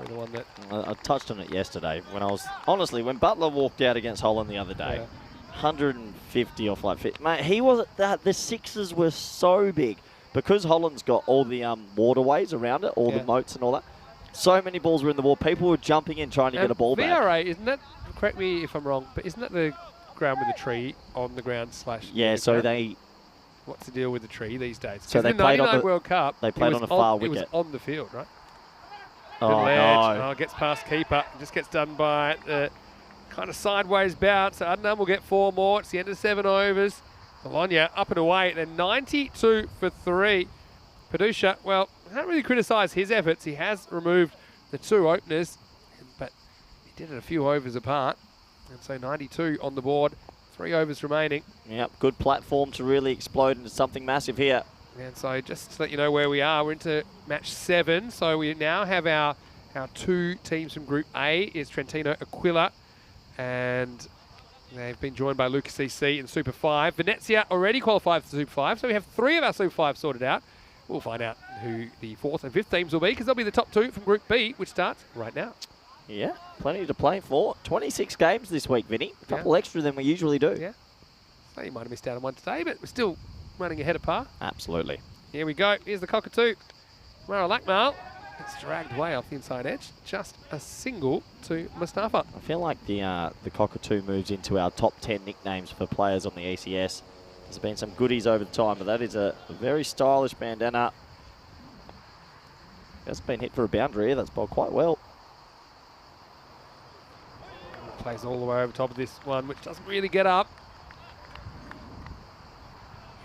The one that I touched on it yesterday when Butler walked out against Holland the other day. 150 off like 50. Mate, he wasn't that. The sixes were so big because Holland's got all the waterways around it, all the moats and all that. So many balls were in the wall. People were jumping in trying to get a ball back. VRA, isn't that? Correct me if I'm wrong, but isn't that the ground with the tree on the ground / Yeah, so they. What's the deal with the tree these days? So they the played on the World Cup. They played on a far wicket. It was on the field, right? Oh, no. Gets past keeper. Just gets done by the kind of sideways bounce. So Adnan will get 4 more. It's the end of 7 overs. Bologna up and away. Then 92 for 3. Padusha, well, I can't really criticise his efforts. He has removed the 2 openers, but he did it a few overs apart. And so 92 on the board. 3 overs remaining. Yep, good platform to really explode into something massive here. And so just to let you know where we are, we're into match 7. So we now have our 2 teams from Group A. Is Trentino Aquila, and they've been joined by Lucas CC in Super 5. Venezia already qualified for Super 5, so we have 3 of our Super 5 sorted out. We'll find out who the 4th and 5th teams will be, because they'll be the top 2 from Group B, which starts right now. Yeah, plenty to play for. 26 games this week, Vinny. A couple extra than we usually do. Yeah. So you might have missed out on one today, but we're still running ahead of par. Absolutely. Here we go. Here's the cockatoo. Mara Lakmal gets dragged way off the inside edge. Just a single to Mustafa. I feel like the cockatoo moves into our top 10 nicknames for players on the ECS. There's been some goodies over the time, but that is a very stylish bandana. That's been hit for a boundary here. That's bowled quite well. Plays all the way over top of this one, which doesn't really get up.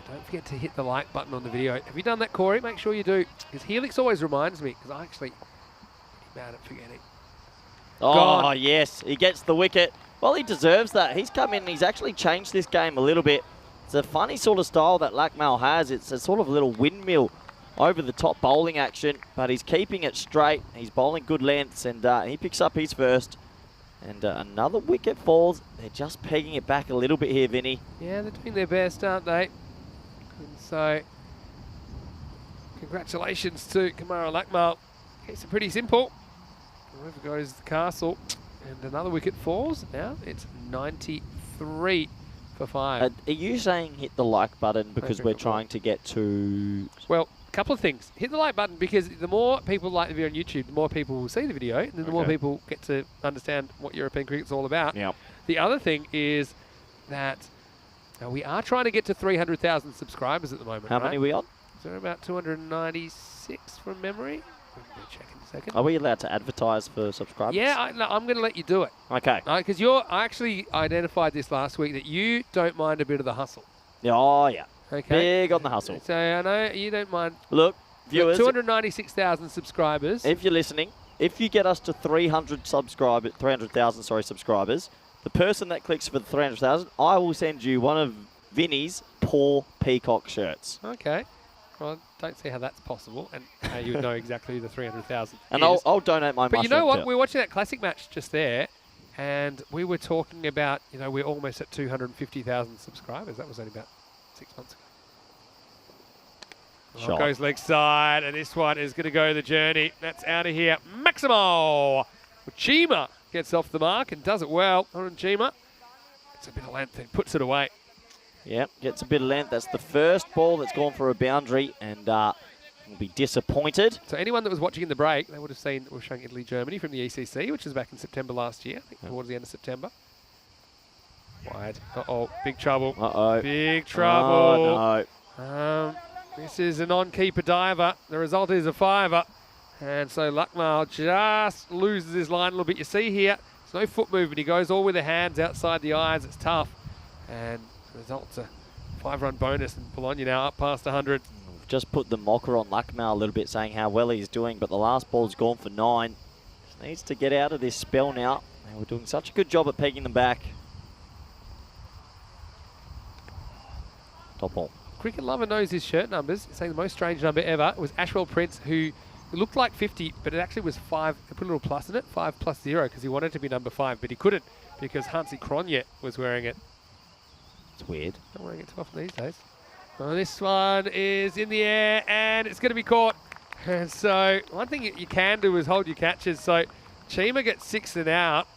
Don't forget to hit the like button on the video. Have you done that, Corey? Make sure you do. Because Helix always reminds me, because I actually pretty bad at forgetting. Oh, Gone. Yes. He gets the wicket. Well, he deserves that. He's come in and he's actually changed this game a little bit. It's a funny sort of style that Lakmal has. It's a sort of little windmill over the top bowling action, but he's keeping it straight. He's bowling good lengths, and he picks up his first. And another wicket falls. They're just pegging it back a little bit here, Vinny. Yeah, they're doing their best, aren't they? And so, congratulations to Kamara Lakmal. It's pretty simple. Wherever goes the castle. And another wicket falls. Now it's 93 for for 5. Are you saying hit the like button because think we're it will. trying to get to... Well, a couple of things. Hit the like button because the more people like the video on YouTube, the more people will see the video, and then the more Okay. people get to understand what European cricket's all about. Yeah. The other thing is that we are trying to get to 300,000 subscribers at the moment. How many are we on? So we're about 296 from memory. Let me check in a second. Are we allowed to advertise for subscribers? Yeah, I'm going to let you do it. Okay. Because I actually identified this last week that you don't mind a bit of the hustle. Yeah, oh, yeah. Okay. Big on the hustle. So I know you don't mind. Look, We've got viewers, 296,000 subscribers. if you're listening, if you get us to 300,000 subscribers, the person that clicks for the 300,000, I will send you one of Vinny's Paw Peacock shirts. Okay. Well, don't see how that's possible, and how you would know exactly who the 300,000 And is. I'll donate my But you know mushroom what? kit. We were watching that classic match just there, and we were talking about, we're almost at 250,000 subscribers. That was only about 6 months ago. Shot. Goes leg side, and this one is going to go the journey. That's out of here. Maximo! Chima gets off the mark and does it well. Chima gets a bit of length and puts it away. Yep, gets a bit of length. That's the first ball that's gone for a boundary, and will be disappointed. So anyone that was watching in the break, they would have seen we're showing Italy-Germany from the ECC, which was back in September last year, I think towards the end of September. Wide. Uh-oh, big trouble. Uh-oh. Big trouble. Oh, no. This is a non-keeper diver. The result is a 5-er. And so Luckmal just loses his line a little bit. You see here, there's no foot movement. He goes all with the hands outside the eyes. It's tough. And the result's a 5-run bonus. And Bologna now up past 100. Just put the mocker on Luckmal a little bit, saying how well he's doing, but the last ball's gone for 9. Just needs to get out of this spell now. And we're doing such a good job at pegging them back. Top ball. Cricket Lover knows his shirt numbers. He's saying the most strange number ever. It was Ashwell Prince, who looked like 50, but it actually was 5. They put a little plus in it, 5 plus 0, because he wanted to be number 5, but he couldn't because Hansi Cronje was wearing it. It's weird. Not wearing it too often these days. Well, this one is in the air, and it's going to be caught. And so one thing you can do is hold your catches. So Chima gets 6 and out,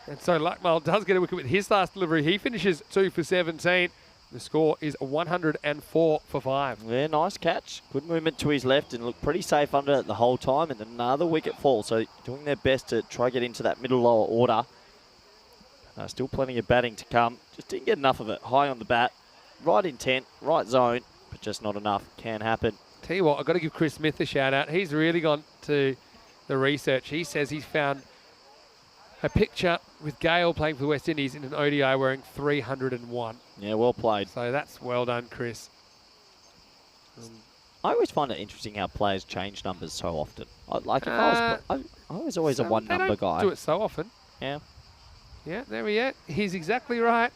and so Luckmal does get a wicket with his last delivery. He finishes 2 for 17. The score is 104 for 5. Yeah, nice catch. Good movement to his left and looked pretty safe under it the whole time, and another wicket fall. So doing their best to try get into that middle lower order. Still plenty of batting to come. Just didn't get enough of it. High on the bat. Right intent, right zone, but just not enough. Can happen. Tell you what, I've got to give Chris Smith a shout out. He's really gone to the research. He says he's found a picture with Gale playing for the West Indies in an ODI wearing 301. Yeah, well played. So that's well done, Chris. I always find it interesting how players change numbers so often. I was always a one-number They guy. don't do it so often. Yeah. Yeah, there we are. He's exactly right.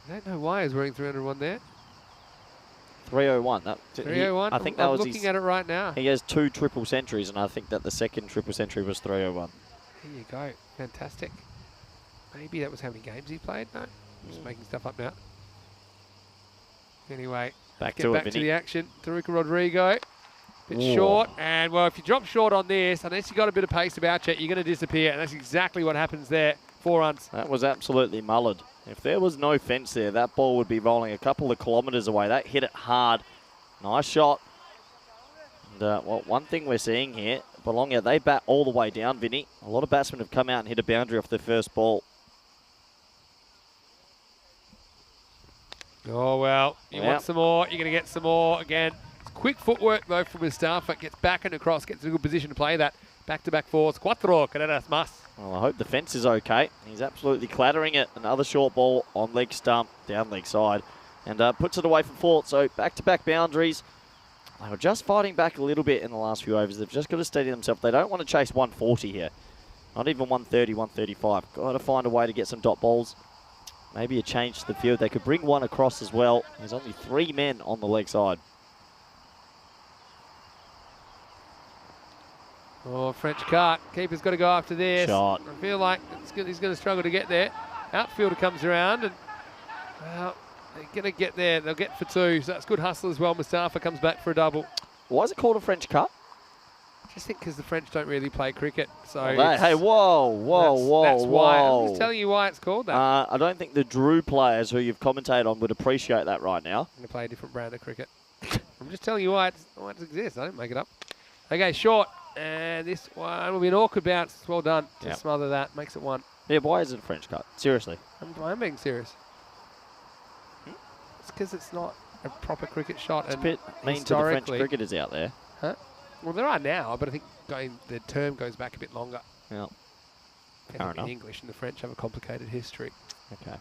I don't know why he's wearing 301 there. 301. 301. I think I'm that was looking at it right now. He has 2 triple centuries, and I think that the second triple century was 301. There you go. Fantastic. Maybe that was how many games he played. No, I'm just making stuff up now. Anyway, Back get to back it, to Vinny. the action. Taruka Rodrigo. Bit Ooh. short, and well, if you drop short on this, unless you got a bit of pace about you, you're going to disappear, and that's exactly what happens there. 4 runs. That was absolutely mullered. If there was no fence there, that ball would be rolling a couple of kilometres away. That hit it hard. Nice shot. And well, one thing we're seeing here, Bologna, they bat all the way down, Vinny. A lot of batsmen have come out and hit a boundary off their first ball. Oh, well, you want some more, you're going to get some more. Again, it's quick footwork, though, from Mustafa. Gets back and across, gets in a good position to play that. Back-to-back fours. Cuatro, carreras más. Well, I hope the fence is okay. He's absolutely clattering it. Another short ball on leg stump, down leg side, and puts it away for 4. So back-to-back boundaries. They were just fighting back a little bit in the last few overs. They've just got to steady themselves. They don't want to chase 140 here. Not even 130, 135. Got to find a way to get some dot balls. Maybe a change to the field. They could bring one across as well. There's only 3 men on the leg side. Oh, French cart. Keeper's got to go after this. Shot. I feel like he's going to struggle to get there. Outfielder comes around, and well, they're going to get there. They'll get for 2, so that's good hustle as well. Mustafa comes back for a double. Why is it called a French cut? just think because the French don't really play cricket. So Hey, whoa. That's why. I'm just telling you why it's called that. I don't think the Drew players who you've commentated on would appreciate that right now. I'm going to play a different brand of cricket. I'm just telling you why it exists. I didn't make it up. Okay, short. And this one will be an awkward bounce. Well done to smother that. Makes it 1. Yeah, why is it a French cut? Seriously. I'm being serious. It's because it's not a proper cricket shot. It's a bit mean to the French cricketers out there. Huh? Well, there are now, but I think the term goes back a bit longer. Yeah. I think the English and the French have a complicated history. Okay.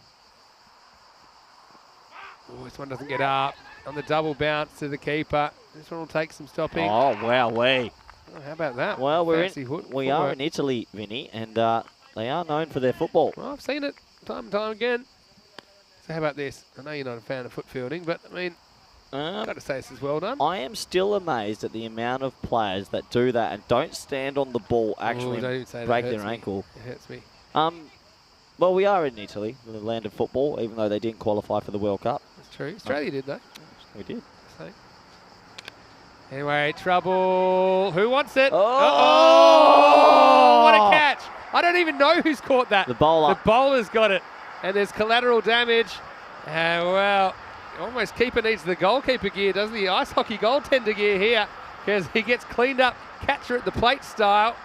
Oh, this one doesn't get up. On the double bounce to the keeper. This one will take some stopping. Oh, wow, Oh, how about that? Well, we are footwork. in Italy, Vinny, and they are known for their football. Well, I've seen it time and time again. So how about this? I know you're not a fan of foot fielding, but I mean, got to say this is well done. I am still amazed at the amount of players that do that and don't stand on the ball actually break their ankle. It hurts me. Well, we are in Italy, the land of football, even though they didn't qualify for the World Cup. That's true. Australia did, though. We did. So. Anyway, trouble. Who wants it? Oh! What a catch. I don't even know who's caught that. The bowler. The bowler's got it. And there's collateral damage. Well, almost keeper needs the goalkeeper gear, doesn't he? Ice hockey goaltender gear here, because he gets cleaned up, catcher at the plate style.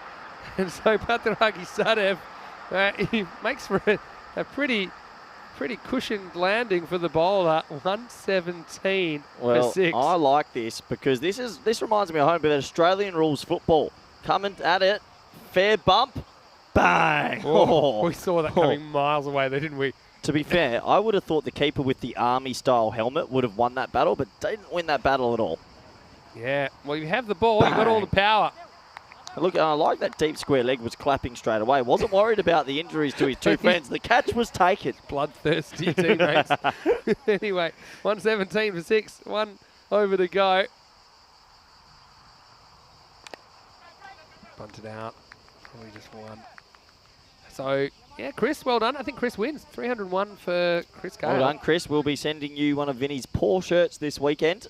And so Pataragi Sadev, he makes for a pretty cushioned landing for the bowler. 117 for 6. I like this because this reminds me of home, but Australian rules football. Coming at it, fair bump, bang. Oh, we saw that coming miles away there, didn't we? To be fair, I would have thought the keeper with the army-style helmet would have won that battle, but they didn't win that battle at all. Yeah, well, you have the ball, you've got all the power. Look, I like that deep square leg was clapping straight away. Wasn't worried about the injuries to his two friends. The catch was taken. Bloodthirsty teammates. Anyway, 117 for 6. 1 over to go. Bunted out. Probably just 1. So, yeah, Chris, well done. I think Chris wins. 301 for Chris Gale. Well done, Chris. We'll be sending you one of Vinny's Paw shirts this weekend.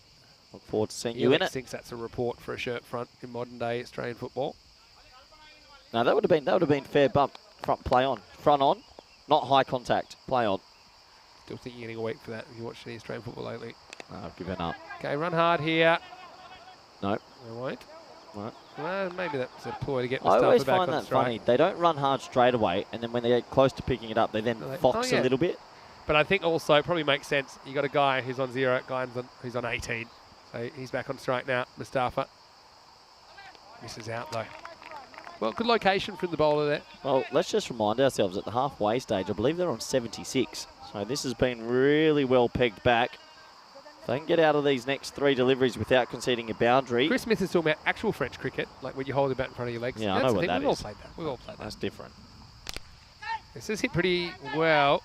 Look forward to seeing you in it. Thinks that's a report for a shirt front in modern day Australian football. No, that would have been fair bump. Front on, not high contact. Play on. Still think you're getting awake for that if you watch any Australian football lately. I've given up. Okay, run hard here. No. They won't. No. Well, maybe that's a ploy to get Mustafa I always back find on that strike. funny. They don't run hard straight away, and then when they get close to picking it up, they then fox a little bit. But I think also it probably makes sense. You got a guy who's on 0, guy who's on 18. So he's back on strike now, Mustafa. Misses out though. Well, good location from the bowler there. Well, let's just remind ourselves at the halfway stage, I believe they're on 76. So this has been really well pegged back. If they can get out of these next 3 deliveries without conceding a boundary. Chris Smith is talking about actual French cricket, like when you hold the bat in front of your legs. Yeah, I know what that We've all is. played that. We've all played that. That's different. This is hit pretty well.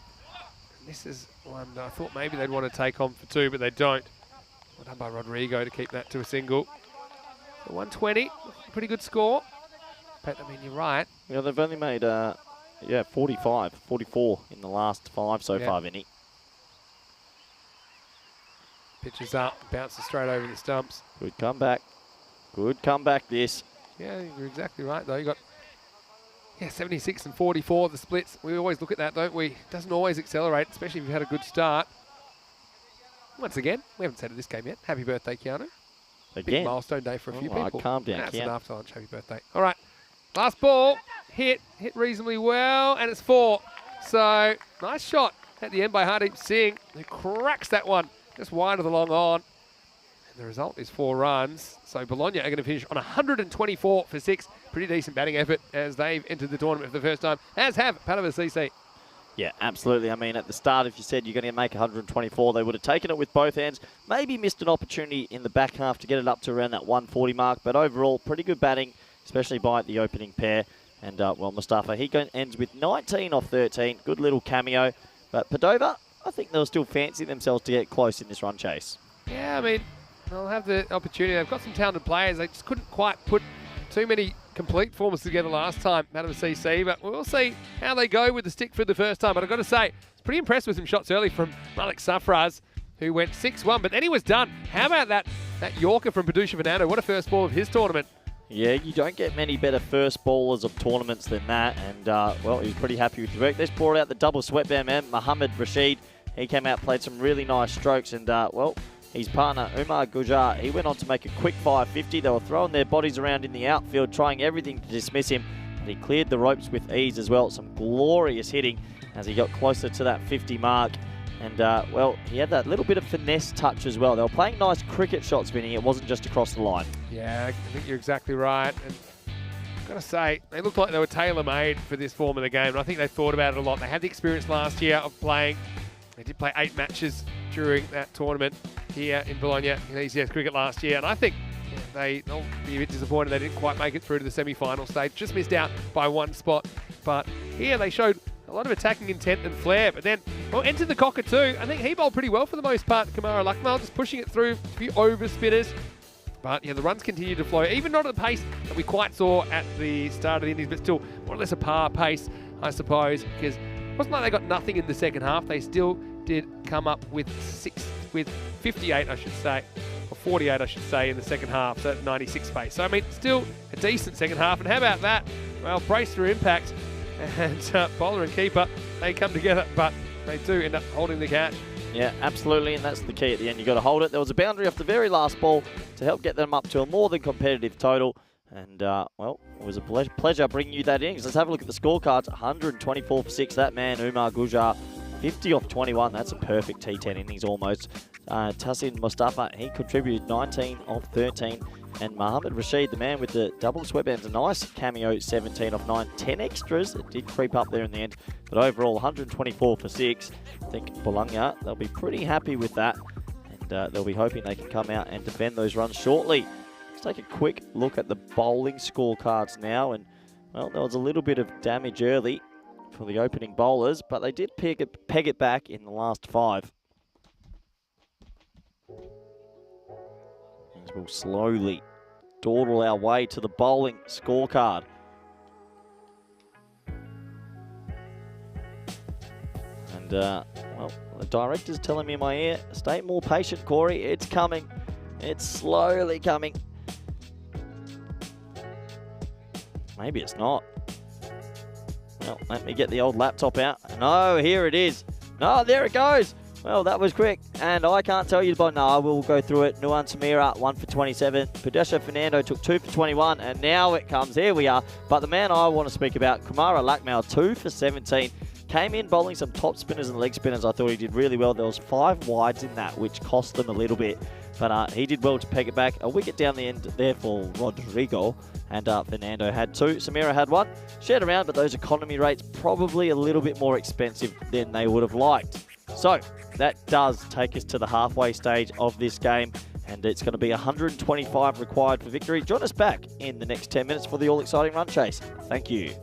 This is one that I thought maybe they'd want to take on for 2, but they don't. Well done by Rodrigo to keep that to a single. So 120, pretty good score. But I mean, you're right. Yeah, they've only made 44 in the last 5 so far, Vinny. Pitches up, bounces straight over the stumps. Good comeback. Good comeback, this. Yeah, you're exactly right, though. You got 76 and 44, the splits. We always look at that, don't we? Doesn't always accelerate, especially if you've had a good start. Once again, we haven't said it this game yet. Happy birthday, Keanu. Again. Big milestone day for a few people. Calm down, That's Keanu. enough to launch. Happy birthday. All right, last ball. Hit reasonably well, and it's 4. So, nice shot at the end by Hardeep Singh, who cracks that one just wide of the long on. And the result is 4 runs. So Bologna are going to finish on 124 for 6. Pretty decent batting effort as they've entered the tournament for the first time, as have Padova CC. Yeah, absolutely. I mean, at the start, if you said you're going to make 124, they would have taken it with both hands. Maybe missed an opportunity in the back half to get it up to around that 140 mark. But overall, pretty good batting, especially by the opening pair. And, well, Mustafa, he ends with 19 off 13. Good little cameo. But Padova, I think they'll still fancy themselves to get close in this run chase. Yeah, I mean, they'll have the opportunity. They've got some talented players. They just couldn't quite put too many complete forms together last time, Madam CC, but we'll see how they go with the stick for the first time. But I've got to say, it's pretty impressed with some shots early from Malik Safraz, who went 6-1, but then he was done. How about that Yorker from Padusha Fernando? What a first ball of his tournament. Yeah, you don't get many better first ballers of tournaments than that. And, well, he was pretty happy with the work. Let's pour out the double sweatband man, Mohammed Rashid. He came out, played some really nice strokes. And, well, his partner, Umar Gujar, he went on to make a quick 550. They were throwing their bodies around in the outfield, trying everything to dismiss him. But he cleared the ropes with ease as well. Some glorious hitting as he got closer to that 50 mark. And, well, he had that little bit of finesse touch as well. They were playing nice cricket shots, Vinny. It wasn't just across the line. Yeah, I think you're exactly right. And I've got to say, they looked like they were tailor-made for this form of the game. And I think they thought about it a lot. They had the experience last year of playing. They did play 8 matches during that tournament here in Bologna in ECS cricket last year. And I think they'll be a bit disappointed they didn't quite make it through to the semi-final stage. Just missed out by 1 spot. But here they showed a lot of attacking intent and flair, but then, well, entered the cockatoo. I think he bowled pretty well for the most part. Kumara Lakmal just pushing it through, a few over spinners. But yeah, the runs continue to flow, even not at the pace that we quite saw at the start of the innings, but still more or less a par pace, I suppose, because it wasn't like they got nothing in the second half. They still did come up with 58, I should say, or 48, I should say, in the second half, so 96 pace. So, I mean, still a decent second half. And how about that? Well, brace for impact. And bowler and keeper, they come together, but they do end up holding the catch. Yeah, absolutely, and that's the key at the end. You've got to hold it. There was a boundary off the very last ball to help get them up to a more than competitive total. And, well, it was a pleasure bringing you that innings. Let's have a look at the scorecards. 124 for 6. That man, Umar Gujar, 50 off 21. That's a perfect T10 innings almost. Tassin Mustafa, he contributed 19 off 13. And Mohammed Rashid, the man with the double sweatbands, a nice cameo, 17 off 9. 10 extras. It did creep up there in the end. But overall, 124 for 6. I think Bologna, they'll be pretty happy with that. And they'll be hoping they can come out and defend those runs shortly. Let's take a quick look at the bowling scorecards now. And, well, there was a little bit of damage early for the opening bowlers, but they did peg it back in the last 5. As we'll slowly dawdle our way to the bowling scorecard. And, well, the director's telling me in my ear, stay more patient, Corey. It's coming. It's slowly coming. Maybe it's not. Well, let me get the old laptop out. No, here it is. No, there it goes. Well, that was quick, and I can't tell you, but no, I will go through it. Nuan Samira, 1 for 27. Pudesha Fernando took 2 for 21, and now it comes. Here we are. But the man I want to speak about, Kumara Lakmal, 2 for 17. Came in bowling some top spinners and leg spinners. I thought he did really well. There was 5 wides in that, which cost them a little bit. But he did well to peg it back. A wicket down the end there for Rodrigo. And Fernando had 2. Samira had 1. Shared around, but those economy rates probably a little bit more expensive than they would have liked. So that does take us to the halfway stage of this game. And it's going to be 125 required for victory. Join us back in the next 10 minutes for the all-exciting run chase. Thank you.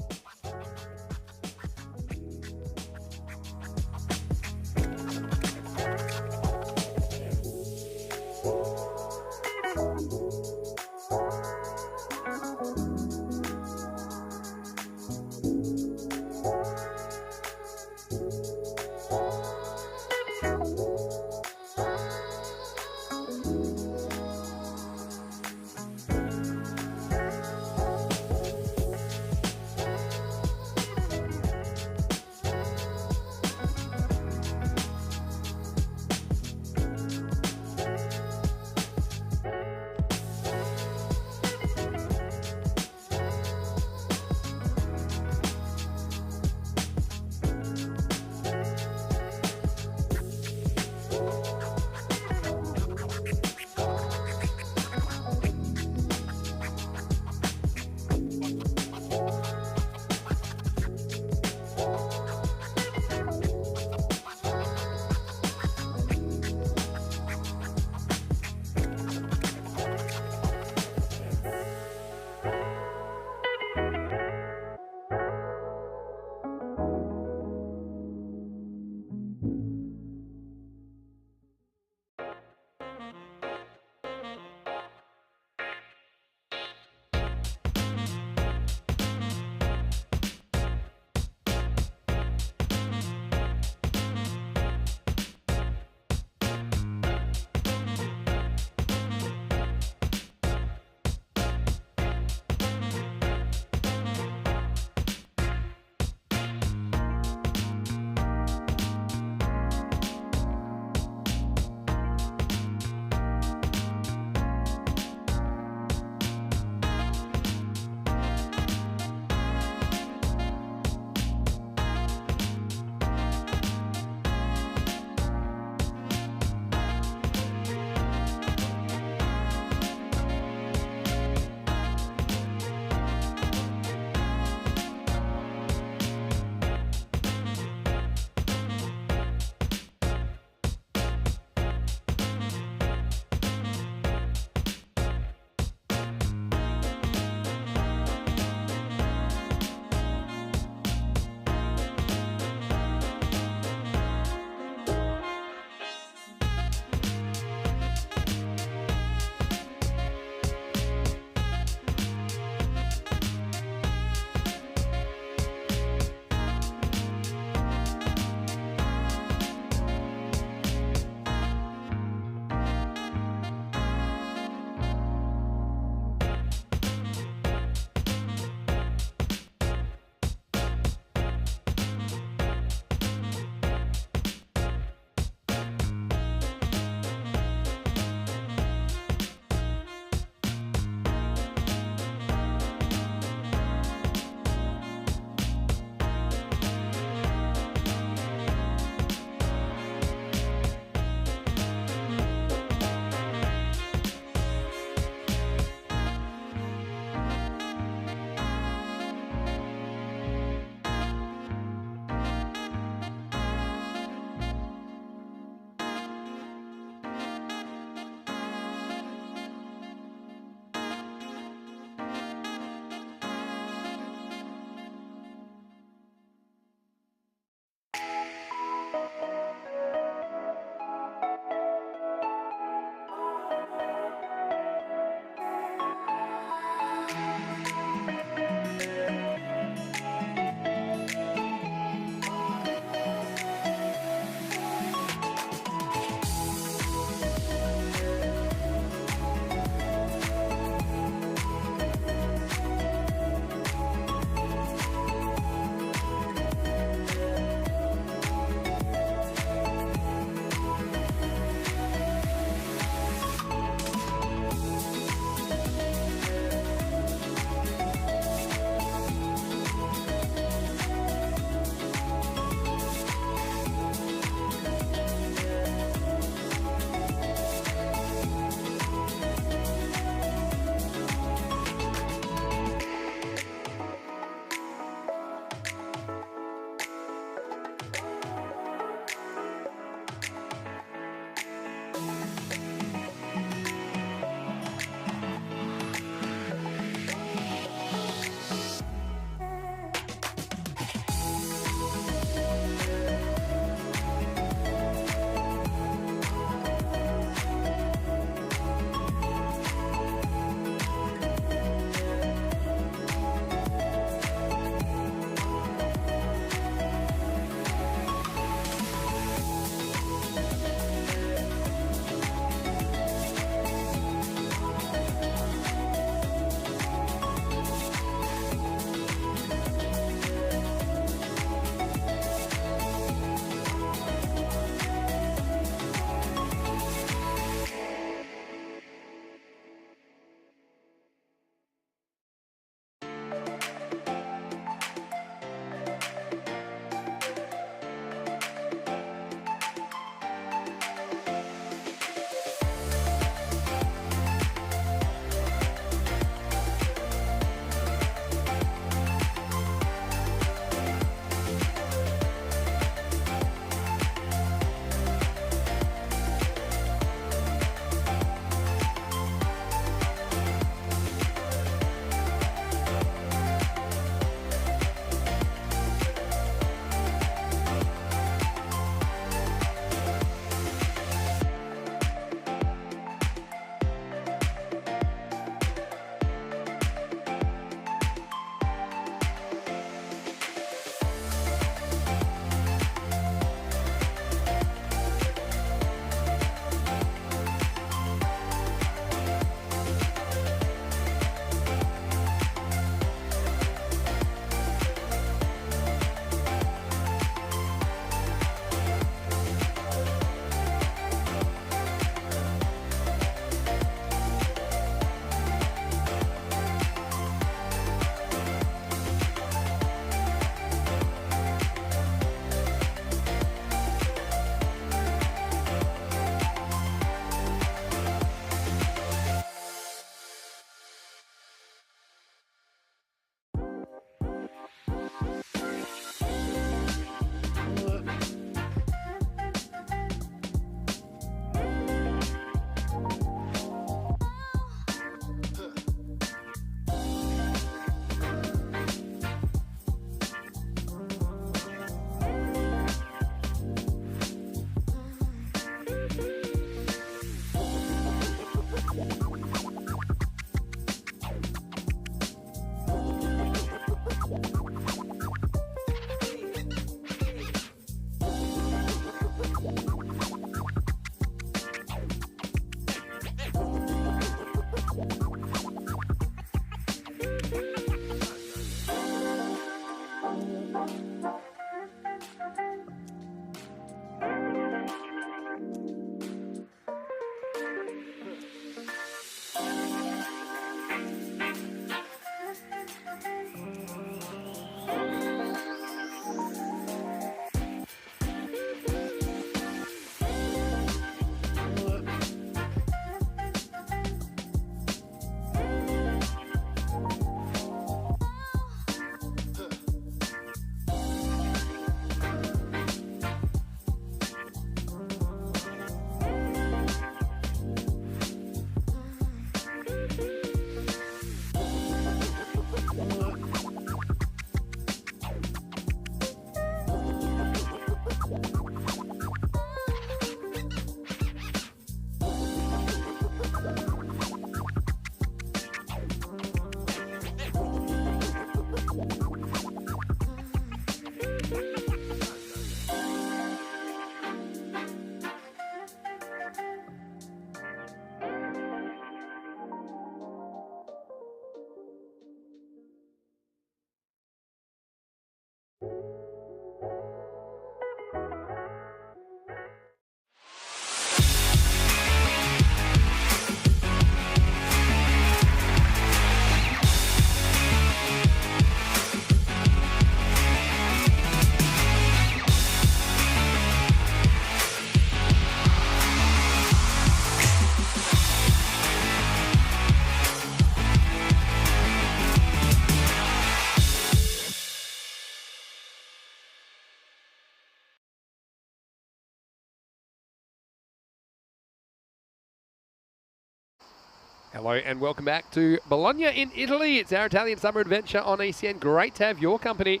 Hello and welcome back to Bologna in Italy. It's our Italian summer adventure on ECN. Great to have your company.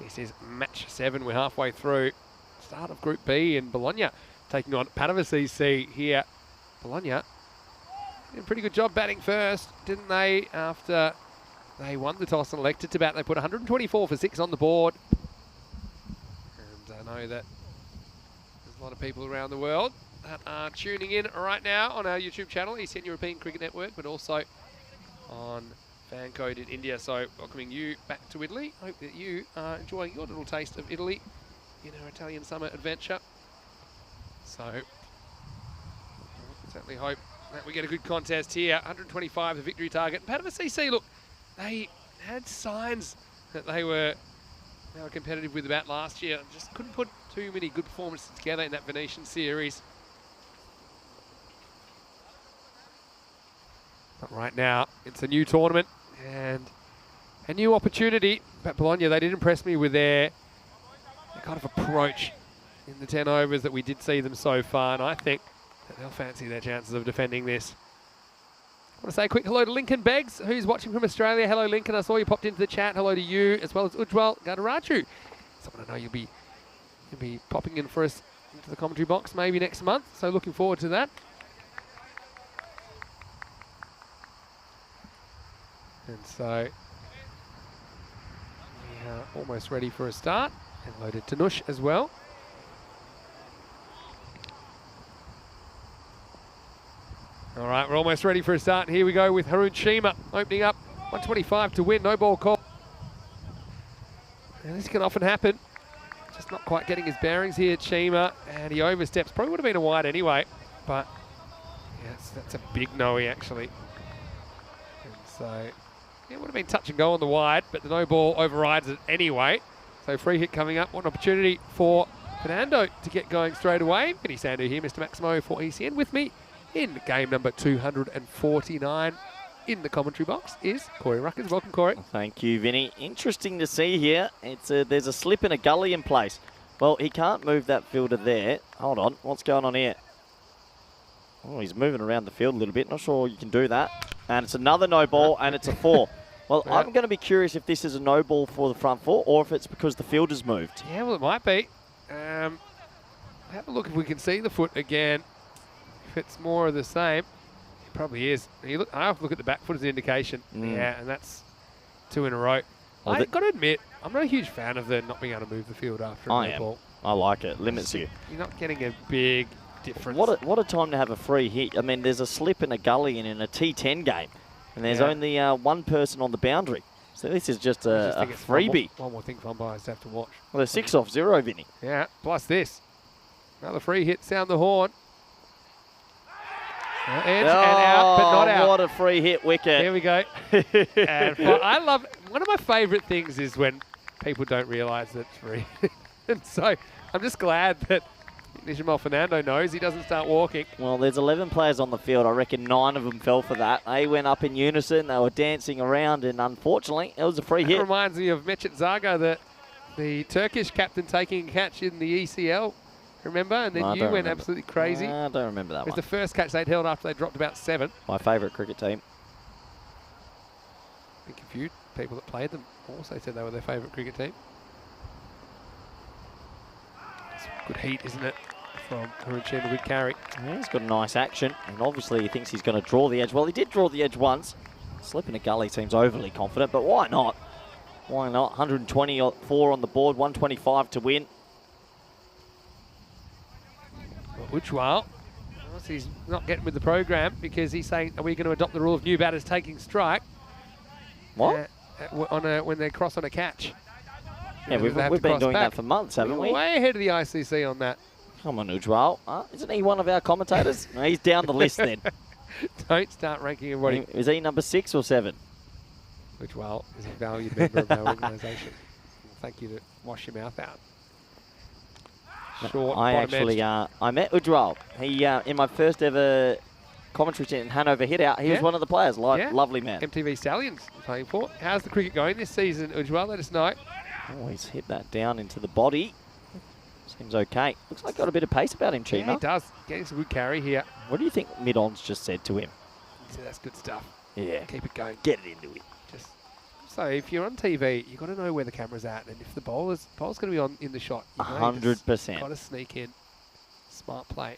This is match 7. We're halfway through. Start of Group B in Bologna, taking on Padova CC here. Bologna did a pretty good job batting first, didn't they? After they won the toss and elected to bat, they put 124 for 6 on the board. And I know that there's a lot of people around the world that are tuning in right now on our YouTube channel, ECN European Cricket Network, but also on FanCode in India. So welcoming you back to Italy. Hope that you are enjoying your little taste of Italy in our Italian summer adventure. So certainly hope that we get a good contest here. 125 the victory target. Padova CC, look, they had signs that they were competitive with the bat last year. Just couldn't put too many good performances together in that Venetian series. But right now, it's a new tournament and a new opportunity. But Bologna, they did impress me with their kind of approach in the 10 overs that we did see them so far. And I think that they'll fancy their chances of defending this. I want to say a quick hello to Lincoln Beggs, who's watching from Australia. Hello, Lincoln. I saw you popped into the chat. Hello to you, as well as Ujwal Gadaraju. Someone I know you'll be popping in for us into the commentary box maybe next month. So looking forward to that. And so we are almost ready for a start. And loaded to Nush as well. All right, we're almost ready for a start. Here we go with Harun Shima opening up. 125 to win, no ball call. And this can often happen. Just not quite getting his bearings here, Shima. And he oversteps. Probably would have been a wide anyway. But yes, that's a big no-y actually. And so it would have been touch and go on the wide, but the no ball overrides it anyway. So free hit coming up. What an opportunity for Fernando to get going straight away. Vinny Sandu here, Mr. Maximo for ECN. With me in game number 249 in the commentary box is Corey Ruckers. Welcome, Corey. Thank you, Vinny. Interesting to see here. There's a slip in a gully in place. Well, he can't move that fielder there. Hold on. What's going on here? Oh, he's moving around the field a little bit. Not sure you can do that. And it's another no ball, and it's a 4. Well, yeah. I'm going to be curious if this is a no ball for the front 4 or if it's because the field has moved. Yeah, well, it might be. Have a look if we can see the foot again. If it's more of the same, it probably is. I have to look at the back foot as an indication. Yeah, and that's 2 in a row. Well, I've got to admit, I'm not a huge fan of the not being able to move the field after a no ball. I like it. Limits you. You're not getting a big difference. What a time to have a free hit. I mean, there's a slip in a gully and in a T10 game. And there's only one person on the boundary. So this is just a freebie. One more thing for umpires have to watch. Well, they're 6 off 0, Vinny. Yeah, plus this. Another free hit, sound the horn. Edge and out, but not out. What a free hit wicket. Here we go. And I love, one of my favourite things is when people don't realise that it's free. And so I'm just glad that Nishimal Fernando knows he doesn't start walking. Well, there's 11 players on the field. I reckon 9 of them fell for that. They went up in unison. They were dancing around, and unfortunately, it was a free hit. It reminds me of Mecit Zaga, the Turkish captain taking a catch in the ECL. Remember? And then you went absolutely crazy. I don't remember that one. It was the first catch they'd held after they dropped about 7. My favourite cricket team. I think a few people that played them also said they were their favourite cricket team. It's good heat, isn't it? From Harun with carry. Yeah, he's got a nice action, and obviously he thinks he's going to draw the edge. Well, he did draw the edge once. Slip in a gully seems overly confident, but why not? Why not? 124 on the board, 125 to win. Well, Ujwal, he's not getting with the program because he's saying, are we going to adopt the rule of new batters taking strike? What? When they cross on a catch. Yeah, we've been doing that for months, haven't we? Way ahead of the ICC on that. Come on, Ujwal. Isn't he one of our commentators? No, he's down the list then. Don't start ranking everybody. Is he number 6 or 7? Ujwal is a valued member of our organisation. Thank you to wash your mouth out. Short, I met Ujwal. He in my first ever commentary team in Hanover hit out. He was one of the players. Lovely man. MTV Stallions playing for. How's the cricket going this season, Ujwal? Let us know. Oh, he's hit that down into the body. Seems okay. Looks like got a bit of pace about him, Chima. Yeah, he does. Getting some good carry here. What do you think mid-on's just said to him? So that's good stuff. Yeah. Keep it going. Get it into it. Just so if you're on TV, you've got to know where the camera's at, and if the bowler's going to be on in the shot, 100%. Got to sneak in. Smart play.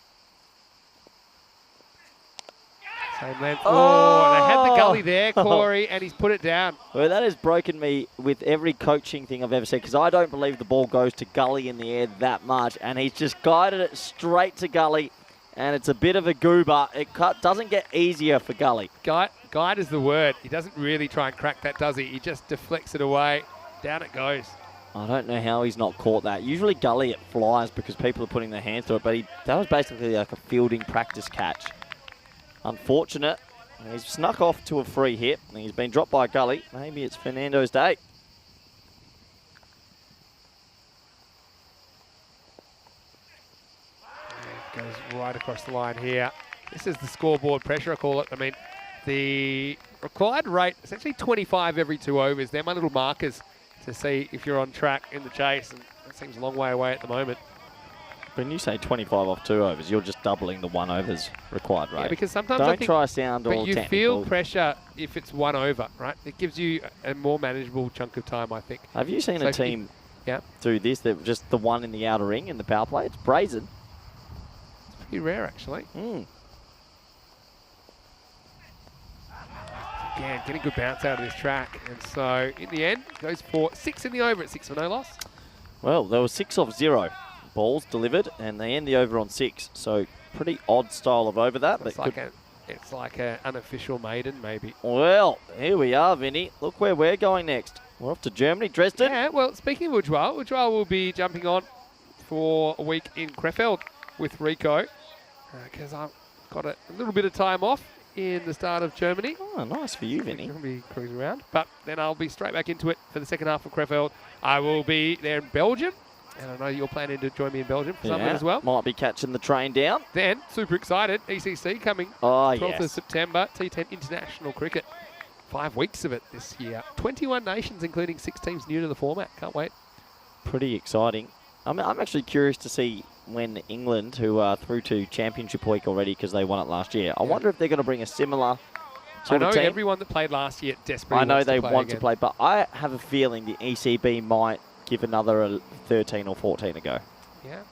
Same length. Oh, they had the gully there, Corey, and he's put it down. Well, that has broken me with every coaching thing I've ever said, because I don't believe the ball goes to gully in the air that much, and he's just guided it straight to gully, and it's a bit of a goober. It doesn't get easier for gully. Guide is the word. He doesn't really try and crack that, does he? He just deflects it away. Down it goes. I don't know how he's not caught that. Usually gully it flies because people are putting their hands to it, but that was basically like a fielding practice catch. Unfortunate. He's snuck off to a free hit, and he's been dropped by gully. Maybe it's Fernando's day. Goes right across the line here. This is the scoreboard pressure, I call it. I mean, the required rate is actually 25 every 2 overs. They're my little markers to see if you're on track in the chase, and that seems a long way away at the moment. When you say 25 off 2 overs, you're just doubling the 1 over's required rate. Yeah, because sometimes don't I think, try sound all but you technical. feel pressure if it's 1 over, right? It gives you a more manageable chunk of time, I think. Have you seen So a team yeah, do this? That just the one in the outer ring in the power play. It's brazen. it's pretty rare actually. Again, getting good bounce out of this track, and so in the end goes for 6 in the over at 6 for no loss. Well, there was 6 off 0 balls delivered, and they end the over on 6. So pretty odd style of over that. It's like an unofficial maiden, maybe. Well, here we are, Vinny. Look where we're going next. We're off to Germany, Dresden. Yeah, well, speaking of Ujwal will be jumping on for a week in Krefeld with Rico, because I've got a little bit of time off in the start of Germany. Oh, nice for you, Vinny. I'll be cruising around, but then I'll be straight back into it for the second half of Krefeld. I will be there in Belgium, and I know you're planning to join me in Belgium for something as well. Might be catching the train down. Then, super excited, ECC coming 12th of September, T10 International Cricket. 5 weeks of it this year. 21 nations, including 6 teams new to the format. Can't wait. Pretty exciting. I'm actually curious to see when England, who are through to Championship Week already because they won it last year, I wonder if they're going to bring a similar sort of team. I know everyone that played last year desperately I know wants they to play want again. to play, but I have a feeling the ECB might give another 13 or 14 a go. Yeah.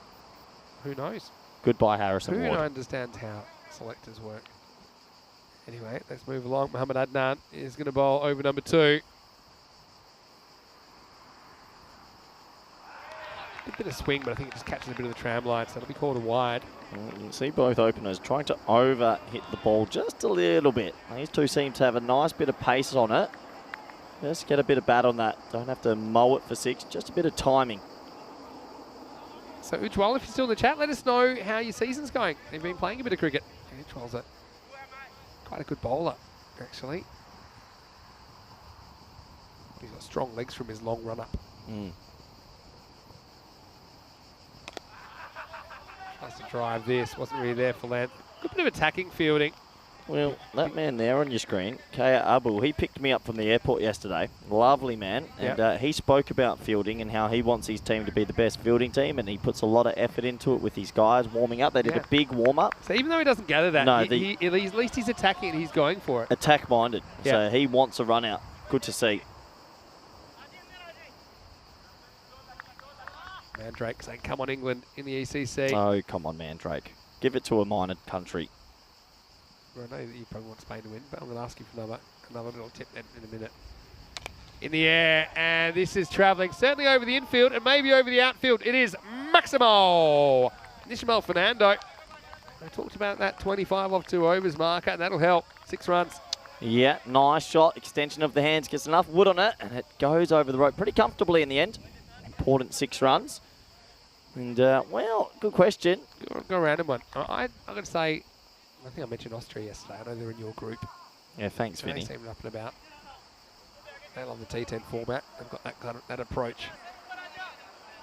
Who knows? Goodbye, Harrison Who Ward. understands how selectors work? Anyway, let's move along. Mohamed Adnan is going to bowl over number 2. A bit of swing, but I think it just catches a bit of the tram line, so it'll be called a wide. Well, you can see both openers trying to over-hit the ball just a little bit. These two seem to have a nice bit of pace on it. Just get a bit of bat on that. Don't have to mow it for 6, just a bit of timing. So Ujwal, if you're still in the chat, let us know how your season's going. You've been playing a bit of cricket. Ujwal's quite a good bowler, actually. He's got strong legs from his long run-up. Tries to drive this. Wasn't really there for length. Good bit of attacking fielding. Well, that man there on your screen, Kaya Abu, he picked me up from the airport yesterday. Lovely man. And he spoke about fielding and how he wants his team to be the best fielding team, and he puts a lot of effort into it with his guys warming up. They did a big warm-up. So even though he doesn't gather that, No, at least he's attacking and he's going for it. Attack-minded. So he wants a run out. Good to see. Mandrake saying, come on, England in the ECC. Oh, come on, Mandrake. Give it to a minor country. Well, I know that you probably want Spain to win, but I'm going to ask you for another little tip then in a minute. In the air, and this is travelling certainly over the infield and maybe over the outfield. It is Maximo Nishimal Fernando. I talked about that 25 off 2 overs marker, and that'll help. 6 runs. Yeah, nice shot. Extension of the hands gets enough wood on it, and it goes over the rope pretty comfortably in the end. Important 6 runs. And, well, good question. Go random one. I'm going to say, I think I mentioned Austria yesterday. I know they're in your group. Yeah, thanks, Vinny. They seem up and about. They love the T10 format. They've got that approach.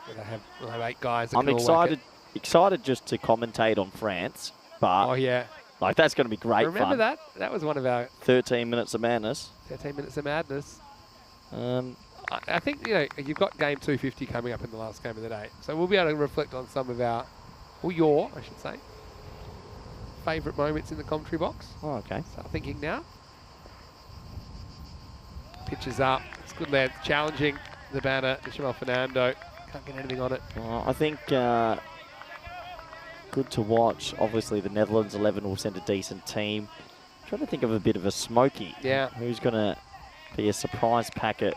Where they'll have 8 guys that I'm can all whack it. excited just to commentate on France, but oh yeah, like that's going to be great fun. Remember that? That was one of our 13 minutes of madness. 13 minutes of madness. I think you've got game 250 coming up in the last game of the day, so we'll be able to reflect on some of our, I should say, favourite moments in the commentary box. Oh, okay. Start thinking now. Pitches up. It's good length. Challenging the banner. Ishmael Fernando. Can't get anything on it. I think good to watch. Obviously, the Netherlands 11 will send a decent team. Trying to think of a bit of a smoky. Yeah. Who's going to be a surprise packet?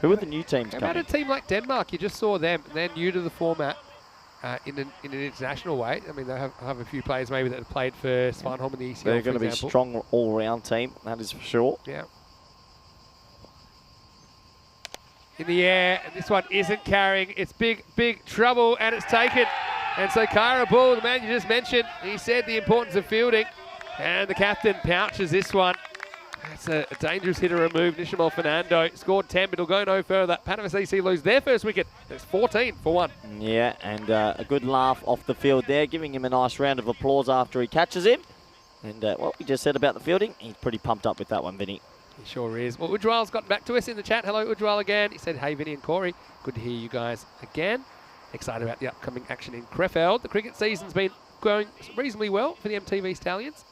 Who are the new teams How about coming? a team like Denmark? You just saw them. They're new to the format in an international way. I mean, they have a few players maybe that have played for Svanholm in the ECL, They're going to be a example. strong all-round team, that is for sure. Yeah. In the air, and this one isn't carrying. It's big, big trouble, and it's taken. And so Kyra Bull, the man you just mentioned, he said the importance of fielding, and the captain pouches this one. That's a dangerous hitter removed. Ishmael Fernando scored 10, but he'll go no further. Panama CC lose their first wicket. It's 14-1. Yeah, and a good laugh off the field there, giving him a nice round of applause after he catches him. And what we just said about the fielding, he's pretty pumped up with that one, Vinny. He sure is. Well, Ujwal's gotten back to us in the chat. Hello, Ujwal again. He said, hey, Vinny and Corey. Good to hear you guys again. Excited about the upcoming action in Krefeld. The cricket season's been going reasonably well for the MTV Stallions.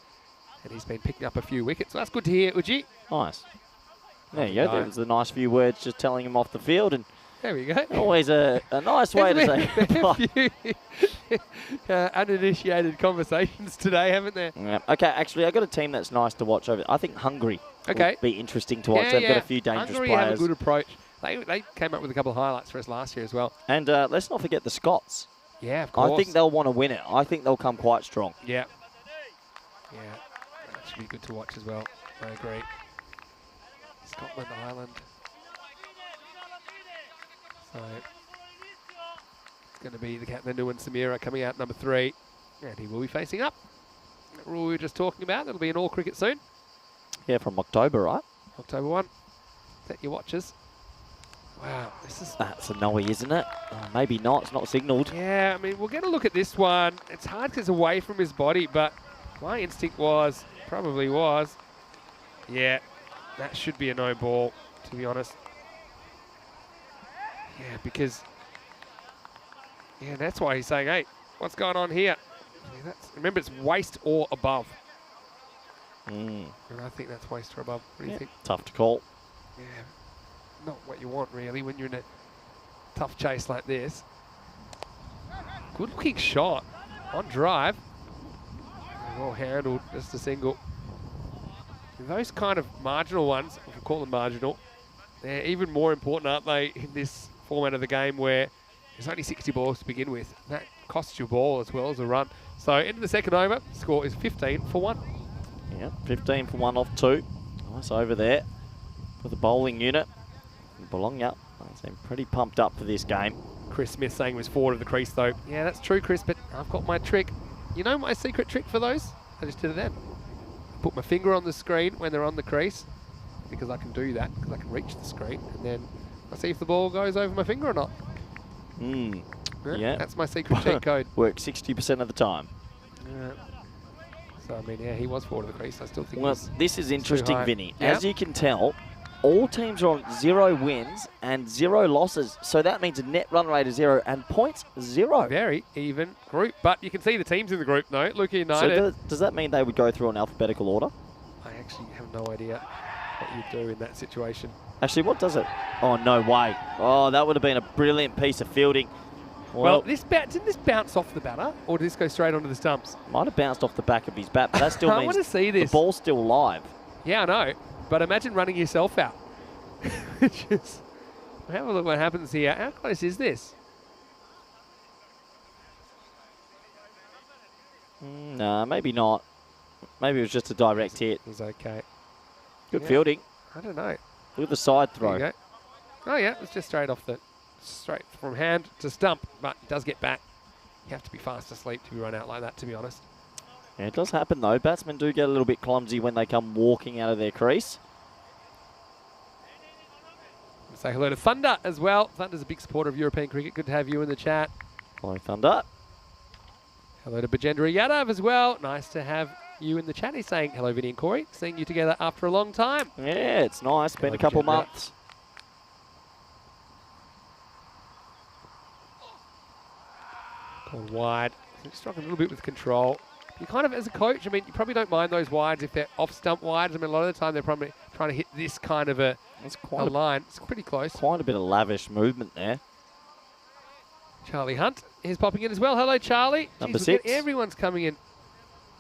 And he's been picking up a few wickets. So that's good to hear, Uji. Nice. There you go. There was the nice few words just telling him off the field. And there we go. always a nice way to say goodbye. A few uninitiated conversations today, haven't there? Yeah. Okay, actually, I've got a team that's nice to watch over. I think Hungary would be interesting to watch. Yeah, They've got a few dangerous Hungary players. have a good approach. They came up with a couple of highlights for us last year as well. And let's not forget the Scots. Yeah, of course. I think they'll want to win it. I think they'll come quite strong. Yeah. Yeah. That should be good to watch as well. I agree. Scotland, Ireland. So it's going to be the captain, Nuwan Samira, coming out number 3. And he will be facing up. That rule we were just talking about. It'll be an all cricket soon. Yeah, from October, right? October 1. Set your watches. Wow, this is... That's a no-y, isn't it? Oh, maybe not. It's not signalled. Yeah, I mean, we'll get a look at this one. It's hard because it's away from his body, but my instinct probably was, yeah, that should be a no ball, to be honest. Yeah, because, that's why he's saying, hey, what's going on here? Yeah, remember, it's waist or above. And I think that's waist or above. What do you think? Tough to call. Yeah, not what you want, really, when you're in a tough chase like this. Good looking shot on drive. Well handled, just a single. Those kind of marginal ones, if we call them marginal, they're even more important, aren't they, in this format of the game where there's only 60 balls to begin with. That costs you a ball as well as a run. So into the second over, score is 15-1. Yeah, 15 for 1 off 2. Nice over there for the bowling unit. And Bologna, they seem pretty pumped up for this game. Chris Smith saying he was forward of the crease though. Yeah, that's true, Chris, but I've got my trick. You know my secret trick for those? I just did it then. Put my finger on the screen when they're on the crease, because I can do that, because I can reach the screen, and then I see if the ball goes over my finger or not. Yeah. That's my secret cheat code. Works 60% of the time. So, I mean, yeah, he was forward of the crease. I still think Well, this is interesting, Vinny. Yep. As you can tell, all teams are on 0 wins and 0 losses. So that means a net run rate of 0 and points 0. Very even group. But you can see the teams in the group, though. Luca United. So does that mean they would go through in alphabetical order? I actually have no idea what you do in that situation. Actually, what does it? Oh, no way. Oh, that would have been a brilliant piece of fielding. Well, didn't this bounce off the batter, or did this go straight onto the stumps? Might have bounced off the back of his bat, but that still I means want to see this. The ball's still live. Yeah, I know. But imagine running yourself out. Just have a look what happens here. How close is this? Nah, maybe not. Maybe it was just a direct hit. It was okay. Good fielding. I don't know. Look at the side throw. There you go. Oh, yeah, it's just straight from hand to stump, but it does get back. You have to be fast asleep to be run out like that, to be honest. Yeah, it does happen, though. Batsmen do get a little bit clumsy when they come walking out of their crease. Say hello to Thunder as well. Thunder's a big supporter of European cricket. Good to have you in the chat. Hello, Thunder. Hello to Bajendra Yadav as well. Nice to have you in the chat. He's saying hello, Vinny and Corey. Seeing you together after a long time. Yeah, it's nice. Been a couple months. Gone wide. Struggling a little bit with control. you kind of, as a coach, I mean, you probably don't mind those wides if they're off-stump wides. I mean, a lot of the time they're probably trying to hit this kind of a line. It's pretty close. Quite a bit of lavish movement there. Charlie Hunt is popping in as well. Hello, Charlie. Number Jeez, 6. Everyone's coming in.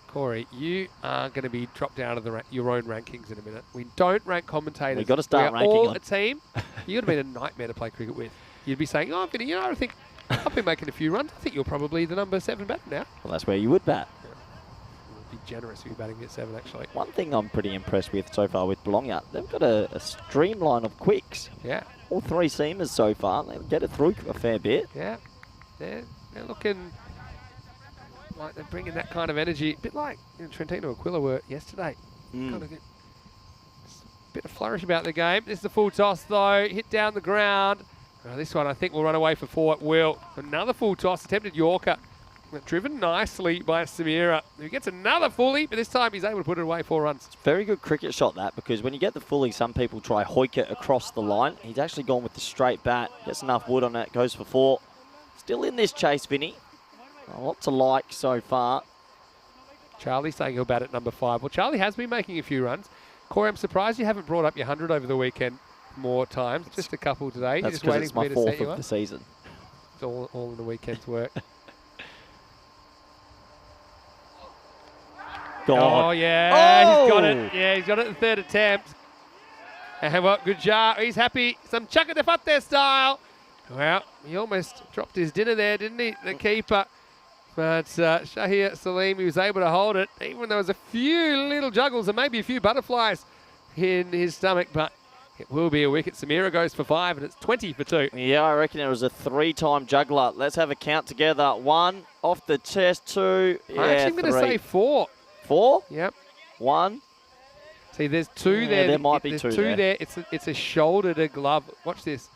Corey, you are going to be dropped out of your own rankings in a minute. We don't rank commentators. We've got to start we are ranking all them. a team. You'd have been a nightmare to play cricket with. You'd be saying, oh, I think I've been making a few runs. I think you're probably the number 7 batter now. Well, that's where you would bat. Be generous if you're batting at 7, actually. One thing I'm pretty impressed with so far with Bologna, they've got a streamline of quicks. Yeah. All 3 seamers so far. They get it through a fair bit. Yeah. They're looking like they're bringing that kind of energy, a bit like Trentino Aquila were yesterday. Kind of a bit of flourish about the game. This is the full toss, though. Hit down the ground. This one, I think, will run away for 4 at will. Another full toss, attempted Yorker. Driven nicely by Samira, who gets another fully, but this time he's able to put it away 4 runs. Very good cricket shot, that, because when you get the fully, some people try hoik it across the line. He's actually gone with the straight bat, gets enough wood on it, goes for 4. Still in this chase, Vinny. A lot to like so far. Charlie saying he'll bat at number 5. Well, Charlie has been making a few runs. Corey, I'm surprised you haven't brought up your 100 over the weekend more times. Just a couple today. That's just because waiting it's for me my to set 4th you of up. the season. It's all in the weekend's work. God. Oh, yeah, he's got Oh! it. Yeah, he's got it in the 3rd attempt. And what good job. He's happy. Some chuck it the there style. Well, he almost dropped his dinner there, didn't he, the keeper? But Shahir Salim, he was able to hold it, even there was a few little juggles and maybe a few butterflies in his stomach, but it will be a wicket. Samira goes for 5, and it's 20 for 2. Yeah, I reckon it was a 3-time juggler. Let's have a count together. 1 off the chest, 2. Yeah, I'm actually going to 3. say 4. 4? Yep. 1. See, there's 2 there. There might be there's 2 two there. there. It's a shoulder to glove. Watch this.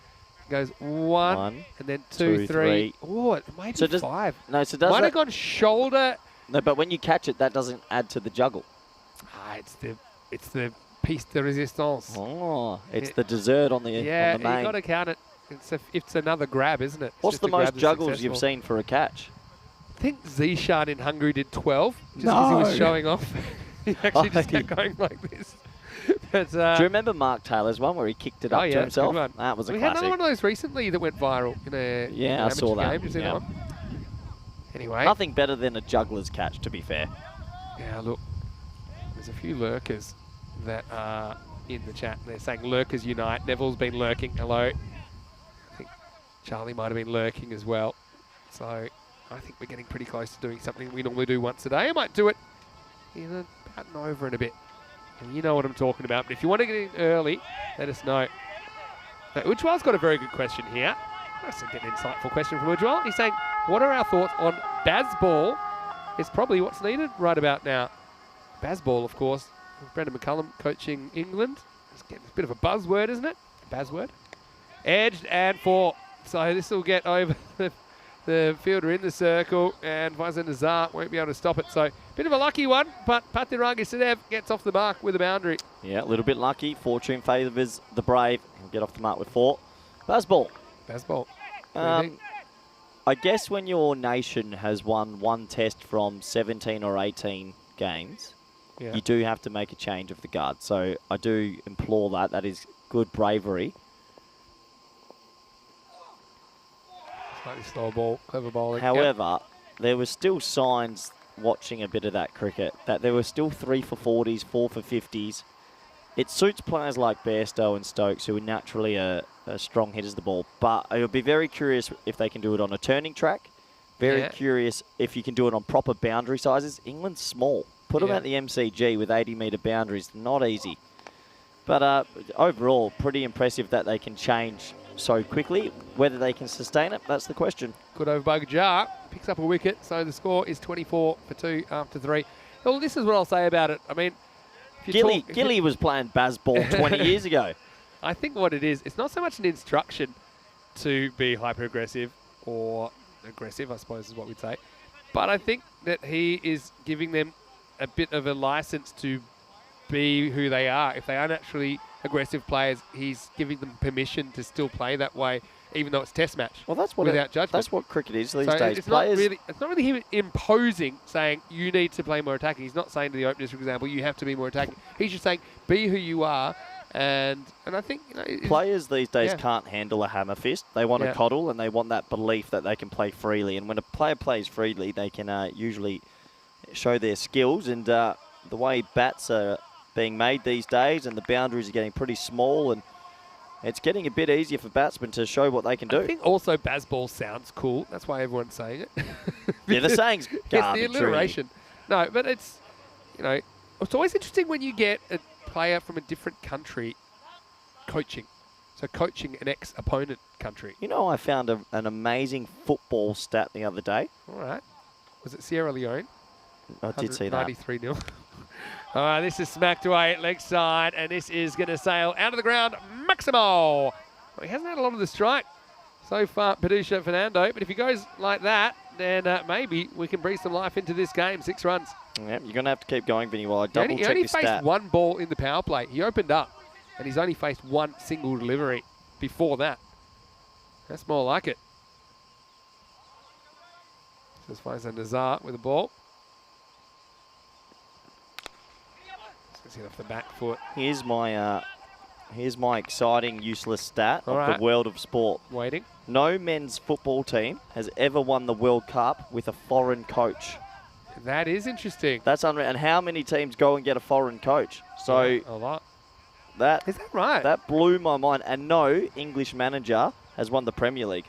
Goes 1, and then 2, 3. Oh, it might be 5. No, so does might that, have gone shoulder. No, but when you catch it, that doesn't add to the juggle. It's the piece de resistance. Oh, it's the dessert on the Yeah, on the main. you got to count it. It's another grab, isn't it? It's What's just the a grab most that's juggles you've successful. seen for a catch? I think Zishan in Hungary did 12, just because he was showing off. He actually just kept he- going like this. But, Do you remember Mark Taylor's one where he kicked it up to good himself? one. That was a we had classic. another one of those recently that went viral in a Yeah, I amateur saw that. game. Did you see Yeah. that one? Anyway. Nothing better than a juggler's catch, to be fair. Yeah, look, there's a few lurkers that are in the chat. They're saying lurkers unite. Neville's been lurking. Hello. I think Charlie might have been lurking as well. So I think we're getting pretty close to doing something we normally do once a day. I might do it in about an over in a bit. And you know what I'm talking about. But if you want to get in early, let us know. Now, Ujwal's got a very good question here. That's a good insightful question from Ujwal. He's saying, what are our thoughts on Bazball? It's probably what's needed right about now. Bazball, of course. Brendan McCullum coaching England. It's getting a bit of a buzzword, isn't it? Buzzword. Edged and 4. So this will get over the fielder in the circle, and Faizan Nazar won't be able to stop it. So bit of a lucky one, but Patirangi Sadev gets off the mark with a boundary. Yeah, a little bit lucky. Fortune favours the brave. He'll get off the mark with 4. Bazball. Bazball. I guess when your nation has won 1 test from 17 or 18 games, you do have to make a change of the guard. So I do implore that. That is good bravery. Slightly slower ball, clever bowling. However, there were still signs watching a bit of that cricket that there were still 3 for 40s, 4 for 50s. It suits players like Bairstow and Stokes, who are naturally strong hitters of the ball. But I would be very curious if they can do it on a turning track. Very curious if you can do it on proper boundary sizes. England's small. Put them at the MCG with 80-metre boundaries. Not easy. But overall, pretty impressive that they can change so quickly. Whether they can sustain it, that's the question. Good over by Jar. Picks up a wicket, so the score is 24 for 2 after 3. Well, this is what I'll say about it. I mean, Gilly was playing Bazball 20 years ago. I think what it is, it's not so much an instruction to be hyper-aggressive or aggressive, I suppose is what we'd say. But I think that he is giving them a bit of a license to be who they are. If they are naturally aggressive players, he's giving them permission to still play that way. even though it's test match. Well, that's what without judgment. That's what cricket is these So days. it's not really him imposing, saying you need to play more attacking. He's not saying to the openers, for example, you have to be more attacking. He's just saying be who you are, and I think players these days can't handle a hammer fist. They want to coddle, and they want that belief that they can play freely. And when a player plays freely, they can usually show their skills. And the way bats are being made these days, and the boundaries are getting pretty small, and it's getting a bit easier for batsmen to show what they can do. I think also Bazball sounds cool. That's why everyone's saying it. Yeah, the saying's garbage. It's the alliteration. Really. No, but it's, it's always interesting when you get a player from a different country coaching. So coaching an ex-opponent country. I found an amazing football stat the other day. All right. Was it Sierra Leone? I did see that. 93-0. All right, this is smacked away at leg side, and this is going to sail out of the ground. Maximo! Well, he hasn't had a lot of the strike so far, Padusha Fernando, but if he goes like that, then maybe we can breathe some life into this game. 6 runs. Yeah, you're going to have to keep going, Vinny, while I double-check this stat. He only faced one ball in the power play. He opened up, and he's only faced one single delivery before that. That's more like it. So as far as Nazar with the ball. Let's hit off the back foot. Here's my exciting, useless stat of the world of sport. Waiting. No men's football team has ever won the World Cup with a foreign coach. That is interesting. That's unreal. And how many teams go and get a foreign coach? So a lot. Is that right? That blew my mind. And no English manager has won the Premier League.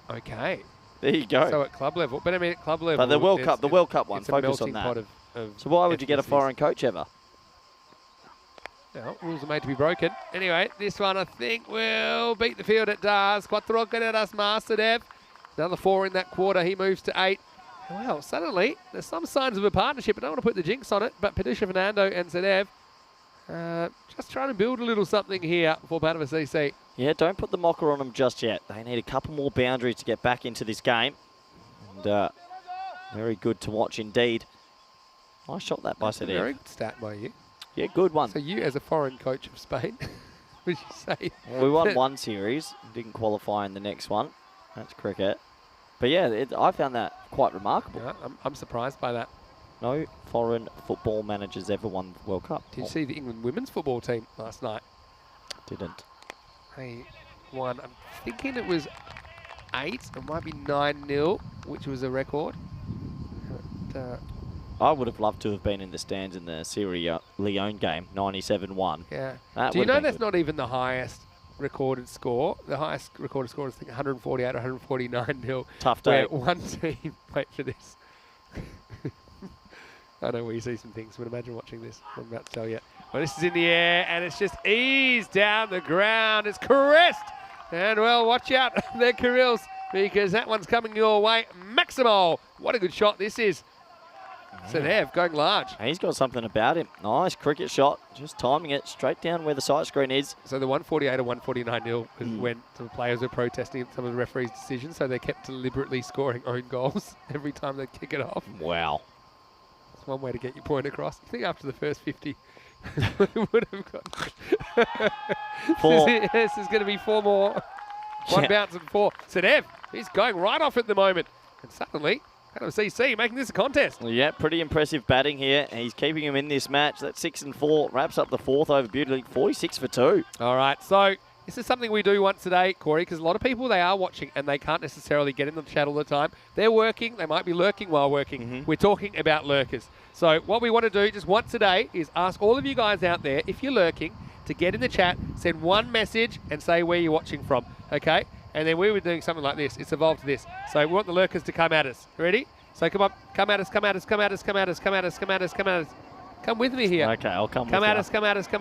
Okay. There you go. So at club level, but I mean at club level. But the World Cup one, focus on that. So why would you get a foreign coach ever? No, rules are made to be broken. Anyway, this one I think will beat the field it does. Quattro carreras Masterdev. Another 4 in that quarter. He moves to 8. Well, suddenly there's some signs of a partnership. I don't want to put the jinx on it, but Padusha Fernando and Zadev just trying to build a little something here for Padova CC. Yeah, don't put the mocker on them just yet. They need a couple more boundaries to get back into this game. And very good to watch indeed. Nice shot that by Zadev. Very good stat by you. Yeah, good one. So you, as a foreign coach of Spain, would you say? Well, we won one series, didn't qualify in the next one. That's cricket. But yeah, I found that quite remarkable. Yeah, I'm surprised by that. No foreign football managers ever won the World Cup. Did you see the England women's football team last night? Didn't. They won, I'm thinking it was 8, it might be 9-0, which was a record. But, I would have loved to have been in the stands in the Sierra Leone game, 97-1. Yeah. That Do you know that's good. not even the highest recorded score? The highest recorded score is, I think, 148 or 149-0. Tough day. Where one team, wait for this. I know where you see some things, but imagine watching this. I'm about to tell you. Well, this is in the air, and it's just eased down the ground. It's caressed. And, well, watch out there, Kirils, because that one's coming your way. Maximo. What a good shot this is. So they're going large. And he's got something about him. Nice cricket shot. Just timing it straight down where the sight screen is. So the 148 or 149-0 was when the players were protesting some of the referee's decisions, so they kept deliberately scoring own goals every time they kick it off. Wow. That's one way to get your point across. I think after the first 50, we would have got 4. This is going to be 4 more. One bounce and 4. Sadev, he's going right off at the moment. And suddenly, CC making this a contest. Yeah, pretty impressive batting here. And he's keeping him in this match. That 6 and 4 wraps up the 4th over beautifully. 46 for 2. All right, so this is something we do once a day, Corey, because a lot of people, they are watching and they can't necessarily get in the chat all the time. They're working. They might be lurking while working. We're talking about lurkers. So what we want to do just once a day is ask all of you guys out there, if you're lurking, to get in the chat, send one message and say where you're watching from, okay? And then we were doing something like this. It's evolved to this. So we want the lurkers to come at us. Ready? So come up, come at us, come at us, come at us, come at us, come at us, come at us, come at us. Come with me here. Okay, I'll come with you. Come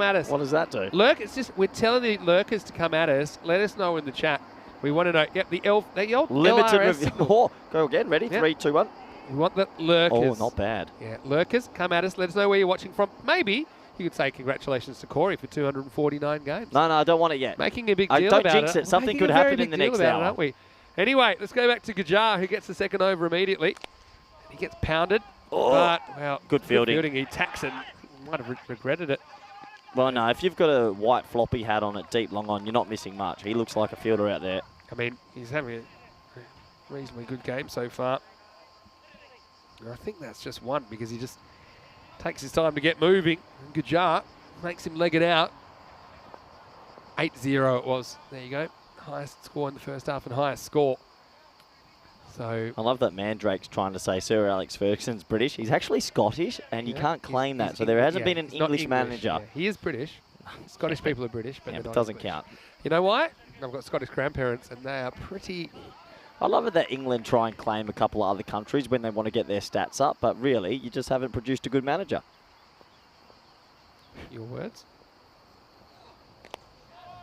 at us. What does that do? Lurk, it's just, we're telling the lurkers to come at us. Let us know in the chat. We want to know. Yep, the old limited LRS review. Oh, go again. Ready? Yep. 3, 2, 1. We want the lurkers. Oh, not bad. Yeah, lurkers, come at us. Let us know where you're watching from. Maybe you could say congratulations to Corey for 249 games. No, I don't want it yet. Making a big deal don't about jinx it. Something could happen in the next hour, aren't we? Anyway, let's go back to Gajar, who gets the second over immediately. He gets pounded, but, well, good fielding. He tacks and might have regretted it. Well, no, if you've got a white floppy hat on it, deep long on, you're not missing much. He looks like a fielder out there. I mean, he's having a reasonably good game so far. And I think that's just one because he just takes his time to get moving. Gujar makes him leg it out. 8-0 it was. There you go. Highest score in the first half and highest score. So I love that Mandrake's trying to say Sir Alex Ferguson's British. He's actually Scottish, and you can't claim that. So there hasn't been an English manager. Yeah. He is British. Scottish people are British, but it not doesn't English. count. You know why? I've got Scottish grandparents, and they are pretty... I love it that England try and claim a couple of other countries when they want to get their stats up, but really, you just haven't produced a good manager. Your words?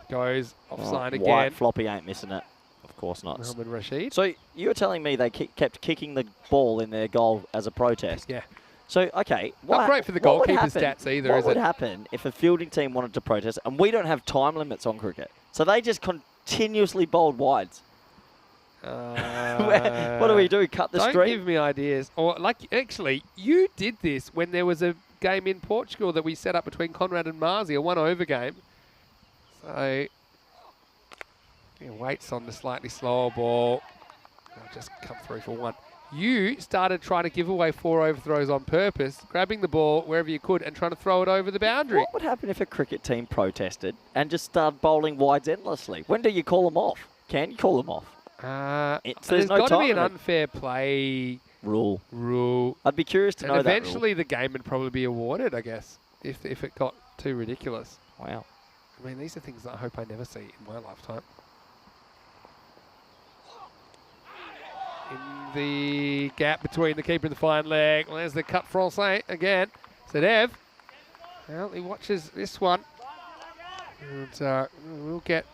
Goes offside again. White floppy ain't missing it. Of course not. Mohamed Rashid. So you were telling me they kept kicking the ball in their goal as a protest. Yeah. So, okay. Not great for the goalkeeper's stats either, is it? What would happen if a fielding team wanted to protest, and we don't have time limits on cricket? So they just continuously bowled wides. What do we do? Cut the don't stream? Don't give me ideas. Or actually, you did this when there was a game in Portugal that we set up between Conrad and Marzi, a one-over game. So, waits on the slightly slower ball. I'll just come through for one. You started trying to give away 4 overthrows on purpose, grabbing the ball wherever you could and trying to throw it over the boundary. What would happen if a cricket team protested and just started bowling wides endlessly? When do you call them off? Can you call them off? There's got to be an unfair play rule. I'd be curious to know that. Eventually the game would probably be awarded, I guess, if it got too ridiculous. Wow. I mean, these are things that I hope I never see in my lifetime. In the gap between the keeper and the fine leg. Well, there's the cut français again. Sadev. Well, he watches this one. And we'll get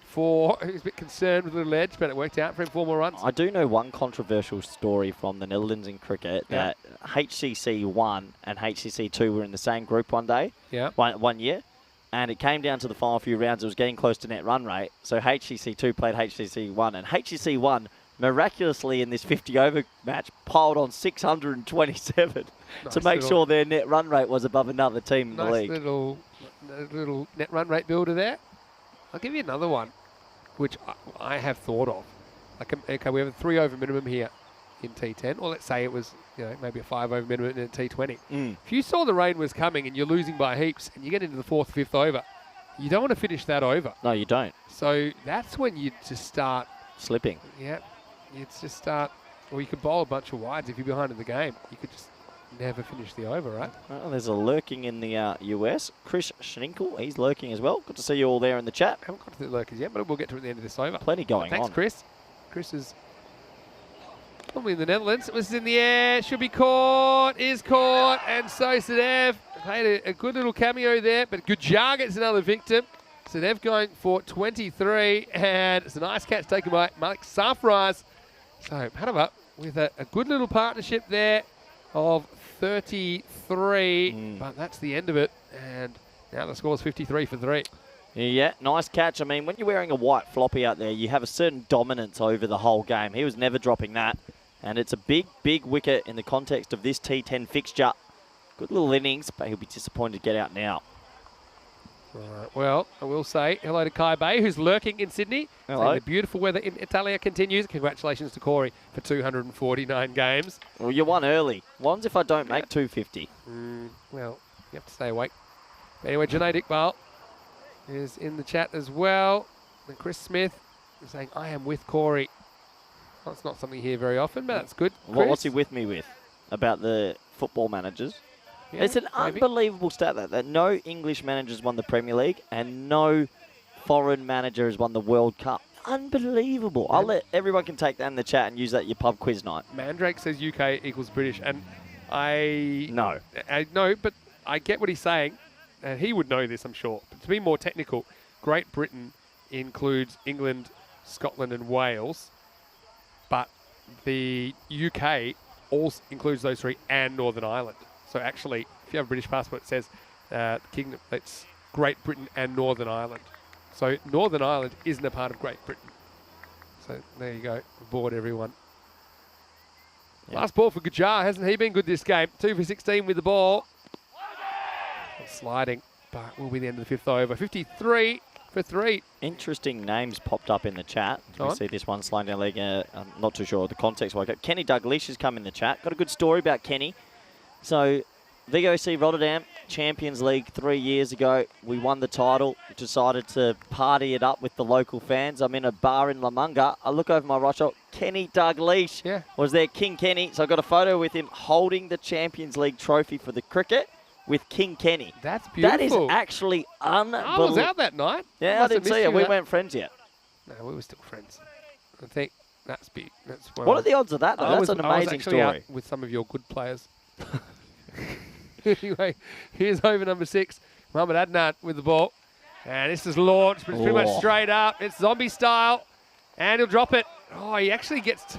4. He was a bit concerned with the little edge, but it worked out for him. 4 more runs. I do know one controversial story from the Netherlands in cricket that HCC 1 and HCC 2 were in the same group one day, one year, and it came down to the final few rounds. It was getting close to net run rate, so HCC 2 played HCC 1, and HCC 1 miraculously in this 50-over match piled on 627 to make sure their net run rate was above another team in the league. Little net run rate builder there. I'll give you another one, which I have thought of. Okay, we have a 3-over minimum here in T10, or let's say it was maybe a 5-over minimum in T20. If you saw the rain was coming and you're losing by heaps and you get into the 4th, 5th over, you don't want to finish that over. No, you don't. So that's when you just start slipping. Yeah. It's just start, or you could bowl a bunch of wides if you're behind in the game. You could just never finish the over, right? Well, there's a lurking in the US. Chris Schninkel, he's lurking as well. Good to see you all there in the chat. I haven't got to the lurkers yet, but we'll get to it at the end of this over. Plenty going on. Thanks, Chris. Chris is probably in the Netherlands. It was in the air. Should be caught. Is caught. And so Sadev made a good little cameo there, but Gujar gets another victim. Sadev going for 23, and it's a nice catch taken by Malik Safraz. So Padova with a good little partnership there of 33, but that's the end of it. And now the score is 53 for 3. Yeah, nice catch. I mean, when you're wearing a white floppy out there, you have a certain dominance over the whole game. He was never dropping that. And it's a big, big wicket in the context of this T10 fixture. Good little innings, but he'll be disappointed to get out now. Right, well, I will say hello to Kai Bay, who's lurking in Sydney. Hello. The beautiful weather in Italia continues. Congratulations to Corey for 249 games. Well, you won early. One's if I don't make 250. Well, you have to stay awake. Anyway, Junaid Iqbal is in the chat as well. And Chris Smith is saying, I am with Corey. Well, it's not something you hear very often, but that's good. What's he with me with? About the football managers? Yeah, it's an unbelievable stat that no English managers won the Premier League and no foreign manager has won the World Cup. Unbelievable. I'll let everyone can take that in the chat and use that at your pub quiz night. Mandrake says UK equals British, and I know, but I get what he's saying, and he would know this, I'm sure. But to be more technical, Great Britain includes England, Scotland, and Wales, but the UK also includes those 3 and Northern Ireland. So actually, if you have a British passport, it says Kingdom. It's Great Britain and Northern Ireland. So Northern Ireland isn't a part of Great Britain. So there you go. Aboard, everyone. Yeah. Last ball for Gujar. Hasn't he been good this game? 2 for 16 with the ball. Sliding. but will be the end of the 5th over. 53 for 3. Interesting names popped up in the chat. Go We on. see this one sliding down the leg. I'm not too sure of the context why. Kenny Dalglish has come in the chat. Got a good story about Kenny. So, VOC Rotterdam, Champions League 3 years ago. We won the title. Decided to party it up with the local fans. I'm in a bar in La Manga. I look over my right shoulder. Kenny Dalglish was there, King Kenny. So I got a photo with him holding the Champions League trophy for the cricket with King Kenny. That's beautiful. That is actually unbelievable. I was out that night. Yeah, I didn't see it. We weren't friends yet. No, we were still friends. I think that's big. That's What are the odds of that, though? That's an I was amazing actually out story. with some of your good players. Anyway, here's over number 6, Mohamed Adnan with the ball. And this is launched, but it's pretty much straight up. It's zombie style. And he'll drop it. Oh, he actually gets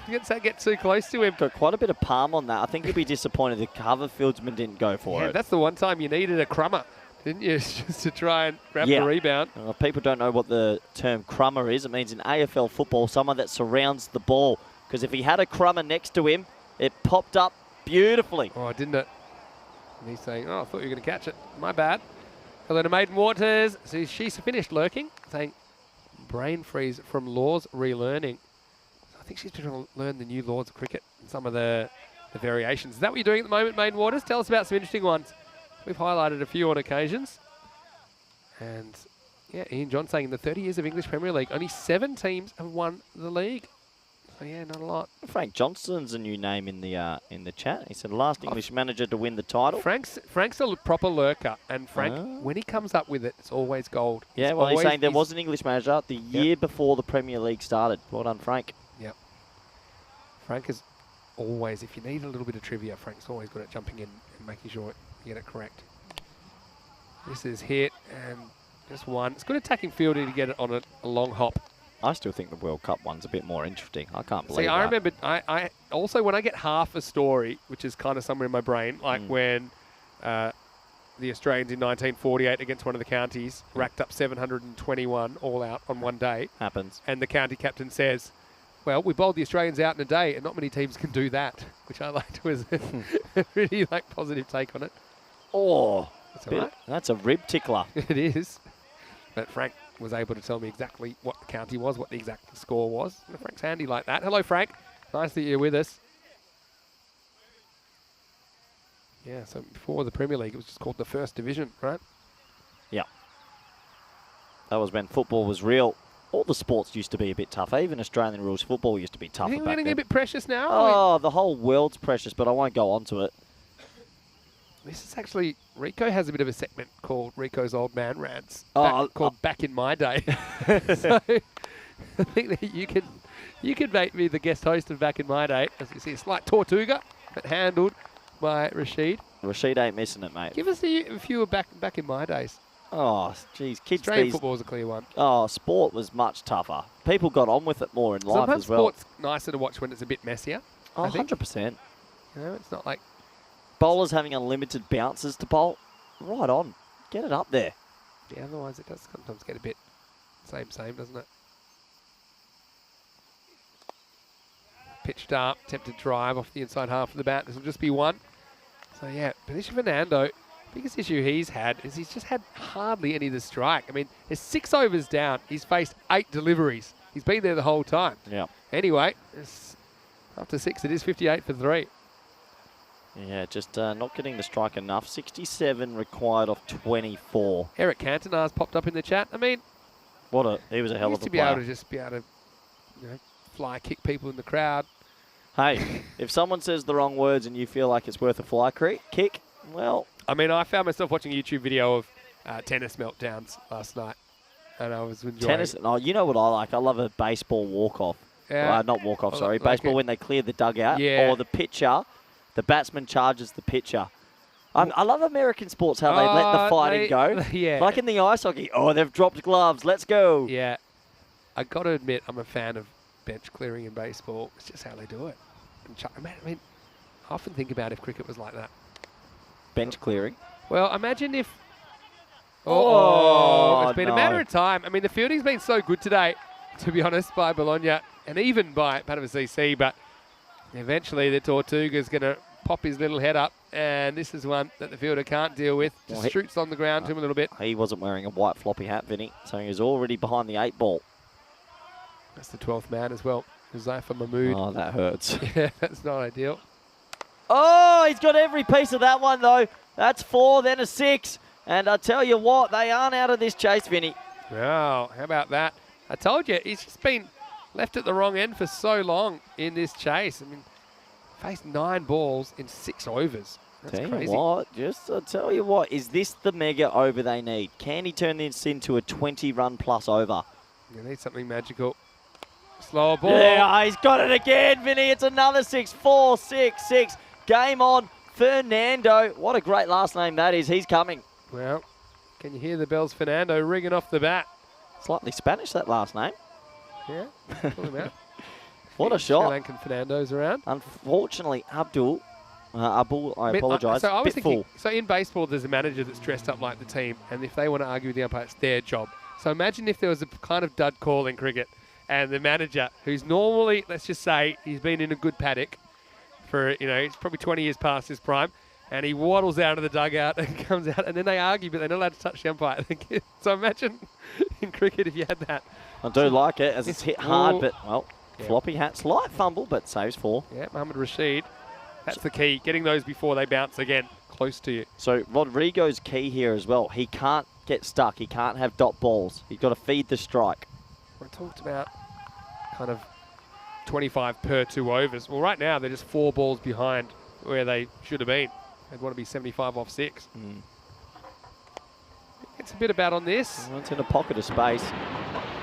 too close to him. Got quite a bit of palm on that. I think he'd be disappointed the cover fieldsman didn't go for it. That's the one time you needed a crummer, didn't you? Just to try and grab the rebound. People don't know what the term crummer is. It means in AFL football, someone that surrounds the ball. Because if he had a crummer next to him, it popped up beautifully. Oh, didn't it? And he's saying, oh, I thought you were going to catch it. My bad. Hello to Maiden Waters. So she's finished lurking, saying brain freeze from Laws relearning. So I think she's been trying to learn the new laws of cricket and some of the variations. Is that what you're doing at the moment, Maiden Waters? Tell us about some interesting ones. We've highlighted a few on occasions. And yeah, Ian John saying in the 30 years of English Premier League, only 7 teams have won the league. So yeah, not a lot. Frank Johnston's a new name in the chat. He said last English manager to win the title. Frank's a proper lurker, and Frank, when he comes up with it, it's always gold. Yeah, well, he's saying there was an English manager the year before the Premier League started. Well done, Frank. Yep. Frank is always, if you need a little bit of trivia, Frank's always good at jumping in and making sure you get it correct. This is hit, and just one. It's good attacking fielding to get it on a long hop. I still think the World Cup one's a bit more interesting. I can't believe that. I remember, I also, when I get half a story, which is kind of somewhere in my brain, like when the Australians in 1948 against one of the counties racked up 721 all out on one day. Happens. And the county captain says, well, we bowled the Australians out in a day, and not many teams can do that, which I liked was a really positive take on it. Oh, that's all right. That's a rib tickler. It is. But Frank was able to tell me exactly what the county was, what the exact score was. And Frank's handy like that. Hello, Frank. Nice that you're with us. Yeah, so before the Premier League, it was just called the First Division, right? Yeah. That was when football was real. All the sports used to be a bit tougher. Even Australian rules football used to be tougher You think back we're getting then. a bit precious now? Oh, the whole world's precious, but I won't go on to it. This is actually, Rico has a bit of a segment called Rico's Old Man Rants, called Back in My Day. So I think that you can make me the guest host of Back in My Day. As you see, a slight Tortuga, but handled by Rashid. Rashid ain't missing it, mate. Give us a few back in my days. Oh, geez, kids Australian football was a clear one. Oh, sport was much tougher. People got on with it more in life Sometimes as well. sport's nicer to watch when it's a bit messier. Oh, I think. 100%. You know, it's not like Bowlers having unlimited bounces to bowl. Right on. Get it up there. yeah. Otherwise, it does sometimes get a bit same, doesn't it? Pitched up, tempted drive off the inside half of the bat. This will just be one. So yeah, Benicio Fernando, biggest issue he's had is he's just had hardly any of the strike. I mean, there's 6 overs down. He's faced 8 deliveries. He's been there the whole time. Yeah. Anyway, after 6, it is 58 for 3. Yeah, just not getting the strike enough. 67 required off 24. Eric Cantonar's popped up in the chat. I mean, he was a hell he of used a to be player. able to just fly kick people in the crowd. Hey, if someone says the wrong words and you feel like it's worth a fly kick, well... I mean, I found myself watching a YouTube video of tennis meltdowns last night, and I was enjoying Tennis, no, you know what I like? I love a baseball walk-off. Yeah. Not walk-off, sorry. Like baseball when they clear the dugout. Yeah. Or the pitcher, the batsman charges the pitcher. I love American sports, how they let the fighting go. Yeah. Like in the ice hockey. Oh, they've dropped gloves. Let's go. Yeah. I got to admit, I'm a fan of bench clearing in baseball. It's just how they do it. I mean, I often think about if cricket was like that. Bench clearing. Well, imagine if... Oh, it's been a matter of time. I mean, the fielding's been so good today, to be honest, by Bologna and even by Panama CC, but eventually the Tortuga's going to pop his little head up and this is one that the fielder can't deal with. Just Well, shoots on the ground to him a little bit. He wasn't wearing a white floppy hat, Vinny, so he was already behind the 8 ball. That's the 12th man as well. Zafar Mahmood. Oh, that hurts. Yeah, that's not ideal. Oh, he's got every piece of that one, though. That's 4, then a 6. And I tell you what, they aren't out of this chase, Vinny. Wow, how about that? I told you, he's just been left at the wrong end for so long in this chase. I mean, faced 9 balls in 6 overs. That's Tell crazy. you what, I'll tell you what, is this the mega over they need? Can he turn this into a 20-run plus over? You need something magical. Slower ball. Yeah, he's got it again, Vinny. It's another 6, 4, 6, 6. Game on. Fernando. What a great last name that is. He's coming. Well, can you hear the bells? Fernando ringing off the bat. Slightly Spanish, that last name. Yeah, pull him out. What a Sri shot. Lankan Fernando's around. Unfortunately, Abul, I apologise, So I was bit thinking, full. so in baseball, there's a manager that's dressed up like the team, and if they want to argue with the umpire, it's their job. So imagine if there was a kind of dud call in cricket, and the manager, who's normally, let's just say, he's been in a good paddock for, he's probably 20 years past his prime, and he waddles out of the dugout and comes out, and then they argue, but they're not allowed to touch the umpire. So imagine in cricket if you had that. I do like it as it's hit hard, Ooh. but, well, Yeah. floppy hat, slight fumble, but saves 4. Yeah, Mohammed Rashid. That's the key, getting those before they bounce again, close to you. So Rodrigo's key here as well. He can't get stuck. He can't have dot balls. He's got to feed the strike. We talked about kind of 25 per 2 overs. Well, right now, they're just 4 balls behind where they should have been. They'd want to be 75 off 6. It's a bit about on this. Well, it's in a pocket of space.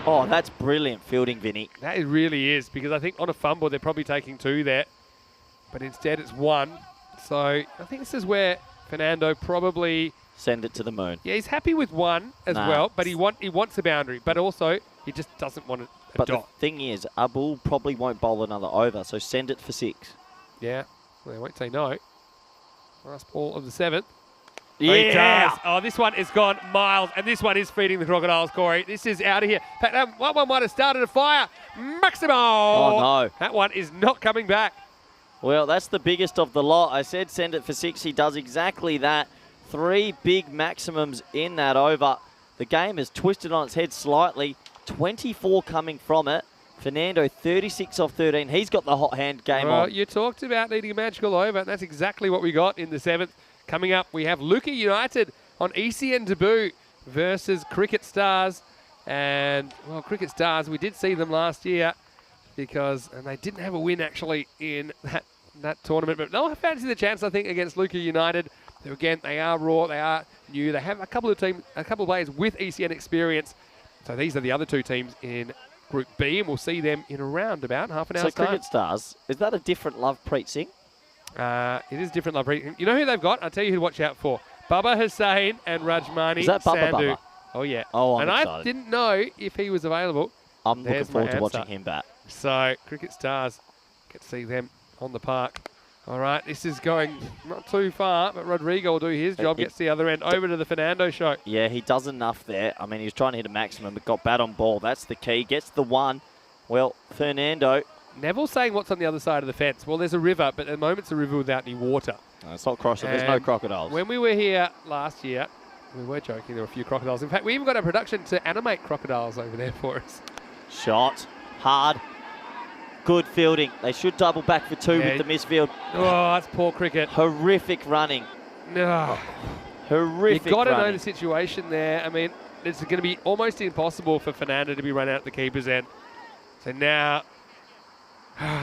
Oh, that's brilliant fielding, Vinny. That it really is, because I think on a fumble, they're probably taking 2 there. But instead, it's 1. So I think this is where Fernando probably... Send it to the moon. Yeah, he's happy with 1 as well, but he wants a boundary. But also, he just doesn't want a But dot. the thing is, Abul probably won't bowl another over, so send it for 6. Yeah, well, they won't say no. Last ball of the 7th. Yeah! He does. Oh, this one is gone miles, and this one is feeding the crocodiles, Corey. This is out of here. In fact, that one might have started a fire. Maximo! Oh, no. That one is not coming back. Well, that's the biggest of the lot. I said send it for 6. He does exactly that. 3 big maximums in that over. The game is twisted on its head slightly. 24 coming from it. Fernando, 36 off 13. He's got the hot hand game Well, on. you talked about needing a magical over, and that's exactly what we got in the 7th. Coming up, we have Luca United on ECN debut versus Cricket Stars. And, well, Cricket Stars, we did see them last year and they didn't have a win, actually, in that tournament. But they'll fancy the chance, I think, against Luca United. So again, they are raw, they are new. They have a couple of players with ECN experience. So these are the other 2 teams in Group B, and we'll see them in around about half an hour's time. Cricket Stars, is that a different Lovepreet Singh? It is different, Lovepreet. You know who they've got? I'll tell you who to watch out for. Baba Hussain and Rajmani Is that Baba Sandhu. Baba? Oh, yeah. Oh, I'm and excited. I didn't know if he was available. I'm looking There's my forward to answer. watching him bat. So, Cricket Stars, get to see them on the park. All right, this is going not too far, but Rodrigo will do his job, gets the other end over to the Fernando show. Yeah, he does enough there. I mean, he was trying to hit a maximum, but got bat on ball. That's the key. Gets the 1. Well, Fernando. Neville's saying what's on the other side of the fence. Well, there's a river, but at the moment it's a river without any water. No, it's not crossing. There's no And crocodiles. When we were here last year, we were joking, there were a few crocodiles. In fact, we even got a production to animate crocodiles over there for us. Shot. Hard. Good fielding. They should double back for 2 Yeah. with the misfield. Oh, that's poor cricket. Horrific running. No. Horrific You've got to know running. the situation there. I mean, it's going to be almost impossible for Fernando to be run out at the keeper's end. So now,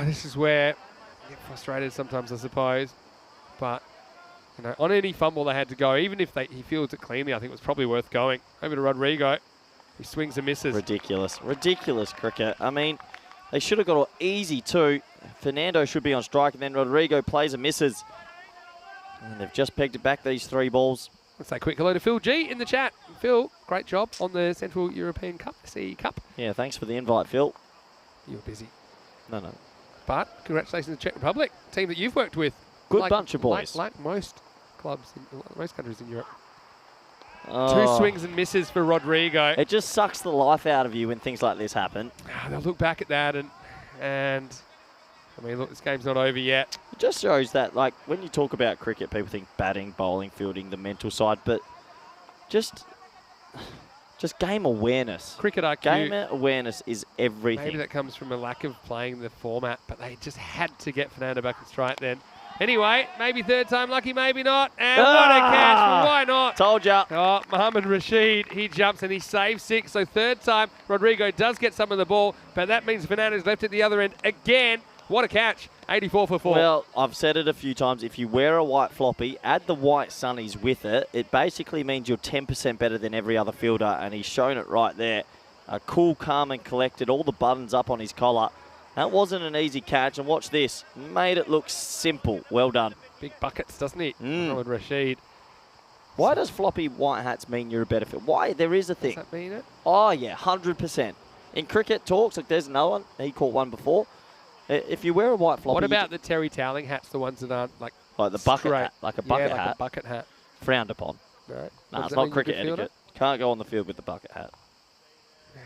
this is where you get frustrated sometimes, I suppose. But, on any fumble they had to go, even if he fields it cleanly, I think it was probably worth going. Over to Rodrigo. He swings and misses. Ridiculous. Ridiculous cricket. I mean, they should have got an easy 2. Fernando should be on strike, and then Rodrigo plays and misses. And they've just pegged it back, these 3 balls. Let's say a quick hello to Phil G in the chat. Phil, great job on the Central European Cup, CE Cup. Yeah, thanks for the invite, Phil. You were busy. No. But congratulations to the Czech Republic, team that you've worked with. Good bunch of boys. Like most clubs, most countries in Europe. Oh, 2 swings and misses for Rodrigo. It just sucks the life out of you when things like this happen. They'll look back at that and I mean, look, this game's not over yet. It just shows that, like, when you talk about cricket, people think batting, bowling, fielding, the mental side, but just game awareness. Cricket IQ. Game awareness is everything. Maybe that comes from a lack of playing the format, but they just had to get Fernando back in strike then. Anyway, maybe third time lucky, maybe not. And what a catch. Why not? Told ya. Oh, Mohammed Rashid, he jumps and he saves 6. So third time, Rodrigo does get some of the ball, but that means Fernando's left at the other end again. What a catch. 84 for 4. Well, I've said it a few times. If you wear a white floppy, add the white sunnies with it, it basically means you're 10% better than every other fielder, and he's shown it right there. Cool, calm, and collected. All the buttons up on his collar. That wasn't an easy catch, and watch this. Made it look simple. Well done. Big buckets, doesn't he? Mohammed Rashid. Why does floppy white hats mean you're a better fielder? Why? There is a thing. Does that mean it? Oh, yeah, 100%. In cricket talks, like there's another one. He caught one before. If you wear a white floppy... What about the Terry Toweling hats, the ones that aren't like the bucket straight? hat, like a bucket yeah, hat. like a bucket hat. Frowned upon. Right. No, Does it's that not mean you're a cricket good fielder? etiquette. Can't go on the field with the bucket hat.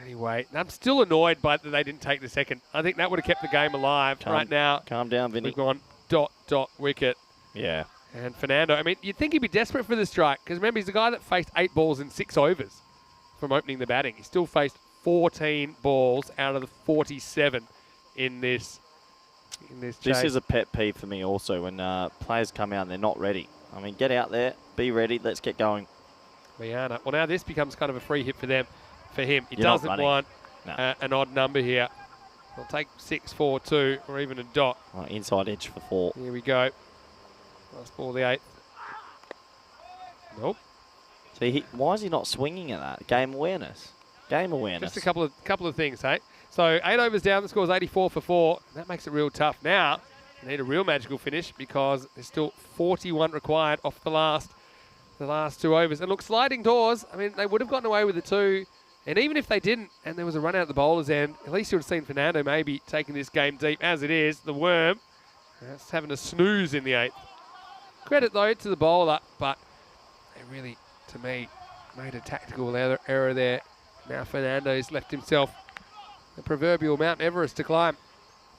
Anyway, I'm still annoyed by that they didn't take the second. I think that would have kept the game alive. Right now, Calm down, Vinny. we've gone ... wicket. Yeah. And Fernando, I mean, you'd think he'd be desperate for the strike, because remember, he's the guy that faced 8 balls in 6 overs from opening the batting. He still faced 14 balls out of the 47 in this chase. This is a pet peeve for me also when players come out and they're not ready. I mean, get out there, be ready, let's get going. Well, now this becomes kind of a free hit for them. For him, he You're not doesn't running. want No. an odd number here. He'll take 6, 4, 2, or even a dot. Oh, inside edge for 4. Here we go. Last ball, the 8th. Nope. See, why is he not swinging at that? Game awareness. Game awareness. Just a couple of things, hey? So 8 overs down, the score's 84 for 4. That makes it real tough. Now, you need a real magical finish because there's still 41 required off the last 2 overs. And look, sliding doors, I mean, they would have gotten away with the 2. And even if they didn't, and there was a run out at the bowler's end, at least you would have seen Fernando maybe taking this game deep. As it is, the worm, that's having a snooze in the 8th. Credit, though, to the bowler, but they really, to me, made a tactical error there. Now Fernando's left himself the proverbial Mount Everest to climb.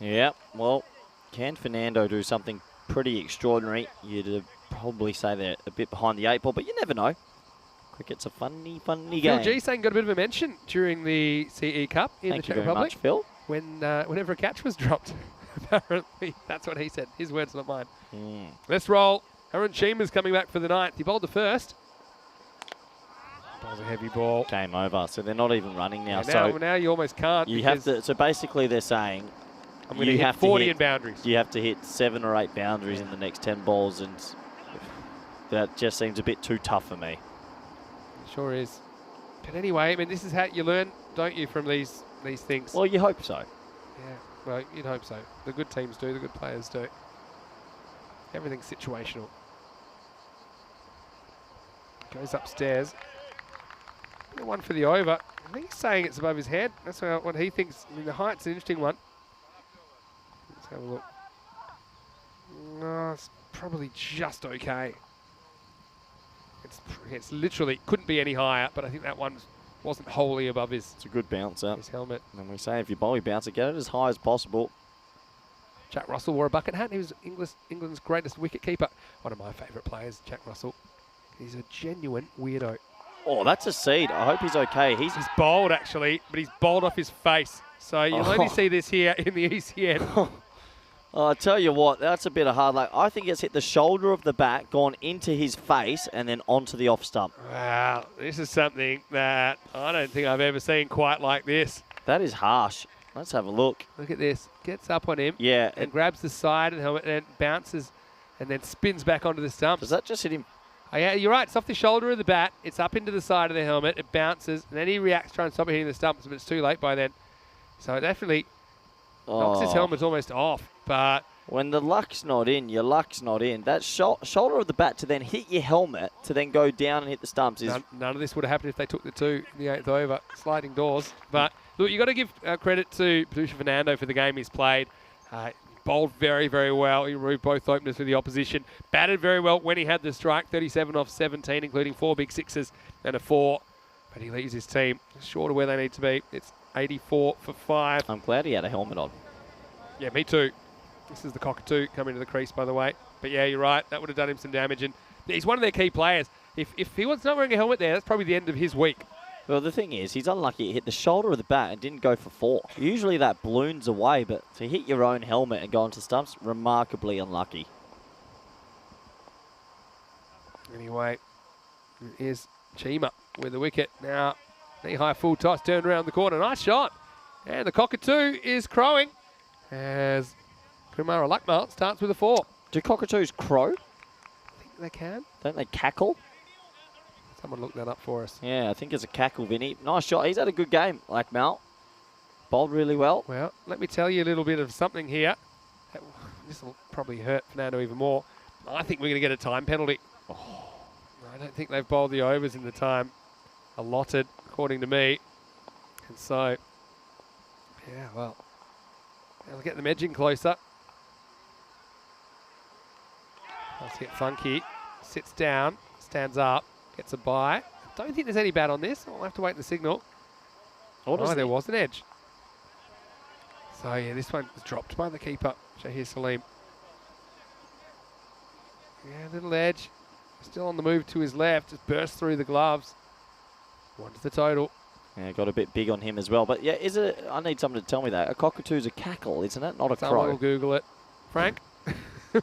Yeah, well, can Fernando do something pretty extraordinary? You'd probably say they're a bit behind the 8 ball, but you never know. Cricket's a funny Phil game. G saying got a bit of a mention during the CE Cup in Thank the you Czech very Republic much, Phil. whenever a catch was dropped. Apparently, that's what he said. His words, not mine. Mm. Let's roll. Harun Chima's coming back for the 9th. He bowled the first. Bowls a heavy ball. Game over. So they're not even running now. Yeah, so now you almost can't. you have to. So basically, they're saying I'm going to you hit have to 40 hit- in boundaries. you have to hit 7 or 8 boundaries in the next 10 balls, and that just seems a bit too tough for me. Sure is. But anyway, I mean, this is how you learn, don't you, from these things? Well, you hope so. Yeah, well, you'd hope so. The good teams do, the good players do. Everything's situational. Goes upstairs. One for the over. I think he's saying it's above his head. That's what he thinks. I mean, the height's an interesting one. Let's have a look. No, it's probably just okay. It's literally, couldn't be any higher, but I think that one wasn't wholly above his It's a good bouncer. helmet. And we say if you bowl, you bounce it, get it as high as possible. Jack Russell wore a bucket hat. He was England's greatest wicket keeper. One of my favourite players, Jack Russell. He's a genuine weirdo. Oh, that's a seed. I hope he's okay. He's He's bowled, actually, but he's bowled off his face. So you'll only see this here in the ECN. Oh, I tell you what, that's a bit of hard luck. I think it's hit the shoulder of the bat, gone into his face, and then onto the off stump. Wow, this is something that I don't think I've ever seen quite like this. That is harsh. Let's have a look. Look at this. Gets up on him Yeah. and grabs the side of the helmet and then bounces and then spins back onto the stumps. Does that just hit him? Oh, yeah, you're right. It's off the shoulder of the bat. It's up into the side of the helmet. It bounces, and then he reacts, trying to stop it hitting the stumps, but it's too late by then. So it definitely knocks his helmet almost off. But When the luck's not in, your luck's not in. That shoulder of the bat to then hit your helmet, to then go down and hit the stumps is... none of this would have happened if they took the 2 in the 8th over. Sliding doors. But look, you've got to give credit to Padusha Fernando for the game he's played. Bowled very, very well. He removed both openers for the opposition. Batted very well when he had the strike. 37 off 17, including 4 big sixes and a 4. But he leaves his team short of where they need to be. It's 84 for 5. I'm glad he had a helmet on. Yeah, me too. This is the cockatoo coming to the crease, by the way. But yeah, you're right. That would have done him some damage. And he's one of their key players. If he was not wearing a helmet there, that's probably the end of his week. Well, the thing is, he's unlucky. It hit the shoulder of the bat and didn't go for 4. Usually that balloons away, but to hit your own helmet and go into stumps, remarkably unlucky. Anyway, here's Chima with the wicket. Now, knee-high full toss, turned around the corner. Nice shot. And the cockatoo is crowing as Kumara Luckmal starts with a 4. Do cockatoos crow? I think they can. Don't they cackle? Someone look that up for us. Yeah, I think it's a cackle, Vinny. Nice shot. He's had a good game, Luckmal. Bowled really well. Well, let me tell you a little bit of something here. This will probably hurt Fernando even more. I think we're going to get a time penalty. I don't think they've bowled the overs in the time allotted, according to me. And so, yeah, well, they'll get them edging closer. Let's get funky. Sits down, stands up, gets a bye. Don't think there's any bat on this. I'll have to wait the signal. Oh, there was an edge. So, yeah, this one was dropped by the keeper, Shahir Salim. Yeah, little edge. Still on the move to his left. Just burst through the gloves. 1 to the total. Yeah, got a bit big on him as well. But yeah, is it? I need someone to tell me that. A cockatoo's a cackle, isn't it? Not a Someone crow. will Google it. Frank,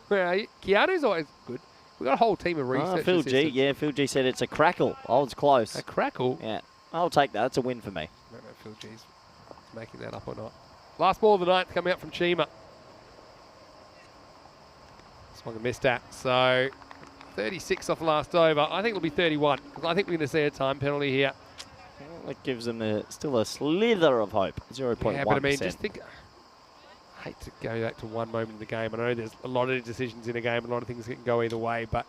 where are you? Keanu's always good. We've got a whole team of research Phil G. assistants. Yeah, Phil G said it's a crackle. I was close. A crackle? Yeah, I'll take that. It's a win for me. I don't know if Phil G's making that up or not. Last ball of the night coming out from Chima. Swung and missed at. So 36 off the last over. I think it'll be 31 because I think we're going to see a time penalty here. Well, that gives them still a slither of hope. 0.1%. Yeah, but I mean, just think. I hate to go back to one moment in the game. I know there's a lot of decisions in a game, a lot of things that can go either way, but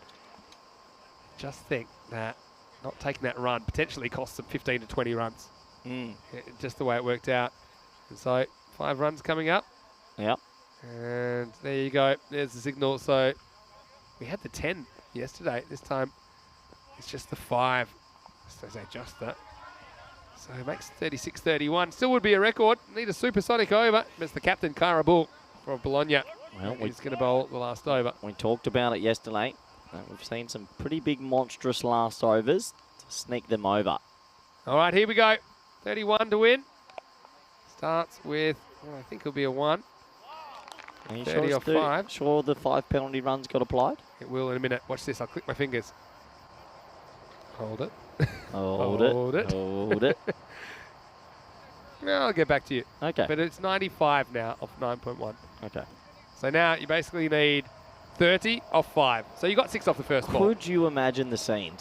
just think that not taking that run potentially costs them 15 to 20 runs. Just the way it worked out. And so 5 runs coming up. Yep. And there you go. There's the signal. So we had the 10 yesterday. This time it's just the 5. So they just that. So it makes 36-31. Still would be a record. Need a supersonic over. It's the captain, Kara Bull, from Bologna. Well, he's going to bowl the last over. We talked about it yesterday. We've seen some pretty big, monstrous last overs to sneak them over. All right, here we go. 31 to win. Starts with, well, I think it'll be a 1. Are you 30 off 5. Sure the 5 penalty runs got applied? It will in a minute. Watch this. I'll click my fingers. Hold it. Hold it. Hold it. No, I'll get back to you. Okay. But it's 95 now off 9.1. Okay. So now you basically need 30 off 5. So you got 6 off the first ball. Could you imagine the scenes?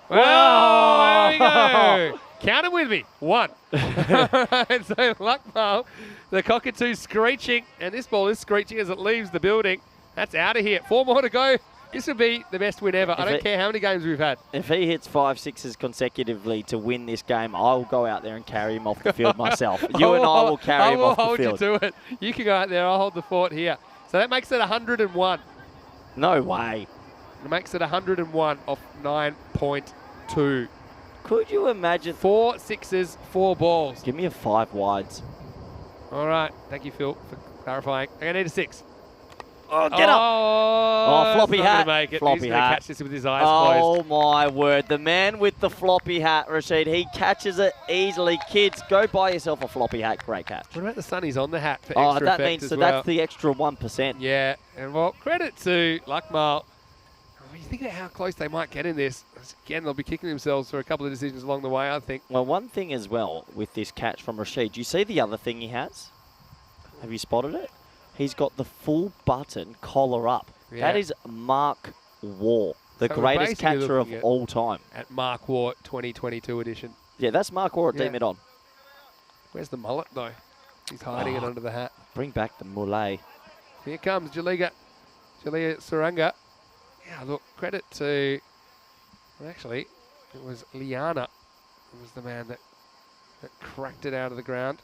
Well, there we go. Count it with me. 1. And so Luckmal, the cockatoo screeching, and this ball is screeching as it leaves the building. That's out of here. 4 more to go. This would be the best win ever. I don't care how many games we've had. If he hits 5 sixes consecutively to win this game, I'll go out there and carry him off the field myself. You and I will carry him off the field. I will hold you to it. You can go out there. I'll hold the fort here. So that makes it 101. No way. It makes it 101 off 9.2. Could you imagine? 4 sixes, 4 balls. Give me a 5 wides. All right. Thank you, Phil, for clarifying. I'm going to need a 6. Oh, get up. Oh, floppy hat. Make it. Floppy He's going to hat. catch this with his eyes closed. Oh, my word. The man with the floppy hat, Rashid, he catches it easily. Kids, go buy yourself a floppy hat. Great catch. What about the sunnies on the hat for Oh, extra that effect means as so well? that's the extra 1%. Yeah, and well, credit to Luckmal. When you think about how close they might get in this, again, they'll be kicking themselves for a couple of decisions along the way, I think. Well, one thing as well with this catch from Rashid, do you see the other thing he has? Have you spotted it? He's got the full button collar up. Yeah. That is Mark Waugh, the So we're greatest basically catcher of looking at- all time. At Mark Waugh 2022 edition. Yeah, that's Mark Waugh at Yeah. Deem It On. Where's the mullet, though? He's hiding it under the hat. Bring back the mullet. Here comes Jalika Saranga. Yeah, look, credit to... Well, actually, it was Liana who was the man that cracked it out of the ground.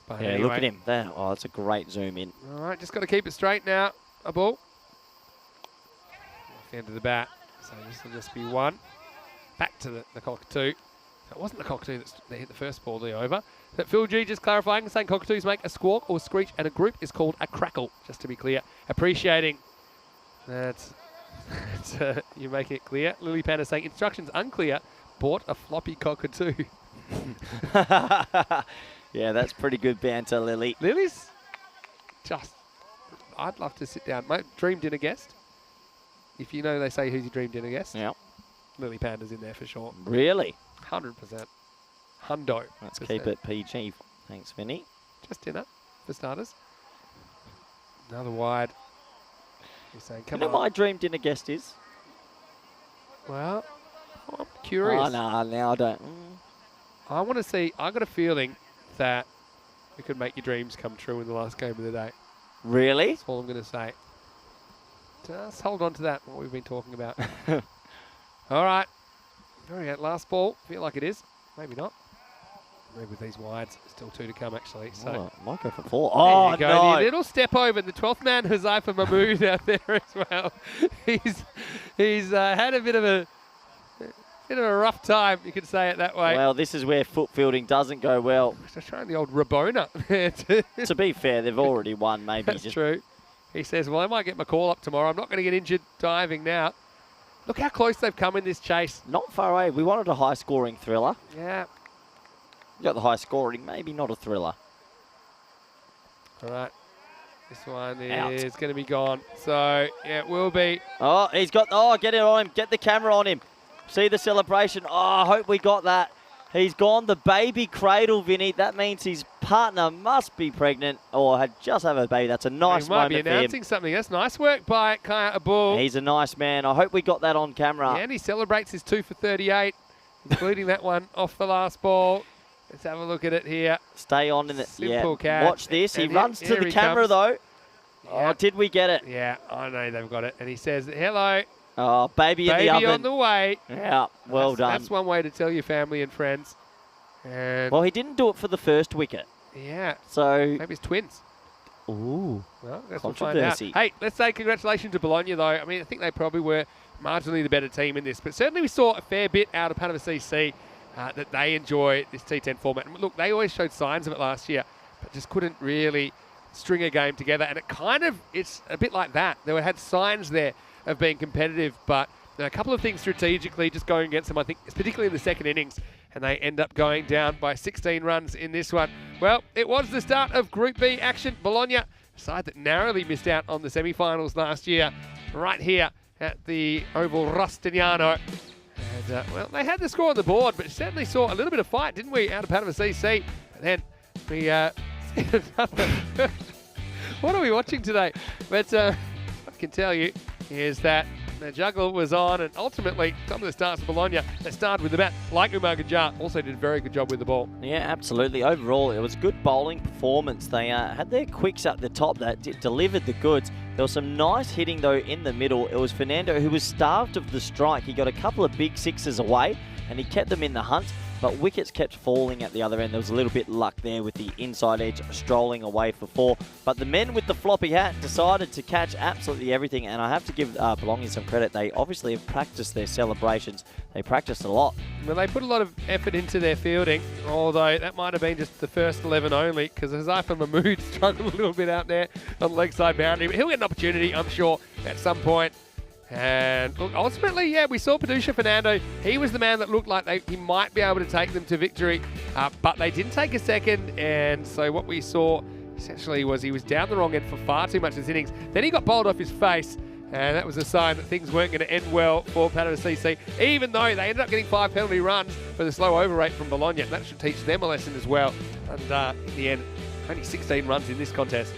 But Yeah, anyway. look at him there. Oh, that's a great zoom in. All right, just got to keep it straight now. A ball. Off the end of the bat. So this will just be 1. Back to the cockatoo. It wasn't the cockatoo that hit the first ball the over. But Phil G just clarifying, saying cockatoos make a squawk or screech, and a group is called a crackle, just to be clear. Appreciating that you make it clear. Lily Panda saying, instructions unclear, bought a floppy cockatoo. Yeah, that's pretty good banter, Lily. Lily's just, I'd love to sit down. My dream dinner guest, if you know they say who's your dream dinner guest, Yeah. Lily Panda's in there for sure. Really? 100%. Hundo. Let's keep it PG. Thanks, Vinny. Just dinner, for starters. Another wide. He's saying, You come know on. my dream dinner guest is? Well, I'm curious. Oh, no, now I don't. I want to see, I got a feeling that we could make your dreams come true in the last game of the day. Really? That's all I'm going to say. Just hold on to that, what we've been talking about. All right. There we go. Last ball. Feel like it is. Maybe not. Maybe with these wides. Still 2 to come, actually. So Might go for 4. there Oh, you go. no. The little step over. The 12th man, Huzaifa Mahmood, out there as well. He's had a bit of a rough time, you could say it that way. Well, this is where foot fielding doesn't go well. Just trying the old Rabona. To be fair, they've already won. Maybe That's just true. He says, well, I might get my call up tomorrow. I'm not going to get injured diving now. Look how close they've come in this chase. not far away. We wanted a high-scoring thriller. Yeah. You got the high scoring, maybe not a thriller. All right. This one Out. is going to be gone. So, yeah, it will be. Oh, he's got. Oh, get it on him. Get the camera on him. See the celebration. Oh, I hope we got that. He's gone the baby cradle, Vinny. That means his partner must be pregnant or had just had a baby. That's a nice He might moment be for announcing him. something. That's nice work by Kaya Abul. He's a nice man. I hope we got that on camera. Yeah, and he celebrates his 2 for 38, including that one off the last ball. Let's have a look at it here. Stay on in the. Simple Yeah. catch. Watch this. He And runs to here the he camera comes. though. Yeah. Oh, did we get it? Yeah, I know they've got it. And he says, hello, Oh, baby in baby the oven. on the way. Yeah, well done. That's one way to tell your family and friends. And Well, he didn't do it for the first wicket. yeah, So, maybe it's twins. ooh. Well, I guess we'll find out. Controversy. Hey, let's say congratulations to Bologna, though. I mean, I think they probably were marginally the better team in this, but certainly we saw a fair bit out of Panama CC that they enjoy this T10 format. And look, they always showed signs of it last year, but just couldn't really string a game together. And it's a bit like that. They had signs there of being competitive, but a couple of things strategically just going against them, I think, particularly in the second innings, and they end up going down by 16 runs in this one. Well, it was the start of Group B action. Bologna, a side that narrowly missed out on the semi-finals last year, right here at the Oval Rustignano. And, well, they had the score on the board, but certainly saw a little bit of fight, didn't we, out of Panama CC? But then we what are we watching today? But what I can tell you is that the juggle was on, and ultimately, some of the starts of Bologna, they started with the bat, like Umar Gajar, also did a very good job with the ball. Yeah, absolutely. Overall, it was a good bowling performance. They had their quicks at the top that delivered the goods. There was some nice hitting, though, in the middle. It was Fernando who was starved of the strike. He got a couple of big sixes away, and he kept them in the hunt. But wickets kept falling at the other end. There was a little bit luck there with the inside edge strolling away for 4. But the men with the floppy hat decided to catch absolutely everything. And I have to give Bologna some credit. They obviously have practiced their celebrations. They practiced a lot. Well, they put a lot of effort into their fielding, although that might have been just the first 11 only, because Huzaifa Mahmood struggled a little bit out there on the leg side boundary. But he'll get an opportunity, I'm sure, at some point. And look, ultimately, yeah, we saw Padusha Fernando. He was the man that looked like he might be able to take them to victory, but they didn't take a second. And so what we saw essentially was he was down the wrong end for far too much this innings. Then he got bowled off his face, and that was a sign that things weren't going to end well for Panama CC, even though they ended up getting 5 penalty runs for the slow over rate from Bologna. That should teach them a lesson as well. And in the end, only 16 runs in this contest.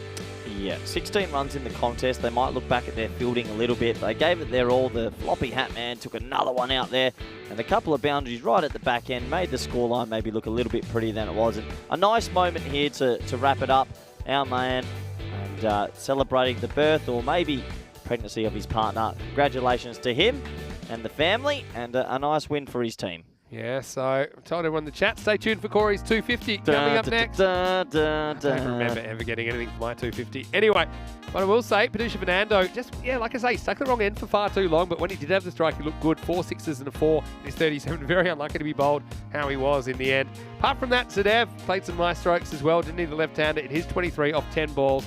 Yeah, 16 runs in the contest. They might look back at their fielding a little bit. They gave it their all. The floppy hat man took another one out there. And a couple of boundaries right at the back end made the scoreline maybe look a little bit prettier than it was. And a nice moment here to wrap it up. Our man and celebrating the birth or maybe pregnancy of his partner. Congratulations to him and the family, and a nice win for his team. Yeah, so I told everyone in the chat, stay tuned for Corey's 250 coming up next. I don't remember ever getting anything for my 250. Anyway, But I will say, Padusha Fernando, just, yeah, like I say, stuck the wrong end for far too long, but when he did have the strike, he looked good. 4 sixes and a 4 in his 37. Very unlucky to be bowled how he was in the end. Apart from that, Sadev played some nice strokes as well. Didn't need the left-hander in his 23 off 10 balls.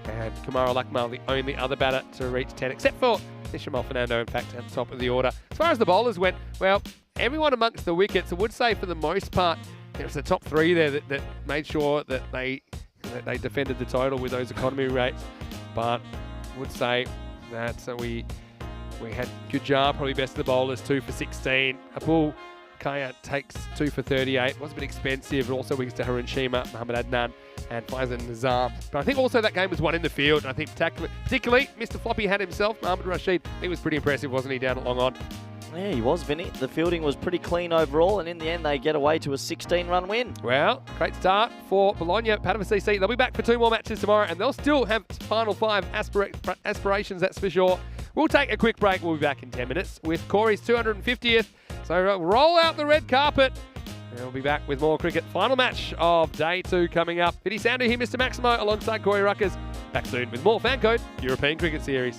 And Kumara Lakmal, the only other batter to reach 10, except for Ismail Fernando, in fact, at the top of the order. As far as the bowlers went, well, everyone amongst the wickets, I would say for the most part, it was the top 3 there that made sure that they defended the total with those economy rates. But I would say that we had Gujar, probably best of the bowlers, 2 for 16. Abul Kaya takes 2 for 38. Was a bit expensive, but also wickets to Harun Shima, Muhammad Adnan, and Faizan Nizam. But I think also that game was won in the field. And I think particularly Mr. Floppy had himself, Mohammad Rashid. He was pretty impressive, wasn't he, down at long on? Yeah, he was, Vinny. The fielding was pretty clean overall, and in the end, they get away to a 16-run win. Well, great start for Bologna, Padova CC. They'll be back for 2 more matches tomorrow, and they'll still have final 5 aspirations, that's for sure. We'll take a quick break. We'll be back in 10 minutes with Corey's 250th. So roll out the red carpet. And we'll be back with more cricket. Final match of day 2 coming up. Vinny Sandu here, Mr. Maximo, alongside Corey Ruckers. Back soon with more FanCode European Cricket Series.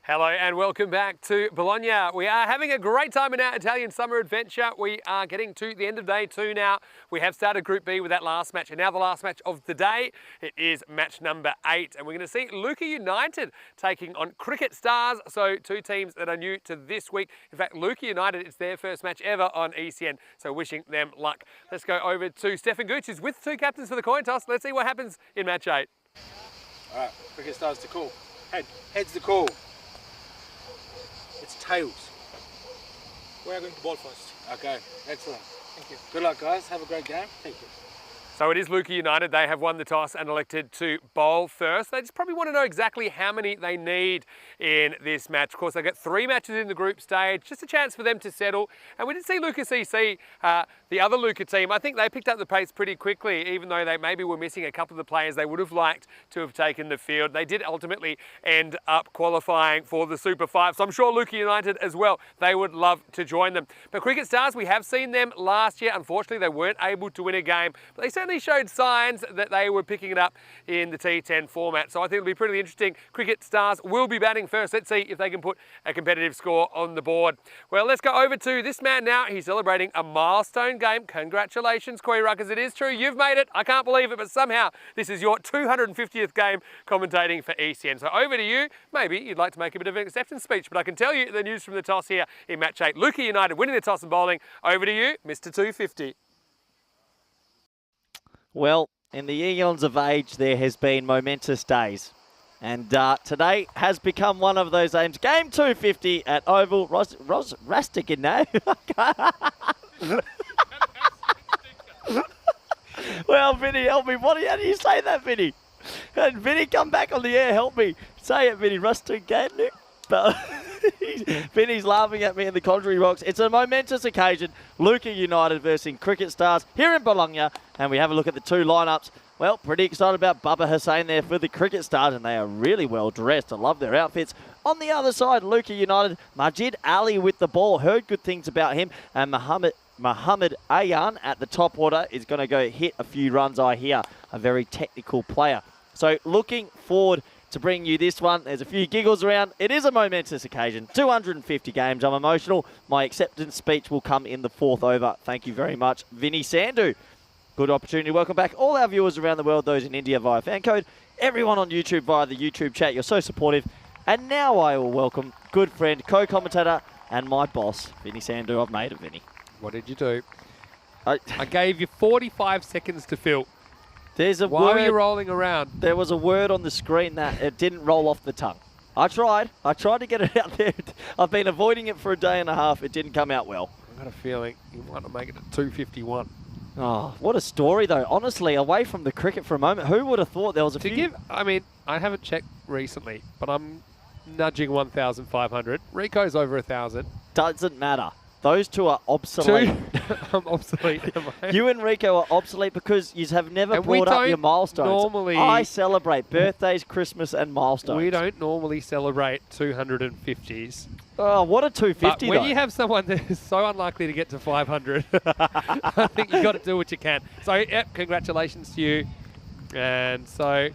Hello and welcome back to Bologna. We are having a great time in our Italian summer adventure. We are getting to the end of day 2 now. We have started Group B with that last match, and now the last match of the day. It is match number 8, and we're going to see Lucca United taking on Cricket Stars. So 2 teams that are new to this week. In fact, Lucca United, it's their first match ever on ECN, so wishing them luck. Let's go over to Stefan Gooch, who's with 2 captains for the coin toss. Let's see what happens in match 8. All right, Cricket Stars to call. Head's the call. It's tails. We are going to ball first. Okay, excellent. Thank you. Good luck, guys. Have a great game. Thank you. So it is Lucca United. They have won the toss and elected to bowl first. They just probably want to know exactly how many they need in this match. Of course, they've got 3 matches in the group stage, just a chance for them to settle. And we did see Lucca CC, the other Lucca team, I think they picked up the pace pretty quickly, even though they maybe were missing a couple of the players they would have liked to have taken the field. They did ultimately end up qualifying for the Super 5. So I'm sure Lucca United as well, they would love to join them. But Cricket Stars, we have seen them last year. Unfortunately, they weren't able to win a game, but they certainly showed signs that they were picking it up in the T10 format. So I think it'll be pretty interesting. Cricket Stars will be batting first. Let's see if they can put a competitive score on the board. Well, let's go over to this man now. He's celebrating a milestone game. Congratulations, Koi Ruckers. It is true. You've made it. I can't believe it, but somehow this is your 250th game commentating for ECN. So over to you. Maybe you'd like to make a bit of an acceptance speech, but I can tell you the news from the toss here in match 8. Lucca United winning the toss and bowling. Over to you, Mr. 250. Well, in the eons of age, there has been momentous days. And today has become one of those games. Game 250 at Oval Rustic, no? Well, Vinny, help me. How do you say that, Vinny? And Vinny, come back on the air. Help me. Say it, Vinny. Rustic game, Nick. But Vinny's laughing at me in the commentary box. It's a momentous occasion. Lucca United versus Cricket Stars here in Bologna. And we have a look at the 2 lineups. Well, pretty excited about Bubba Hussain there for the Cricket Stars, and they are really well dressed. I love their outfits. On the other side, Lucca United, Majid Ali with the ball. Heard good things about him. And Muhammad Ayan at the top order is going to go hit a few runs, I hear. A very technical player. So looking forward to bring you this one. There's a few giggles around. It is a momentous occasion. 250 games. I'm emotional. My acceptance speech will come in the 4th over. Thank you very much, Vinny Sandhu. Good opportunity. Welcome back all our viewers around the world, those in India via FanCode, everyone on YouTube via the YouTube chat. You're so supportive. And now I will welcome good friend, co-commentator, and my boss, Vinny Sandhu. I've made it, Vinny. What did you do? I gave you 45 seconds to fill. There's a Why word. were you rolling around? There was a word on the screen that it didn't roll off the tongue. I tried to get it out there. I've been avoiding it for a day and a half. It didn't come out well. I've got a feeling you might not make it to 251. Oh, what a story, though. Honestly, away from the cricket for a moment, who would have thought there was a few... I mean, I haven't checked recently, but I'm nudging 1,500. Rico's over 1,000. Doesn't matter. Those 2 are obsolete. I'm obsolete. You and Rico are obsolete because you have never brought up your milestones. Normally, I celebrate birthdays, Christmas, and milestones. We don't normally celebrate 250s. Oh, what a 250, but when you have someone that is so unlikely to get to 500, I think you've got to do what you can. So, yep, congratulations to you. And so,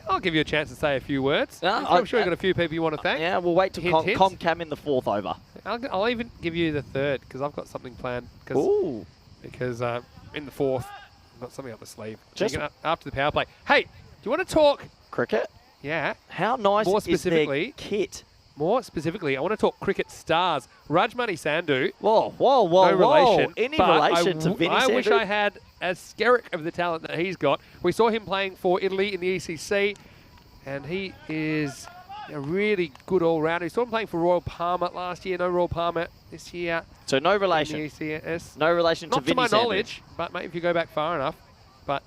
I'll give you a chance to say a few words. I'm sure you've got a few people you want to thank. Yeah, we'll wait till Comcam in the 4th over. I'll even give you the 3rd because I've got something planned. Because in the 4th, I've got something up the sleeve. After the power play. Hey, do you want to talk cricket? Yeah. How nice is their kit? More specifically, I want to talk Cricket Stars. Rajmani Sandhu. Whoa. No relation. Any relation to Vinny Sandhu? I wish I had as skerrick of the talent that he's got. We saw him playing for Italy in the ECC, and he is a really good all-rounder. We saw him playing for Royal Palmer last year. No Royal Palmer this year. So no relation. In the ECS. No relation to Vinny Sandhu. Not to my knowledge, but mate, if you go back far enough. But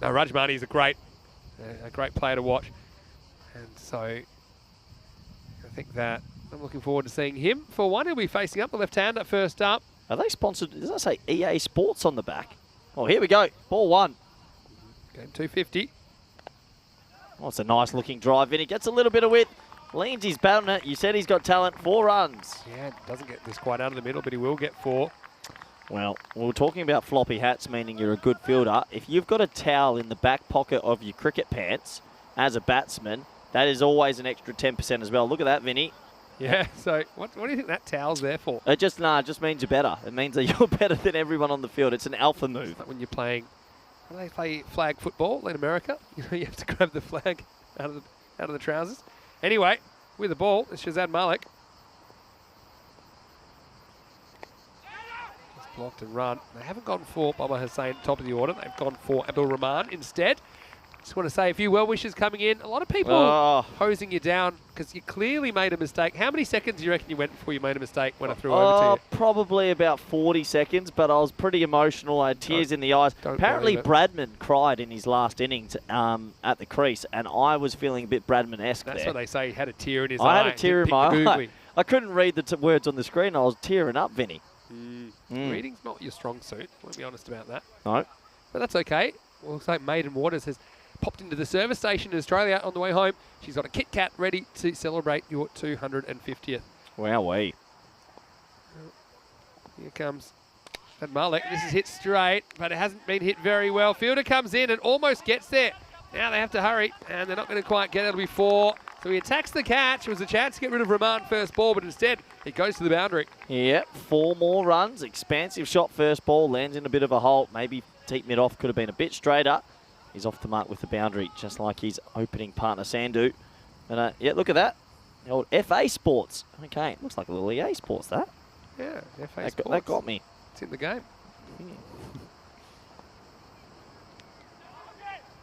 no, Rajmani is a great player to watch, and so I think that I'm looking forward to seeing him. For one, he'll be facing up the left-hander first up. Are they sponsored? Does that say EA Sports on the back? Oh, here we go. Ball 1. Game 250. Oh, it's a nice-looking drive, Vinny. Gets a little bit of width. Leans his bat on it. You said he's got talent. 4 runs. Yeah, doesn't get this quite out of the middle, but he will get 4. Well, we were talking about floppy hats, meaning you're a good fielder. If you've got a towel in the back pocket of your cricket pants as a batsman, That is always an extra 10% as well. Look at that, Vinny. Yeah, so what do you think that towel's there for? It just means you're better. It means that you're better than everyone on the field. It's an alpha move. Like when you're playing, how do they play flag football in America? You know, you have to grab the flag out of the trousers. Anyway, with the ball, it's Shazad Malik. Just blocked and run. They haven't gone for Baba Hussain top of the order. They've gone for Abdul Rahman instead. Just want to say a few well wishes coming in. A lot of people hosing you down because you clearly made a mistake. How many seconds do you reckon you went before you made a mistake when I threw over to you? Probably about 40 seconds, but I was pretty emotional. I had tears in the eyes. Apparently, Bradman cried in his last innings at the crease, and I was feeling a bit Bradman-esque there. That's what they say. He had a tear in his eye. I had a tear in my eye. I couldn't read the words on the screen. I was tearing up, Vinny. Reading's not your strong suit. I'll be honest about that. No. But that's okay. Well, looks like Maiden Waters has popped into the service station in Australia on the way home. She's got a Kit Kat ready to celebrate your 250th. Wowee. Here comes Ed Malik. This is hit straight, but it hasn't been hit very well. Fielder comes in and almost gets there. Now they have to hurry, and they're not going to quite get it. It'll be 4. So he attacks the catch. It was a chance to get rid of Rahman first ball, but instead it goes to the boundary. Yep, 4 more runs. Expansive shot first ball. Lands in a bit of a hole. Maybe teep mid off. Could have been a bit straighter. He's off the mark with the boundary, just like his opening partner, Sandhu. And yeah, look at that. The old FA Sports. Okay, looks like a little EA Sports, that. Yeah, FA Sports. That got me. It's in the game.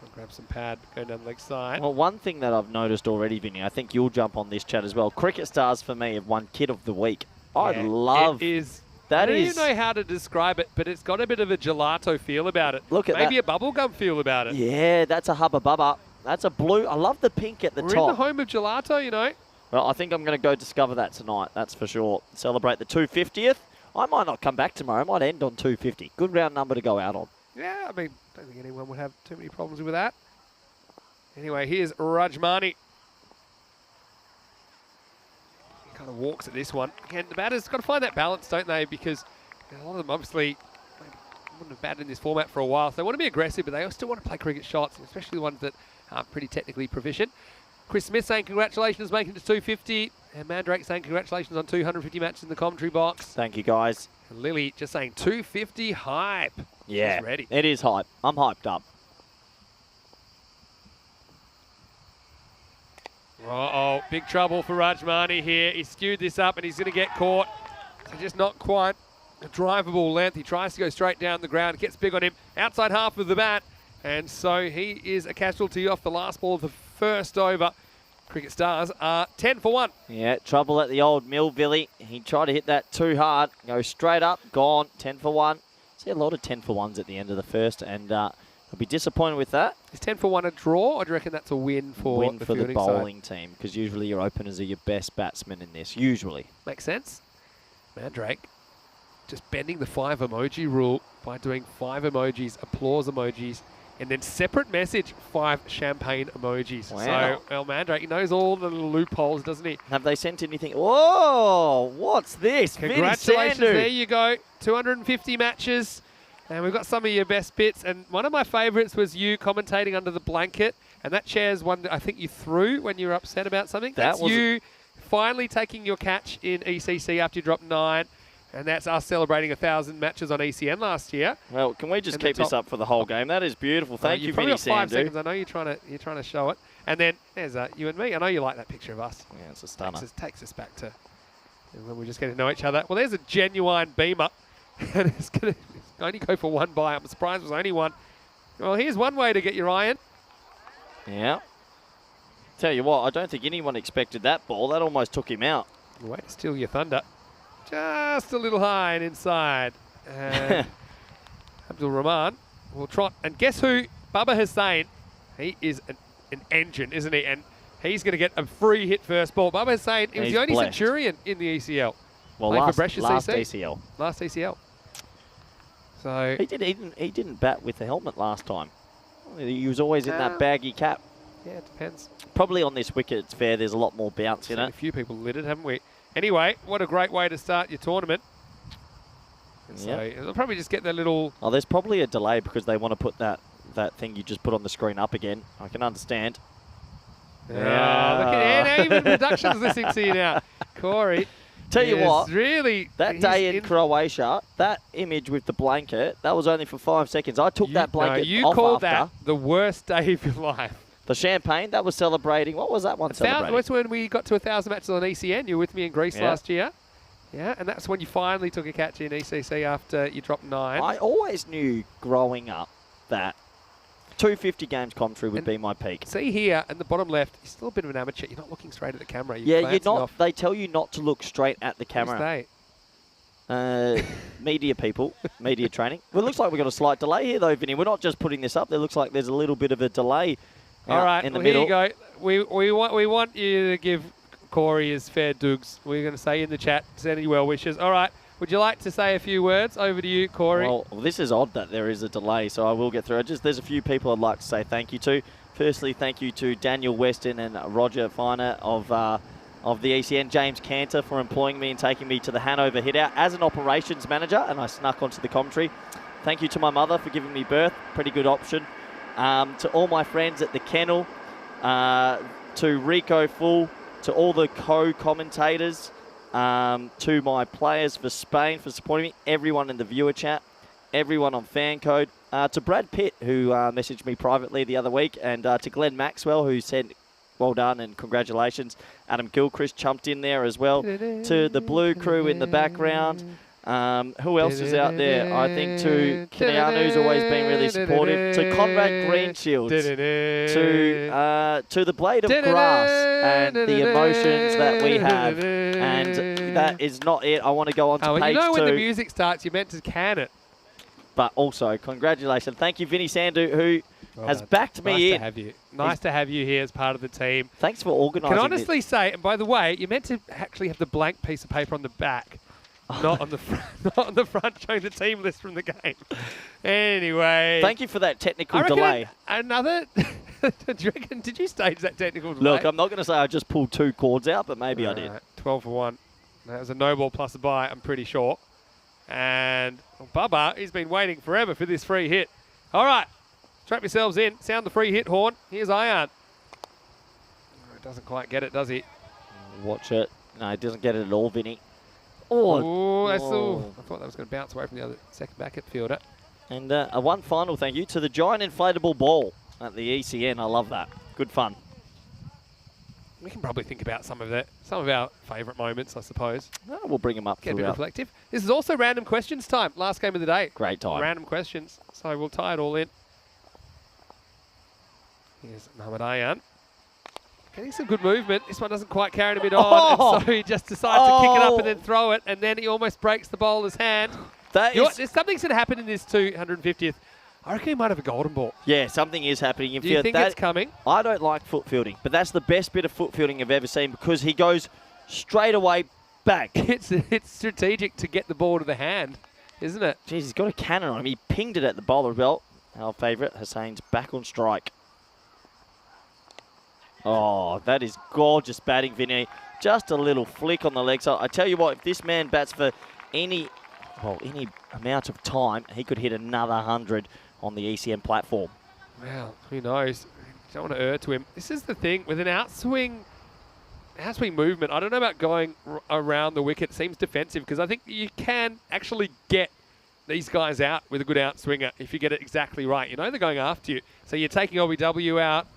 I'll grab some pad, go down the leg side. Well, one thing that I've noticed already, Vinny, I think you'll jump on this chat as well. Cricket Stars, for me, have won Kid of the Week. I love... It is... I don't even know how to describe it, but it's got a bit of a gelato feel about it. Look at Maybe a bubblegum feel about it. Yeah, that's a Hubba Bubba. That's a blue. I love the pink at the top. We're in the home of gelato, you know. Well, I think I'm going to go discover that tonight, that's for sure. Celebrate the 250th. I might not come back tomorrow. I might end on 250. Good round number to go out on. Yeah, I mean, I don't think anyone would have too many problems with that. Anyway, here's Rajmani. Kind of walks at this one. Again, the batters got to find that balance, don't they? Because a lot of them obviously wouldn't have batted in this format for a while. So they want to be aggressive, but they still want to play cricket shots, especially the ones that are pretty technically proficient. Chris Smith saying congratulations, making it to 250. And Mandrake saying congratulations on 250 matches in the commentary box. Thank you, guys. And Lily just saying 250 hype. Yeah, she's ready. It is hype. I'm hyped up. Uh-oh, big trouble for Rajmani here. He skewed this up and he's going to get caught. So just not quite a drivable length. He tries to go straight down the ground. It gets big on him. Outside half of the bat. And so he is a casualty off the last ball of the first over. Cricket Stars are 10 for 1. Yeah, trouble at the old Millville. He tried to hit that too hard. Go straight up, gone, 10 for 1. See a lot of 10 for 1s at the end of the first, and I'll be disappointed with that. Is 10 for 1 a draw, or do you reckon that's a win for the bowling team? Because usually your openers are your best batsmen in this, usually. Makes sense. Mandrake just bending the 5 emoji rule by doing 5 emojis, applause emojis, and then separate message, 5 champagne emojis. Wow. So, El Mandrake, he knows all the little loopholes, doesn't he? Have they sent anything? Whoa, what's this? Congratulations, there you go. 250 matches. And we've got some of your best bits. And one of my favourites was you commentating under the blanket. And that chair's one that I think you threw when you were upset about something. That's you finally taking your catch in ECC after you dropped 9. And that's us celebrating 1,000 matches on ECN last year. Well, can we just keep this up for the whole game? That is beautiful. Thank you, Vinny Sandhu. 5 seconds. I know you're trying to show it. And then there's you and me. I know you like that picture of us. Yeah, it's a stunner. Takes us back to when we're just getting to know each other. Well, there's a genuine beamer. And it's going to only go for 1 bye. I'm surprised it was only 1. Well, here's one way to get your iron. Yeah. Tell you what, I don't think anyone expected that ball. That almost took him out. Way to steal your thunder. Just a little high and inside. And Abdul Rahman will trot. And guess who? Baba Hussain. He is an engine, isn't he? And he's going to get a free hit first ball. Baba Hussain, he was the only Centurion in the ECL. Well, last ECL. Last ECL. So he didn't bat with the helmet last time. He was always in that baggy cap. Yeah, it depends. Probably on this wicket, it's fair. There's a lot more bounce in it. A few people lit it, haven't we? Anyway, what a great way to start your tournament. And so they'll probably just get their little... Oh, there's probably a delay because they want to put that thing you just put on the screen up again. I can understand. Yeah. Look at now even production's listening to you now. Corey. Tell you what, really, that day in Croatia, that image with the blanket, that was only for 5 seconds. I took that blanket you off called after. that the worst day of your life. The champagne, that was celebrating. What was that one celebrating? That's when we got to 1,000 matches on ECN. You were with me in Greece last year. Yeah, and that's when you finally took a catch in ECC after you dropped 9. I always knew growing up that 250 games commentary would be my peak. See here, in the bottom left, you're still a bit of an amateur. You're not looking straight at the camera. You're not. They tell you not to look straight at the camera. Media people, media training. Well, it looks like we've got a slight delay here, though, Vinny. We're not just putting this up. There looks like there's a little bit of a delay. All right, in the middle. Here you go. We want you to give Corey his fair dugs. We're going to say in the chat, send any well wishes. All right. Would you like to say a few words? Over to you, Corey. Well, this is odd that there is a delay, so I will get through it. There's a few people I'd like to say thank you to. Firstly, thank you to Daniel Weston and Roger Finer of the ECN, James Cantor for employing me and taking me to the Hanover Hideout as an operations manager, and I snuck onto the commentary. Thank you to my mother for giving me birth. Pretty good option. To all my friends at the kennel, to Rico Full, to all the co-commentators, to my players for Spain for supporting me, everyone in the viewer chat, everyone on FanCode, to Brad Pitt, who messaged me privately the other week, and to Glenn Maxwell, who said well done and congratulations. Adam Gilchrist jumped in there as well. To the Blue crew in the background. Who else is out there? I think to Kineanu's always been really supportive. To Conrad Greenshields. To the Blade of Grass and the emotions that we have. And that is not it. I want to go on to page 2. When the music starts, you're meant to can it. But also, congratulations. Thank you, Vinny Sandu, who has backed me in. Nice to have you here as part of the team. Thanks for organising. Can honestly say, and by the way, you're meant to actually have the blank piece of paper on the back. Not on the front, not on the front, showing the team list from the game. Anyway, thank you for that technical delay. Another? Did you stage that technical delay? Look, I'm not going to say I just pulled 2 cords out, but maybe I did. 12 for 1. That was a no ball plus a bye, I'm pretty sure. And Bubba, he's been waiting forever for this free hit. All right, strap yourselves in. Sound the free hit horn. Here's Ian. Doesn't quite get it, does he? Watch it. No, he doesn't get it at all, Vinny. I thought that was going to bounce away from the other second backup fielder. And one final thank you to the giant inflatable ball at the ECN. I love that. Good fun. We can probably think about some of our favourite moments, I suppose. We'll bring them up. Get a bit reflective. This is also random questions time. Last game of the day. Great time. Random questions. So we'll tie it all in. Here's Mohamed Ayan. Getting some good movement. This one doesn't quite carry him a bit on, and so he just decides to kick it up and then throw it, and then he almost breaks the bowler's hand. There's something's going to happen in this 250th. I reckon he might have a golden ball. Yeah, something is happening. Do you think it's coming? I don't like foot fielding, but that's the best bit of foot fielding I've ever seen because he goes straight away back. It's strategic to get the ball to the hand, isn't it? Jeez, he's got a cannon on him. He pinged it at the bowler belt. Our favourite, Hussein's back on strike. Oh, that is gorgeous batting, Vinny. Just a little flick on the leg. So I tell you what, if this man bats for any amount of time, he could hit another 100 on the ECN platform. Well, who knows? You don't want to err to him. This is the thing with an outswing movement. I don't know about going around the wicket. It seems defensive because I think you can actually get these guys out with a good outswinger if you get it exactly right. You know they're going after you. So you're taking OBW out.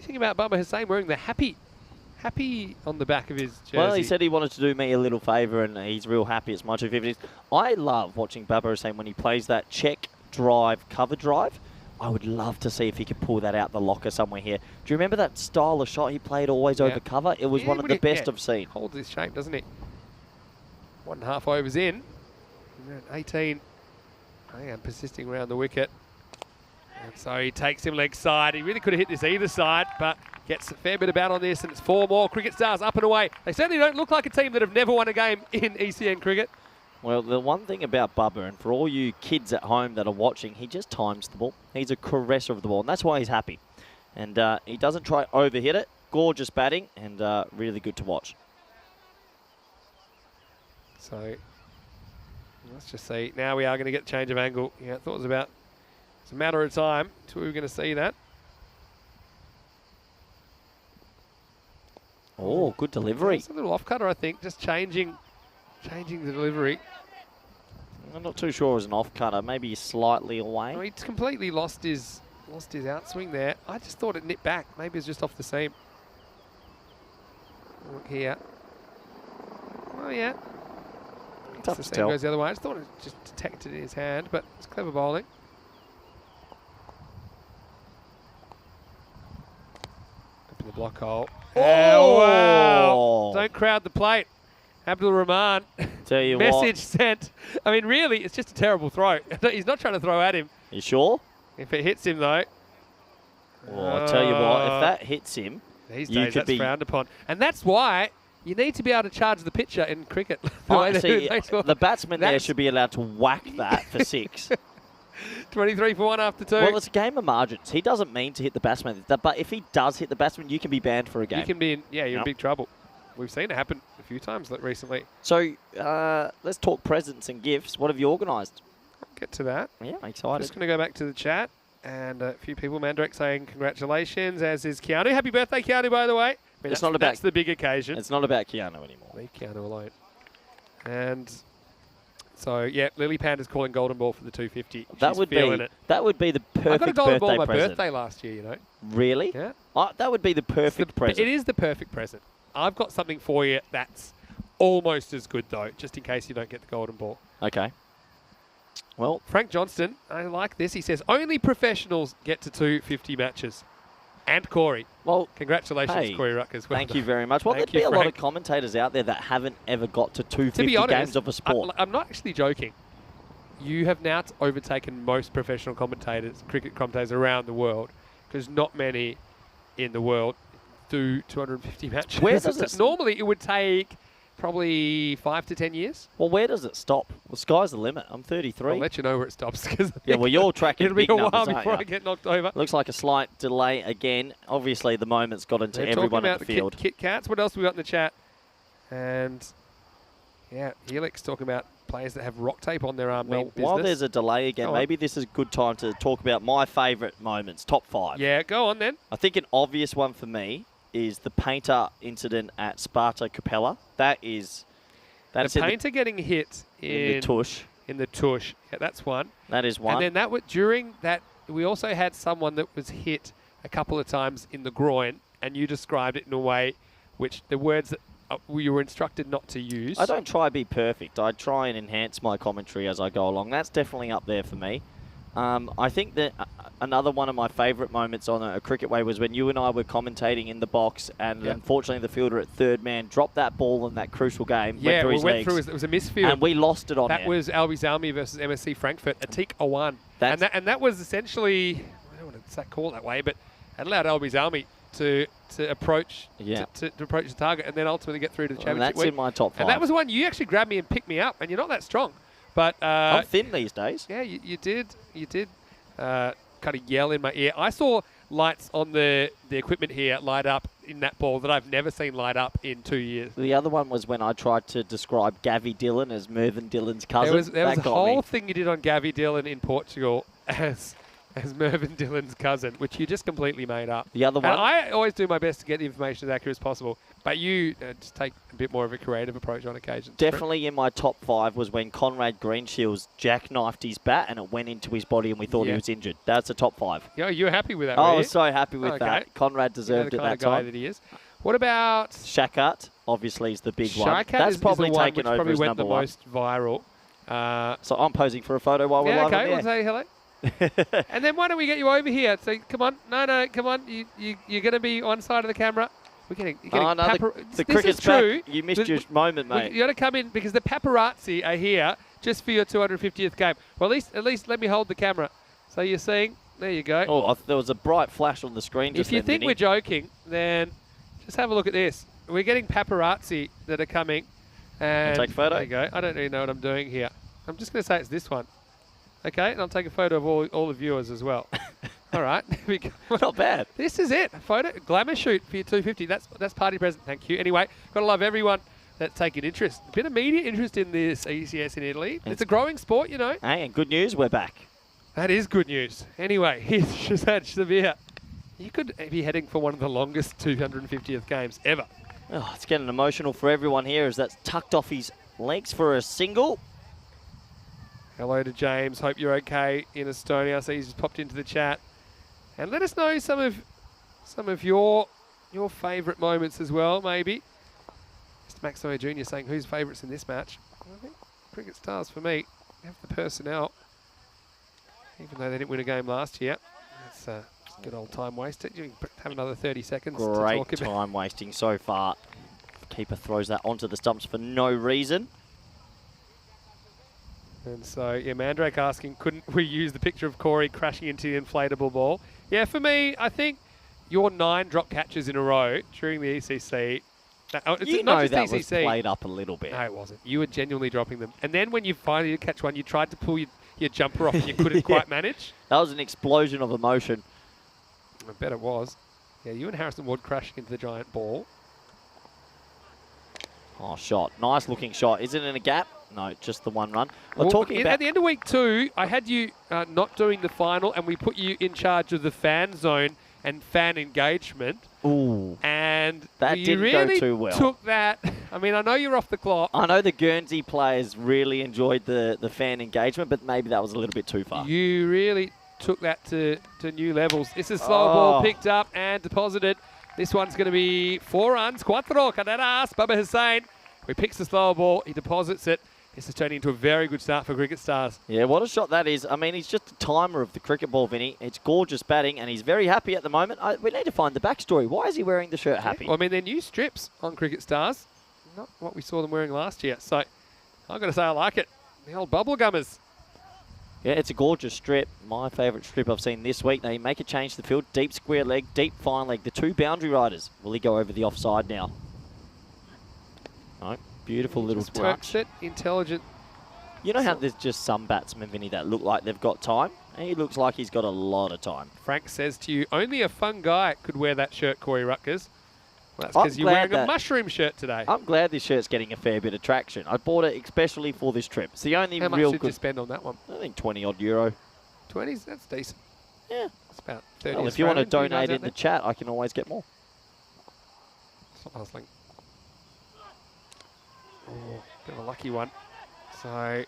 Think about Bubba Hussein wearing the happy on the back of his jersey. Well, he said he wanted to do me a little favour, and he's real happy. It's my 250s. I love watching Bubba Hussein when he plays that check drive, cover drive. I would love to see if he could pull that out the locker somewhere here. Do you remember that style of shot he played always over cover? It was one of the best I've seen. Holds his shape, doesn't he? 1.5 overs in. 18. And persisting around the wicket. And so he takes him leg side. He really could have hit this either side, but gets a fair bit of bat on this, and it's 4 more. Cricket Stars up and away. They certainly don't look like a team that have never won a game in ECN cricket. Well, the one thing about Bubba, and for all you kids at home that are watching, he just times the ball. He's a caresser of the ball, and that's why he's happy. And he doesn't try overhit it. Gorgeous batting, and really good to watch. So let's just see. Now we are going to get change of angle. Yeah, I thought it was about... It's a matter of time until we were going to see that. Oh, good delivery. It's a little off cutter, I think. Just changing the delivery. I'm not too sure it was an off cutter. Maybe slightly away. Oh, he's completely lost his outswing there. I just thought it nipped back. Maybe it's just off the seam. Look here. Oh yeah. Tough The to seam tell. goes the other way. I just thought it just detected in his hand, but it's clever bowling. Up in the block hole. Oh! Wow! Don't crowd the plate. Abdul Rahman. Tell you Message sent. I mean, really, it's just a terrible throw. He's not trying to throw at him. what. You sure? If it hits him, though. Oh, I tell you what, if that hits him, These you days, could that's be- frowned upon. And that's why you need to be able to charge the pitcher in cricket. the batsman there That's- should be allowed to whack that for 6. 23 for 1 after 2. Well, it's a game of margins. He doesn't mean to hit the batsman, but if he does hit the batsman, you can be banned for a game. You can be in, you're in Yep. big trouble. We've seen it happen a few times recently. So let's talk presents and gifts. What have you organised? I'll get to that. Yeah, I'm excited. just going to go back to the chat. And a few people, Mandrake, saying congratulations, as is Keanu. Happy birthday, Keanu, by the way. I mean, It's not about- that's the big occasion. It's not about Keanu anymore. Leave Keanu alone. And so, yeah, Lily Panda's calling golden ball for the 250. That She's would feeling be it. that would be the I got a perfect golden ball birthday on my present. birthday last year, you know. Really? Yeah. That would be the perfect present. It is the perfect present. I've got something for you that's almost as good, though, just in case you don't get the golden ball. Okay. Well, Frank Johnston, I like this. He says, only professionals get to 250 matches. And Corey. well, Congratulations, Hey, Corey Ruckers. Well thank done. you very much. Well, Thank there'd be you, a lot of Frank. commentators out there that haven't ever got to To 250 be honest, games of a sport. I'm not actually joking. You have now overtaken most professional commentators, cricket commentators around the world, because not many in the world do 250 matches. Where does it- Normally, it would take probably 5 to 10 years. Well, where does it stop? Well, sky's the limit. I'm 33. I'll let you know where it stops. Cause Yeah, well, you're tracking it'll be big a while numbers, aren't before ya? I get knocked over. Looks like a slight delay again. Obviously, the moment's got into They're everyone talking in about the the field. Kit Kats. What else we got in the chat? And yeah, Helix talking about players that have rock tape on their arm. Well, mean while business. there's a delay again, Go on. maybe this is a good time to talk about my favourite moments, top 5. Yeah, go on then. I think an obvious one for me is the painter incident at Sparta Capella. That's The in the, painter getting hit in the tush. in the tush. Yeah, that's one. That is one. And then that was during that we also had someone that was hit a couple of times in the groin, and you described it in a way which the words that you were instructed not to use. I don't try to be perfect. I try and enhance my commentary as I go along. That's definitely up there for me. I think that another one of my favourite moments on a cricket way was when you and I were commentating in the box, and unfortunately the fielder at third man dropped that ball in that crucial game. Yeah, went through his went legs, through. It was a misfield. and we lost it on That air. was Albi Zalmi versus MSC Frankfurt, Atik Awan. And that was essentially, I don't want to call it that way, but it allowed Albi Zalmi to approach to approach the target and then ultimately get through to the and championship that's week. in my top 5. And that was one you actually grabbed me and picked me up, and you're not that strong. But I'm thin these days. yeah, you did kind of yell in my ear. I saw lights on the equipment here light up in that ball that I've never seen light up in 2 years. The other one was when I tried to describe Gavi Dillon as Mervyn Dillon's cousin. There was That a got whole me. thing you did on Gavi Dillon in Portugal as Mervyn Dillon's cousin, which you just completely made up. The other one, And I always do my best to get the information as accurate as possible, but you just take a bit more of a creative approach on occasion. definitely in my top 5 was when Conrad Greenshields jackknifed his bat and it went into his body and we thought he Yeah. was injured. That's a top 5. Yeah, you're happy with that, I were was you? so happy with Okay. that. Conrad You know, deserved the it kind that of guy time. that he is. What about Shakat, obviously, is the big one. Shaikat? That's is probably the one taken which over probably as went number the 1. most viral. So I'm posing for a photo while we're Yeah, live okay, on we'll the say hello. And then why don't we get you over here? So come on, no, come on. You're going to be on side of the camera. You're getting Oh, no, this the cricket's is true. back. You missed your moment, mate. You got to come in because the paparazzi are here just for your 250th game. Well, at least let me hold the camera. So you're seeing, there you go. Oh, there was a bright flash on the screen just If you then, think Vinny. we're joking, then just have a look at this. We're getting paparazzi that are coming. And take a photo? There you go. I don't really know what I'm doing here. I'm just going to say it's this one. Okay, and I'll take a photo of all the viewers as well. All right. There we go. Not bad. This is it. A photo, glamour shoot for your 250. That's party present. Thank you. Anyway, got to love everyone that's taking interest. A bit of media interest in this ECS in Italy. It's a growing sport, you know. Hey, and good news, we're back. That is good news. Anyway, here's Shazad Shabir. You could be heading for one of the longest 250th games ever. Oh, it's getting emotional for everyone here as that's tucked off his legs for a single. Hello to James. Hope you're okay in Estonia. I see he's just popped into the chat. And let us know some of your favourite moments as well, maybe. Mr. Maximo Jr. saying who's favourites in this match. I think Cricket Stars for me have the personnel, even though they didn't win a game last year. That's a good old time wasted. You can have another 30 seconds to Great talk about. time wasting so far. Keeper throws that onto the stumps for no reason. And so, yeah, Mandrake asking, couldn't we use the picture of Corey crashing into the inflatable ball? Yeah, for me, I think your 9 drop catches in a row during the ECC. You not know just that ECC. was played up a little bit. No, it wasn't. You were genuinely dropping them. And then when you finally catch one, you tried to pull your jumper off and you couldn't quite manage. That was an explosion of emotion. I bet it was. Yeah, you and Harrison Ward crashing into the giant ball. Oh, shot. Nice looking shot. Is it in a gap? No, just the one run. Well, Talking about at the end of week 2, I had you not doing the final, and we put you in charge of the fan zone and fan engagement. Ooh, And that you didn't really go too well. took that. I mean, I know you're off the clock. I know the Guernsey players really enjoyed the fan engagement, but maybe that was a little bit too far. You really took that to new levels. This is slow ball picked up and deposited. This one's going to be 4 runs. Cuatro, Caderas, Baba Hussain. He picks the slow ball. He deposits it. This is turning into a very good start for Cricket Stars. Yeah, what a shot that is. I mean, he's just a timer of the cricket ball, Vinny. It's gorgeous batting, and he's very happy at the moment. We need to find the backstory. Why is he wearing the shirt happy? Well, I mean, they're new strips on Cricket Stars. Not what we saw them wearing last year. So, I've got to say I like it. The old bubble gummers. Yeah, it's a gorgeous strip. My favourite strip I've seen this week. They make a change to the field. Deep square leg, deep fine leg. The 2 boundary riders. Will he go over the offside now? No. Beautiful little Just works touch. it. Intelligent. You know how there's just some batsmen, Vinny, that look like they've got time? He looks like he's got a lot of time. Frank says to you, only a fun guy could wear that shirt, Corey Rutgers. Well, that's because you're wearing a mushroom shirt today. I'm glad this shirt's getting a fair bit of traction. I bought it especially for this trip. It's the only How much real did good. you spend on that one? I think 20 odd euro. 20s? That's decent. Yeah. It's about 30 Well, if you want to Australian for you guys donate out in the there. chat, I can always get more. Stop hustling. Oh, bit of a lucky one. So,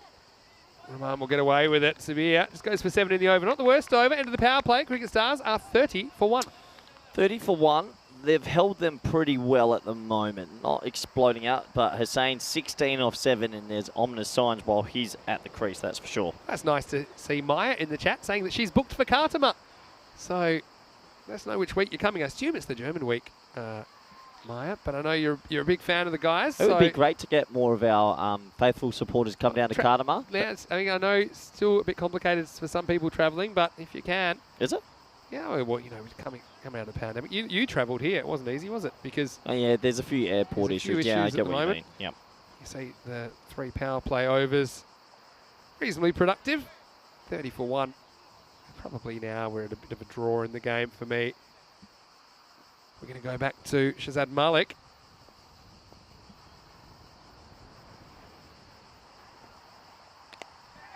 Rahman will get away with it. Sabir just goes for 7 in the over. Not the worst over. End of the power play. Cricket Stars are 30 for 1. 30 for 1. They've held them pretty well at the moment. Not exploding out, but Hussain 16 off 7, and there's ominous signs while he's at the crease, that's for sure. That's nice to see Maya in the chat saying that she's booked for Kartama. So, let us know which week you're coming. I assume it's the German week, Maya, but I know you're a big fan of the guys. It would be great to get more of our faithful supporters come down to Kartama. Yeah, I mean, I know it's still a bit complicated for some people travelling, but if you can. Is it? Yeah, well, you know, coming out of the pandemic. You travelled here. It wasn't easy, was it? Because yeah, there's a few airport issues. Yeah, I get what you mean. Yep. You see the 3 power play overs, reasonably productive. 30 for 1. Probably now we're at a bit of a draw in the game for me. We're going to go back to Shazad Malik.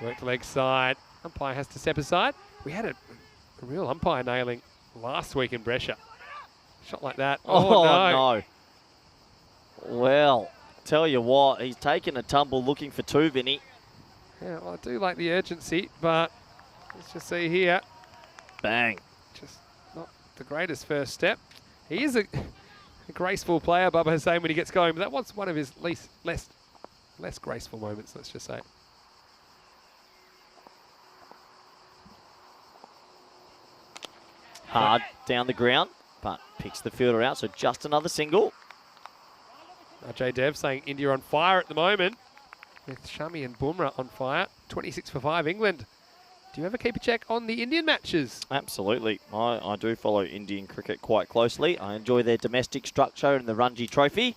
Work to leg side. Umpire has to step aside. We had a real umpire nailing last week in Brescia. Shot like that. Oh, no. Well, tell you what, he's taken a tumble looking for 2, Vinny. Yeah, well, I do like the urgency, but let's just see here. Bang. Just not the greatest first step. He is a graceful player, Baba Hussain, when he gets going, but that was one of his less graceful moments, let's just say. Hard down the ground, but picks the fielder out, so just another single. RJ Dev saying India on fire at the moment, with Shami and Bumrah on fire. 26 for 5, England. Do you ever keep a check on the Indian matches? Absolutely. I do follow Indian cricket quite closely. I enjoy their domestic structure and the Ranji Trophy.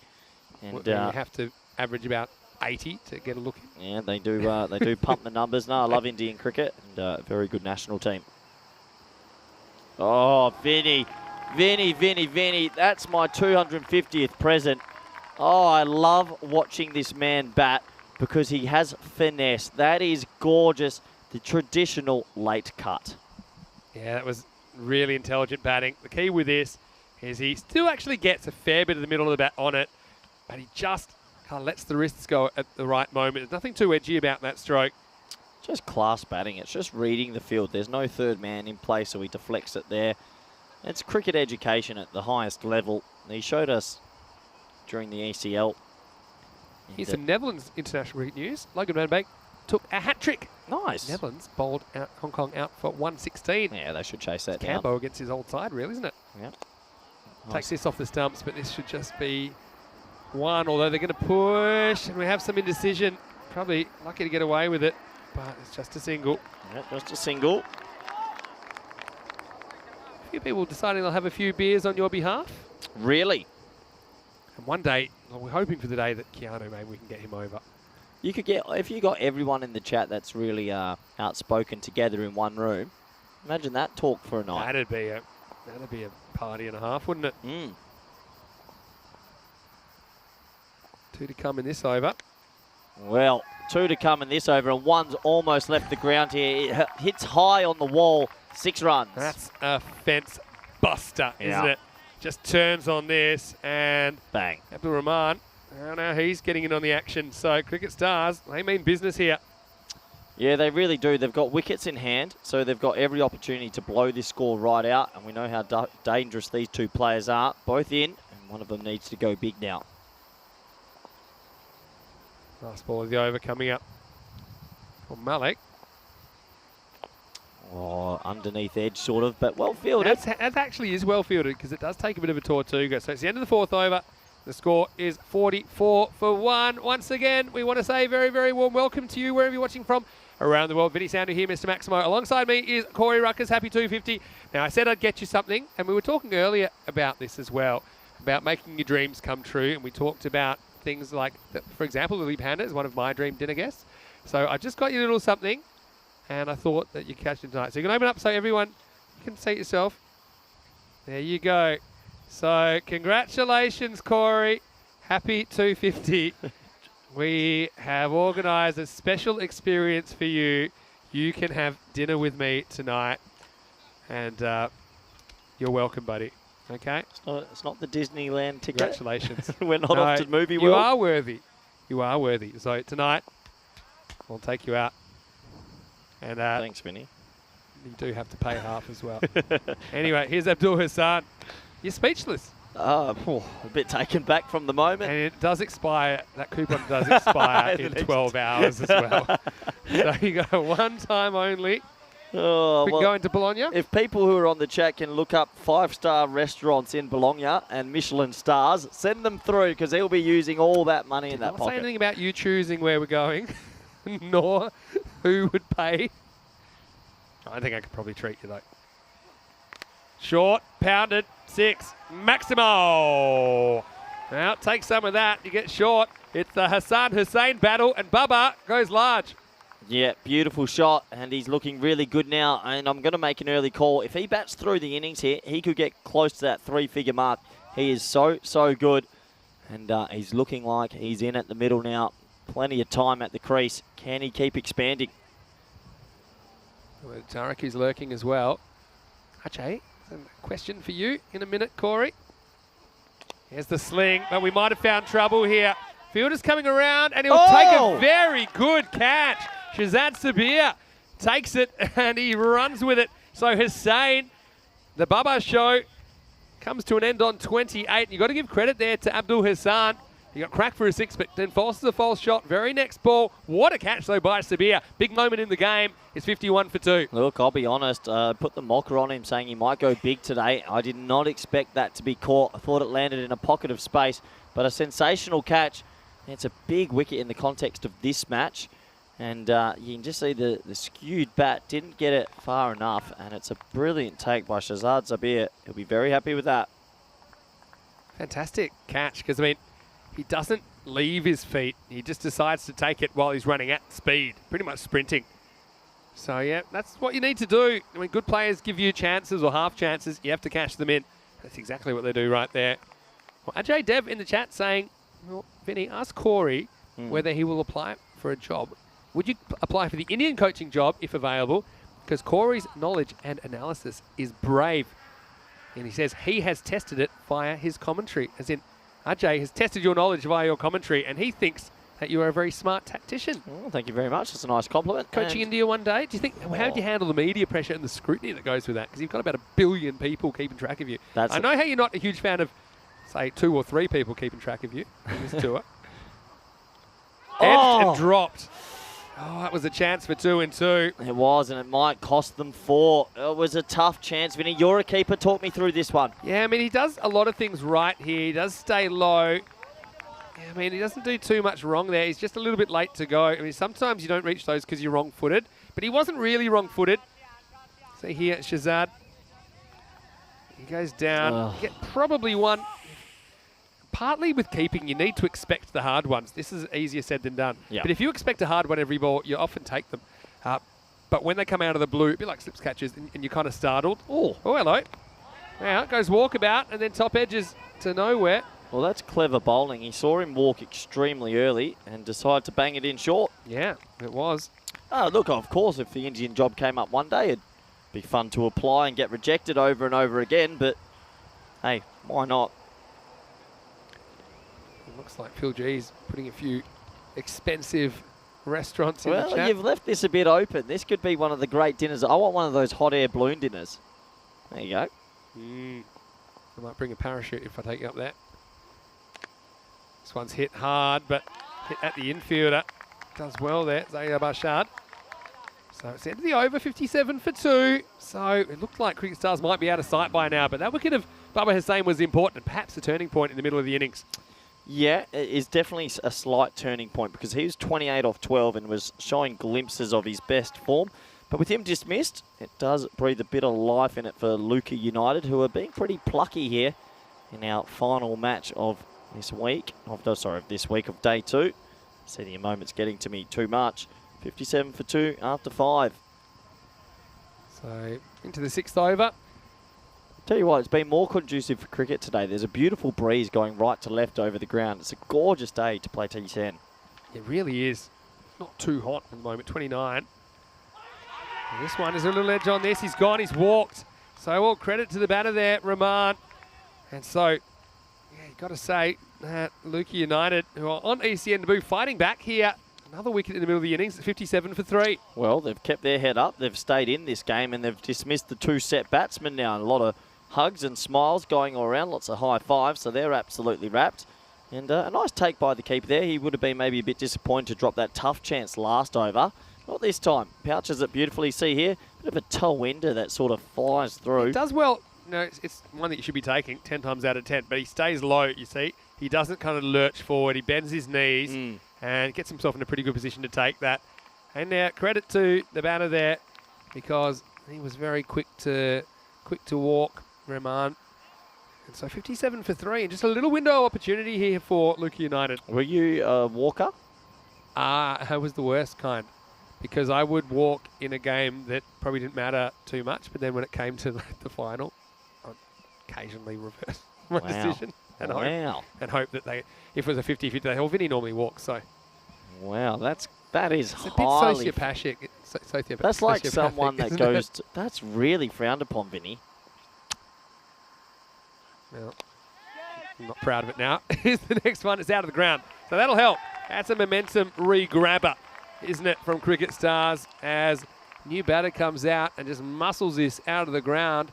And you have to average about 80 to get a look in. Yeah, they do pump the numbers. No, I love Indian cricket, and very good national team. Oh, Vinny. That's my 250th present. Oh, I love watching this man bat because he has finesse. That is gorgeous. The traditional late cut. Yeah, that was really intelligent batting. The key with this is he still actually gets a fair bit of the middle of the bat on it, but he just kind of lets the wrists go at the right moment. There's nothing too edgy about that stroke. Just class batting. It's just reading the field. There's no third man in play, so he deflects it there. It's cricket education at the highest level. He showed us during the ECL. Here's some Netherlands international cricket news. Logan van Beek took a hat-trick. Nice. Netherlands bowled out Hong Kong out for 116. Yeah, they should chase that down. Cambo against his old side, really, isn't it? Yeah. Takes this off the stumps, but this should just be one, although they're going to push, and we have some indecision. Probably lucky to get away with it, but it's just a single. Yeah, just a single. A few people deciding they'll have a few beers on your behalf. Really? And one day, well, we're hoping for the day that Keanu, maybe we can get him over. You could get, if you got everyone in the chat that's really outspoken together in one room, imagine that talk for a night. That'd be a party and a half, wouldn't it? Mm. 2 to come in this over. Well, 2 to come in this over, and 1's almost left the ground here. It hits high on the wall, 6 runs. That's a fence buster, isn't it? Just turns on this, and bang. Abdul Rahman, now he's getting in on the action. So Cricket Stars, they mean business here. Yeah, they really do. They've got wickets in hand, so they've got every opportunity to blow this score right out, and we know how dangerous these two players are. Both in, and one of them needs to go big now. Last ball of the over coming up from Malik. Oh, underneath edge sort of, but well fielded. That actually is well fielded because it does take a bit of a Tortuga. So it's the end of the 4th over. The score is 44 for 1. Once again, we want to say a very, very warm welcome to you wherever you're watching from around the world. Vinny Sounder here, Mr. Maximo. Alongside me is Corey Ruckers, Happy 250. Now, I said I'd get you something, and we were talking earlier about this as well, about making your dreams come true, and we talked about things like, for example, Lily Panda is one of my dream dinner guests. So I just got you a little something, and I thought that you could catch it tonight. So you can open up so everyone, you can see it yourself. There you go. So congratulations, Corey. Happy 250. We have organised a special experience for you. You can have dinner with me tonight. And you're welcome, buddy. Okay? It's not the Disneyland ticket. Congratulations. We're not off to movie world. You are worthy. You are worthy. So tonight, we'll take you out. And thanks, Vinny. You do have to pay half as well. Anyway, here's Abdul Hassan. You're speechless. A bit taken back from the moment. And it does expire. That coupon does expire in 12 hours as well. So you go one time only. Oh, we can go into Bologna. If people who are on the chat can look up 5-star restaurants in Bologna and Michelin stars, send them through because he'll be using all that money in that pocket. Say anything about you choosing where we're going, nor who would pay. I think I could probably treat you though. Short, pounded, 6, Maximo. Now take some of that. You get short. It's the Hassan Hussein battle, and Bubba goes large. Yeah, beautiful shot, and he's looking really good now, and I'm going to make an early call. If he bats through the innings here, he could get close to that 3-figure mark. He is so, so good, and he's looking like he's in at the middle now. Plenty of time at the crease. Can he keep expanding? Well, Tarek is lurking as well. Ajay, a question for you in a minute, Corey. Here's the sling, but we might have found trouble here. Fielder's coming around, and he'll take a very good catch. Shazad Sabir takes it, and he runs with it. So Hussein, the Bubba show, comes to an end on 28. You've got to give credit there to Abdul Hassan. He got cracked for a 6, but then forces a false shot. Very next ball. What a catch, though, by Sabir. Big moment in the game. It's 51 for 2. Look, I'll be honest. Put the mocker on him saying he might go big today. I did not expect that to be caught. I thought it landed in a pocket of space, but a sensational catch. It's a big wicket in the context of this match. And you can just see the skewed bat didn't get it far enough. And it's a brilliant take by Shazad Sabir. He'll be very happy with that. Fantastic catch, because, I mean, he doesn't leave his feet. He just decides to take it while he's running at speed, pretty much sprinting. So, yeah, that's what you need to do. When good players give you chances or half chances, you have to cash them in. That's exactly what they do right there. Well, Ajay Dev in the chat saying, well, Vinny, ask Corey whether he will apply for a job. Would you apply for the Indian coaching job if available? Because Corey's knowledge and analysis is brave. And he says he has tested it via his commentary, as in Ajay has tested your knowledge via your commentary, and he thinks that you are a very smart tactician. Well, thank you very much. That's a nice compliment. Coaching And India one day, do you think, how do you handle the media pressure and the scrutiny that goes with that? Because you've got about 1 billion people keeping track of you. I know how you're not a huge fan of, say, 2 or 3 people keeping track of you in this tour. Edged and dropped. Oh, that was a chance for 2 and 2. It was, and it might cost them 4. It was a tough chance. Vinny, you're a keeper. Talk me through this one. Yeah, I mean, he does a lot of things right here. He does stay low. I mean, he doesn't do too much wrong there. He's just a little bit late to go. I mean, sometimes you don't reach those because you're wrong-footed, but he wasn't really wrong-footed. So here, Shazad. He goes down. Get probably one. Partly with keeping, you need to expect the hard ones. This is easier said than done. Yeah. But if you expect a hard one every ball, you often take them. But when they come out of the blue, a bit like slips catches, and you're kind of startled. Oh, hello. Now, goes walkabout, and then top edges to nowhere. Well, that's clever bowling. He saw him walk extremely early and decided to bang it in short. Yeah, it was. Oh, look, of course, if the Indian job came up one day, it'd be fun to apply and get rejected over and over again, but hey, why not? It looks like Phil G's putting a few expensive restaurants in the chat. Well, you've left this a bit open. This could be one of the great dinners. I want one of those hot air balloon dinners. There you go. I might bring a parachute if I take you up there. This one's hit hard, but hit at the infielder. Does well there, Zaid Bashad. So it's the end of the over, 57 for 2. So it looked like Cricket Stars might be out of sight by now, but that wicket of Baba Hussain was important, and perhaps a turning point in the middle of the innings. Yeah, it is definitely a slight turning point because he was 28 off 12 and was showing glimpses of his best form. But with him dismissed, it does breathe a bit of life in it for Luca United, who are being pretty plucky here in our final match of this week, of day 2. See the moment's getting to me too much. 57 for 2 after 5. So into the 6th over. Tell you what, it's been more conducive for cricket today. There's a beautiful breeze going right to left over the ground. It's a gorgeous day to play T10. It really is. Not too hot at the moment, 29. And this one is a little edge on this. He's gone, he's walked. So all credit to the batter there, Rahman. And so, yeah, you've got to say that Luca United, who are on ECN debut, fighting back here. Another wicket in the middle of the innings, 57 for 3. Well, they've kept their head up. They've stayed in this game and they've dismissed the 2 set batsmen now. And a lot of hugs and smiles going all around, lots of high fives, so they're absolutely wrapped. And a nice take by the keeper there. He would have been maybe a bit disappointed to drop that tough chance last over. Not this time. Pouches it beautifully. See here, bit of a toe ender that sort of flies through. It does well. No, it's one that you should be taking 10 times out of 10, but he stays low, you see. He doesn't kind of lurch forward. He bends his knees and gets himself in a pretty good position to take that. And now credit to the batter there because he was very quick to walk, Rahman. And so 57 for 3 and just a little window of opportunity here for Luca United. Were you a walker? I was the worst kind because I would walk in a game that probably didn't matter too much, but then when it came to the final, I'd occasionally reverse my decision and hope that they, if it was a 50-50, well, Vinny normally walks, so. Wow, that is it's a bit highly... sociopathic. That's like someone that goes to, that's really frowned upon, Vinny. Well, I'm not proud of it now. Here's the next one. It's out of the ground. So that'll help. That's a momentum re-grabber, isn't it, from Cricket Stars as new batter comes out and just muscles this out of the ground.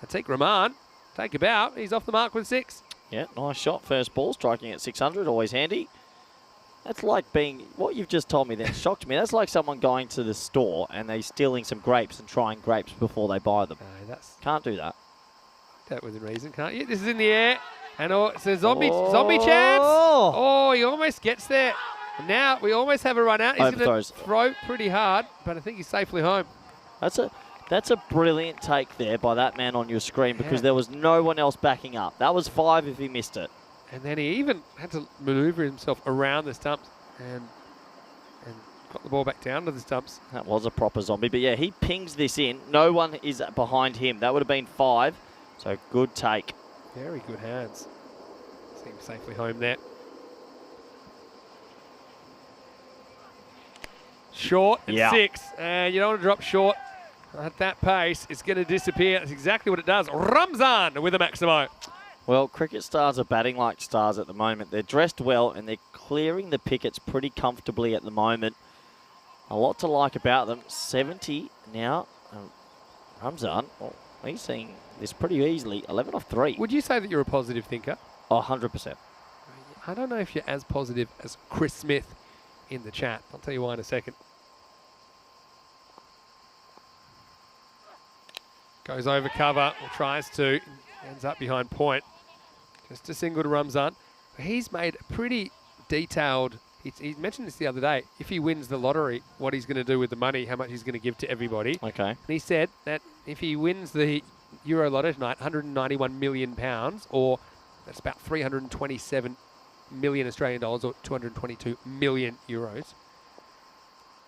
Atiq Rahman, take a bow. He's off the mark with 6. Yeah, nice shot. First ball, striking at 600, always handy. That's like being, what you've just told me then shocked me. That's like someone going to the store and they're stealing some grapes and trying grapes before they buy them. No, can't do that. That within reason, can't you? This is in the air. And it's a zombie chance. Oh, he almost gets there. And now we almost have a run out. He's going to throw pretty hard, but I think he's safely home. That's a brilliant take there by that man on your screen because there was no one else backing up. That was 5 if he missed it. And then he even had to manoeuvre himself around the stumps and got the ball back down to the stumps. That was a proper zombie. But yeah, he pings this in. No one is behind him. That would have been 5. So good take. Very good hands. Seems safely home there. Short and 6. And you don't want to drop short at that pace. It's going to disappear. That's exactly what it does. Ramzan with a Maximo. Well, cricket stars are batting like stars at the moment. They're dressed well and they're clearing the pickets pretty comfortably at the moment. A lot to like about them. 70 now. Ramzan, well, he's seeing this pretty easily. 11 off 3. Would you say that you're a positive thinker? Oh, 100%. I don't know if you're as positive as Chris Smith in the chat. I'll tell you why in a second. Goes over cover, or tries to, ends up behind point. Just a single to Ramzan. He's made a pretty detailed, he mentioned this the other day, if he wins the lottery, what he's going to do with the money, how much he's going to give to everybody. Okay. And he said that if he wins the Euro Lotto tonight, £191 million, or that's about 327 million Australian dollars, or 222 million euros.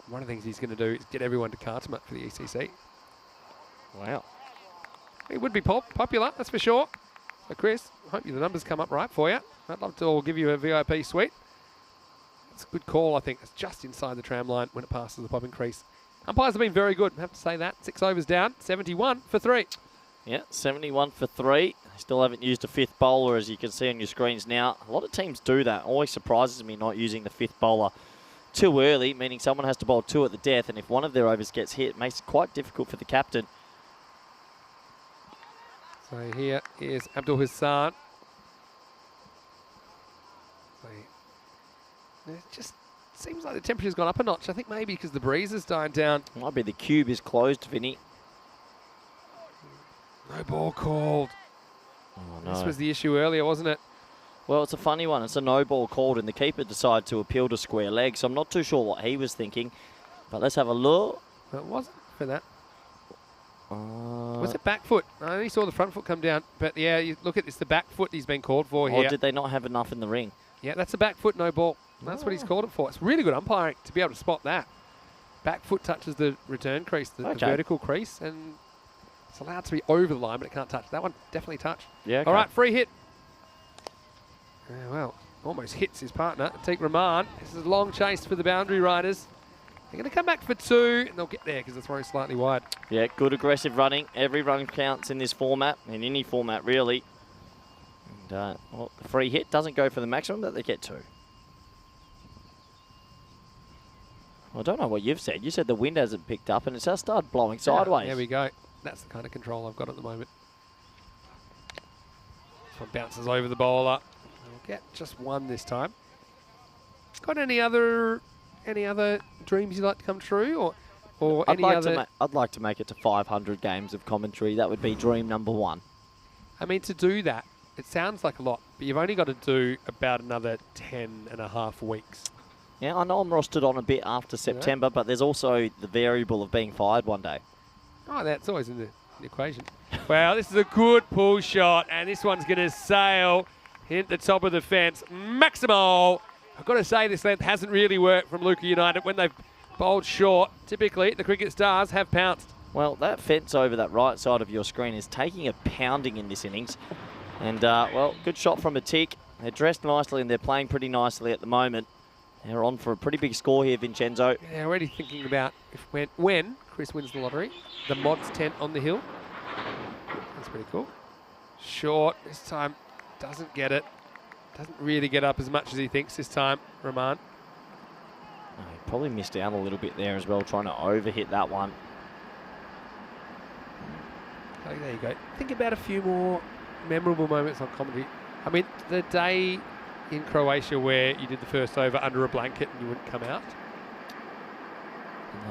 One of the things he's going to do is get everyone to Kartima for the ECC. Wow. It would be popular, that's for sure. So Chris, I hope the numbers come up right for you. I'd love to give you a VIP suite. It's a good call, I think. It's just inside the tram line when it passes the popping crease. Umpires have been very good, I have to say that. 6 overs down, 71 for 3. Yeah, 71 for 3. Still haven't used a fifth bowler, as you can see on your screens now. A lot of teams do that. Always surprises me not using the fifth bowler too early, meaning someone has to bowl 2 at the death, and if one of their overs gets hit, it makes it quite difficult for the captain. So here is Abdul Hassan. It just seems like the temperature's gone up a notch. I think maybe because the breeze has died down. Might be the cube is closed, Vinny. No ball called. Oh, no. This was the issue earlier, wasn't it? Well, it's a funny one. It's a no ball called, and the keeper decided to appeal to square leg, so I'm not too sure what he was thinking. But let's have a look. It wasn't for that. Was it back foot? I only saw the front foot come down. But yeah, you look at this, the back foot he's been called for here. Or did they not have enough in the ring? Yeah, that's a back foot, no ball. That's what he's called it for. It's really good umpiring to be able to spot that. Back foot touches the return crease, the vertical crease, and it's allowed to be over the line, but it can't touch. That one definitely touched. Yeah, okay. All right, free hit. Yeah, well, almost hits his partner, Atik Rahman. This is a long chase for the boundary riders. They're going to come back for 2, and they'll get there because the throw is slightly wide. Yeah, good aggressive running. Every run counts in this format, in any format really. And well, the free hit doesn't go for the maximum, but they get 2. Well, I don't know what you've said. You said the wind hasn't picked up, and it's just started blowing sideways. There we go. That's the kind of control I've got at the moment. This one bounces over the bowler. They'll get just 1 this time. Got any other dreams you'd like to come true, or I'd like to make it to 500 games of commentary. That would be dream number 1. I mean, to do that, it sounds like a lot, but you've only got to do about another 10 and a half weeks. Yeah, I know I'm rostered on a bit after September, but there's also the variable of being fired one day. Oh, that's always in the equation. Wow, this is a good pull shot, and this one's going to sail, hit the top of the fence. Maximo! I've got to say, this length hasn't really worked from Luca United. When they've bowled short, typically the cricket stars have pounced. Well, that fence over that right side of your screen is taking a pounding in this innings. And, well, good shot from Atik. They're dressed nicely and they're playing pretty nicely at the moment. They're on for a pretty big score here, Vincenzo. Yeah, already thinking about when Chris wins the lottery, the Mods tent on the hill. That's pretty cool. Short this time, doesn't get it. Doesn't really get up as much as he thinks this time, Rahman. Oh, he probably missed out a little bit there as well, trying to overhit that one. Oh, there you go. Think about a few more memorable moments on commentary. I mean, the day in Croatia where you did the first over under a blanket and you wouldn't come out.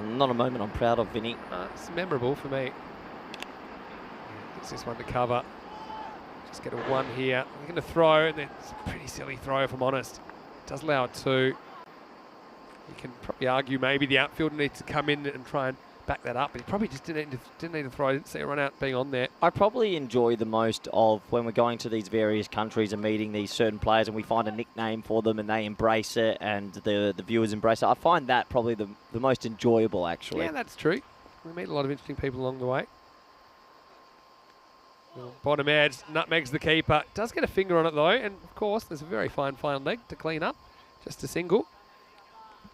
Not a moment I'm proud of, Vinny. It's memorable for me. Gets this one to cover. Just get a 1 here. They're going to throw, and it's a pretty silly throw, if I'm honest. It does allow a 2. You can probably argue maybe the outfielder needs to come in and try and back that up, but he probably just didn't need to throw. I didn't see a run out being on there. I probably enjoy the most of when we're going to these various countries and meeting these certain players and we find a nickname for them and they embrace it and the viewers embrace it. I find that probably the most enjoyable, actually. Yeah, that's true. We meet a lot of interesting people along the way. Bottom edge, nutmegs the keeper. Does get a finger on it though, and of course there's a very fine leg to clean up. Just a single.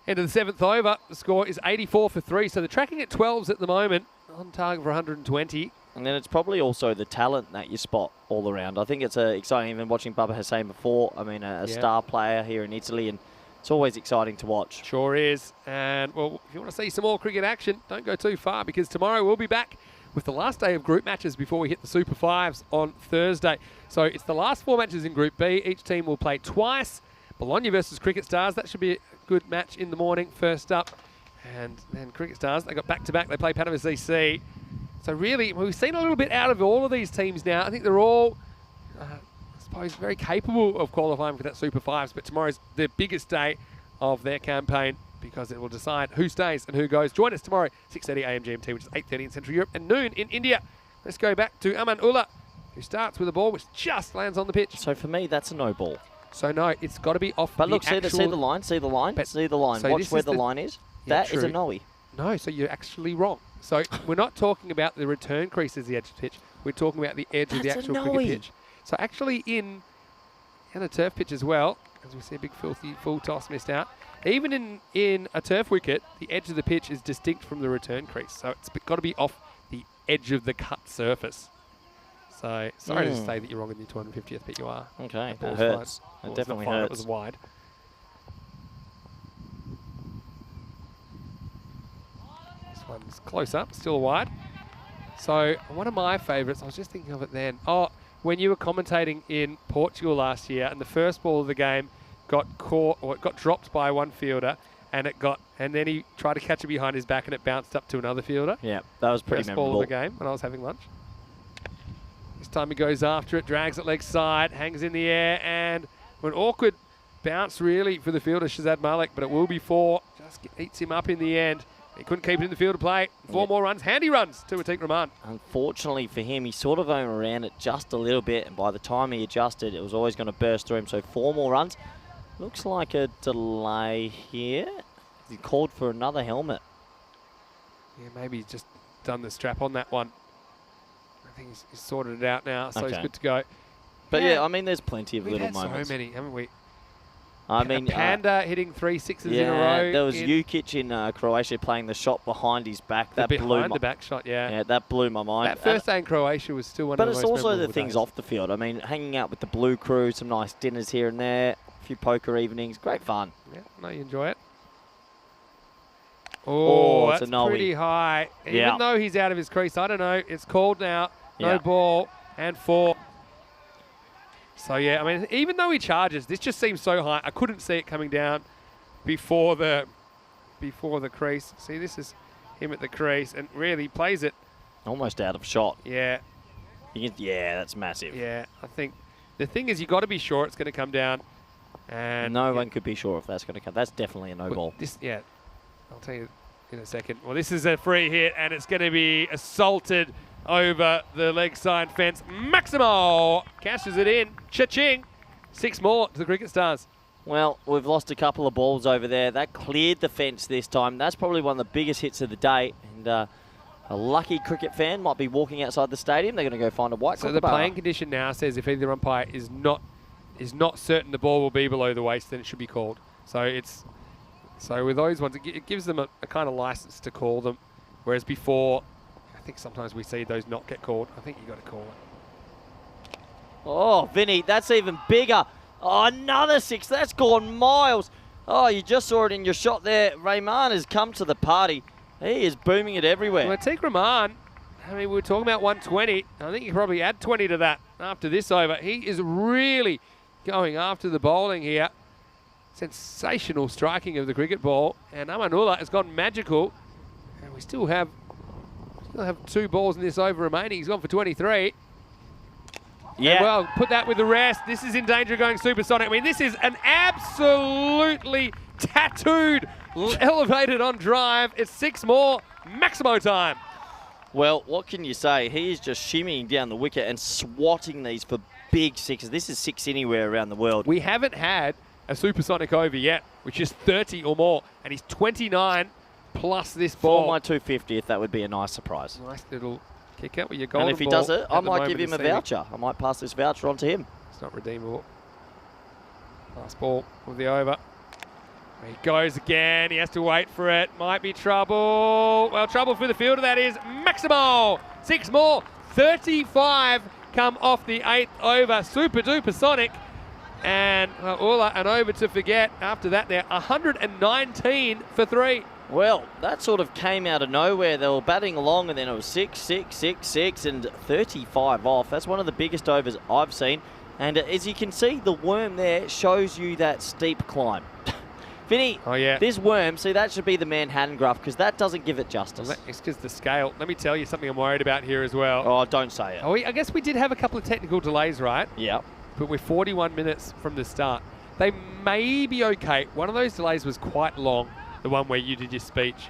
End of the 7th over, the score is 84 for 3, so they're tracking at 12s at the moment, on target for 120. And then it's probably also the talent that you spot all around. I think it's exciting, even watching Bubba Hussein before. I mean, a star player here in Italy, and it's always exciting to watch. Sure is. And, well, if you want to see some more cricket action, don't go too far, because tomorrow we'll be back with the last day of group matches before we hit the Super Fives on Thursday. So it's the last 4 matches in Group B. Each team will play twice. Bologna versus Cricket Stars. That should be a good match in the morning, first up. And then Cricket Stars, they got back-to-back. They play Panama CC. So really, we've seen a little bit out of all of these teams now. I think they're all, I suppose, very capable of qualifying for that Super Fives. But tomorrow's the biggest day of their campaign, because it will decide who stays and who goes. Join us tomorrow, 6:30 AM GMT, which is 8:30 in Central Europe, and noon in India. Let's go back to Aman Ullah, who starts with a ball which just lands on the pitch. So for me, that's a no ball. So no, it's got to be off. But the look, see actual the line, see the line, see the line. So Watch where the line is. Yeah, That is a no-y. No, so you're actually wrong. So we're not talking about the return crease as the edge of the pitch. We're talking about the edge of the actual cricket pitch. So actually in a turf pitch as well, as we see a big filthy full toss missed out, even in a turf wicket, the edge of the pitch is distinct from the return crease. So it's got to be off the edge of the cut surface. So sorry to say that you're wrong in the 250th, but you are. Okay, that hurts. It definitely hurts. It hurts. was wide. This one's close up, still wide. So one of my favourites, I was just thinking of it then. Oh, when you were commentating in Portugal last year, and the first ball of the game got caught, or it got dropped by one fielder, and then he tried to catch it behind his back, and it bounced up to another fielder. Yeah, that was pretty First memorable. ball of the game when I was having lunch. This time he goes after it, drags it leg side, hangs in the air, and an awkward bounce really for the fielder, Shazad Malik, but it will be 4. Just eats him up in the end. He couldn't keep it in the field of play. 4 more runs, handy runs to Atiq Rahman. Unfortunately for him, he sort of overran it just a little bit, and by the time he adjusted, it was always going to burst through him. So 4 more runs. Looks like a delay here. He called for another helmet. Yeah, maybe he's just done the strap on that one. I think he's sorted it out now, so he's good to go. But yeah, I mean, there's plenty of little We've had moments. so many, haven't we? I mean, Panda hitting 3 sixes yeah, in a row. there was Jukic in Croatia playing the shot behind his back. That blew behind the back shot, yeah. That blew my mind. That first day in Croatia was still one of the most But it's also the memorable things days. off the field. I mean, hanging out with the Blue Crew, some nice dinners here and there, a few poker evenings, great fun. Yeah, no, you enjoy it. Oh, it's that's a no-y. pretty high. Yeah. Even though he's out of his crease, I don't know. It's called now. No Yeah. ball and 4. So yeah, I mean, even though he charges, this just seems so high. I couldn't see it coming down before the crease. See, this is him at the crease, and really plays it. Almost out of shot. Yeah, Yeah, that's massive. yeah. I think the thing is, you got to be sure it's going to come down. And No one could be sure if that's going to come. That's definitely a no ball. Yeah, I'll tell you in a second. Well, this is a free hit, and it's going to be assaulted over the leg side fence. Maximo cashes it in. Cha-ching. 6 more to the Cricket Stars. Well, we've lost a couple of balls over there. That cleared the fence this time. That's probably one of the biggest hits of the day. And a lucky cricket fan might be walking outside the stadium. They're going to go find a white So the playing condition now says if either umpire is not certain the ball will be below the waist, then it should be called. So with those ones, it gives them a kind of license to call them. Whereas before, I think sometimes we see those not get called. I think you got to call it. Oh, Vinny, that's even bigger. Oh, another 6. That's gone miles. Oh, you just saw it in your shot there. Rahman has come to the party. He is booming it everywhere. Well, Atiq Rahman, I mean, we were talking about 120. I think you can probably add 20 to that after this over. He is really going after the bowling here. Sensational striking of the cricket ball. And Amanullah has gone magical. And we still have 2 balls in this over remaining. He's gone for 23. Yeah. And well, put that with the rest. This is in danger of going supersonic. I mean, this is an absolutely tattooed, elevated on drive. It's 6 more. Maximo time. Well, what can you say? He is just shimmying down the wicket and swatting these for big 6s. This is 6 anywhere around the world. We haven't had a supersonic over yet, which is 30 or more. And he's 29 plus this ball. For my 250th, that would be a nice surprise. Nice little kick out with your golden And if he ball does it, at I the might moment give him a is seeming. voucher. I might pass this voucher on to him. It's not redeemable. Last ball with the over. He goes again. He has to wait for it. Might be trouble. Well, trouble for the fielder, that is. Maximo. 6 more. 35 come off the 8th over. Super duper sonic. And Ula and over to forget. After that, they're 119 for 3. Well, that sort of came out of nowhere. They were batting along, and then it was 6, 6, 6, 6, and 35 off. That's one of the biggest overs I've seen. And as you can see, the worm there shows you that steep climb. Vinny, this worm, see, that should be the Manhattan graph, because that doesn't give it justice. Well, it's because the scale. Let me tell you something I'm worried about here as well. Oh, don't say it. I guess we did have a couple of technical delays, right? Yeah. But we're 41 minutes from the start. They may be okay. One of those delays was quite long, the one where you did your speech.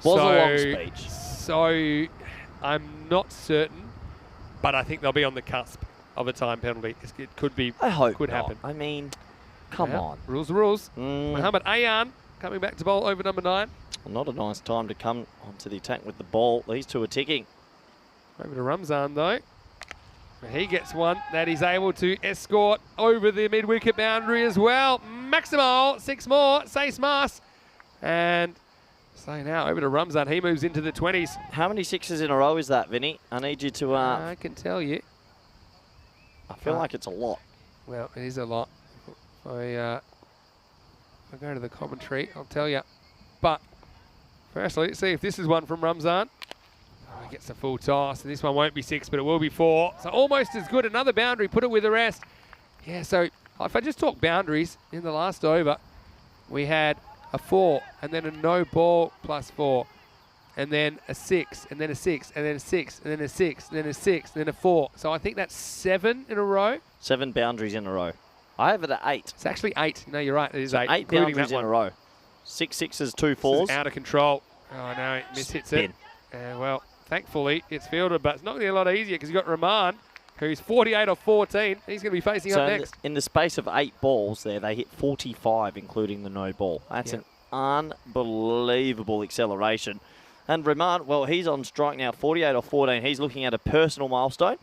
Was a long speech. So I'm not certain, but I think they'll be on the cusp of a time penalty. It could be. I hope could not. happen. I mean, come on. Rules are rules. Muhammad Ayan coming back to bowl over number 9. Well, not a nice time to come onto the attack with the ball. These two are ticking. Over to Ramzan though. He gets one that he's able to escort over the mid-wicket boundary as well. Maximo, 6 more, Sace Mas. And so now over to Ramzan. He moves into the 20s. How many 6s in a row is that, Vinny? I need you to... I can tell you. I feel like it's a lot. Well, it is a lot. If I go to the commentary, I'll tell you. But firstly, let's see if this is one from Ramzan. He gets a full toss, and this one won't be 6, but it will be 4. So almost as good. Another boundary, put it with the rest. Yeah, so if I just talk boundaries, in the last over, we had a 4, and then a no ball plus 4, and then a 6, and then a 6, and then a 6, and then a 6, and then a 6, and then a 4. So I think that's 7 in a row. 7 boundaries in a row. I have it at 8. It's actually 8. No, you're right. It is 8. 8 boundaries in a row. 6 6s, 2 4s. This is out of control. Oh, no, it mishits it. Well, thankfully, it's fielded, but it's not going to be a lot easier because you've got Rahman, who's 48 off 14. He's going to be facing up next. In the space of 8 balls there, they hit 45, including the no ball. That's an unbelievable acceleration. And Rahman, well, he's on strike now, 48 off 14. He's looking at a personal milestone,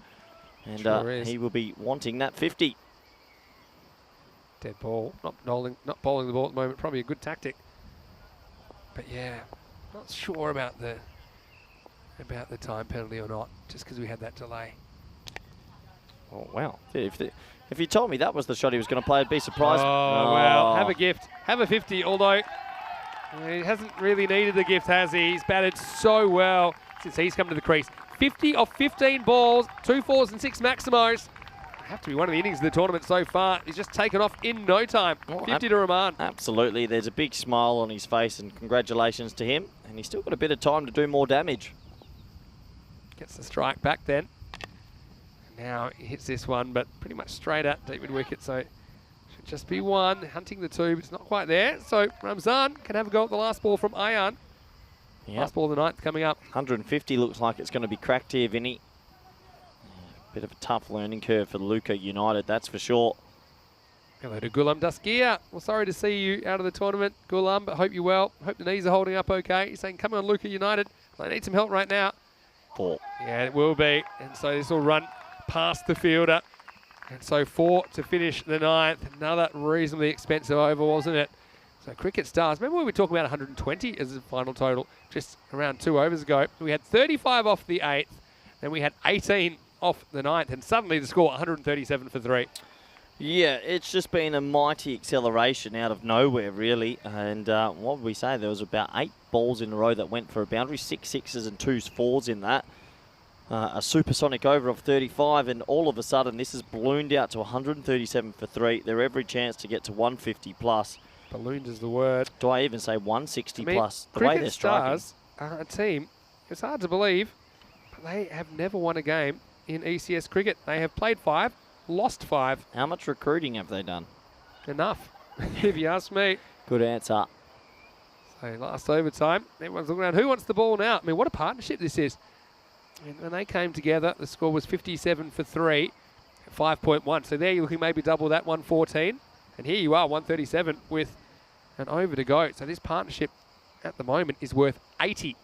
and he will be wanting that 50. Dead ball. Not bowling the ball at the moment. Probably a good tactic. But yeah, not sure about the time penalty or not, just because we had that delay. Oh, wow. If you told me that was the shot he was going to play, I'd be surprised. Oh, well, have a gift. Have a 50, although he hasn't really needed the gift, has he? He's batted so well since he's come to the crease. 50 off 15 balls, 2 4s and 6 Maximos. Have to be one of the innings of the tournament so far. He's just taken off in no time. 50 to Rahman. Absolutely. There's a big smile on his face, and congratulations to him. And he's still got a bit of time to do more damage. Gets the strike back then. Now he hits this one, but pretty much straight at deep mid-wicket, so it should just be 1. Hunting the 2, but it's not quite there. So Ramzan can have a go at the last ball from Ayan. Yep. Last ball of the 9th coming up. 150 looks like it's going to be cracked here, Vinny. Bit of a tough learning curve for Luca United, that's for sure. Hello to Gulam Daskia. Well, sorry to see you out of the tournament, Gulam, but hope you're well. Hope the knees are holding up okay. He's saying, come on, Luca United. I need some help right now. 4. Yeah, it will be. And so this will run past the fielder. And so 4 to finish the 9th. Another reasonably expensive over, wasn't it? So cricket stars. Remember we were talking about 120 as a final total just around 2 overs ago. We had 35 off the 8th. Then we had 18 off the 9th. And suddenly the score 137 for 3. Yeah, it's just been a mighty acceleration out of nowhere, really. And what would we say? There was about 8 balls in a row that went for a boundary, 6 6s and 2 4s in that. A supersonic over of 35, and all of a sudden this has ballooned out to 137 for 3. They're every chance to get to 150 plus. Ballooned is the word. Do I even say 160 plus? The way they're striking. Stars are a team, it's hard to believe, but they have never won a game in ECS cricket. They have played 5. Lost 5. How much recruiting have they done? Enough, if you ask me. Good answer. So last overtime, everyone's looking around. Who wants the ball now? I mean, what a partnership this is. And when they came together, the score was 57 for 3, 5.1. So there you're looking maybe double that, 114. And here you are, 137 with an over to go. So this partnership at the moment is worth 80.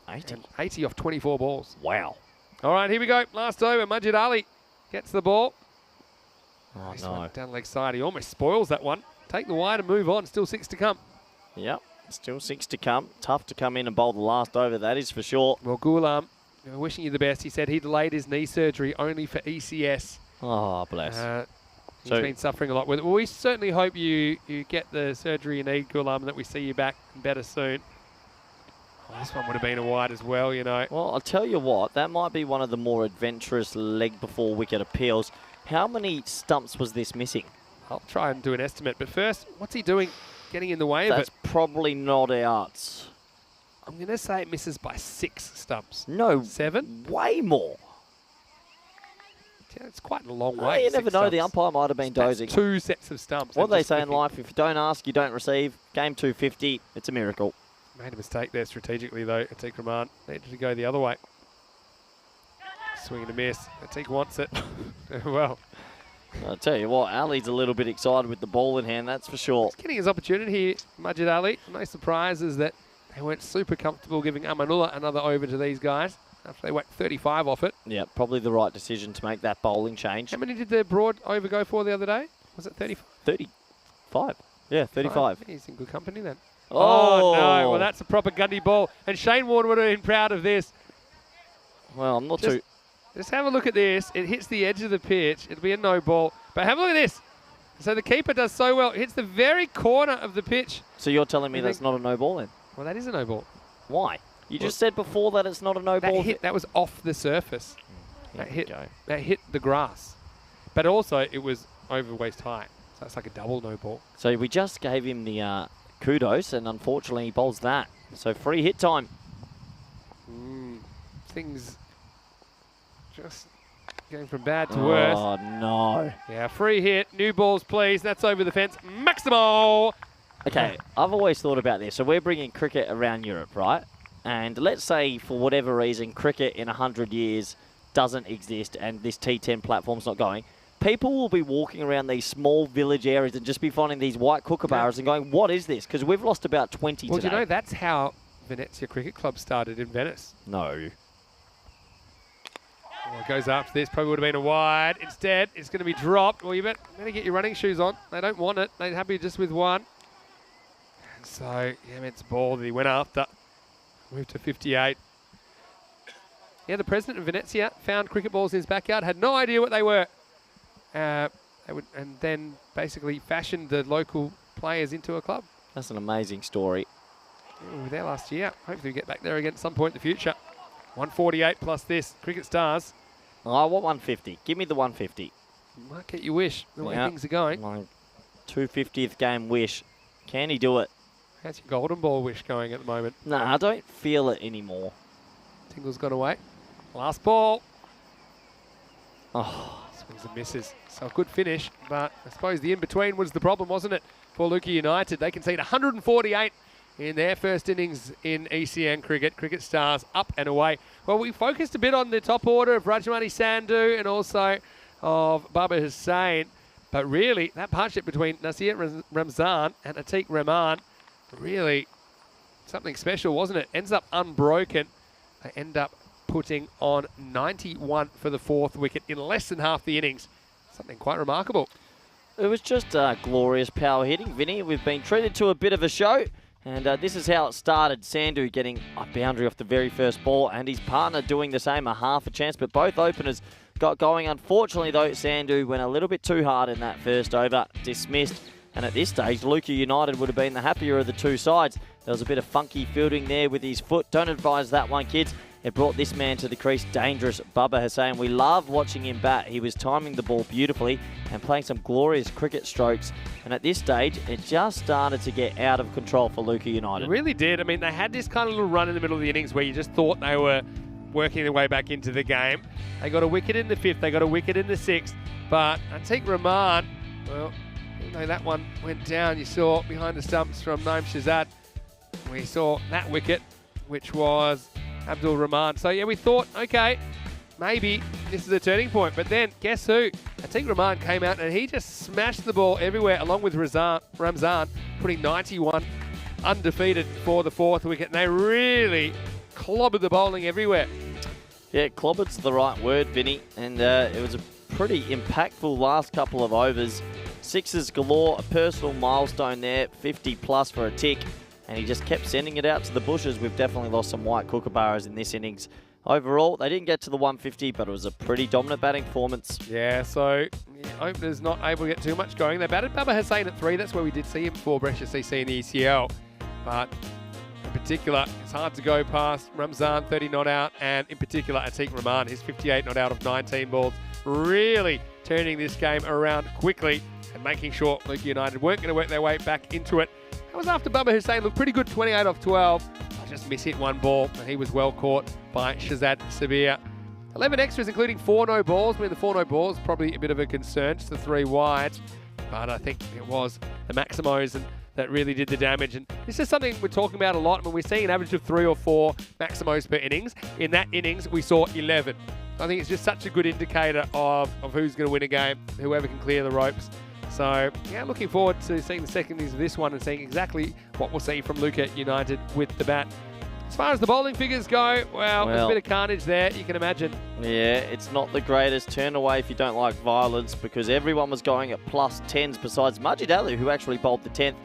80? And 80 off 24 balls. Wow. All right, here we go. Last over, Majid Ali gets the ball. Oh, this no. one down leg side. He almost spoils that one. Take the wide and move on. Still 6 to come. Yep, still 6 to come. Tough to come in and bowl the last over, that is for sure. Well, Gulam we're wishing you the best. He said he delayed his knee surgery only for ECS. Oh, bless. He's been suffering a lot with it. Well, we certainly hope you get the surgery you need, Gulam, and that we see you back better soon. Oh, this one would have been a wide as well, you know. Well, I'll tell you what, that might be one of the more adventurous leg before wicket appeals. How many stumps was this missing? I'll try and do an estimate. But first, what's he doing getting in the way of it? That's probably not out. I'm going to say it misses by 6 stumps. No. 7? Way more. Yeah, it's quite a long Oh, way. you never know. The umpire might have been dozing. 2 sets of stumps. What they say in life, if you don't ask, you don't receive. Game 250, it's a miracle. Made a mistake there strategically, though. Atik Rahman needed to go the other way. Swing and a miss. Atik wants it. Well. I'll tell you what, Ali's a little bit excited with the ball in hand, that's for sure. He's getting his opportunity here, Majid Ali. No surprise is that they weren't super comfortable giving Amanullah another over to these guys after they whacked 35 off it. Yeah, probably the right decision to make that bowling change. How many did the Broad over go for the other day? Was it 35? 35. Yeah, 35. He's in good company then. Oh, no. Well, that's a proper Gundy ball. And Shane Warne would have been proud of this. Well, I'm not too... Just have a look at this. It hits the edge of the pitch. It'll be a no ball. But have a look at this. So the keeper does so well. It hits the very corner of the pitch. So you're telling me that's not a no ball then? Well, that is a no ball. Why? You just said before that it's not a no ball. That was off the surface. That hit the grass. But also it was over waist high. So it's like a double no ball. So we just gave him the kudos, and unfortunately he bowls that. So free hit time. Things just going from bad to worse. Oh, no. Yeah, free hit. New balls, please. That's over the fence. Maximo! Okay, I've always thought about this. So we're bringing cricket around Europe, right? And let's say, for whatever reason, cricket in 100 years doesn't exist and this T10 platform's not going. People will be walking around these small village areas and just be finding these white kookaburras and going, what is this? Because we've lost about 20 today. Well, you know, that's how Venezia Cricket Club started in Venice. No. Oh, it goes after this. Probably would have been a wide. Instead, it's going to be dropped. Well, you better get your running shoes on. They don't want it. They're happy just with one. And so, yeah, it's a ball that he went after. Moved to 58. Yeah, the president of Venezia found cricket balls in his backyard, had no idea what they were. And then basically fashioned the local players into a club. That's an amazing story. Yeah, we were there last year. Hopefully we get back there again at some point in the future. 148 plus this. Cricket Stars. Oh, I want 150. Give me the 150. Might get your wish, the way things are going. My 250th game wish. Can he do it? How's your golden ball wish going at the moment? Nah, I don't feel it anymore. Tingle's gone away. Last ball. Oh. Swings and misses. So a good finish, but I suppose the in-between was the problem, wasn't it? For Luca United. They concede 148 in their first innings in ECN cricket. Cricket Stars up and away. Well, we focused a bit on the top order of Rajmani Sandhu and also of Baba Hussain. But really, that partnership between Nasir Ramzan and Atik Rahman, really something special, wasn't it? Ends up unbroken. They end up putting on 91 for the 4th wicket in less than half the innings. Something quite remarkable. It was just glorious power hitting, Vinny. We've been treated to a bit of a show. And this is how it started. Sandhu getting a boundary off the very first ball and his partner doing the same, a half a chance. But both openers got going. Unfortunately, though, Sandhu went a little bit too hard in that first over. Dismissed. And at this stage, Luca United would have been the happier of the two sides. There was a bit of funky fielding there with his foot. Don't advise that one, kids. It brought this man to the crease, dangerous Baba Hussain. We love watching him bat. He was timing the ball beautifully and playing some glorious cricket strokes. And at this stage, it just started to get out of control for Luca United. It really did. I mean, they had this kind of little run in the middle of the innings where you just thought they were working their way back into the game. They got a wicket in the 5th. They got a wicket in the 6th. But Atik Rahman, well, even though that one went down, you saw behind the stumps from Naim Shazad, we saw that wicket, which was Abdul Rahman. So, yeah, we thought, okay, maybe this is a turning point. But then, guess who? Atik Rahman came out and he just smashed the ball everywhere along with Ramzan, putting 91 undefeated for the 4th wicket. And they really clobbered the bowling everywhere. Yeah, clobbered's the right word, Vinny. And it was a pretty impactful last couple of overs. Sixes galore, a personal milestone there, 50 plus for Atik. And he just kept sending it out to the bushes. We've definitely lost some white kookaburras in this innings. overall, they didn't get to the 150, but it was a pretty dominant batting performance. Yeah, so openers not able to get too much going. They batted Baba Hussain at 3. That's where we did see him for Brescia CC in the ECL. But in particular, it's hard to go past Ramzan, 30 not out, and in particular, Atiq Rahman, his 58 not out of 19 balls, really turning this game around quickly and making sure Luke United weren't going to work their way back into it. That was after Baba Hussain looked pretty good, 28 off 12. I just mishit one ball, and he was well caught by Shazad Sabir. 11 extras, including 4 no balls. I mean, the 4 no balls probably a bit of a concern, just the 3 wide. But I think it was the Maximos that really did the damage. And this is something we're talking about a lot. When we're seeing an average of 3 or 4 Maximos per innings, in that innings we saw 11. I think it's just such a good indicator of who's going to win a game, whoever can clear the ropes. So, yeah, looking forward to seeing the second innings of this one and seeing exactly what we'll see from Luca United with the bat. As far as the bowling figures go, well, there's a bit of carnage there, you can imagine. Yeah, it's not the greatest. Turn away if you don't like violence, because everyone was going at plus 10s besides Majid Ali, who actually bowled the 10th.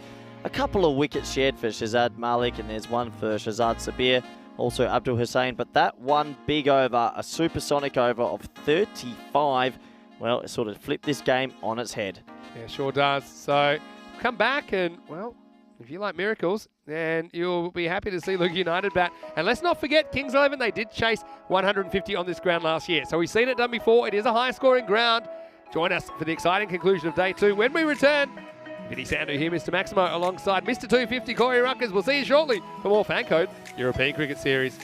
A couple of wickets shared for Shazad Malik, and there's one for Shazad Sabir, also Abdul Hussain. But that one big over, a supersonic over of 35, well, it sort of flipped this game on its head. Yeah, sure does. So, come back and, well, if you like miracles, then you'll be happy to see Luke United bat. And let's not forget, Kings 11, they did chase 150 on this ground last year. So we've seen it done before. It is a high-scoring ground. Join us for the exciting conclusion of day 2 when we return. Vinny Sandu here, Mr. Maximo, alongside Mr. 250, Corey Ruckers. We'll see you shortly for more FanCode European Cricket Series.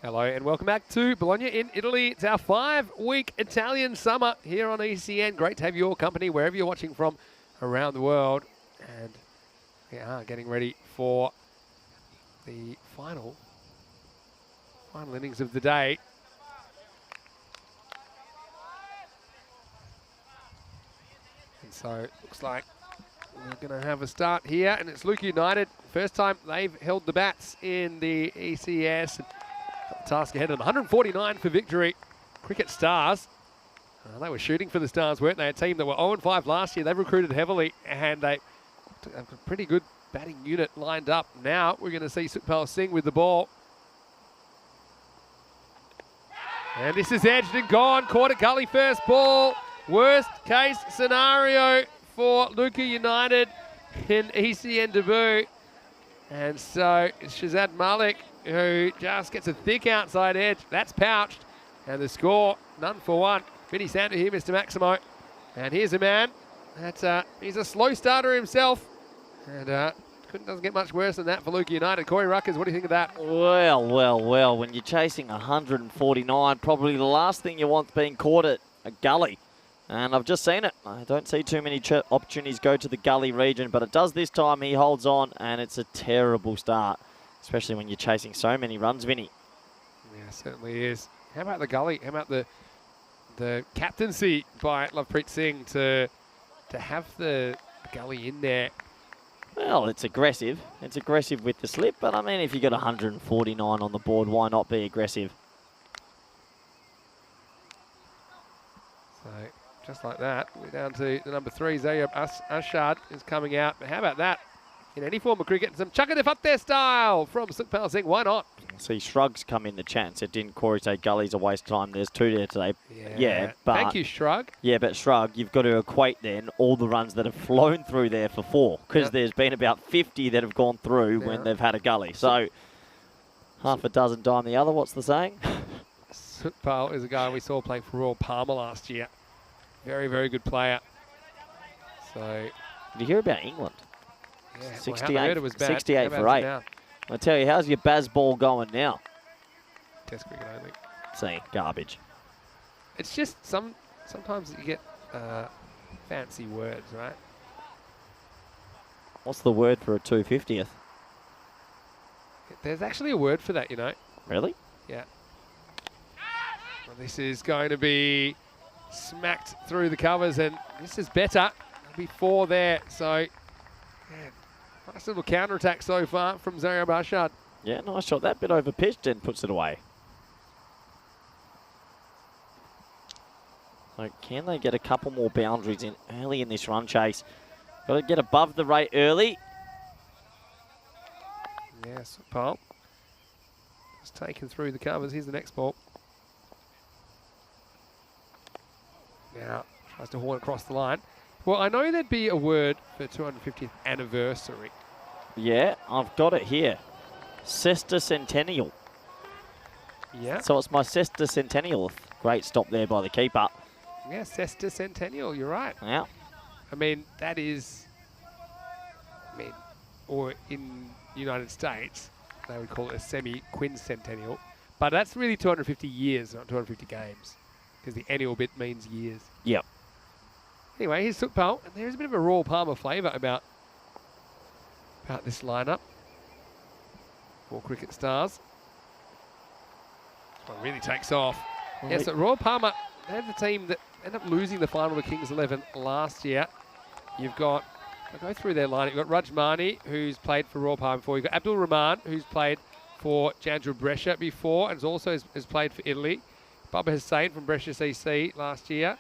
Hello and welcome back to Bologna in Italy. It's our 5-week Italian summer here on ECN. Great to have your company wherever you're watching from around the world. And we are getting ready for the final innings of the day. And so it looks like we're going to have a start here, and it's Luke United. First time they've held the bats in the ECS. Task ahead of 149 for victory. Cricket Stars. They were shooting for the Stars, weren't they? A team that were 0-5 last year. They've recruited heavily, and they have a pretty good batting unit lined up. Now we're going to see Sukhpal Singh with the ball. And this is edged and gone. Caught at gully first ball. Worst case scenario for Luca United in ECN debut. And so it's Shazad Malik who just gets a thick outside edge. That's pouched. And the score, none for one. Vinny Sandu here, Mr. Maximo. And here's a man. He's a slow starter himself. And doesn't get much worse than that for Luke United. Corey Ruckers, what do you think of that? Well. When you're chasing 149, probably the last thing you want being caught at a gully. And I've just seen it. I don't see too many opportunities go to the gully region, but it does this time. He holds on, and it's a terrible start, especially when you're chasing so many runs, Vinny. Yeah, certainly is. How about the gully? How about the captaincy by Lovepreet Singh to have the gully in there? Well, it's aggressive. It's aggressive with the slip, but I mean, if you got 149 on the board, why not be aggressive? So, just like that, we're down to the number 3, Zayab Ashad is coming out. But how about that? In any form of cricket, some chuck-a-dip up there style from Sukhpal Singh. Why not? See, Shrugs come in the chat and said, didn't Corey say Gully's a waste of time? There's 2 there today. Yeah, but... Thank you, Shrug. Yeah, but Shrug, you've got to equate then all the runs that have flown through there for 4, because there's been about 50 that have gone through when they've had a gully. So, half a dozen dime the other. What's the saying? Sukpal is a guy we saw playing for Royal Palmer last year. Very, very good player. So... Did you hear about England? Yeah, 68, it was bad. 68 for 8. I tell you, how's your Baz ball going now? Test cricket only. See, garbage. It's just sometimes you get fancy words, right? What's the word for a 250th? There's actually a word for that, you know. Really? Yeah. Well, this is going to be smacked through the covers, and this is better. There'll be 4 there, so yeah, nice little counter-attack so far from Zaria Barshad. Yeah, nice shot. That bit over pitched and puts it away. So can they get a couple more boundaries in early in this run chase? Got to get above the rate early. Yes, Paul. Just taken through the covers. Here's the next ball. Now, tries to haul it across the line. Well, I know there'd be a word for 250th anniversary. Yeah, I've got it here. Sexticentennial. Yeah. So it's my sexticentennial. Great stop there by the keeper. Yeah, sexticentennial, you're right. Yeah. I mean, that is, or in United States, they would call it a semi-quincentennial. But that's really 250 years, not 250 games. Because the annual bit means years. Yep. Anyway, here's Sukpal, and there's a bit of a Royal Palmer flavour about this lineup for cricket stars. This one really takes off. Well, Yeah, so Royal Palmer, they're the team that ended up losing the final to Kings 11 last year. You've got, I'll go through their line. You've got Rajmani, who's played for Royal Palmer before. You've got Abdul Rahman, who's played for Chandra Brescia before, and has played for Italy. Baba Hussain from Brescia CC last year.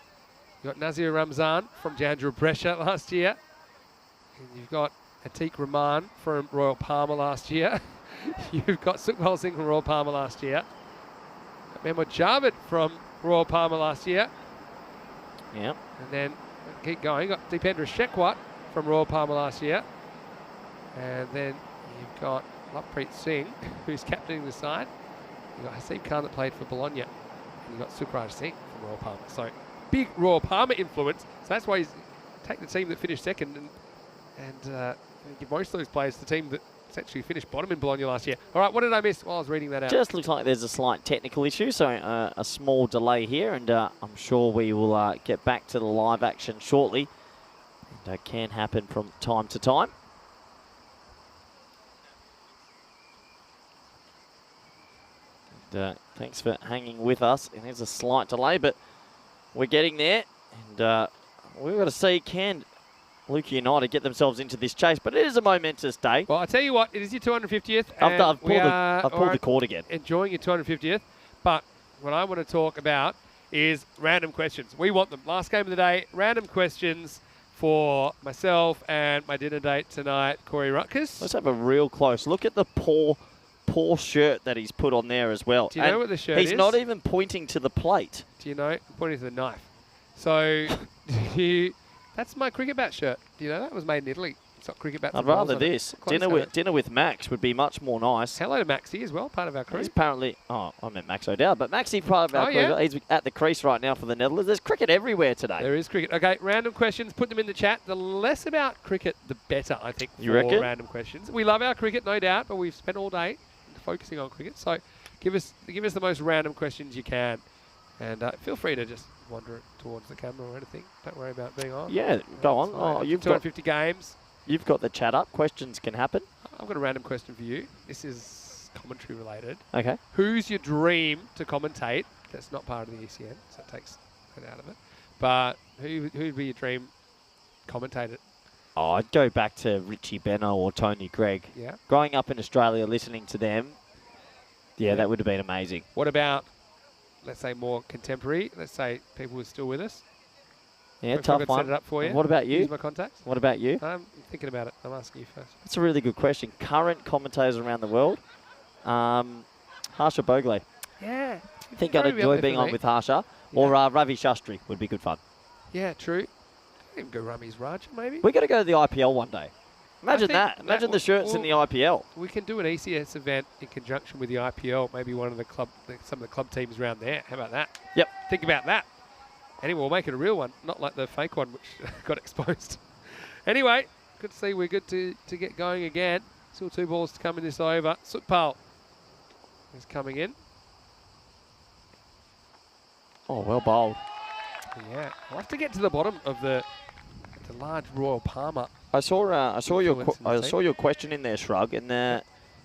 You've got Nazir Ramzan from Chandra Brescia last year. And you've got Atiq Rahman from Royal Palmer last year. You've got Sukpal Singh from Royal Palmer last year. Mehmood Javed from Royal Palmer last year. Yeah. And then keep going. You've got Deependra Shekwat from Royal Palmer last year. And then you've got Lovepreet Singh, who's captaining the side. You've got Haseeb Khan that played for Bologna. And you've got Sukraj Singh from Royal Palmer. So big Royal Palmer influence. So that's why he's take the team that finished second and give most of those players to the team that actually finished bottom in Bologna last year. All right, what did I miss while I was reading that out? Just looks like there's a slight technical issue, so a small delay here, and I'm sure we will get back to the live action shortly. And that can happen from time to time. And, thanks for hanging with us. And there's a slight delay, but we're getting there. And we've got to see, can Luke United get themselves into this chase? But it is a momentous day. Well, I tell you what, it is your 250th. I've pulled the cord again. Enjoying your 250th. But what I want to talk about is random questions. We want them. Last game of the day, random questions for myself and my dinner date tonight, Corey Rutgers. Let's have a real close look at the poor shirt that he's put on there as well. Do you know what the shirt is? He's not even pointing to the plate. Do you know? I'm pointing to the knife. So, that's my cricket bat shirt. Do you know that? It was made in Italy. It's got cricket bats. I'd rather this. Dinner with Max would be much more nice. Hello to Maxie as well, part of our crew. He's apparently, I meant Max O'Dowd, but Maxie part of our crew. Yeah. He's at the crease right now for the Netherlands. There's cricket everywhere today. There is cricket. Okay, random questions. Put them in the chat. The less about cricket, the better, I think, you reckon? Random questions. We love our cricket, no doubt, but we've spent all day focusing on cricket. So give us the most random questions you can. And feel free to just wander towards the camera or anything. Don't worry about being on. Yeah, go on. Oh, you've 250 games. You've got the chat up. Questions can happen. I've got a random question for you. This is commentary related. Okay. Who's your dream to commentate? That's not part of the ECN, so it takes that out of it. But who'd be your dream commentator? Oh, I'd go back to Richie Benno or Tony Gregg. Yeah. Growing up in Australia, listening to them, yeah, that would have been amazing. What about, let's say, more contemporary? Let's say people who are still with us. Yeah, tough one. Set it up for you. What about you? Use my contacts. What about you? I'm thinking about it. I'm asking you first. That's a really good question. Current commentators around the world. Harsha Bogle. Yeah. I think I'd enjoy being on with Harsha. Or Ravi Shastri would be good fun. Yeah, true. Even go Rummies Raj, maybe. We got to go to the IPL one day. Imagine that. Imagine the shirts in the IPL. We can do an ECS event in conjunction with the IPL. Maybe one of the some of the club teams around there. How about that? Yep. Think about that. Anyway, we'll make it a real one, not like the fake one which got exposed. Anyway, good to see we're good to get going again. Still 2 balls to come in this over. Sukpal is coming in. Oh, well bowled. Yeah, I'll have to get to the bottom of the large Royal Palmer. I saw your question in there, Shrug, and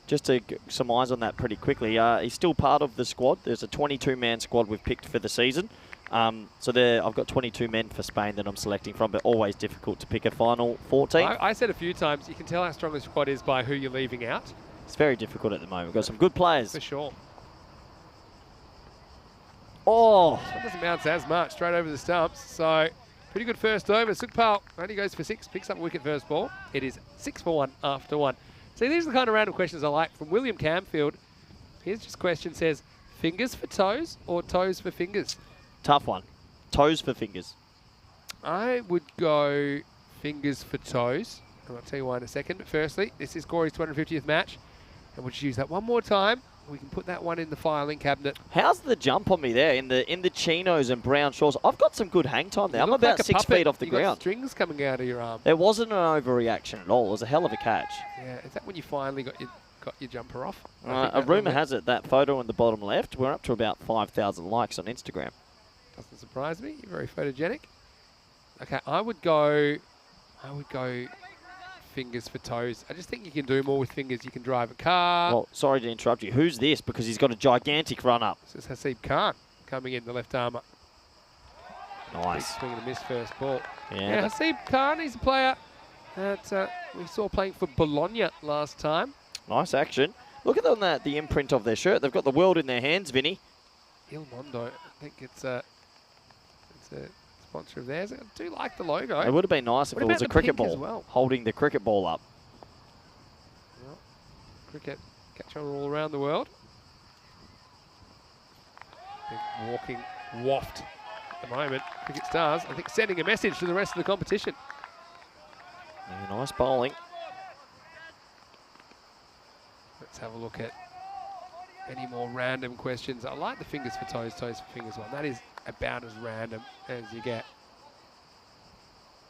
just to get some eyes on that pretty quickly. He's still part of the squad. There's a 22-man squad we've picked for the season. So I've got 22 men for Spain that I'm selecting from, but always difficult to pick a final 14. I said a few times, you can tell how strong the squad is by who you're leaving out. It's very difficult at the moment. We've got some good players. For sure. Oh! This one doesn't bounce as much, straight over the stumps. So, pretty good first over. Sukpal only goes for 6, picks up a wicket first ball. It is 6 for 1 after 1. See, these are the kind of random questions I like. From William Camfield, here's just a question, says, fingers for toes or toes for fingers? Tough one. Toes for fingers. I would go fingers for toes. And I'll tell you why in a second. But firstly, this is Corey's 250th match. And we'll just use that one more time. We can put that one in the filing cabinet. How's the jump on me there in the chinos and brown shorts? I've got some good hang time there. I'm about like 6 feet off the ground. Got strings coming out of your arm. There wasn't an overreaction at all. It was a hell of a catch. Yeah, is that when you finally got your jumper off? A rumour has it that photo in the bottom left, we're up to about 5,000 likes on Instagram. Doesn't surprise me. You're very photogenic. Okay, I would go fingers for toes. I just think you can do more with fingers. You can drive a car. Well, sorry to interrupt you. Who's this? Because he's got a gigantic run-up. This is Hasib Khan coming in, the left armour. Nice. Big swing and a miss first ball. Yeah. Hasib Khan, he's a player that we saw playing for Bologna last time. Nice action. Look at them, the imprint of their shirt. They've got the world in their hands, Vinny. Il Mondo, I think it's a sponsor of theirs. I do like the logo. It would have been nice if it was a cricket ball holding the cricket ball up. Well, cricket catch on all around the world. Walking waft at the moment. Cricket stars, I think, sending a message to the rest of the competition. Yeah, nice bowling. Let's have a look at any more random questions. I like the fingers for toes, toes for fingers one. That is about as random as you get.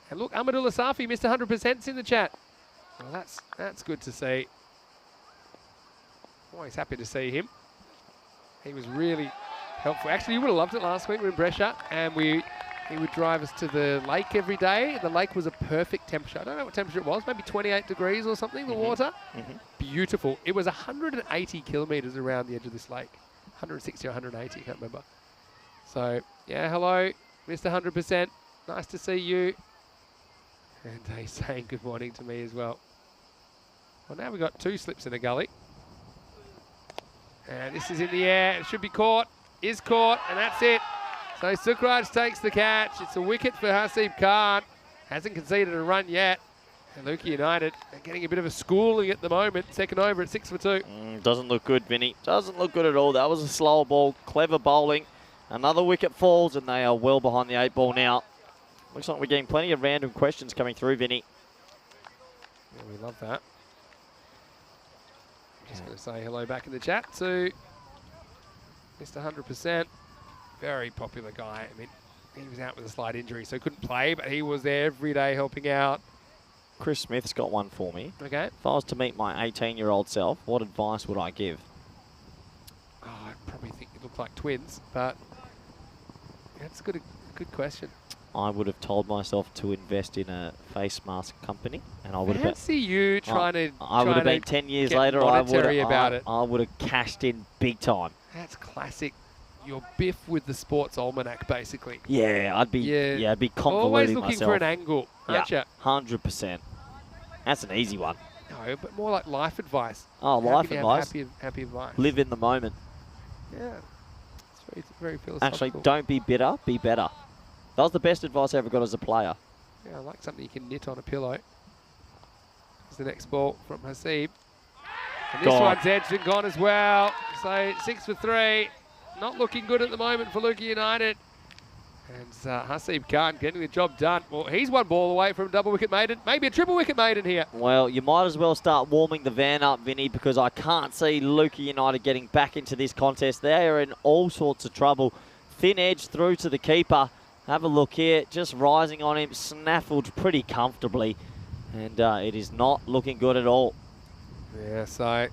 And look, Amadullah Safi missed 100% in the chat. Well, that's good to see. Always happy to see him. He was really helpful. Actually, you would have loved it last week. We were in Brescia, and he would drive us to the lake every day. The lake was a perfect temperature. I don't know what temperature it was, maybe 28 degrees or something, the water. Beautiful. It was 180 kilometres around the edge of this lake. 160 or 180, I can't remember. So, yeah, hello, Mr. 100%. Nice to see you. And he's saying good morning to me as well. Well, now we've got 2 slips in a gully. And this is in the air. It should be caught. Is caught, and that's it. So Sukraj takes the catch. It's a wicket for Hasib Khan. Hasn't conceded a run yet. And Luki United are getting a bit of a schooling at the moment. Second over at 6 for 2. Doesn't look good, Vinny. Doesn't look good at all. That was a slow ball. Clever bowling. Another wicket falls, and they are well behind the 8 ball now. Looks like we're getting plenty of random questions coming through, Vinny. Yeah, we love that. Just going to say hello back in the chat to Mr. 100%. Very popular guy. I mean, he was out with a slight injury, so couldn't play, but he was there every day helping out. Chris Smith's got one for me. Okay. If I was to meet my 18-year-old self, what advice would I give? Oh, I probably think you look like twins, but that's a good question. I would have told myself to invest in a face mask company, and I would have. Fancy you trying to. I would have been 10 years later. I would have cashed in big time. That's classic. You're Biff with the sports almanac, basically. Yeah, I'd be convoluting always looking myself. for an angle, aren't you? 100%. That's an easy one. No, but more like life advice. Oh, life advice. Happy advice. Live in the moment. Yeah, it's very philosophical. Actually, don't be bitter. Be better. That was the best advice I ever got as a player. Yeah, I like something you can knit on a pillow. Here's the next ball from Hasib. And this one's edged and gone as well. So 6 for 3. Not looking good at the moment for Luca United. And Hasib Khan getting the job done. Well, he's one ball away from a double wicket maiden. Maybe a triple wicket maiden here. Well, you might as well start warming the van up, Vinny, because I can't see Luca United getting back into this contest. They are in all sorts of trouble. Thin edge through to the keeper. Have a look here. Just rising on him. Snaffled pretty comfortably. And it is not looking good at all. Yeah, so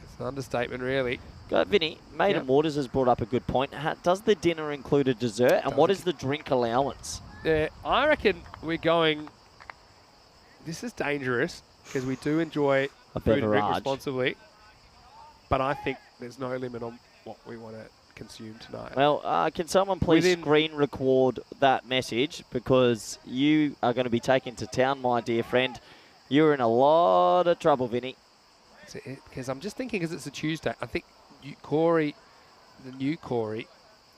it's an understatement, really. Go, Vinny. Maiden Waters has brought up a good point. Does the dinner include a dessert? And what is the drink allowance? Yeah, I reckon we're going... This is dangerous because we do enjoy A food and drink beverage. responsibly. But I think there's no limit on what we want to consume tonight. Well, can someone please screen record that message? Because you are going to be taken to town, my dear friend. You're in a lot of trouble, Vinny. Because I'm just thinking, because it's a Tuesday, I think Corey, the new Corey,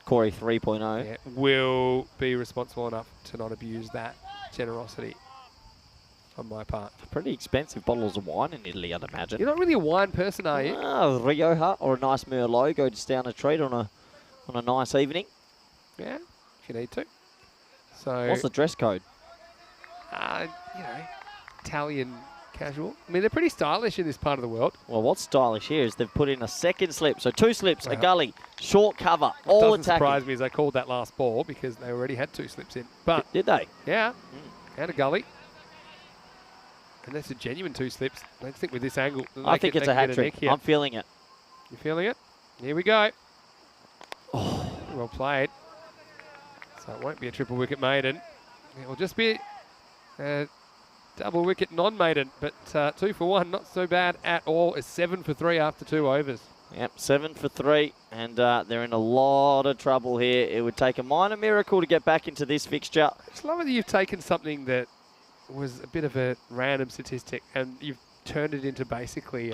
Corey 3.0. yeah, will be responsible enough to not abuse that generosity on my part. Pretty expensive bottles of wine in Italy, I'd imagine. You're not really a wine person, are you? Rioja or a nice Merlot, go just down a treat on a nice evening. Yeah, if you need to. So What's the dress code? you know, Italian casual. I mean, they're pretty stylish in this part of the world. Well, what's stylish here is they've put in a second slip. So 2 slips, a gully, short cover, all Doesn't attacking. surprise me as they called that last ball because they already had 2 slips in. But Did they? yeah, and a gully. And that's a genuine 2 slips. I don't think with this angle. I think it's a hat trick. I'm feeling it. You feeling it? Here we go. Oh, well played. So it won't be a triple wicket maiden. It will just be a double wicket non-maiden. But 2 for 1, not so bad at all. It's 7 for 3 after 2 overs. Yep, 7 for 3, and they're in a lot of trouble here. It would take a minor miracle to get back into this fixture. I just love that you've taken something that was a bit of a random statistic and you've turned it into basically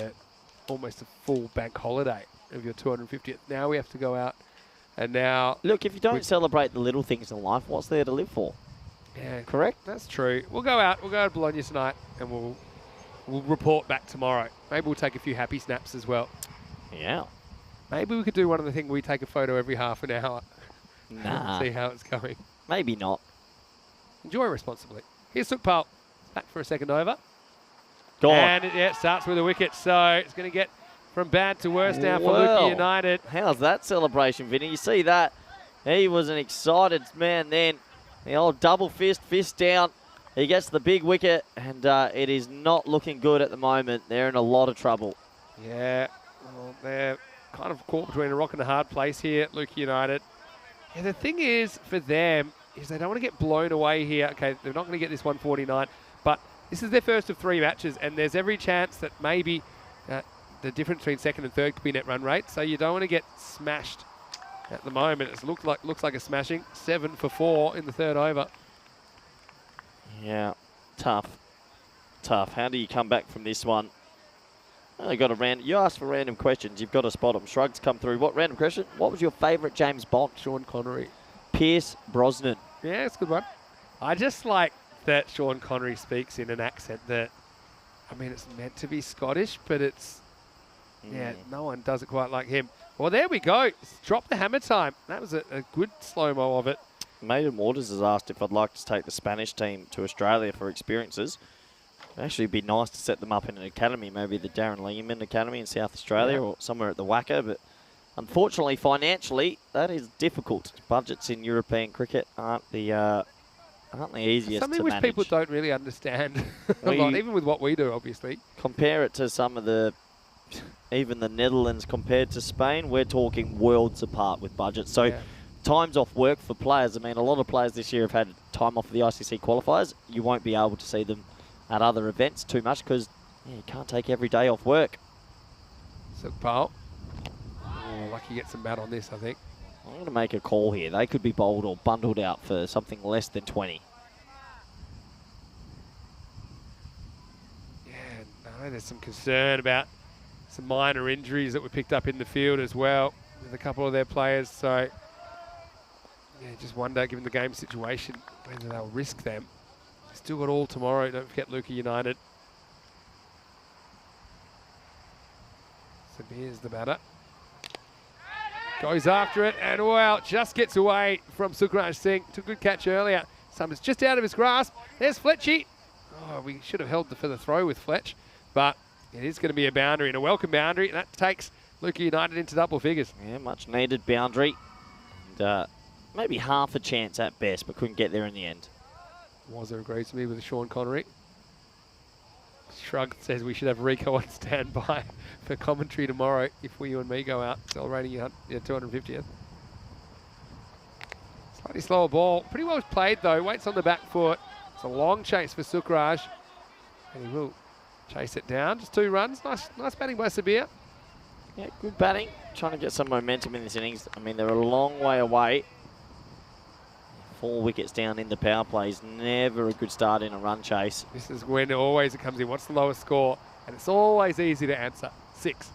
almost a full bank holiday of your 250th. Now we have to go out and now... Look, if you don't celebrate the little things in life, what's there to live for? Yeah, Correct? that's true. We'll go out. We'll go to Bologna tonight and we'll report back tomorrow. Maybe we'll take a few happy snaps as well. Yeah. Maybe we could do one of the things we take a photo every half an hour. Nah. See how it's going. Maybe not. Enjoy responsibly. Here's Sukpal. Back for a second over. Go on. And it starts with a wicket. So it's going to get from bad to worse now for Well, Luca United. How's that celebration, Vinny? You see that? He was an excited man then. The old double fist down. He gets the big wicket, and it is not looking good at the moment. They're in a lot of trouble. Yeah, well, they're kind of caught between a rock and a hard place here, Luca United. Yeah, the thing is, for them, is they don't want to get blown away here. Okay, they're not going to get this 149, but this is their first of 3 matches, and there's every chance that maybe the difference between second and third could be net run rate, so you don't want to get smashed at the moment. It looks like a smashing. 7 for 4 in the 3rd over. Yeah, tough. How do you come back from this one? Well, you asked for random questions. You've got to spot them. Shrugs come through. What random question? What was your favourite James Bond? Sean Connery. Pierce Brosnan. Yeah, it's a good one. I just like that Sean Connery speaks in an accent that, I mean, it's meant to be Scottish, but it's, yeah, no one does it quite like him. Well, there we go. Drop the hammer time. That was a good slow-mo of it. Maiden Waters has asked if I'd like to take the Spanish team to Australia for experiences. Actually, it'd be nice to set them up in an academy, maybe the Darren Lehman Academy in South Australia or somewhere at the WACA, but unfortunately, financially, that is difficult. Budgets in European cricket aren't the easiest Something to which manage. people don't really understand a lot, even with what we do, obviously. Compare it to some of even the Netherlands compared to Spain, we're talking worlds apart with budgets. So times off work for players. I mean, a lot of players this year have had time off for the ICC qualifiers. You won't be able to see them at other events too much because you can't take every day off work. Sukpal. Oh, lucky to get some bat on this, I think. I'm going to make a call here. They could be bowled or bundled out for something less than 20. Yeah, no, there's some concern about some minor injuries that were picked up in the field as well with a couple of their players. So, yeah, just wonder, given the game situation, whether they'll risk them. Still got all tomorrow. Don't forget Luca United. Sabeer's the batter. Goes after it, and well, just gets away from Sukraj Singh. Took a good catch earlier. Something's just out of his grasp. There's Fletchy. Oh, we should have held for the throw with Fletch, but it is going to be a boundary, and a welcome boundary, and that takes Luca United into double figures. Yeah, much needed boundary. And, maybe half a chance at best, but couldn't get there in the end. Wazza agrees with me with Sean Connery. Shrug says we should have Rico on standby for commentary tomorrow if you and me go out celebrating your 250th. Slightly slower ball. Pretty well played though. Waits on the back foot. It's a long chase for Sukraj. And he will chase it down. Just 2 runs. Nice batting by Sabeer. Yeah, good batting. Trying to get some momentum in this innings. I mean, they're a long way away. 4 wickets down in the power play is never a good start in a run chase. This is when it comes in. What's the lowest score? And it's always easy to answer. 6.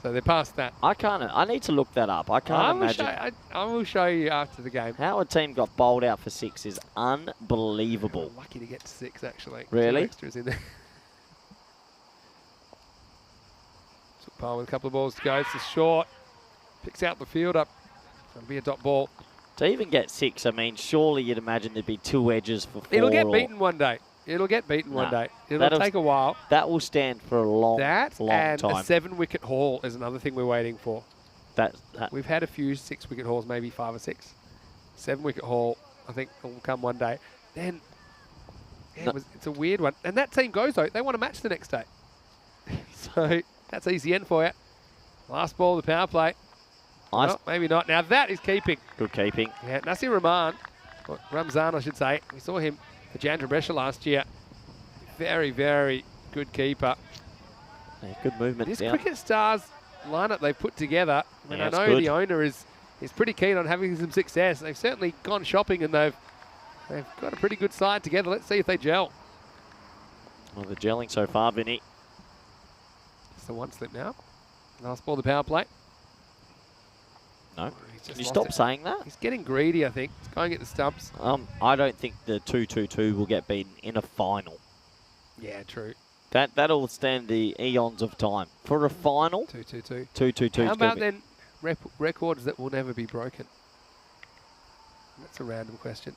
So they're past that. I need to look that up. I can't imagine. I will show you after the game. How a team got bowled out for 6 is unbelievable. Lucky to get to 6 actually. Really? 2 extras in there. Sukhpal with a couple of balls to go. It's just short. Picks out the fielder. It'll be a dot ball. To even get 6, I mean, surely you'd imagine there'd be 2 edges for 4. It'll get beaten one day. It'll get beaten one day. It'll take a while. That will stand for a long and time. A 7-wicket haul is another thing we're waiting for. We've had a few 6-wicket hauls, maybe 5 or 6. 7-wicket haul, I think, will come one day. Then, it's a weird one. And that team goes, though. They want to match the next day. So, that's easy end for you. Last ball of the power play. No, maybe not. Now, that is keeping. Good keeping. Yeah, Nasir Rahman, or Ramzan, I should say. We saw him for Jandra Brescia last year. Very, very good keeper. Yeah, good movement. This Cricket Stars lineup they've put together, I mean, I know the owner is pretty keen on having some success. They've certainly gone shopping and they've got a pretty good side together. Let's see if they gel. Well, they're gelling so far, Vinny. It's the 1 slip now. Last ball of the power play. No. Can you stop saying that? He's getting greedy, I think. He's going at the stumps. I don't think the 2-2-2 will get beaten in a final. Yeah, true. That'll stand the eons of time. For a final, 2-2-2. 2-2-2. How about then records that will never be broken? That's a random question.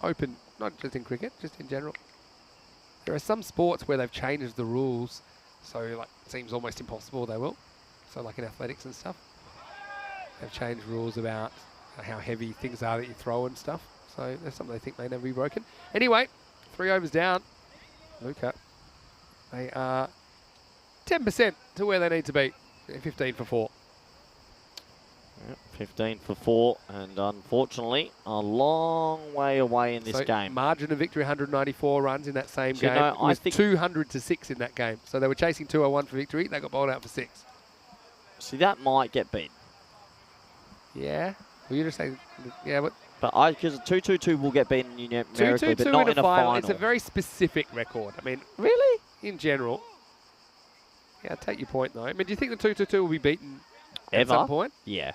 Open, not just in cricket, just in general. There are some sports where they've changed the rules, so like it seems almost impossible they will. So like in athletics and stuff. They've changed rules about how heavy things are that you throw and stuff. So there's something they think may never be broken. Anyway, 3 overs down. Luca. They are 10% to where they need to be. 15 for 4. Yep, 15 for 4. And unfortunately, a long way away in this game. Margin of victory, 194 runs in that same game. You know, it was 200 to 6 in that game. So they were chasing 201 for victory. They got bowled out for 6. See, that might get beat. Yeah. Well, you're just saying, yeah, but because 2-2-2 will get beaten numerically, but not in a final. It's a very specific record. I mean, really? In general. Yeah, I take your point, though. I mean, do you think the 2-2-2 will be beaten Ever? At some point? Yeah.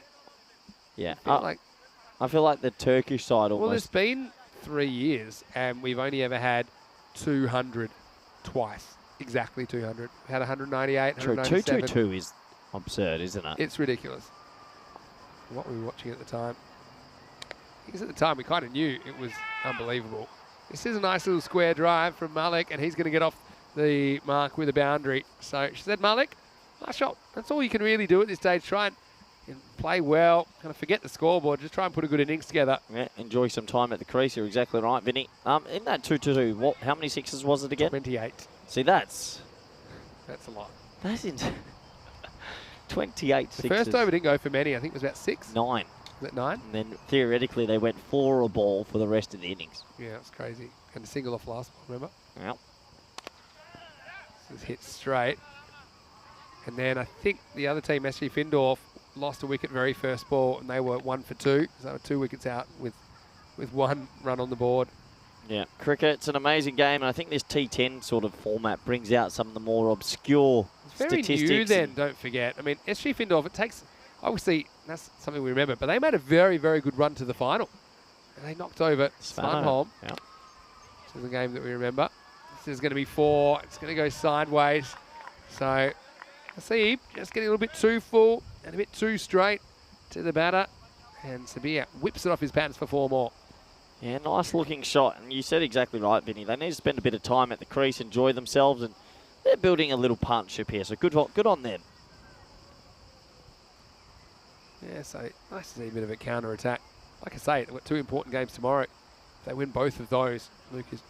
Yeah. I feel like the Turkish side almost. Well, there's been 3 years, and we've only ever had 200 twice. Exactly 200. We had 198, True. 197. 2-2-2 is absurd, isn't it? It's ridiculous. What were we watching at the time? Because at the time we kind of knew it was unbelievable. This is a nice little square drive from Malik, and he's going to get off the mark with a boundary. So she said, Malik, nice shot. That's all you can really do at this stage. Try and play well. Kind of forget the scoreboard. Just try and put a good innings together. Yeah, enjoy some time at the crease. You're exactly right, Vinny. In that 2-2-2, how many sixes was it again? 28. See, that's a lot. That's 28 the sixes. First over didn't go for many. I think it was about 6. 9. Was it 9? And then theoretically they went 4 a ball for the rest of the innings. Yeah, it's crazy. And a single off last ball, remember? Yep. This is hit straight. And then I think the other team, SG Findorf, lost a wicket very first ball, and they were 1 for 2. So they were 2 wickets out with 1 run on the board. Yeah, cricket's an amazing game, and I think this T10 sort of format brings out some of the more obscure Very statistics. new then, don't forget. I mean, SG Findorf, it takes, obviously, that's something we remember, but they made a very, very good run to the final. And they knocked over Svanholm. Yep. This is a game that we remember. This is going to be 4. It's going to go sideways. So Hasib just getting a little bit too full and a bit too straight to the batter. And Sabir whips it off his pads for 4 more. Yeah, nice looking shot. And you said exactly right, Vinny. They need to spend a bit of time at the crease, enjoy themselves, and they're building a little partnership here. So good on them. Yeah, so nice to see a bit of a counter-attack. Like I say, they've got 2 important games tomorrow. If they win both of those, Lucas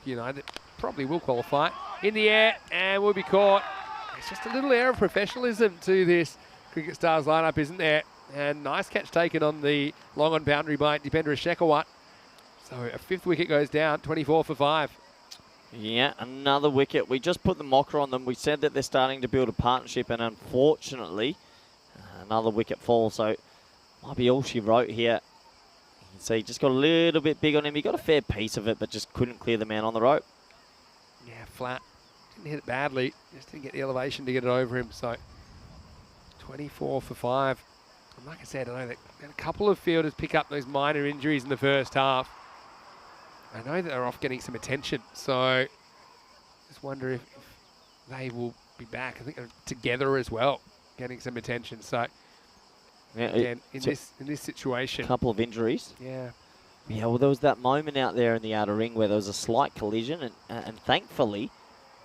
United probably will qualify. In the air, and will be caught. It's just a little air of professionalism to this Cricket Stars lineup, isn't there? And nice catch taken on the long-on boundary by Dipendra Shekhawat. So a 5th wicket goes down, 24 for 5. Yeah, another wicket. We just put the mocker on them. We said that they're starting to build a partnership, and unfortunately, another wicket fall. So might be all she wrote here. You can see just got a little bit big on him. He got a fair piece of it, but just couldn't clear the man on the rope. Yeah, flat. Didn't hit it badly. Just didn't get the elevation to get it over him. So 24 for 5. And like I said, I know that a couple of fielders pick up those minor injuries in the first half. I know that they're off getting some attention, so just wonder if they will be back. I think they're together as well, getting some attention. So Yeah, again, in this situation, a couple of injuries. yeah, Well, there was that moment out there in the outer ring where there was a slight collision, and thankfully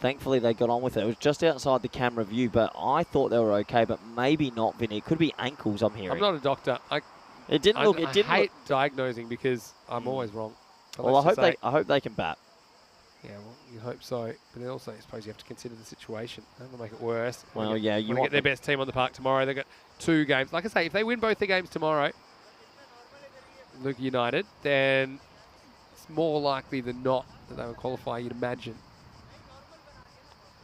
they got on with it. It was just outside the camera view, but I thought they were okay, but maybe not, Vinny. It could be ankles, I'm hearing. I'm not a doctor. I hate diagnosing because I'm always wrong. But Well, let's I hope they can bat. Yeah, well, you hope so. But also, I suppose you have to consider the situation. Don't want to make it worse. Well, yeah, you want to want get their best team on the park tomorrow. They've got 2 games. Like I say, if they win both their games tomorrow, Luke United, then it's more likely than not that they will qualify, you'd imagine.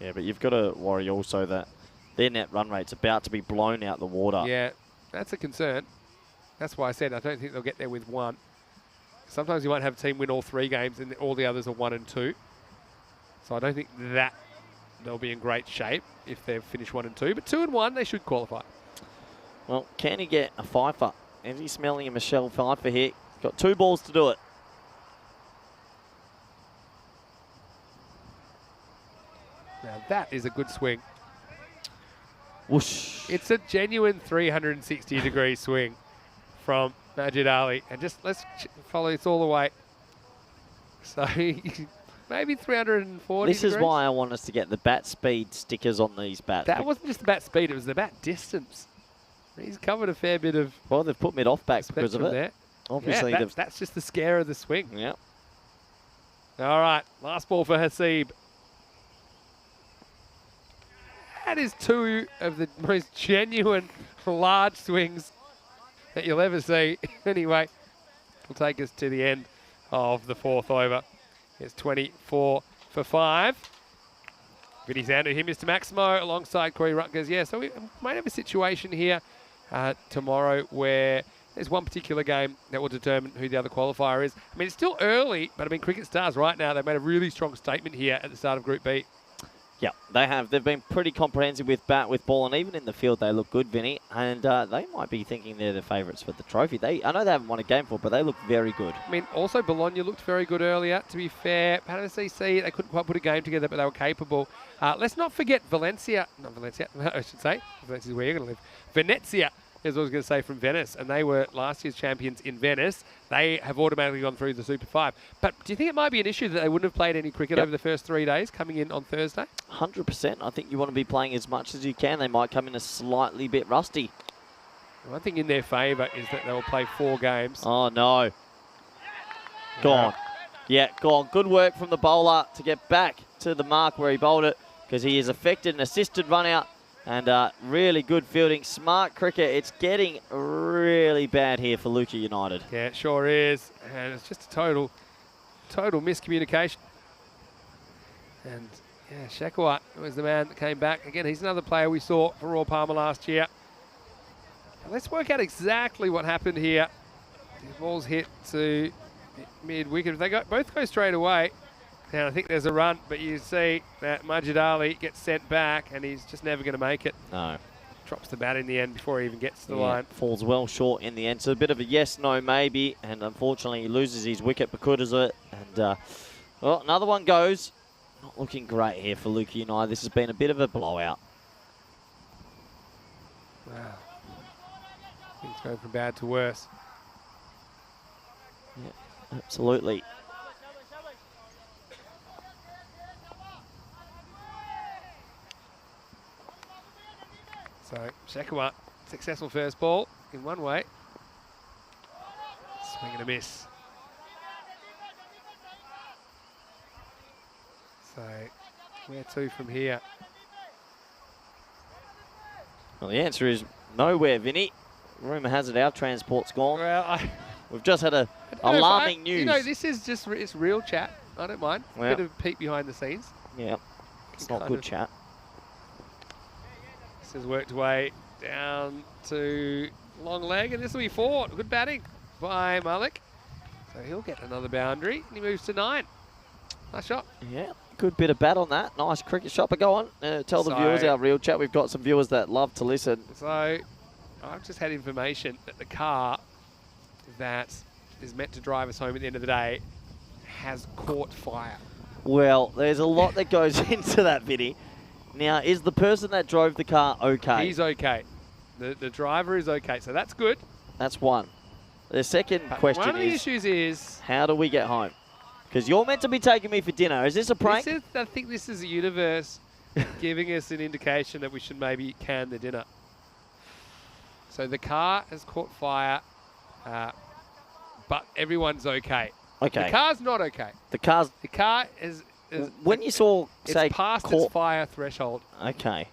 Yeah, but you've got to worry also that their net run rate's about to be blown out the water. Yeah, that's a concern. That's why I said I don't think they'll get there with 1. Sometimes you might have a team win all 3 games and all the others are 1 and 2. So I don't think that they'll be in great shape if they've finished 1 and 2. But 2 and 1, they should qualify. Well, can he get a fifer? Is he smelling a Michelle Pfeiffer here? He's got 2 balls to do it. Now that is a good swing. Whoosh. It's a genuine 360-degree swing from Majid Ali. And just let's follow this all the way. So maybe 340 This is why I want us to get the bat speed stickers on these bats. That wasn't just the bat speed, it was the bat distance. He's covered a fair bit of... Well, they've put mid-off back because of it. There. Obviously, yeah, that's just the scare of the swing. Yeah. All right, last ball for Hasib. That is 2 of the most genuine large swings that you'll ever see. Anyway, will take us to the end of the 4th over. It's 24 for 5. Vinny Sandu here, Mr. Maximo, alongside Corey Rutgers. Yeah, so we might have a situation here tomorrow where there's one particular game that will determine who the other qualifier is. I mean, it's still early, but I mean, Cricket Stars right now, they've made a really strong statement here at the start of Group B. Yeah, they have. They've been pretty comprehensive with bat, with ball, and even in the field they look good, Vinny. And they might be thinking they're the favourites for the trophy. I know they haven't won a game for, but they look very good. I mean, also Bologna looked very good earlier, to be fair. Panama CC, they couldn't quite put a game together, but they were capable. Let's not forget Valencia, not Valencia, I should say. Valencia's where you're going to live. Venezia is what I was going to say, from Venice, and they were last year's champions in Venice. They have automatically gone through the Super 5. But do you think it might be an issue that they wouldn't have played any cricket over the first 3 days, coming in on Thursday? 100%. I think you want to be playing as much as you can. They might come in a slightly bit rusty. One thing in their favour is that they will play 4 games. Oh, no. Gone. Yeah, gone. Good work from the bowler to get back to the mark where he bowled it, because he has affected an assisted run out. And really good fielding. Smart cricket. It's getting really bad here for Luca United. Yeah, it sure is. And it's just a total miscommunication. And yeah, Shekhawat was the man that came back. Again, he's another player we saw for Royal Palmer last year. Now let's work out exactly what happened here. The ball's hit to mid-wicket. If they both go straight away, and I think there's a run, but you see that Majid Ali gets sent back, and he's just never going to make it. No. Drops the bat in the end before he even gets to the line. Falls well short in the end. So a bit of a yes, no, maybe. And unfortunately, he loses his wicket because of it. And, well, another one goes. Not looking great here for Luca United. This has been a bit of a blowout. Wow. Things going from bad to worse. Yeah, absolutely. So, Shekwa, successful first ball in one way. Swing and a miss. So, where to from here? Well, the answer is nowhere, Vinny. Rumour has it our transport's gone. Well, We've just had a alarming news. You know, this is just it's real chat. I don't mind. Yeah. Bit of a peek behind the scenes. Yeah, it's Kind not good of- chat. This has worked way down to long leg, and this will be 4. Good batting by Malik. So he'll get another boundary, and he moves to 9. Nice shot. Yeah, good bit of bat on that. Nice cricket shot. But go on, tell the So- viewers our real chat. We've got some viewers that love to listen. So I've just had information that the car that is meant to drive us home at the end of the day has caught fire. Well, there's a lot that goes into that, Vinny. Now, is the person that drove the car okay? He's okay. The driver is okay, so that's good. That's one. The second But question one of the is, issues is how do we get home? Because you're meant to be taking me for dinner. Is this a prank? I think this is the universe giving us an indication that we should maybe can the dinner. So the car has caught fire, but everyone's okay. Okay. The car's not okay. The car's... The car is When you saw, say, it's past caught... its fire threshold. Okay.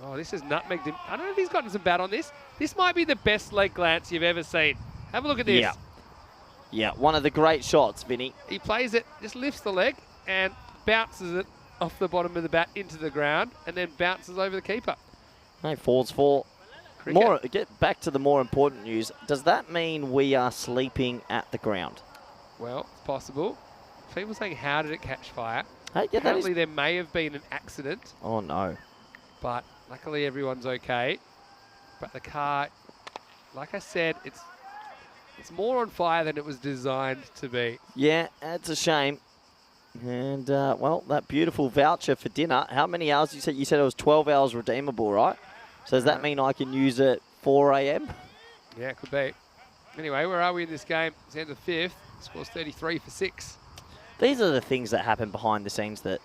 Oh, this is nutmegged him. I don't know if he's gotten some bat on this. This might be the best leg glance you've ever seen. Have a look at this. Yeah. Yeah, one of the great shots, Vinny. He plays it, just lifts the leg and bounces it off the bottom of the bat into the ground and then bounces over the keeper. No, falls for... Cricket. Get back to the more important news. Does that mean we are sleeping at the ground? Well, it's possible. People saying, how did it catch fire? Hey, yeah, that Apparently is... there may have been an accident, Oh, no. but luckily everyone's okay. But the car, like I said, it's more on fire than it was designed to be. Yeah, that's a shame. And, well, that beautiful voucher for dinner. How many hours? You said it was 12 hours redeemable, right? So does that mean I can use it 4 a.m.? Yeah, it could be. Anyway, where are we in this game? It's the end of the 5th. Scores 33 for 6. These are the things that happen behind the sines that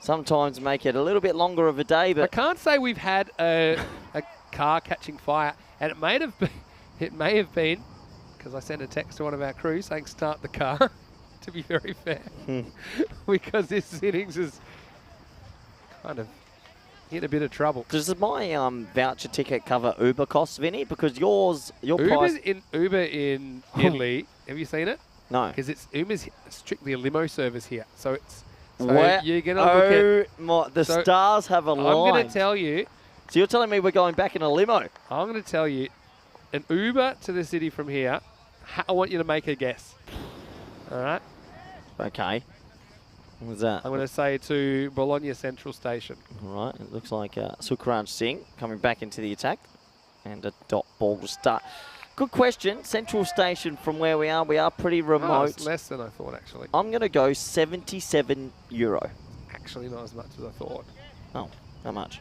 sometimes make it a little bit longer of a day, I but can't say we've had a car catching fire, and it may have been because I sent a text to one of our crew saying start the car. To be very fair, because this innings is kind of in a bit of trouble. does my voucher ticket cover Uber costs, Vinny? Because your price... Uber in Italy. Have you seen it? No. Because Uber's strictly a limo service here, so it's. So Where- you're gonna look at. the So stars have aligned. I'm going to tell you. So you're telling me we're going back in a limo? I'm going to tell you, an Uber to the city from here. I want you to make a guess. All right. Okay. What was that? I'm going to say to Bologna Central Station. All right. It looks like Sukraj Singh coming back into the attack. And a dot ball to start. Good question. Central Station from where we are pretty Oh, remote. it's less than I thought, actually. I'm going to go €77. Actually, not as much as I thought. Oh, how much?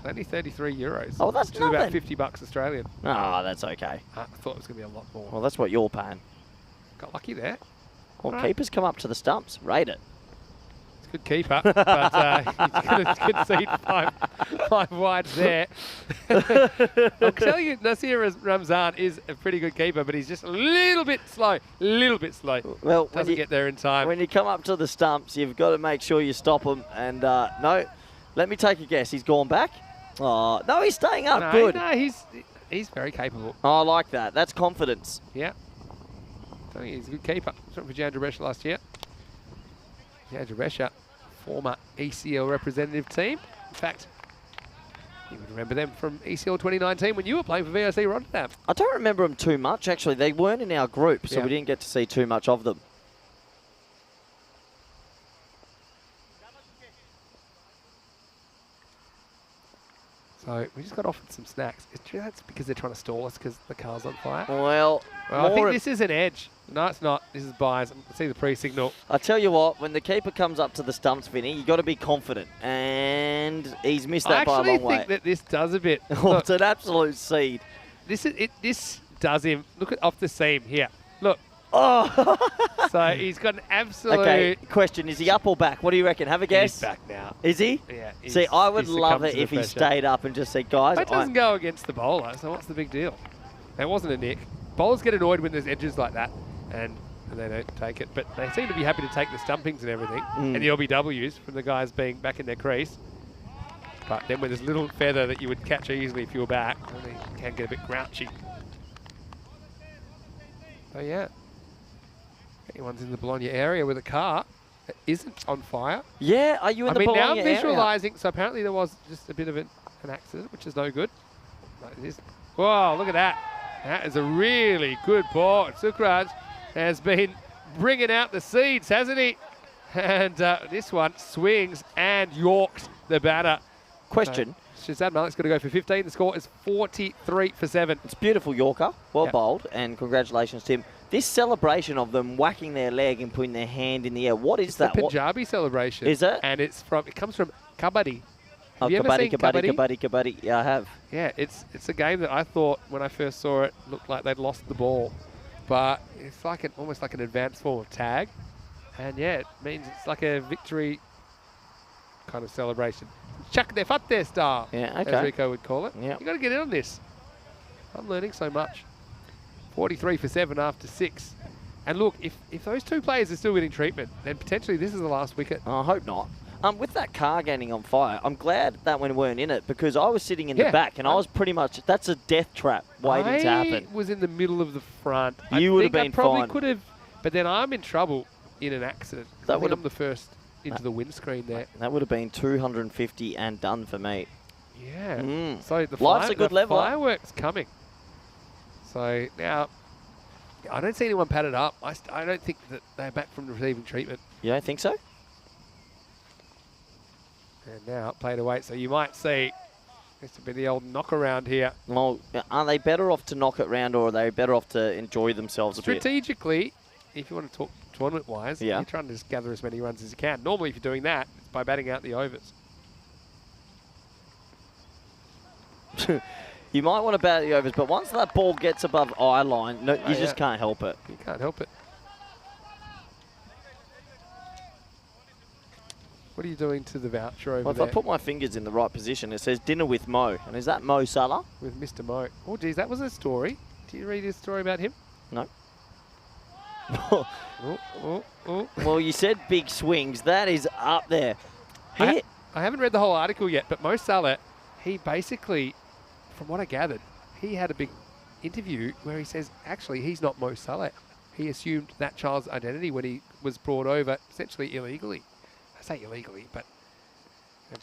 Only 33 euros. Oh, that's which is about nothing. 50 bucks Australian. Oh, that's okay. I thought it was going to be a lot more. Well, that's what you're paying. Got lucky there. Well, Right. keepers come up to the stumps. Rate it. It's a good keeper, but he's going to concede five wides there. I'm telling you, Nasir Ramzan is a pretty good keeper, but he's just a little bit slow. Well, Doesn't get there in time. when you come up to the stumps, you've got to make sure you stop them. And no, let me take a guess. He's gone back. Oh, no, he's staying up. No, Good. No, he's very capable. Oh, I like that. That's confidence. Yeah. I think he's a good keeper. Shot for Jan Jaresha last year. Jan Jaresha, former ECL representative team. In fact, you would remember them from ECL 2019 when you were playing for VOC Rotterdam. I don't remember them too much, actually. They weren't in our group, so Yeah. we didn't get to see too much of them. So So we just got offered some snacks. Is true that's because they're trying to stall us because the car's on fire? Well, I think this is an edge. No, it's not. This is buys. See the pre-signal. I tell you what, when the keeper comes up to the stumps, Vinny, you got to be confident. And he's missed that by a long way. I actually think that this does a bit. Oh, it's an absolute seed. This is it. This does him. Look at off the seam here. Look. Oh. So he's got an absolute. Okay, question. Is he up or back? What do you reckon? Have a guess. He's back now. Is he? Yeah. See, I would love it if he stayed up and just said, guys. That doesn't go against the bowler, so what's the big deal? That wasn't a nick. Bowlers get annoyed when there's edges like that, and they don't take it. But they seem to be happy to take the stumpings and everything, and the LBWs from the guys being back in their crease. But then when there's a little feather that you would catch easily if you were back, they can get a bit grouchy. So yeah. Anyone's in the Bologna area with a car that isn't on fire. Yeah, are you in the Bologna area? Now I'm visualising, so apparently there was just a bit of an accident, which is no good. But it is. Whoa, look at that. That is a really good ball. Sukraj has been bringing out the seeds, hasn't he? And this one swings and yorks the batter. Question. So Shazad Malik's going to go for 15. The score is 43 for 7. It's beautiful Yorker. Well bowled, and congratulations to him. This celebration of them whacking their leg and putting their hand in the air, what is that? The Punjabi celebration. Is it? And it comes from Kabaddi. Oh, Have you ever seen Kabaddi? Kabaddi. Yeah, I have. Yeah, it's a game that I thought when I first saw it looked like they'd lost the ball, but it's like almost like an advanced form of tag, and yeah, it means it's like a victory kind of celebration. Chuck their foot there style, yeah, okay. as Rico would call it. Yeah, you got to get in on this. I'm learning so much. 43 for 7 after 6. And look, if those two players are still getting treatment, then potentially this is the last wicket. I hope not. With that car getting on fire, I'm glad that one weren't in it because I was sitting in the back and I was pretty much, that's a death trap waiting to happen. I was in the middle of the front. You would have been fine. I probably could have, but then I'm in trouble in an accident. That would have the first into the windscreen there. That would have been 250 and done for me. Yeah. So the life's a good level. Fireworks coming. So now, I don't see anyone padded up. I don't think that they're back from receiving treatment. You don't think so? And now played away. So you might see this will be the old knock around here. Well, are they better off to knock it round or are they better off to enjoy themselves a bit? Strategically, if you want to talk tournament-wise, you're trying to just gather as many runs as you can. Normally, if you're doing that, it's by batting out the overs. You might want to bat the overs, but once that ball gets above eye line, you just can't help it. You can't help it. What are you doing to the voucher over there? If I put my fingers in the right position, it says dinner with Mo. And is that Mo Salah? With Mr. Mo. Oh, geez, that was a story. Did you read a story about him? No. Oh. Well, you said big swings. That is up there. I haven't read the whole article yet, but Mo Salah, he basically, from what I gathered, he had a big interview where he says, actually, he's not Mo Salah. He assumed that child's identity when he was brought over, essentially illegally. I say illegally, but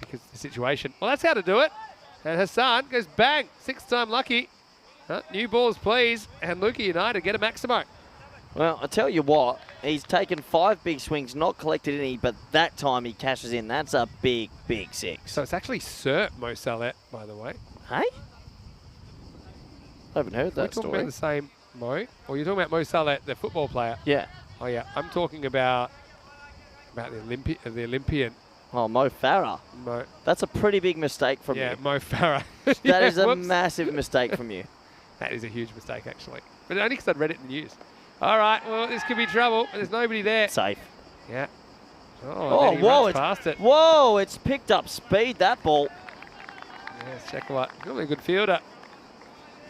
because of the situation. Well, that's how to do it. And Hassan goes bang, 6th time lucky. New balls, please. And Luca United get a Maximo. Well, I tell you what, he's taken 5 big swings, not collected any, but that time he cashes in. That's a big, big 6. So it's actually Sir Mo Salah, by the way. Hey? I haven't heard that story. We're talking about the same Mo? Or you're talking about Mo Salah, the football player? Yeah. Oh, yeah. I'm talking about the Olympian. Oh, Mo Farah. That's a pretty big mistake from you. Yeah, Mo Farah. That is a massive mistake from you. That is a huge mistake, actually. But only because I'd read it in the news. All right, well, this could be trouble. There's nobody there. Safe. Yeah. Oh, whoa. Whoa, it's picked up speed, that ball. Yes, check what. Really a good fielder.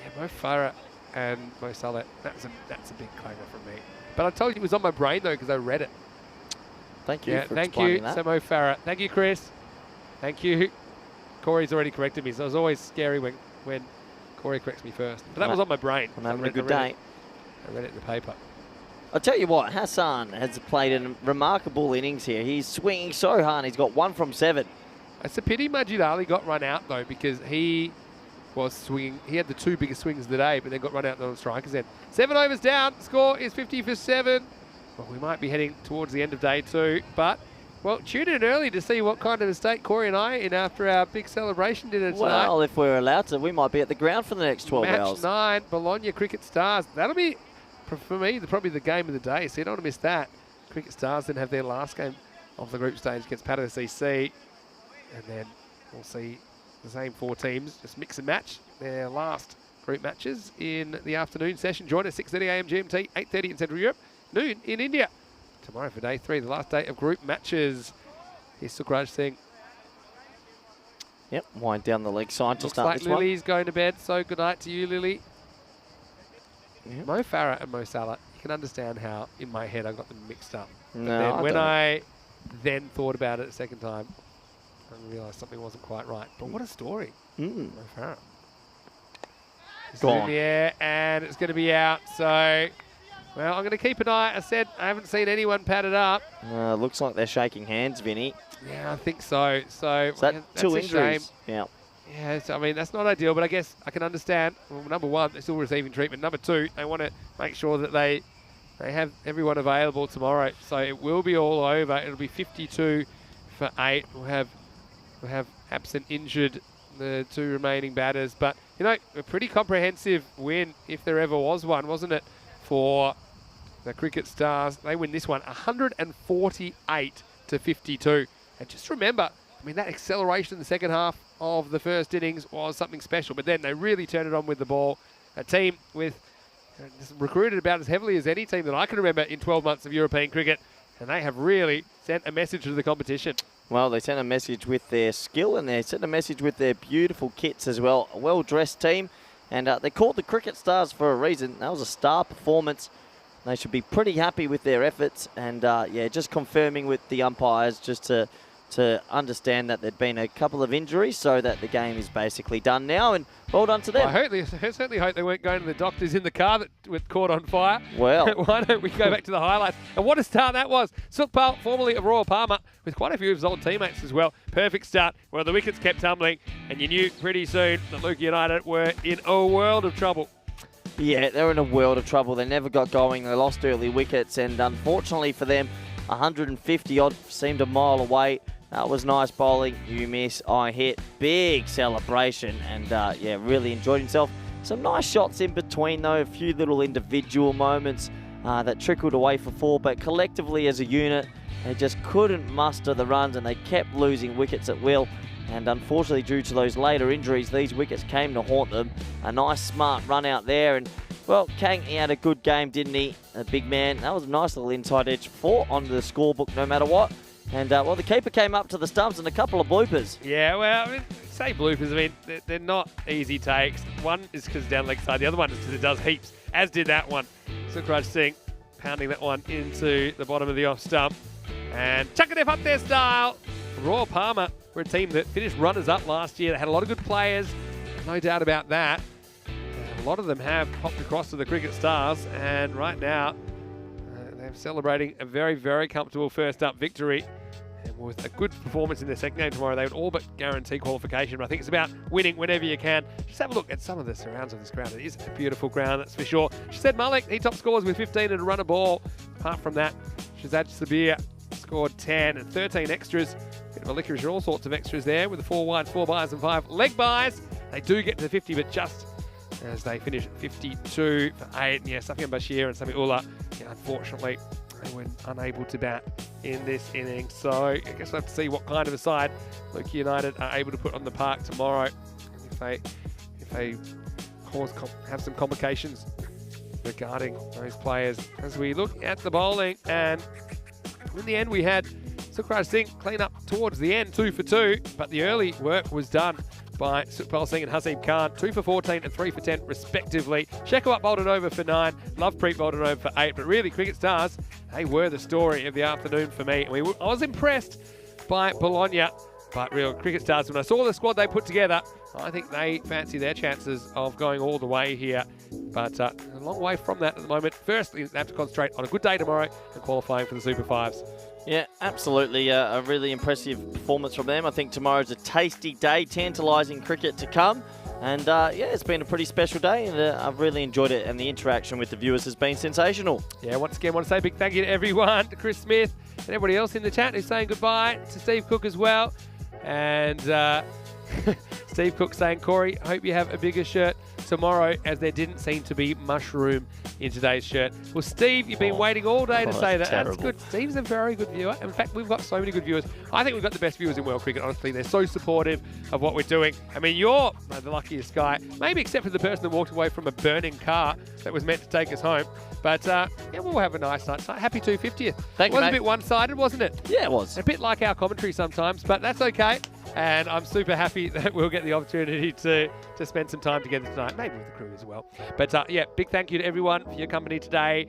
Yeah, Mo Farah and Mo Salah. That's a big clanger from me. But I told you it was on my brain, though, because I read it. Thank you for thank explaining you, that. So Mo Farah. Thank you, Chris. Thank you. Corey's already corrected me, so it was always scary when Corey corrects me first. But that was on my brain. I'm having a good day. I read it in the paper. I'll tell you what, Hassan has played a remarkable innings here. He's swinging so hard. He's got 1 from 7. It's a pity Majid Ali got run out, though, because he was swinging. He had the 2 biggest swings of the day, but then got run out on the strikers end. 7 overs down. Score is 50 for 7. Well, we might be heading towards the end of day 2, but Well, tune in early to see what kind of mistake Corey and I in after our big celebration dinner tonight. Well, if we're allowed to, we might be at the ground for the next 12 hours. Match 9, Bologna Cricket Stars. That'll be, for me, probably the game of the day, so you don't want to miss that. Cricket Stars then have their last game of the group stage against Pato CC, and then we'll see the same 4 teams just mix and match their last group matches in the afternoon session. Join us 6:30 a.m. GMT, 8:30 in Central Europe, noon in India. Tomorrow for day 3, the last day of group matches. Here's Sukraj Singh. Yep, wind down the leg side to Looks start like this Lily's going to bed, so good night to you, Lily. Yep. Mo Farah and Mo Salah, you can understand how in my head I got them mixed up. But No, then I when don't. I then thought about it a second time, I realised something wasn't quite right. But what a story, Mm. Mo Farah. It's Gone. in the air and it's going to be out. So, well, I'm going to keep an eye. I said I haven't seen anyone pad it up. Looks like they're shaking hands, Vinny. Yeah, I think so. So Is that that's 2 a injuries? shame. Yeah. Yeah, so, I mean, that's not ideal, but I guess I can understand. Well, number 1, they're still receiving treatment. Number 2, they want to make sure that they have everyone available tomorrow. So it will be all over. It'll be 52 for 8. We'll have absent, injured, the 2 remaining batters. But, you know, a pretty comprehensive win, if there ever was one, wasn't it, for the Cricket Stars. They win this one 148 to 52. And just remember, I mean, that acceleration in the second half of the first innings was something special, but then they really turned it on with the ball. A team with just recruited about as heavily as any team that I can remember in 12 months of European cricket, and they have really sent a message to the competition. Well, they sent a message with their skill, and they sent a message with their beautiful kits as well. A well-dressed team, and they're called the Cricket Stars for a reason. That was a star performance. They should be pretty happy with their efforts, and yeah, just confirming with the umpires just to understand that there'd been a couple of injuries, so that the game is basically done now, and well done to them. Well, I certainly hope they weren't going to the doctors in the car that were caught on fire. Well. Why don't we go back to the highlights? And what a start that was. Sukhpal, formerly of Royal Palmer, with quite a few of his old teammates as well. Perfect start. Well, the wickets kept tumbling, and you knew pretty soon that Luke United were in a world of trouble. Yeah, they're in a world of trouble. They never got going. They lost early wickets, and unfortunately for them, 150-odd seemed a mile away. That was nice bowling. You miss, I hit. Big celebration, and yeah, really enjoyed himself. Some nice shots in between, though. A few little individual moments that trickled away for 4, but collectively as a unit, they just couldn't muster the runs, and they kept losing wickets at will. And unfortunately, due to those later injuries, these wickets came to haunt them. A nice, smart run out there, and well, Kang, he had a good game, didn't he? A big man. That was a nice little inside edge 4 onto the scorebook, no matter what. And, well, the keeper came up to the stumps and a couple of bloopers. Yeah, well, I mean, say bloopers, I mean, they're not easy takes. One is because it's down leg side. The other one is because it does heaps, as did that one. Sukraj Singh pounding that one into the bottom of the off stump. And chucking it up their style. Royal Palmer were a team that finished runners-up last year. They had a lot of good players, no doubt about that. And a lot of them have popped across to the Cricket Stars, and right now they're celebrating a very, very comfortable first-up victory. And with a good performance in their second game tomorrow, they would all but guarantee qualification. But I think it's about winning whenever you can. Just have a look at some of the surrounds of this ground. It is a beautiful ground, that's for sure. Shazad Malik, he top scores with 15 and a run a ball. Apart from that, Shazad Sabir scored 10 and 13 extras. Bit of a licorice and all sorts of extras there with the 4 wides, 4 byes and 5 leg byes. They do get to the 50, but just as they finish 52 for 8. And yeah, Safian Bashir and Sami Ullah, yeah, unfortunately, they were unable to bat in this inning. So I guess we'll have to see what kind of a side Luke United are able to put on the park tomorrow. And if they have some complications regarding those players. As we look at the bowling, and in the end we had Sukraj Singh clean up towards the end, 2 for 2, but the early work was done by Sukhpal Singh and Haseeb Khan, 2 for 14 and 3 for 10 respectively. Shekhawat bowled it over for 9, Lovepreet bowled it over for 8, but really Cricket Stars, they were the story of the afternoon for me. I was impressed by Bologna, but real Cricket Stars, when I saw the squad they put together, I think they fancy their chances of going all the way here. But a long way from that at the moment. Firstly, they have to concentrate on a good day tomorrow and qualifying for the Super Fives. Yeah, absolutely. A really impressive performance from them. I think tomorrow's a tasty day, tantalising cricket to come. And yeah, it's been a pretty special day, and I've really enjoyed it, and the interaction with the viewers has been sensational. Yeah, once again, want to say a big thank you to everyone, to Chris Smith, and everybody else in the chat who's saying goodbye to Steve Cook as well. And Steve Cook saying, Corey, hope you have a bigger shirt tomorrow, as there didn't seem to be mushroom in today's shirt. Well, Steve, you've been waiting all day to say that. Terrible. That's good. Steve's a very good viewer. In fact, we've got so many good viewers. I think we've got the best viewers in world cricket, honestly. They're so supportive of what we're doing. I mean, you're the luckiest guy, maybe except for the person that walked away from a burning car that was meant to take us home. But, yeah, we'll have a nice night tonight. Happy 250th. Thank you, It was mate. a bit one-sided, wasn't it? Yeah, it was. A bit like our commentary sometimes, but that's okay. And I'm super happy that we'll get the opportunity to spend some time together tonight, maybe with the crew as well. But yeah, big thank you to everyone for your company today.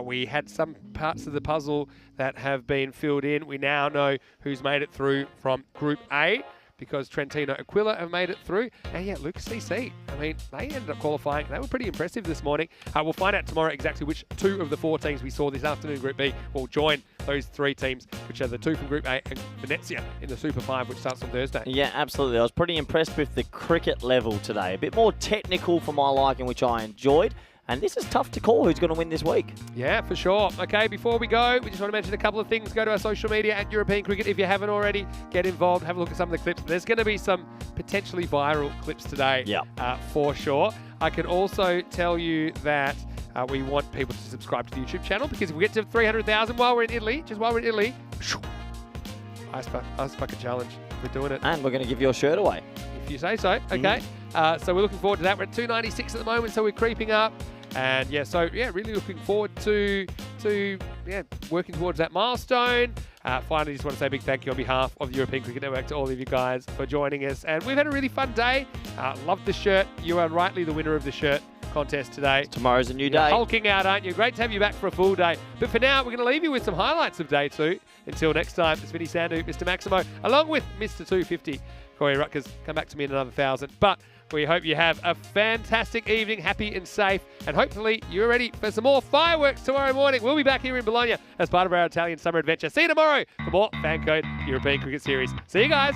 We had some parts of the puzzle that have been filled in. We now know who's made it through from Group A, because Trentino Aquila have made it through. And yeah, Lucas CC, I mean, they ended up qualifying. They were pretty impressive this morning. We'll find out tomorrow exactly which 2 of the 4 teams we saw this afternoon, Group B, will join those 3 teams, which are the 2 from Group A and Venezia in the Super 5, which starts on Thursday. Yeah, absolutely. I was pretty impressed with the cricket level today. A bit more technical for my liking, which I enjoyed. And this is tough to call who's going to win this week. Yeah, for sure. Okay, before we go, we just want to mention a couple of things. Go to our social media at European Cricket. If you haven't already, get involved. Have a look at some of the clips. There's going to be some potentially viral clips today, for sure. I can also tell you that we want people to subscribe to the YouTube channel, because if we get to 300,000 while we're in Italy, Ice Bucket Challenge. We're doing it. And we're going to give your shirt away. If you say so. Okay. So we're looking forward to that. We're at 296 at the moment, so we're creeping up. And yeah, so yeah, really looking forward to working towards that milestone. Finally, just want to say a big thank you on behalf of the European Cricket Network to all of you guys for joining us. And we've had a really fun day. Loved the shirt. You are rightly the winner of the shirt contest today. Tomorrow's a new You're day. hulking out, aren't you? Great to have you back for a full day. But for now, we're going to leave you with some highlights of day 2. Until next time, it's Vinny Sandu, Mr. Maximo, along with Mr. 250, Corey Rutgers. Come back to me in another 1,000. But we hope you have a fantastic evening, happy and safe, and hopefully you're ready for some more fireworks tomorrow morning. We'll be back here in Bologna as part of our Italian summer adventure. See you tomorrow for more FanCode European Cricket Series. See you guys.